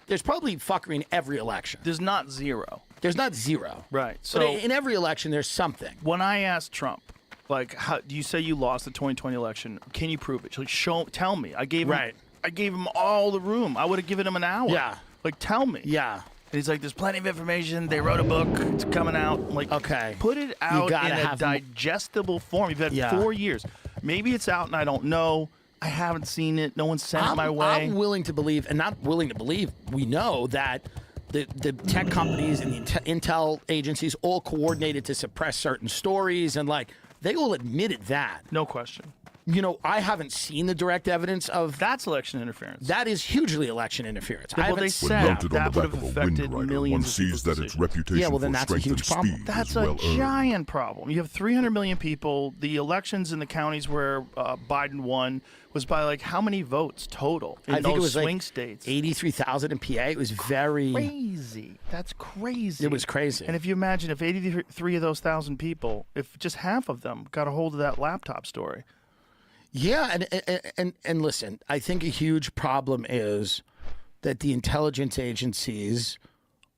there's probably fuckery in every election. There's not zero. There's not zero. Right. So But in every election, there's something. when I asked Trump, like, how do you say you lost the 2020 election? Can you prove it? She's like, tell me. I gave him all the room. I would have given him an hour. Yeah. Like, tell me. Yeah. And he's like, there's plenty of information. They wrote a book. It's coming out. I'm like, okay. Put it out in gotta a have digestible form. You've had 4 years. Maybe it's out and I don't know. I haven't seen it. No one sent it my way. I'm willing to believe, and not willing to believe, we know that the tech companies and the intel agencies all coordinated to suppress certain stories, and like they all admitted that. No question. You know, I haven't seen the direct evidence of that's election interference. That is hugely election interference. Well, they said that would have affected millions one sees that its reputation yeah, well, then for that's a strength and huge problem. speed That's is a well earned. giant problem. You have 300 million people. The elections in the counties where Biden won was by like how many votes total in I think those it was swing like states? 83,000 in PA. It was very crazy. That's crazy. It was crazy. And if you imagine if 83 of those 1,000 people, if just half of them got a hold of that laptop story. Yeah, and listen, I think a huge problem is that the intelligence agencies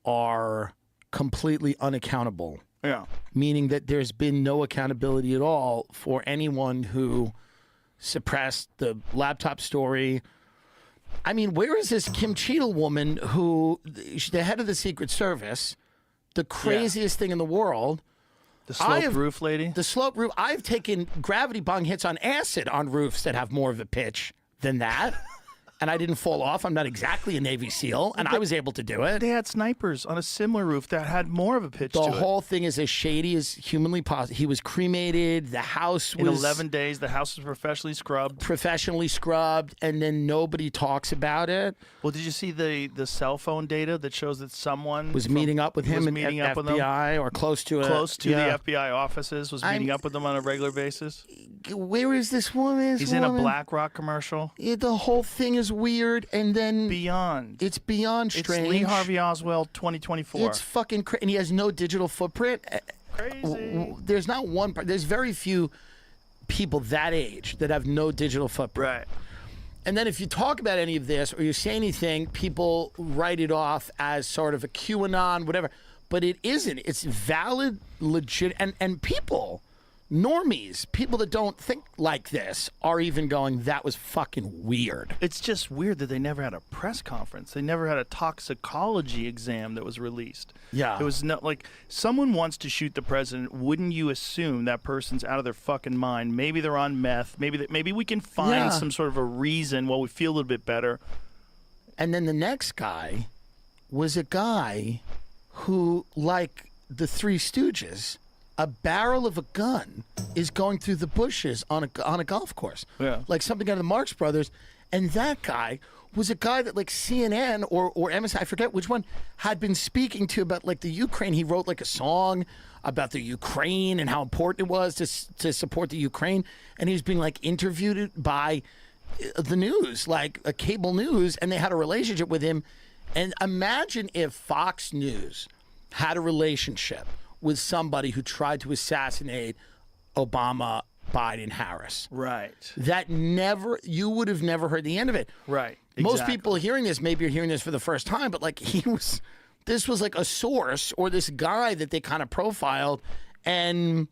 are completely unaccountable. Yeah. Meaning that there's been no accountability at all for anyone who suppressed the laptop story. I mean, where is this Kim Cheadle woman who, she's the head of the Secret Service, the craziest thing in the world? The sloped roof lady? The sloped roof. I've taken gravity bong hits on acid on roofs that have more of a pitch than that. And I didn't fall off. I'm not exactly a Navy SEAL, and I was able to do it. They had snipers on a similar roof that had more of a pitch to it. The whole thing is as shady as humanly possible. He was cremated. The house was... In 11 days, the house was professionally scrubbed. Professionally scrubbed, and then nobody talks about it. Well, did you see the cell phone data that shows that someone... was meeting up with him at FBI or close to it? Close to the FBI offices, was meeting up with them on a regular basis? Where is this woman? He's in a BlackRock commercial. The whole thing is weird, and then beyond. It's beyond strange. It's Lee Harvey Oswald 2024. It's fucking crazy, and he has no digital footprint. Crazy. There's not one. There's very few people that age that have no digital footprint. Right. And then if you talk about any of this or you say anything, people write it off as sort of a QAnon, whatever. But it isn't. It's valid, legit, and people. Normies, people that don't think like this, are even going, that was fucking weird. It's just weird that they never had a press conference. They never had a toxicology exam that was released. Yeah. It was not like someone wants to shoot the president. Wouldn't you assume that person's out of their fucking mind? Maybe they're on meth. Maybe we can find some sort of a reason while we feel a little bit better. And then the next guy was a guy who, like the Three Stooges, a barrel of a gun is going through the bushes on a golf course. Yeah. Like something out of the Marx Brothers. And that guy was a guy that like CNN or MSI, I forget which one, had been speaking to about like the Ukraine. He wrote like a song about the Ukraine and how important it was to support the Ukraine. And he was being like interviewed by the news, like a cable news, and they had a relationship with him. And imagine if Fox News had a relationship with somebody who tried to assassinate Obama, Biden, Harris. Right. That you would have never heard the end of it. Right. Exactly. Most people hearing this maybe are hearing this for the first time, but like this was like a source or this guy that they kind of profiled, and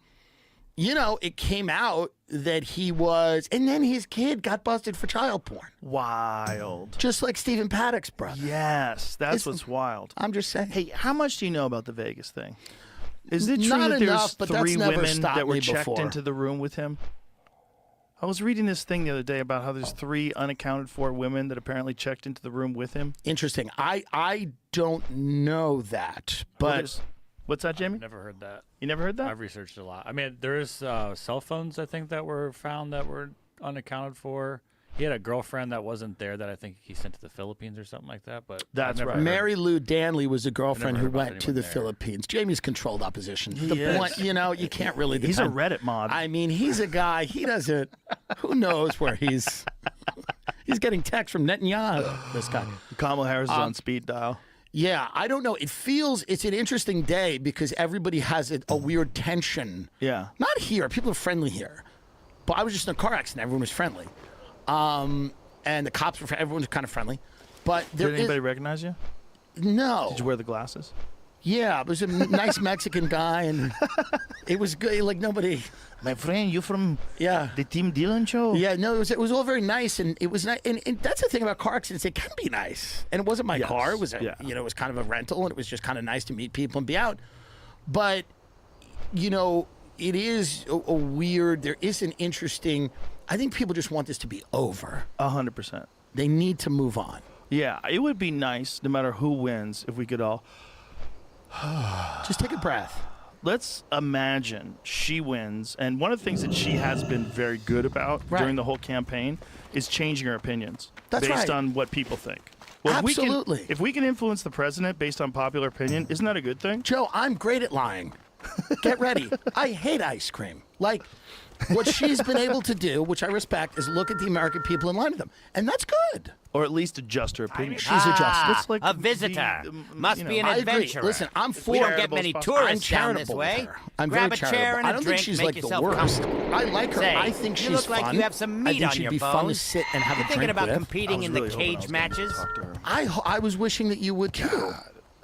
you know, it came out that he was, and then his kid got busted for child porn. Wild. Just like Stephen Paddock's brother. Yes, that's what's wild. I'm just saying. Hey, how much do you know about the Vegas thing? Is it true Not that enough, there's but that's 3 never women stopped that were me checked before. into the room with him? I was reading this thing the other day about how there's 3 unaccounted for women that apparently checked into the room with him. Interesting. I don't know that, but what's that, Jamie? Never heard that. You never heard that? I've researched a lot. I mean, there's cell phones I think that were found that were unaccounted for. He had a girlfriend that wasn't there that I think he sent to the Philippines or something like that. But that's right. Mary Lou Danley was a girlfriend who went to the there. Philippines. Jamie's controlled opposition. He is. Point, you know, you can't really. He's a depend. Reddit mod. I mean, he's a guy. He doesn't. Who knows where he's? He's getting texts from Netanyahu. This guy. Kamala Harris is on speed dial. Yeah, I don't know. It's an interesting day because everybody has a weird tension. Yeah. Not here. People are friendly here. But I was just in a car accident. Everyone was friendly. And the cops were, everyone was kind of friendly. But Did anybody recognize you? No. Did you wear the glasses? Yeah, it was a nice Mexican guy, and it was good. Like nobody. My friend, you from the Tim Dillon show? Yeah, no, it was all very nice, and it was nice. And that's the thing about car accidents; it can be nice. And it wasn't my car; it was it was kind of a rental, and it was just kind of nice to meet people and be out. But you know, it is a weird. There is an interesting I think people just want this to be over. 100%. They need to move on. Yeah, it would be nice, no matter who wins, if we could all just take a breath. Let's imagine she wins, and one of the things that she has been very good about during the whole campaign is changing her opinions based on what people think. Well, Absolutely. If we can influence the president based on popular opinion, isn't that a good thing? Joe, I'm great at lying. Get ready. I hate ice cream. Like, what she's been able to do, which I respect, is look at the American people and lie to them. And that's good. Or at least adjust her opinion. She's adjusted. It's like a visitor. Must be an I agree. adventurer. Listen, I'm for We don't get many tourists down this way. I'm Grab very a chair charitable. and a I don't drink, think she's make like the yourself worst. comfortable. I like her. Say, I think she's you look fun. like you have some I meat think on she'd your be fun to bones. sit and have You a thinking drink about with. competing in the cage matches? I was wishing that you would too.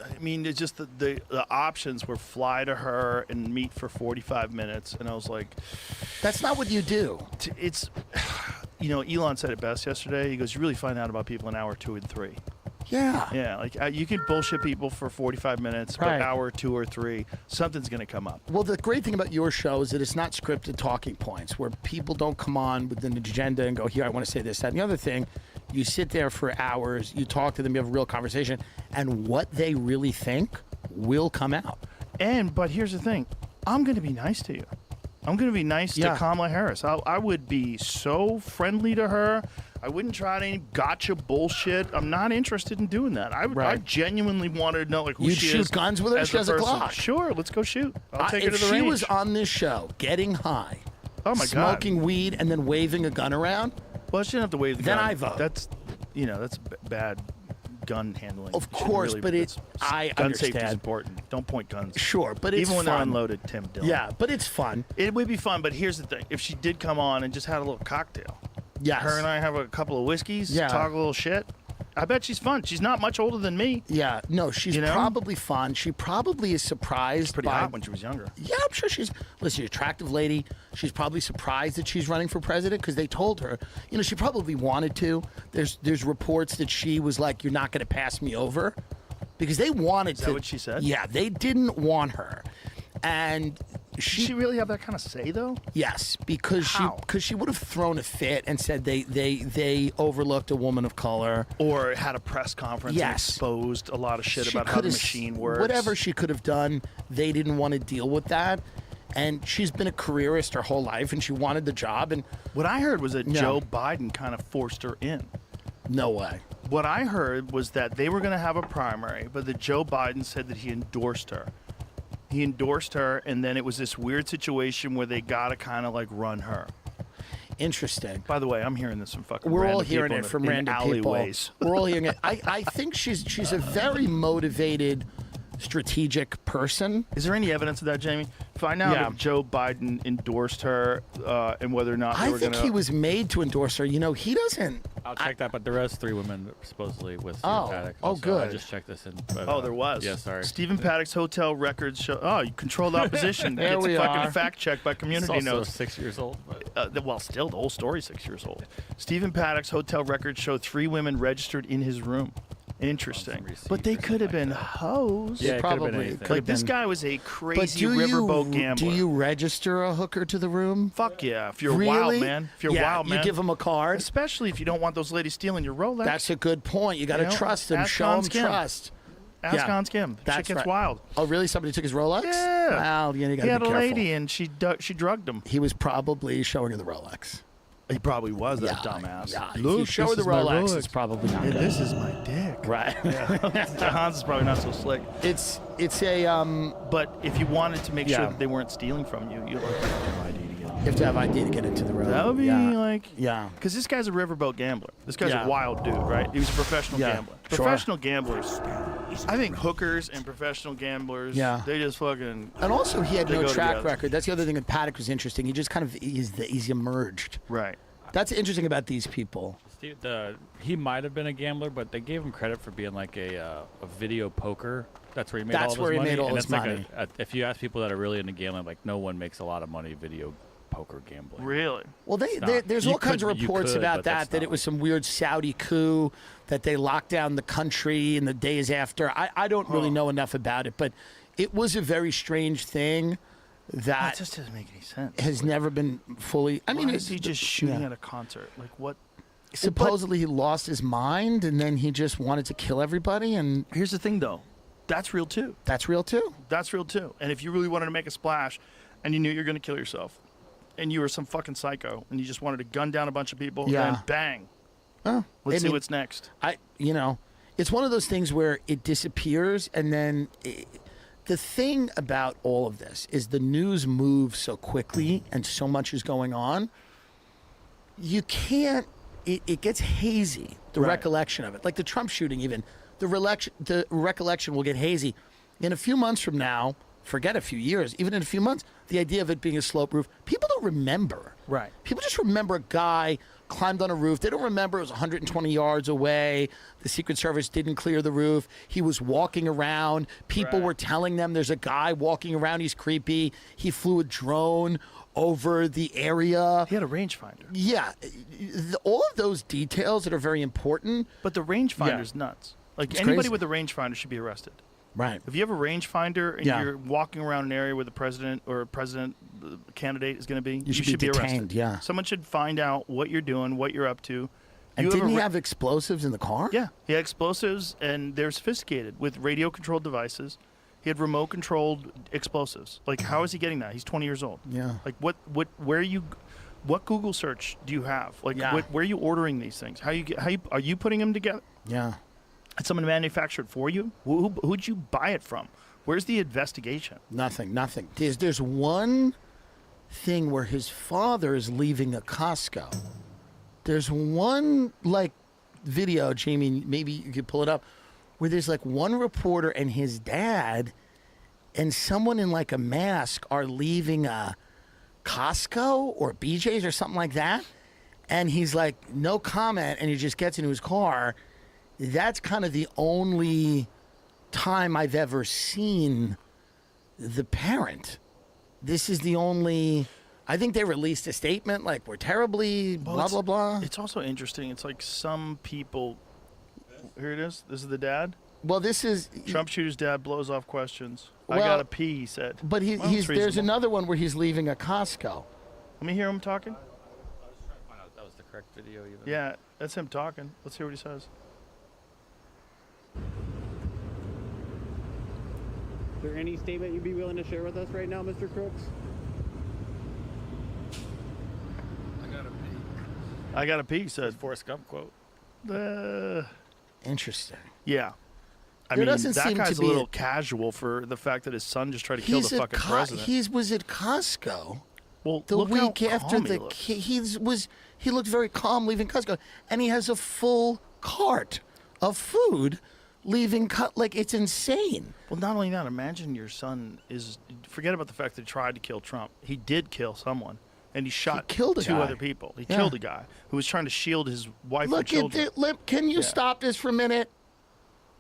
I mean, it's just the options were fly to her and meet for 45 minutes, and I was like, that's not what you do. It's, you know, Elon said it best yesterday. He goes, you really find out about people in hour 2 and 3. Yeah. Yeah, like you can bullshit people for 45 minutes, but hour 2 or 3, something's going to come up. Well, the great thing about your show is that it's not scripted talking points where people don't come on with an agenda and go, here, I want to say this, that. And the other thing, you sit there for hours, you talk to them, you have a real conversation, and what they really think will come out. But here's the thing, I'm going to be nice to you. I'm going to be nice to Kamala Harris. I would be so friendly to her. I wouldn't try any gotcha bullshit. I'm not interested in doing that. I genuinely wanted to know like who You'd she shoot is. guns with her? as She has a person. Glock. Sure, let's go shoot. I'll take her to if the she range. was on this show, getting high, oh my God, smoking weed, and then waving a gun around, well, she didn't have to wave the gun. then I vote. That's, you know, that's bad gun handling. Of course, but I gun understand. safety is important. Don't point guns. Sure, but it's even when they're fun. unloaded, Tim Dillon. Yeah, but it's fun. It would be fun, but here's the thing: if she did come on and just had a little cocktail, yes, her and I have a couple of whiskeys, Yeah. talk a little shit. I bet she's fun. She's not much older than me. Yeah, no, she's You know? probably fun. She probably is surprised. She's pretty by, hot when she was younger. Yeah, I'm sure she's. Listen, attractive lady. She's probably surprised that she's running for president because they told her. You know, she probably wanted to. There's reports that she was like, "You're not going to pass me over," because they wanted to. Is that what she said? Yeah, they didn't want her, and Does she really have that kind of say though? Yes, because she would have thrown a fit and said they overlooked a woman of color, or had a press conference and exposed a lot of shit She about how could the have machine works. Whatever she could have done, they didn't want to deal with that. And she's been a careerist her whole life, and she wanted the job. And what I heard was that Joe Biden kind of forced her in. No way. What I heard was that they were going to have a primary, but that Joe Biden said that he endorsed her. He endorsed her, and then it was this weird situation where they got to kind of like run her. Interesting. By the way, I'm hearing this from fucking We're random all hearing people it from in random people. alleyways. We're all hearing it. I think she's a very motivated, strategic person. Is there any evidence of that, Jamie? Find out if Joe Biden endorsed her and whether or not they I were going think to. he was made to endorse her. You know, he doesn't. I'll check that, but there was 3 women supposedly with Oh. Stephen Paddock. Oh, also. good. I just checked this in. But, Oh, there was. Yeah, sorry. Stephen Paddock's hotel records show. Oh, you controlled opposition. There Gets we fucking are. fact checked by Community It's also Notes. 6 years old. But. Well, still, the whole story's 6 years old. Stephen Paddock's hotel records show 3 women registered in his room. Interesting. But they could have been hoes. Yeah, it could have been Probably. anything. Like, this guy was a But crazy riverboat gambler. Do you register a hooker to the room? Fuck yeah. If you're Really? wild, man. If you're wild, man. You give them a card. Especially if you don't want those ladies stealing your Rolex. That's a good point. You got to You know, trust them. ask Show on them Skim. trust. Ask on Skim. That's Shit gets right. wild. Oh, really? Somebody took his Rolex? Yeah. Well, you got He to had be a careful. lady and she drugged him. He was probably showing her the Rolex. He probably was that dumbass. Yeah. Look, if you show her this the is my Rolex, Rolex. it's probably not Hey, good. this is my dick. Right. Hans is probably not so slick. It's a But if you wanted to make Yeah. sure that they weren't stealing from you, you have ID to get you have to have ID to get into the room. That would be like, yeah. Because this guy's a riverboat gambler. This guy's Yeah. a wild dude, right? He was a professional Yeah, gambler. sure. Professional gamblers. I think hookers and professional gamblers. Yeah. They just fucking. And also, he had they no go track together. record. That's the other thing that Paddock was interesting. He just kind of he's emerged. Right. That's interesting about these people. Steve, he might have been a gambler, but they gave him credit for being like a video poker. That's where he made That's all of his where he money. made all and his it's like money. if you ask people that are really into gambling, like no one makes a lot of money video poker gambling. Really? Well, It's not. there's You all kinds of could- you reports could, about but that's that not it was some weird Saudi coup, that they locked down the country in the days after. I don't really know enough about it, but it was a very strange thing. that just doesn't make any sense. has never been fully. I mean, Why is he just shooting yeah. at a concert? Like what? Supposedly he lost his mind and then he just wanted to kill everybody. And here's the thing, though, that's real too. That's real too. That's real too. And if you really wanted to make a splash, and you knew you were going to kill yourself, and you were some fucking psycho, and you just wanted to gun down a bunch of people, Yeah. and bang. Oh, Let's see what's next. It's one of those things where it disappears, and then the thing about all of this is the news moves so quickly, and so much is going on. You can't. It gets hazy. The recollection of it, like the Trump shooting, even the recollection will get hazy. In a few months from now, forget a few years, even in a few months, the idea of it being a slope roof, people don't remember. Right. People just remember a guy climbed on a roof. They don't remember it was 120 yards away. The Secret Service didn't clear the roof. He was walking around. People were telling them there's a guy walking around. He's creepy. He flew a drone over the area. He had a rangefinder. Yeah. All of those details that are very important. But the rangefinder's nuts. Like, It's anybody crazy. with a rangefinder should be arrested. Right. If you have a rangefinder and Yeah. you're walking around an area where the president or a president candidate is going to be, You should be arrested. detained, yeah. Someone should find out what you're doing, what you're up to. And You didn't he a have explosives in the car? Yeah, he had explosives, and they're sophisticated with radio-controlled devices. He had remote-controlled explosives. Like, how is he getting that? He's 20 years old. Yeah. Like, what Google search do you have? Like, Yeah. where are you ordering these things? Are you putting them together? Yeah. Had someone manufacture it for you? Who'd you buy it from? Where's the investigation? Nothing. There's one thing where his father is leaving a Costco. There's one video, Jamie, maybe you could pull it up, where there's one reporter and his dad and someone in a mask are leaving a Costco or BJ's or something like that. And he's like, no comment, and he just gets into his car. That's kind of the only time I've ever seen the parent. This is the only. I think they released a statement like we're terribly blah blah blah. It's also interesting. It's like some people. Here it is. This is the dad. Well, this is Trump shooter's dad blows off questions. I Well, gotta pee, he said. But Well, there's it's reasonable. another one where he's leaving a Costco. Let me hear him talking. That was the correct video, even. Yeah, that's him talking. Let's hear what he says. Is there any statement you'd be willing to share with us right now, Mr. Crooks? I gotta pee, said Forrest Gump quote. Interesting. Yeah. I There mean, doesn't that seem guy's to a be little a- casual for the fact that his son just tried to kill the fucking president. He was at Costco. Well, the look how week after calm he the looks. he looked very calm leaving Costco, and he has a full cart of food leaving it's insane. Well, not only that, imagine your son is. Forget about the fact that he tried to kill Trump. He did kill someone, and he shot killed a two guy. other people. He Yeah. killed a guy who was trying to shield his wife and Look children. at it. Can you Yeah. stop this for a minute?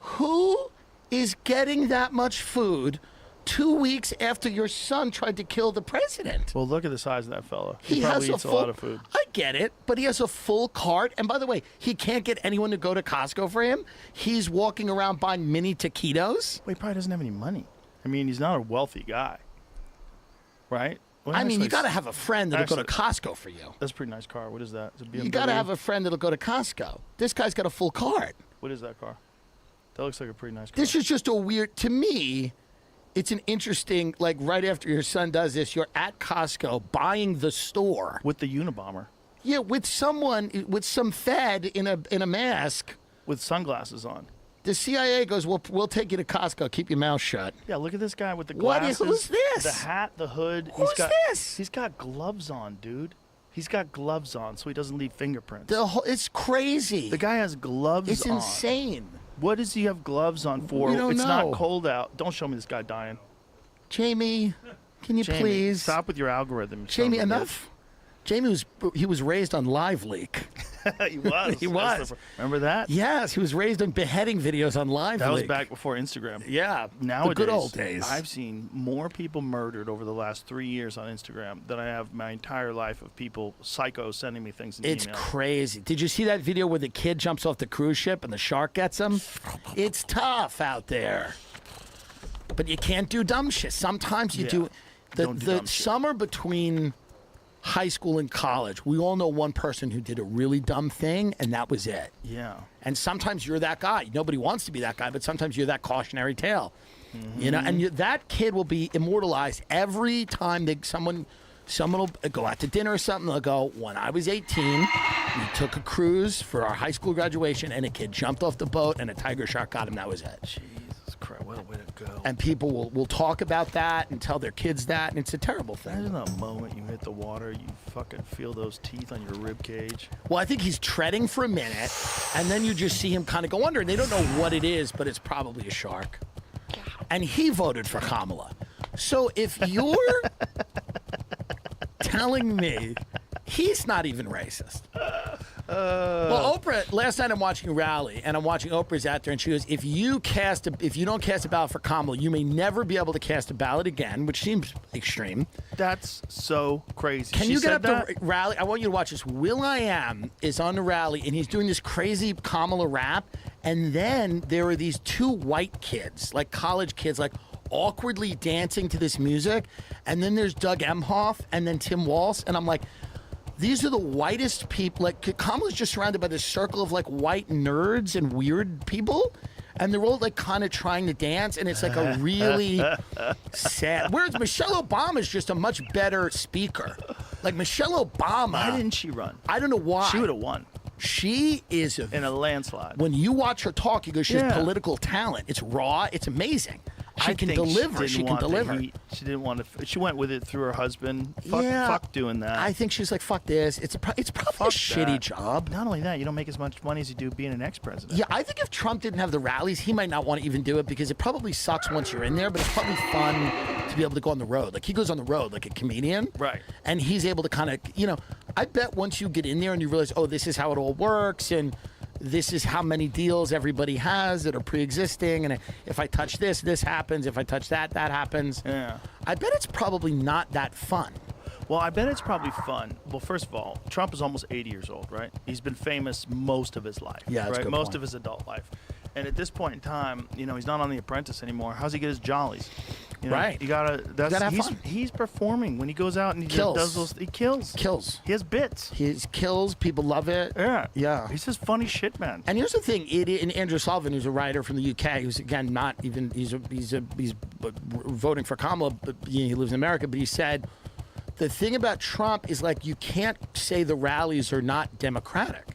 Who is getting that much food 2 weeks after your son tried to kill the president? Well, look at the size of that fella. He probably has eats a lot of food. I get it, but he has a full cart. And by the way, he can't get anyone to go to Costco for him. He's walking around buying mini taquitos. Well, he probably doesn't have any money. I mean, he's not a wealthy guy, right? Well, I mean, you actually, got to have a friend that'll go to actually, Costco for you. That's a pretty nice car. What is that? Is it a You got to BMW? have a friend that'll go to Costco. This guy's got a full cart. What is that car? That looks like a pretty nice car. This is just a weird, to me, it's an interesting, right after your son does this, you're at Costco buying the store. With the Unabomber. Yeah, with some Fed in a mask. With sunglasses on. The CIA goes, we'll take you to Costco, keep your mouth shut. Yeah, look at this guy with the What glasses. who's this? The hat, the hood. Who's this? He's got gloves on, dude. He's got gloves on so he doesn't leave fingerprints. It's crazy. The guy has gloves It's on. insane. What does he have gloves on for? We don't it's know. not cold out. Don't show me this guy dying. Jamie, can you Jamie, please? stop with your algorithm. Jamie, son of a enough. Jamie was raised on Live Leak. bitch. He was. He That's was. the- remember that? Yes, he was raised on beheading videos on Live That was Leak. back before Instagram. Yeah, Nowadays, the good old days. I've seen more people murdered over the last 3 years on Instagram than I have my entire life of people psychos sending me things in It's email. crazy. Did you see that video where the kid jumps off the cruise ship and the shark gets him? It's tough out there. But you can't do dumb shit. Sometimes you do. Don't do dumb shit. Summer between high school and college, we all know one person who did a really dumb thing, and that was it. Yeah. And sometimes you're that guy. Nobody wants to be that guy, but sometimes you're that cautionary tale. You know, and that kid will be immortalized every time someone will go out to dinner or something. They'll go, when I was 18, we took a cruise for our high school graduation, and a kid jumped off the boat, and a tiger shark got him. That was it. Jesus Christ, what a way to go. And people will talk about that and tell their kids that, and it's a terrible thing. Imagine that moment you hit the water, you fucking feel those teeth on your rib cage. Well, I think he's treading for a minute, and then you just see him kind of go under, and they don't know what it is, but it's probably a shark. And he voted for Kamala. So if you're telling me he's not even racist. Well, Oprah, last night I'm watching a rally, and I'm watching Oprah's out there, and she goes, if you don't cast a ballot for Kamala, you may never be able to cast a ballot again, which seems extreme. That's so crazy. Can She you get said up that? to rally? I want you to watch this. Will.i.am is on the rally, and he's doing this crazy Kamala rap, and then there are these two white kids, like college kids, like awkwardly dancing to this music, and then there's Doug Emhoff, and then Tim Walz, and I'm like, these are the whitest people. Like, Kamala's just surrounded by this circle of like white nerds and weird people, and they're all like kind of trying to dance, and it's like a really sad. Whereas Michelle Obama is just a much better speaker. Like Michelle Obama. Why didn't she run? I don't know why. She would have won. She is in a landslide. When you watch her talk, you go, she has political talent. It's raw. It's amazing. She can deliver. She can deliver. She didn't want to. She went with it through her husband. Fuck doing that. I think she's like, fuck this. It's probably a shitty job. Not only that, you don't make as much money as you do being an ex-president. Yeah, I think if Trump didn't have the rallies, he might not want to even do it because it probably sucks once you're in there, but it's probably fun to be able to go on the road. Like, he goes on the road like a comedian. Right. And he's able to kind of, I bet once you get in there and you realize, oh, this is how it all works, and this is how many deals everybody has that are pre-existing, and if I touch this, this happens. If I touch that, that happens. Yeah. I bet it's probably not that fun. Well, I bet it's probably fun. Well, first of all, Trump is almost 80 years old, right? He's been famous most of his life. Yeah, that's a right? good Most point. of his adult life. And at this point in time, he's not on The Apprentice anymore. How's he get his jollies? Right. You gotta have fun. He's performing when he goes out and he does those. He kills. He has bits. He kills. People love it. Yeah. Yeah. He's just funny shit, man. And here's the thing: and Andrew Sullivan, who's a writer from the UK, who's again not even he's voting for Kamala, but he lives in America. But he said the thing about Trump is like you can't say the rallies are not democratic.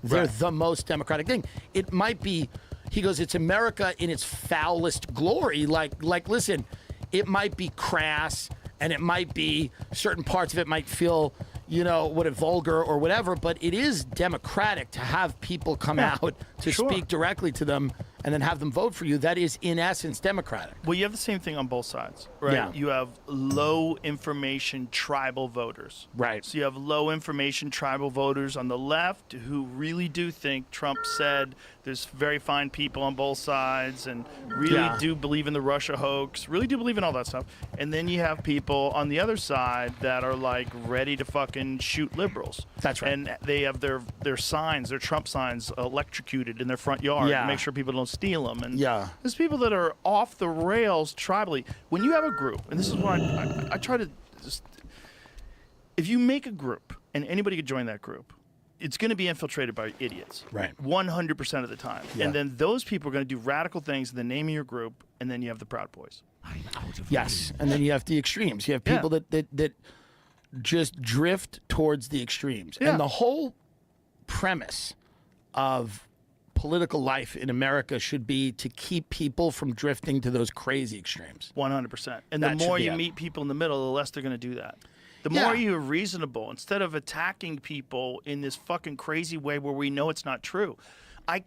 They're the most democratic thing. It might be. He goes, it's America in its foulest glory. Like, listen, it might be crass, and it might be certain parts of it might feel, vulgar or whatever, but it is democratic to have people come out to speak directly to them and then have them vote for you. That is, in essence, democratic. Well, you have the same thing on both sides, right? Yeah. You have low information tribal voters. Right. So you have low information tribal voters on the left who really do think Trump said there's very fine people on both sides and really do believe in the Russia hoax, really do believe in all that stuff. And then you have people on the other side that are like ready to fucking shoot liberals. That's right. And they have their signs, their Trump signs electrocuted in their front yard to make sure people don't steal them. And there's people that are off the rails tribally. When you have a group, and this is why I try to just, if you make a group and anybody could join that group, it's going to be infiltrated by idiots. Right. 100% of the time. Yeah. And then those people are going to do radical things in the name of your group, and then you have the Proud Boys. Yes, and then you have the extremes. You have people that just drift towards the extremes. Yeah. And the whole premise of political life in America should be to keep people from drifting to those crazy extremes. 100%. And That the more should be you it. meet people in the middle, the less they're going to do that. The Yeah. more you're reasonable, instead of attacking people in this fucking crazy way where we know it's not true. I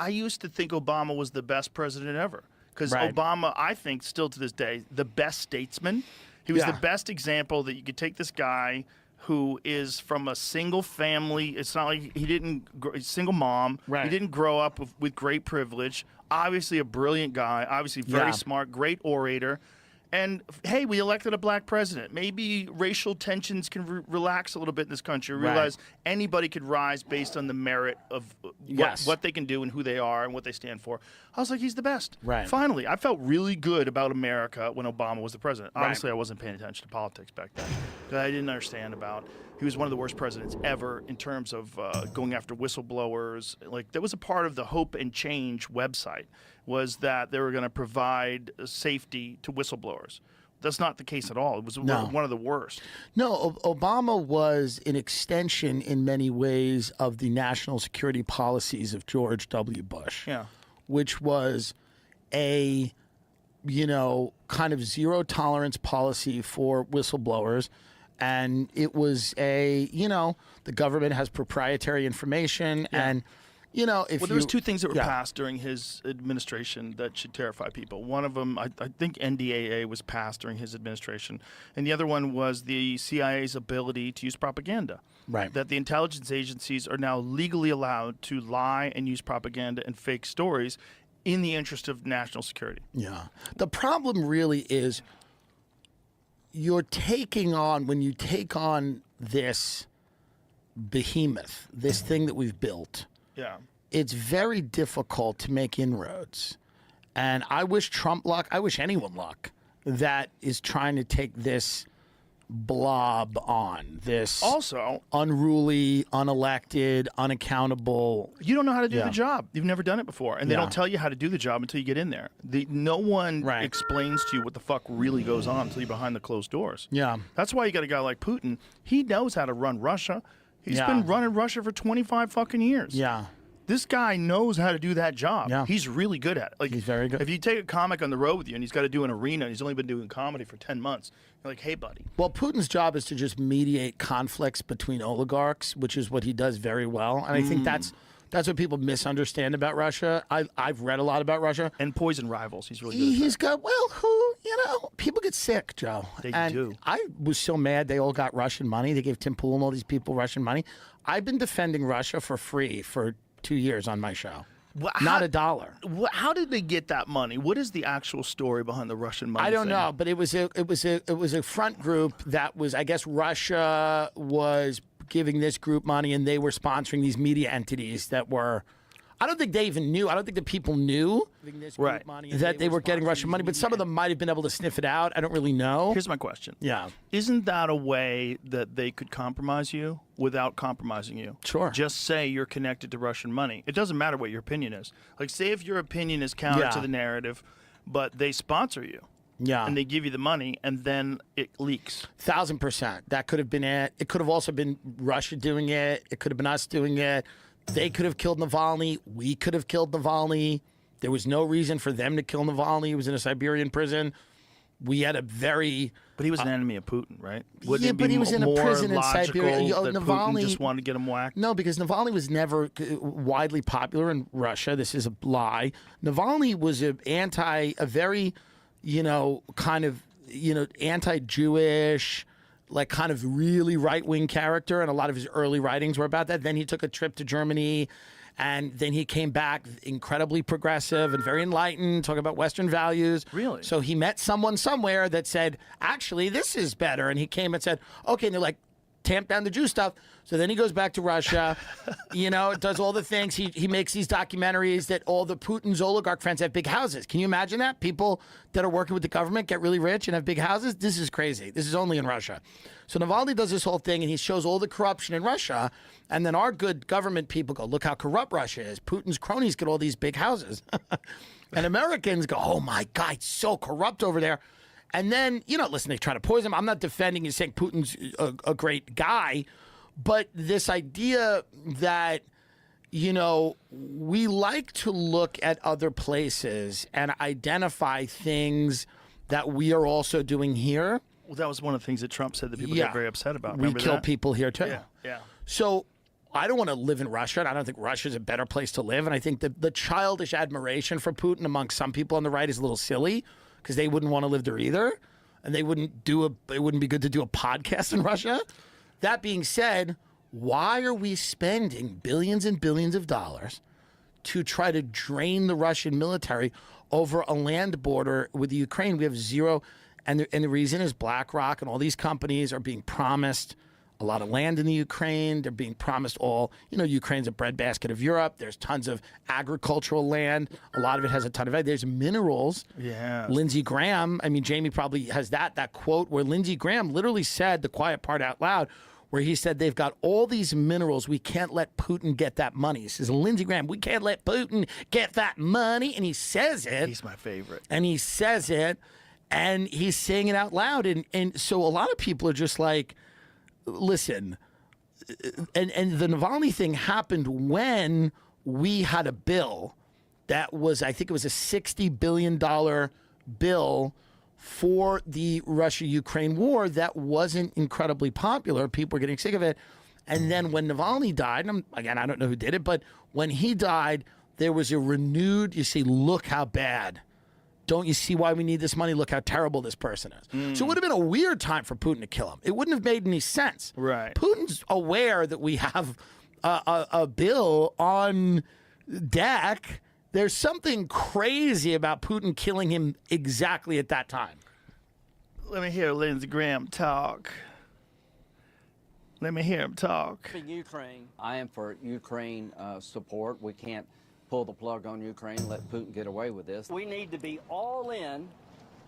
used to think Obama was the best president ever. Because Obama, I think, still to this day, the best statesman. He was the best example that you could take this guy who is from a single family. It's not like single mom. Right. He didn't grow up with great privilege. Obviously a brilliant guy. Obviously very smart, great orator. And hey, we elected a black president. Maybe racial tensions can relax a little bit in this country. Realize anybody could rise based on the merit of what they can do and who they are and what they stand for. I was like, he's the best. Right. Finally, I felt really good about America when Obama was the president. Right. Honestly, I wasn't paying attention to politics back then. That I didn't understand about. He was one of the worst presidents ever in terms of going after whistleblowers. Like, that was a part of the Hope and Change website, was that they were going to provide safety to whistleblowers. That's not the case at all. It was one of the worst. No, Obama was an extension in many ways of the national security policies of George W. Bush. Yeah. Which was a, kind of zero tolerance policy for whistleblowers. And it was the government has proprietary information and, if there was two things that were passed during his administration that should terrify people. One of them, I think NDAA was passed during his administration. And the other one was the CIA's ability to use propaganda. Right. That the intelligence agencies are now legally allowed to lie and use propaganda and fake stories in the interest of national security. Yeah. The problem really is when you take on this behemoth, this thing that we've built, it's very difficult to make inroads. And I wish Trump luck. I wish anyone luck that is trying to take this blob on, this also unruly, unelected, unaccountable. You don't know how to do the job. You've never done it before. And they don't tell you how to do the job until you get in there. No one explains to you what the fuck really goes on until you're behind the closed doors. Yeah. That's why you got a guy like Putin. He knows how to run Russia. He's been running Russia for 25 fucking years. Yeah. This guy knows how to do that job. Yeah. He's really good at it. Like, he's very good. If you take a comic on the road with you and he's got to do an arena and he's only been doing comedy for 10 months, you're like, hey, buddy. Well, Putin's job is to just mediate conflicts between oligarchs, which is what he does very well. And I think that's what people misunderstand about Russia. I've read a lot about Russia. And poison rivals. He's really good at He's got, people get sick, Joe. They do. I was so mad they all got Russian money. They gave Tim Pool and all these people Russian money. I've been defending Russia for free for 2 years on my show. Not a dollar. How did they get that money? What is the actual story behind the Russian money? I don't know, but it was a front group that was, I guess, Russia was giving this group money, and they were sponsoring these media entities that were. I don't think they even knew. I don't think the people knew that they were getting Russian money, but some of them might have been able to sniff it out. I don't really know. Here's my question. Yeah. Isn't that a way that they could compromise you without compromising you? Sure. Just say you're connected to Russian money. It doesn't matter what your opinion is. Like, say if your opinion is counter to the narrative, but they sponsor you. Yeah. And they give you the money, and then it leaks. 1,000%. That could have been it. It could have also been Russia doing it. It could have been us doing it. They could have killed Navalny. We could have killed Navalny. There was no reason for them to kill Navalny. He was in a Siberian prison. We had a very... But he was an enemy of Putin, right? But he was in a prison in Siberia. Navalny Putin just wanted to get him whacked? No, because Navalny was never widely popular in Russia. This is a lie. Navalny was a very, anti-Jewish, like kind of really right-wing character, and a lot of his early writings were about that. Then he took a trip to Germany, and then he came back incredibly progressive and very enlightened, talking about Western values. Really? So he met someone somewhere that said, actually, this is better. And he came and said, okay, and they're like, tamp down the Jew stuff. So then he goes back to Russia, does all the things. He makes these documentaries that all the Putin's oligarch friends have big houses. Can you imagine that? People that are working with the government get really rich and have big houses? This is crazy. This is only in Russia. So Navalny does this whole thing, and he shows all the corruption in Russia. And then our good government people go, look how corrupt Russia is. Putin's cronies get all these big houses. And Americans go, oh, my God, it's so corrupt over there. And then, listen, they try to poison him. I'm not defending you, saying Putin's a great guy. But this idea that, we like to look at other places and identify things that we are also doing here. Well, that was one of the things that Trump said that people get very upset about. Remember we kill that? people here, too. Yeah. So I don't want to live in Russia, and I don't think Russia's a better place to live. And I think the childish admiration for Putin among some people on the right is a little silly, because they wouldn't want to live there either. And it wouldn't be good to do a podcast in Russia. That being said, why are we spending billions and billions of dollars to try to drain the Russian military over a land border with the Ukraine? We have zero. And the reason is BlackRock and all these companies are being promised a lot of land in the Ukraine. They're being promised Ukraine's a breadbasket of Europe. There's tons of agricultural land. A lot of it has a ton of value. There's minerals. Yeah. Lindsey Graham, I mean, Jamie probably has that quote where Lindsey Graham literally said the quiet part out loud, where he said they've got all these minerals. We can't let Putin get that money. He says, Lindsey Graham, we can't let Putin get that money. And he says it. He's my favorite. And he says it, and he's saying it out loud. And so a lot of people are just like, listen, and the Navalny thing happened when we had a bill that was, I think it was a $60 billion bill for the Russia-Ukraine war that wasn't incredibly popular. People were getting sick of it. And then when Navalny died, and again, I don't know who did it, but when he died, there was a renewed, look how bad. Don't you see why we need this money? Look how terrible this person is. So it would have been a weird time for Putin to kill him. It wouldn't have made any sense. Right. Putin's aware that we have a bill on deck. There's something crazy about Putin killing him exactly at that time. Let me hear Lindsey Graham talk. Let me hear him talk. Ukraine. I am for Ukraine support. We can't pull the plug on Ukraine, let Putin get away with this. We need to be all in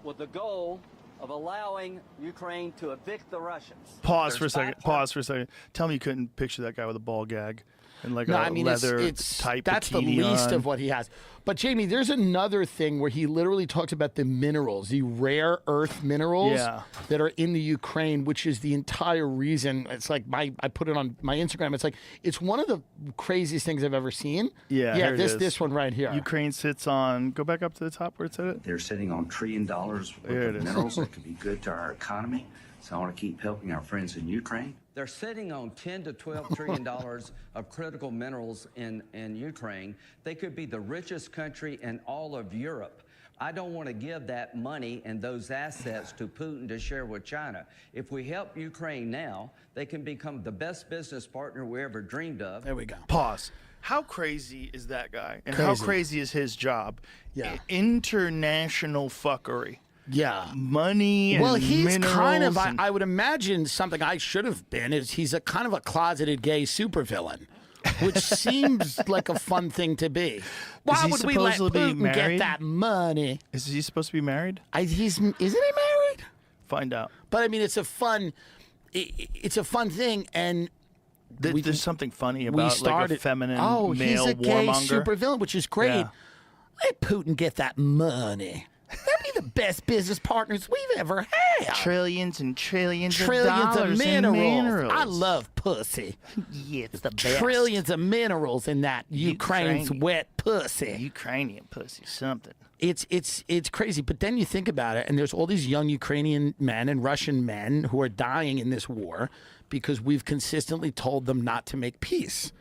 with the goal of allowing Ukraine to evict the Russians. Pause for a second. Tell me you couldn't picture that guy with a ball gag and like leather type that's the bikini least on. of what he has. But Jamie, there's another thing where he literally talks about the minerals, the rare earth minerals that are in the Ukraine, which is the entire reason. It's like I put it on my Instagram. It's like it's one of the craziest things I've ever seen. Yeah, this one right here. Ukraine sits on. Go back up to the top where it said it. They're sitting on $1 trillion worth of minerals that could be good to our economy. So I want to keep helping our friends in Ukraine. They're sitting on $10 to $12 trillion of critical minerals in Ukraine. They could be the richest country in all of Europe. I don't want to give that money and those assets to Putin to share with China. If we help Ukraine now, they can become the best business partner we ever dreamed of. There we go. Pause. How crazy is that guy? And Crazy. how crazy is his job? Yeah. International fuckery. Yeah. Money and well, he's minerals kind of, and- I would imagine something I should have been is he's a kind of a closeted gay supervillain, which seems like a fun thing to be. Why would we let Putin get that money? Is he supposed to be married? Isn't he married? Find out. But I mean, it's a fun thing, and there's something funny about like a feminine male he's a gay warmonger. supervillain, which is great. Yeah. Let Putin get that money. They'll be the best business partners we've ever had. Trillions and trillions of Trillions dollars of in minerals. I love pussy. Yeah, it's the best. Trillions of minerals in that Ukraine's wet pussy. Ukrainian pussy, something. It's crazy. But then you think about it, and there's all these young Ukrainian men and Russian men who are dying in this war because we've consistently told them not to make peace.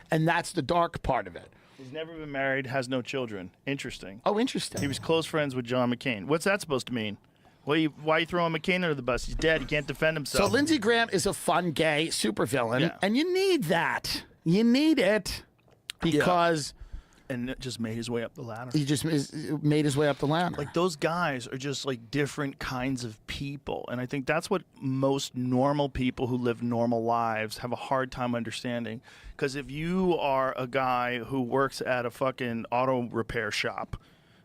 And that's the dark part of it. He's never been married, has no children. Interesting. Oh, interesting. He was close friends with John McCain. What's that supposed to mean? Why are you throwing McCain under the bus? He's dead. He can't defend himself. So Lindsey Graham is a fun gay supervillain, and you need that. You need it because... And it just made his way up the ladder. He just made his way up the ladder. Like, those guys are just, like, different kinds of people. And I think that's what most normal people who live normal lives have a hard time understanding. Because if you are a guy who works at a fucking auto repair shop,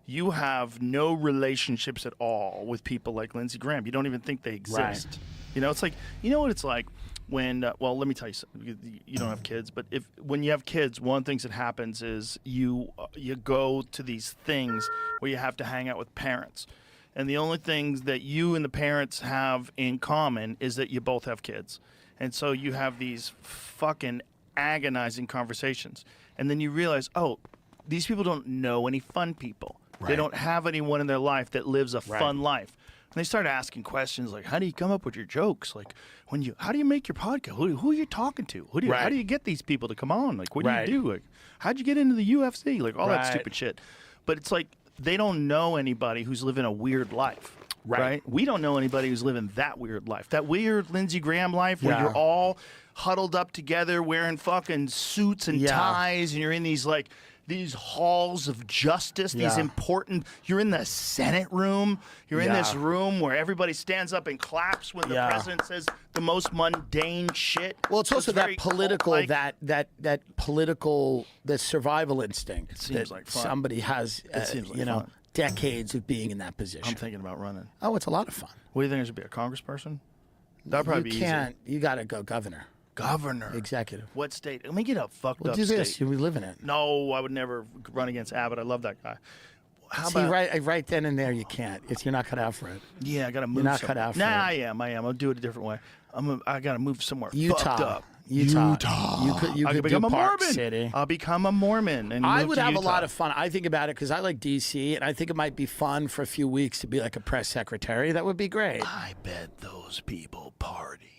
you have no relationships at all with people like Lindsey Graham. You don't even think they exist. Right. You know, it's like, you know what it's like? When, well, let me tell you something. You don't have kids, but when you have kids, one of the things that happens is you go to these things where you have to hang out with parents. And the only things that you and the parents have in common is that you both have kids. And so you have these fucking agonizing conversations. And then you realize, oh, these people don't know any fun people. Right. They don't have anyone in their life that lives a fun life. And they start asking questions like, how do you come up with your jokes? Like, how do you make your podcast? Who are you talking to? How do you get these people to come on? Like, what do you do? Like, how'd you get into the UFC? Like, all that stupid shit. But it's like, they don't know anybody who's living a weird life. Right? We don't know anybody who's living that weird life. That weird Lindsey Graham life where you're all huddled up together wearing fucking suits and ties, and you're in these, like, these halls of justice, these important. You're in the Senate room. You're in this room where everybody stands up and claps when the president says the most mundane shit. Well, it's also that political, that political, the survival instinct. It seems like fun. Somebody has, It seems like you know, fun. decades of being in that position. I'm thinking about running. Oh, it's a lot of fun. What do you think? I should be a congressperson? That'd probably be can't. easy. You got to go governor. Governor. Executive. What state? Let me get a fucked Well, up do this. state. You live in it. No, I would never run against Abbott. I love that guy. How See, about right then and there, you can't. You're not cut out for it. Yeah, I gotta move. You're not cut out for it. I am. I'll do it a different way. I gotta move somewhere fucked up. Utah. You could I could do become a Park Mormon. City. I'll become a Mormon and I move would to have Utah. a lot of fun. I think about it because I like DC, and I think it might be fun for a few weeks to be like a press secretary. That would be great. I bet those people party.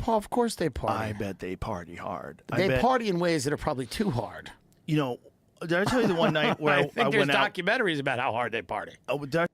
Of course they party. I bet they party hard. They party in ways that are probably too hard. You know, did I tell you the one night where I I think there's went out? documentaries about how hard they party. Oh, did I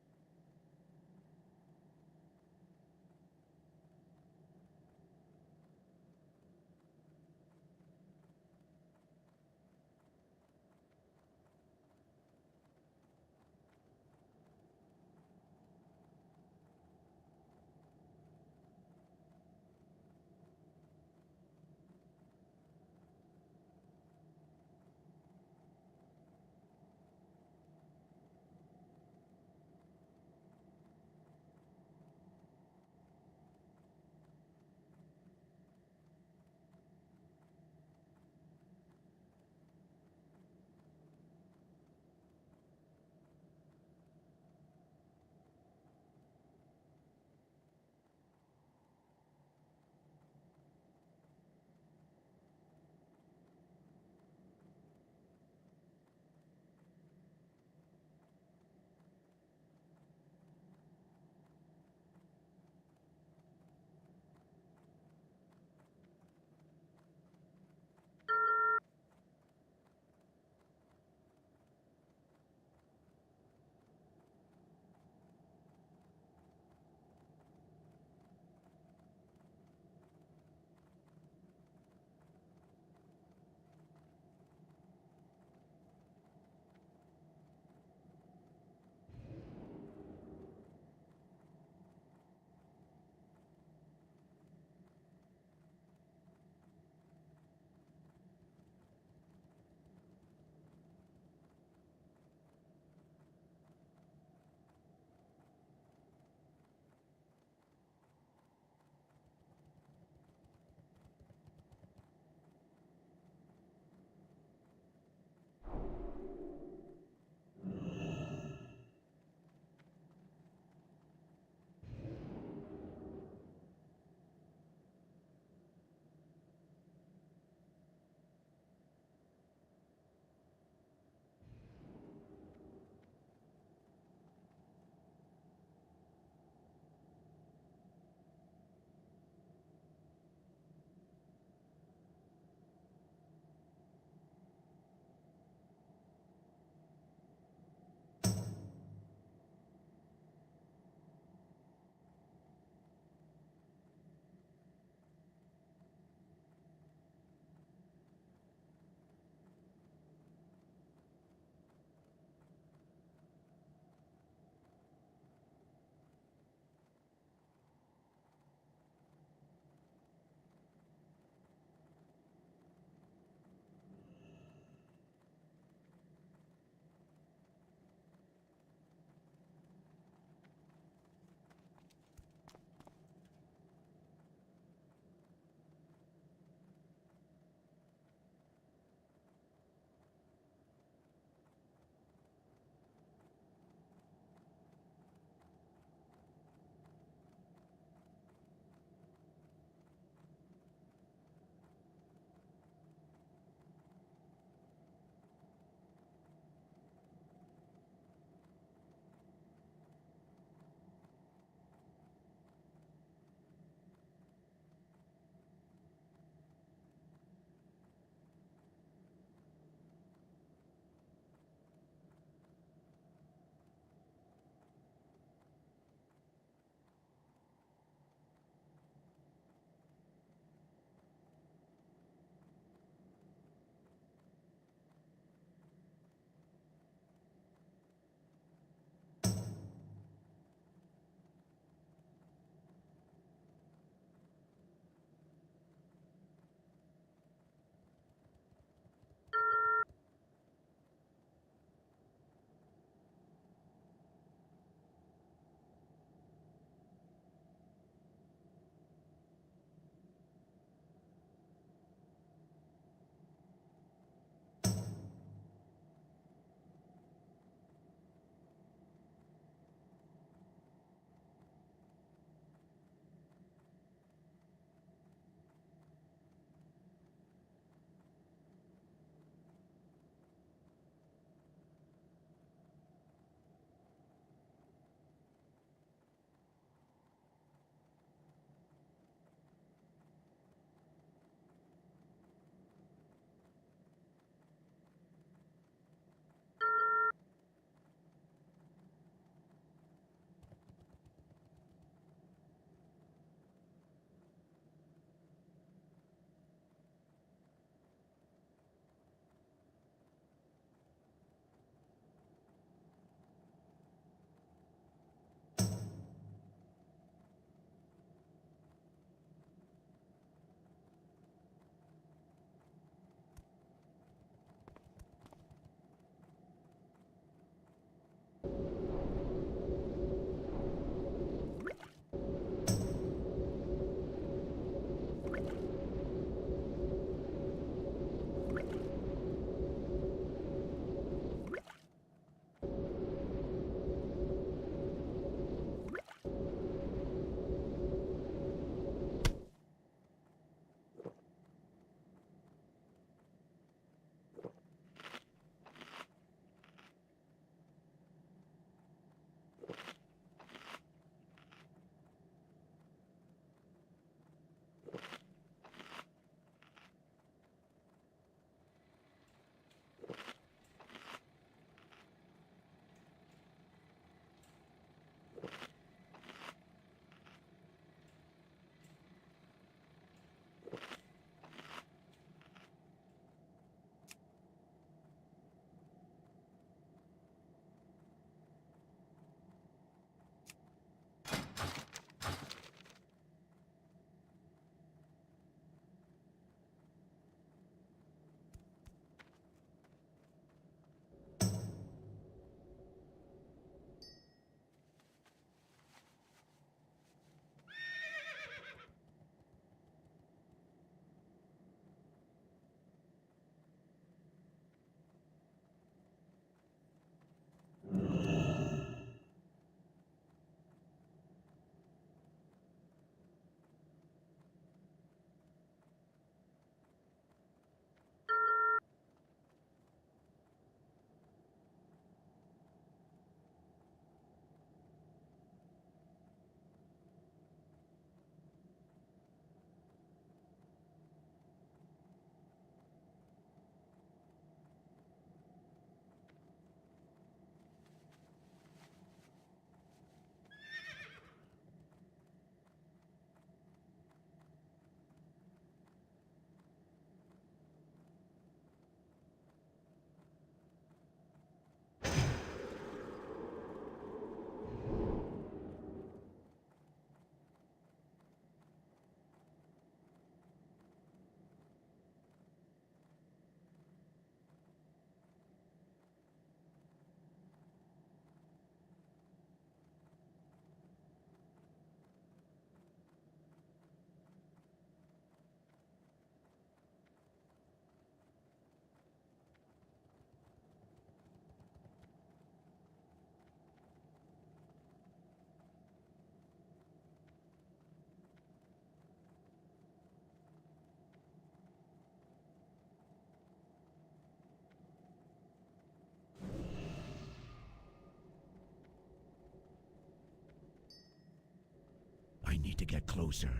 to get closer.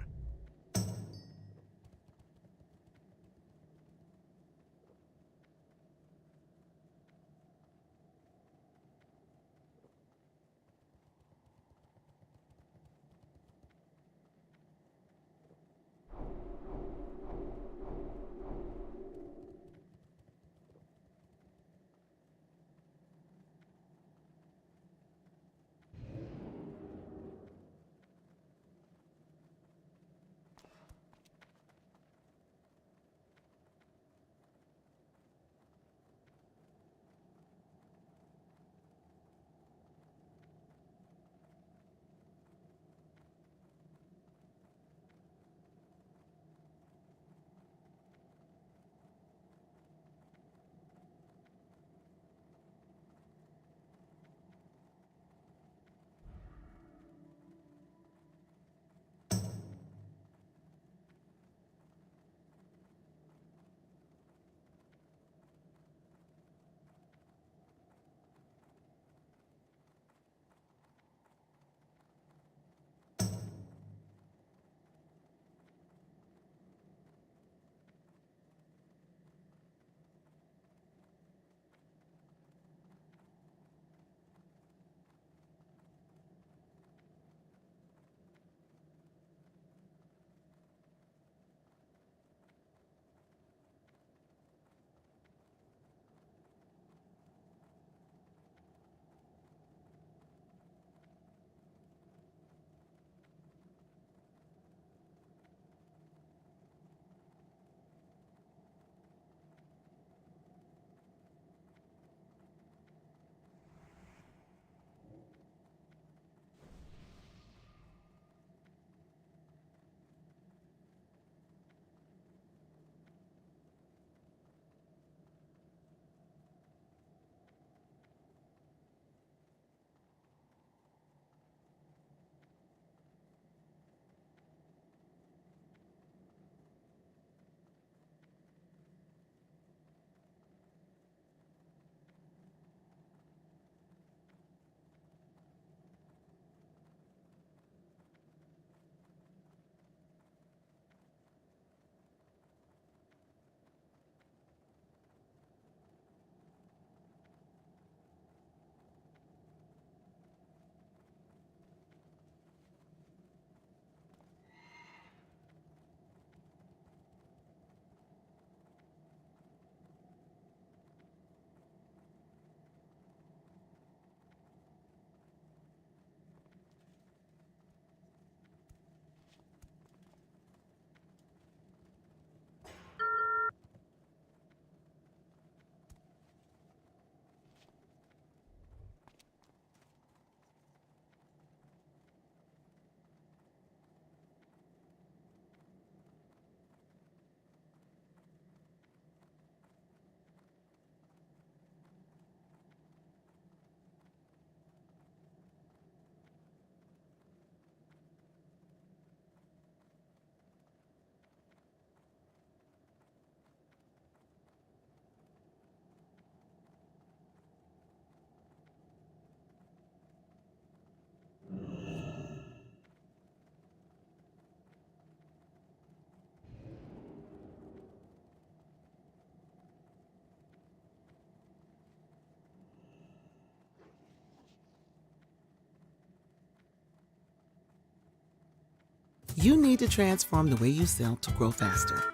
You need to transform the way you sell to grow faster.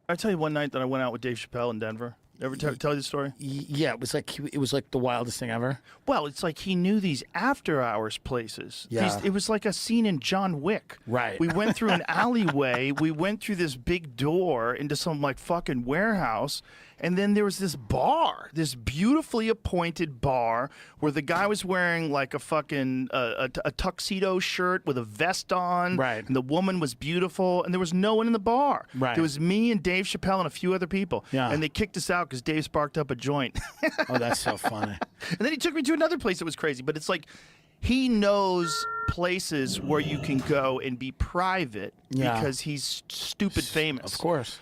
I tell you one night that I went out with Dave Chappelle in Denver. Ever tell you the story? Yeah, it was like the wildest thing ever. Well, it's like he knew these after hours places. Yeah. It was like a scene in John Wick. Right. We went through an alleyway. We went through this big door into some like fucking warehouse. And then there was this bar, this beautifully appointed bar where the guy was wearing like a fucking a tuxedo shirt with a vest on. Right. And the woman was beautiful. And there was no one in the bar. Right. There was me and Dave Chappelle and a few other people. Yeah. And they kicked us out because Dave sparked up a joint. Oh, that's so funny. And then he took me to another place that was crazy. But it's like he knows places where you can go and be private because he's stupid famous. Of course.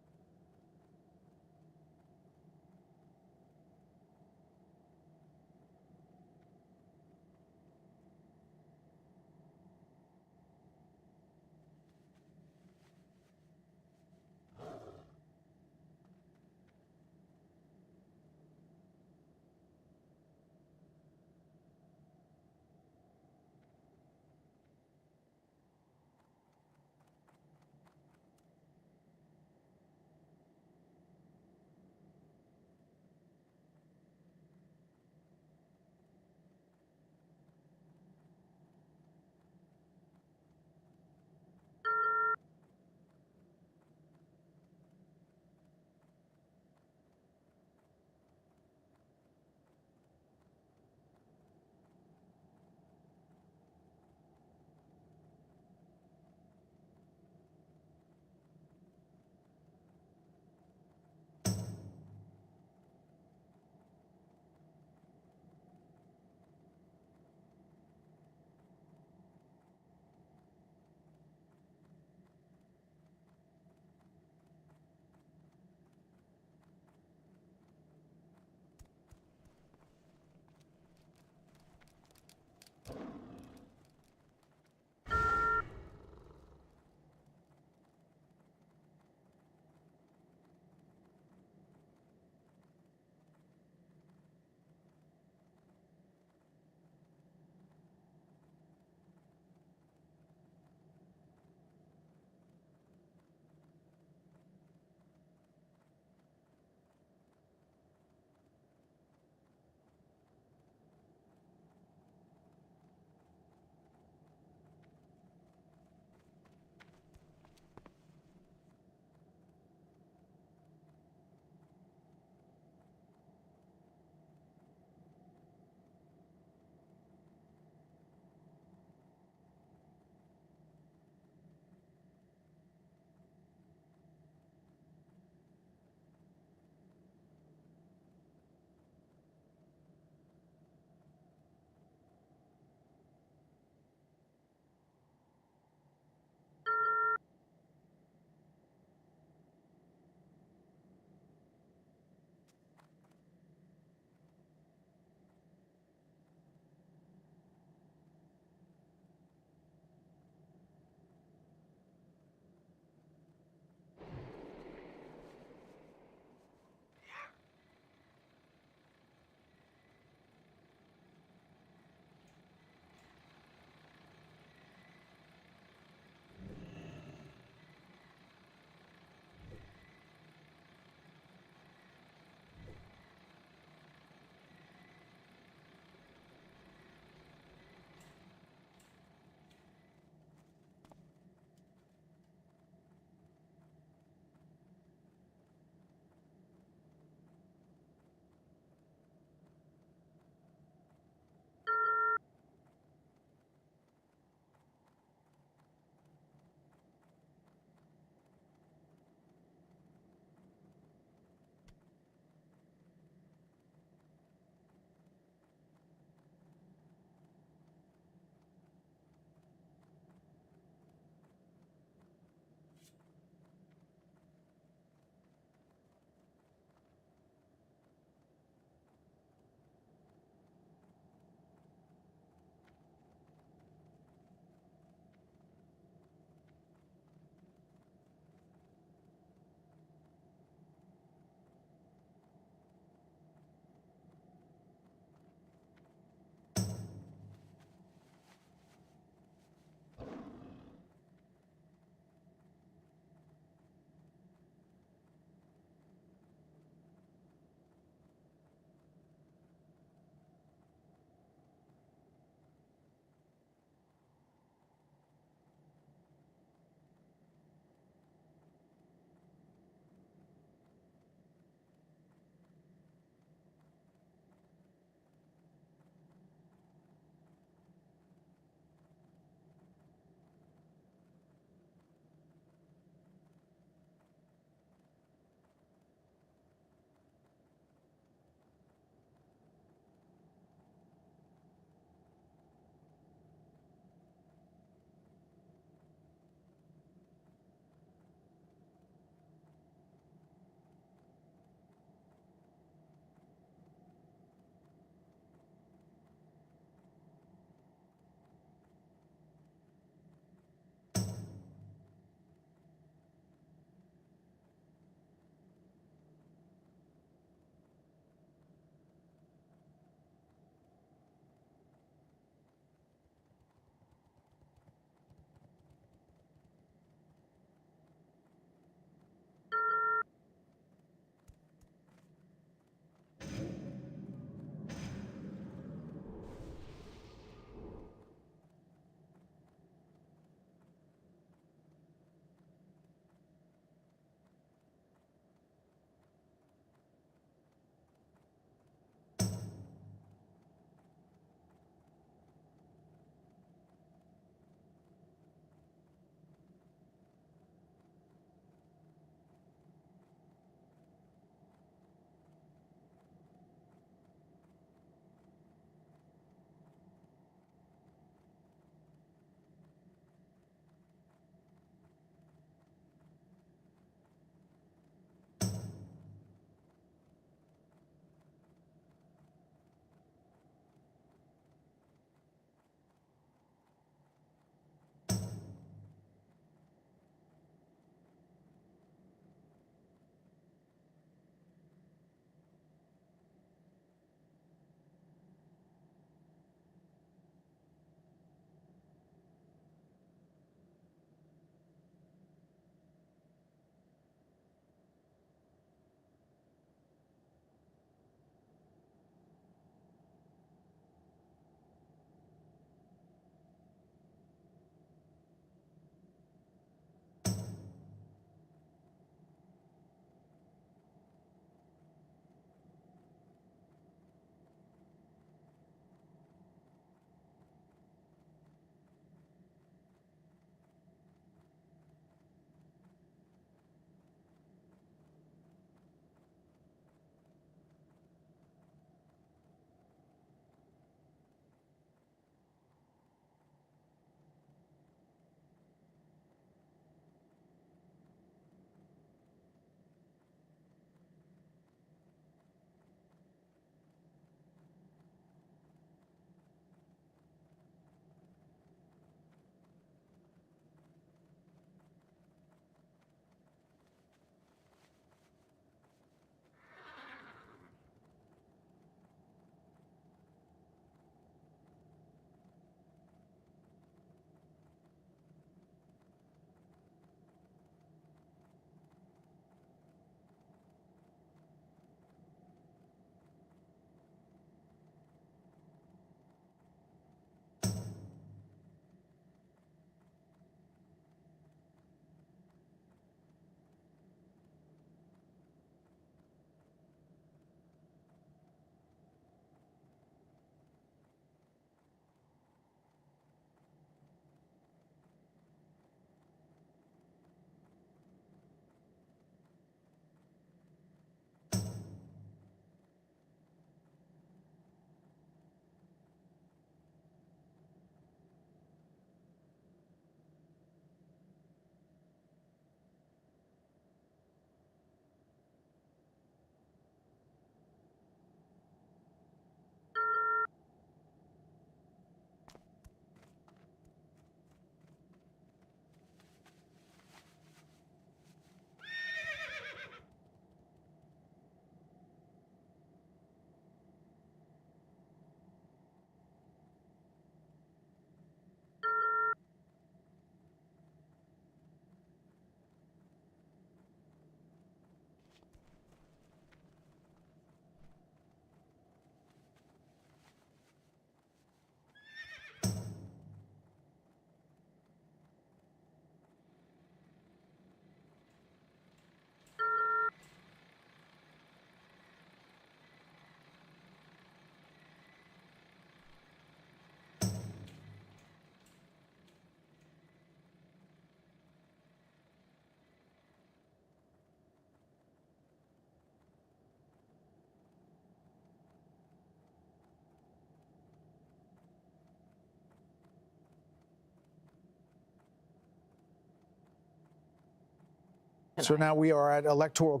So now we are at electoral.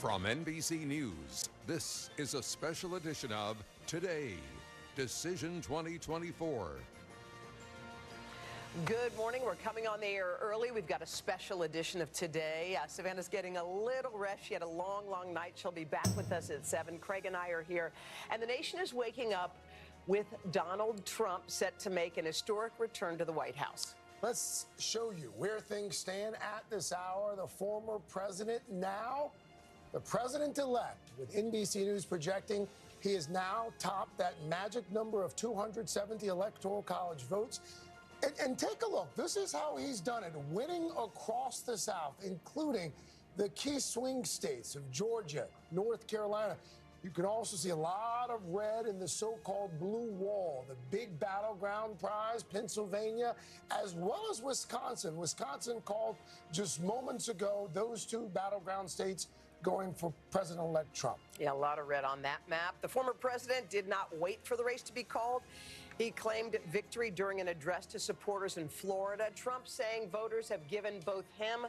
From NBC News, this is a special edition of Today, Decision 2024. Good morning. We're coming on the air early. We've got a special edition of Today. Savannah's getting a little rest. She had a long, long night. She'll be back with us at 7. Craig and I are here. And the nation is waking up with Donald Trump set to make an historic return to the White House. Let's show you where things stand at this hour. The former president now, the president-elect, with NBC News projecting he has now topped that magic number of 270 Electoral College votes. And take a look. This is how he's done it, winning across the South, including the key swing states of Georgia, North Carolina. You can also see a lot of red in the so-called blue wall, the big battleground prize, Pennsylvania, as well as Wisconsin. Wisconsin called just moments ago those two battleground states going for President-elect Trump. Yeah, a lot of red on that map. The former president did not wait for the race to be called. He claimed victory during an address to supporters in Florida. Trump saying voters have given both him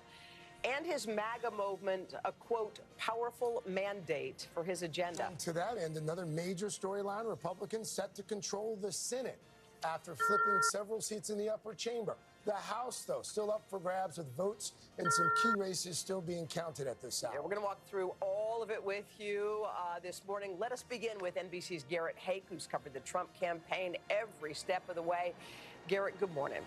and his MAGA movement a, quote, powerful mandate for his agenda. And to that end, another major storyline, Republicans set to control the Senate after flipping several seats in the upper chamber. The House, though, still up for grabs with votes and some key races still being counted at this hour. Yeah, we're going to walk through all of it with you this morning. Let us begin with NBC's Garrett Hake, who's covered the Trump campaign every step of the way. Garrett, good morning.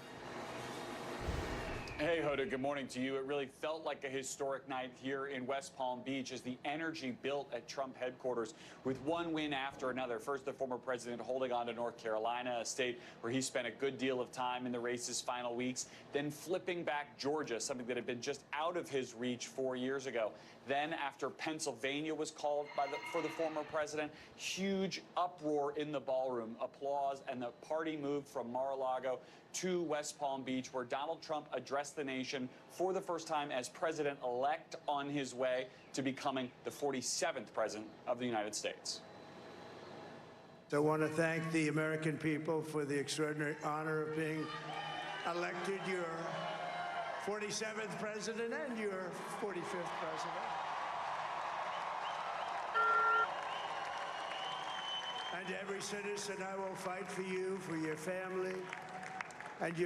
Hey, Hoda, good morning to you. It really felt like a historic night here in West Palm Beach as the energy built at Trump headquarters with one win after another. First, the former president holding on to North Carolina, a state where he spent a good deal of time in the race's final weeks, then flipping back Georgia, something that had been just out of his reach 4 years ago. Then, after Pennsylvania was called for the former president, huge uproar in the ballroom, applause, and the party moved from Mar-a-Lago to West Palm Beach, where Donald Trump addressed the nation for the first time as president-elect on his way to becoming the 47th president of the United States. So I want to thank the American people for the extraordinary honor of being elected your 47th president and your 45th president. And every citizen, I will fight for you, for your family, and your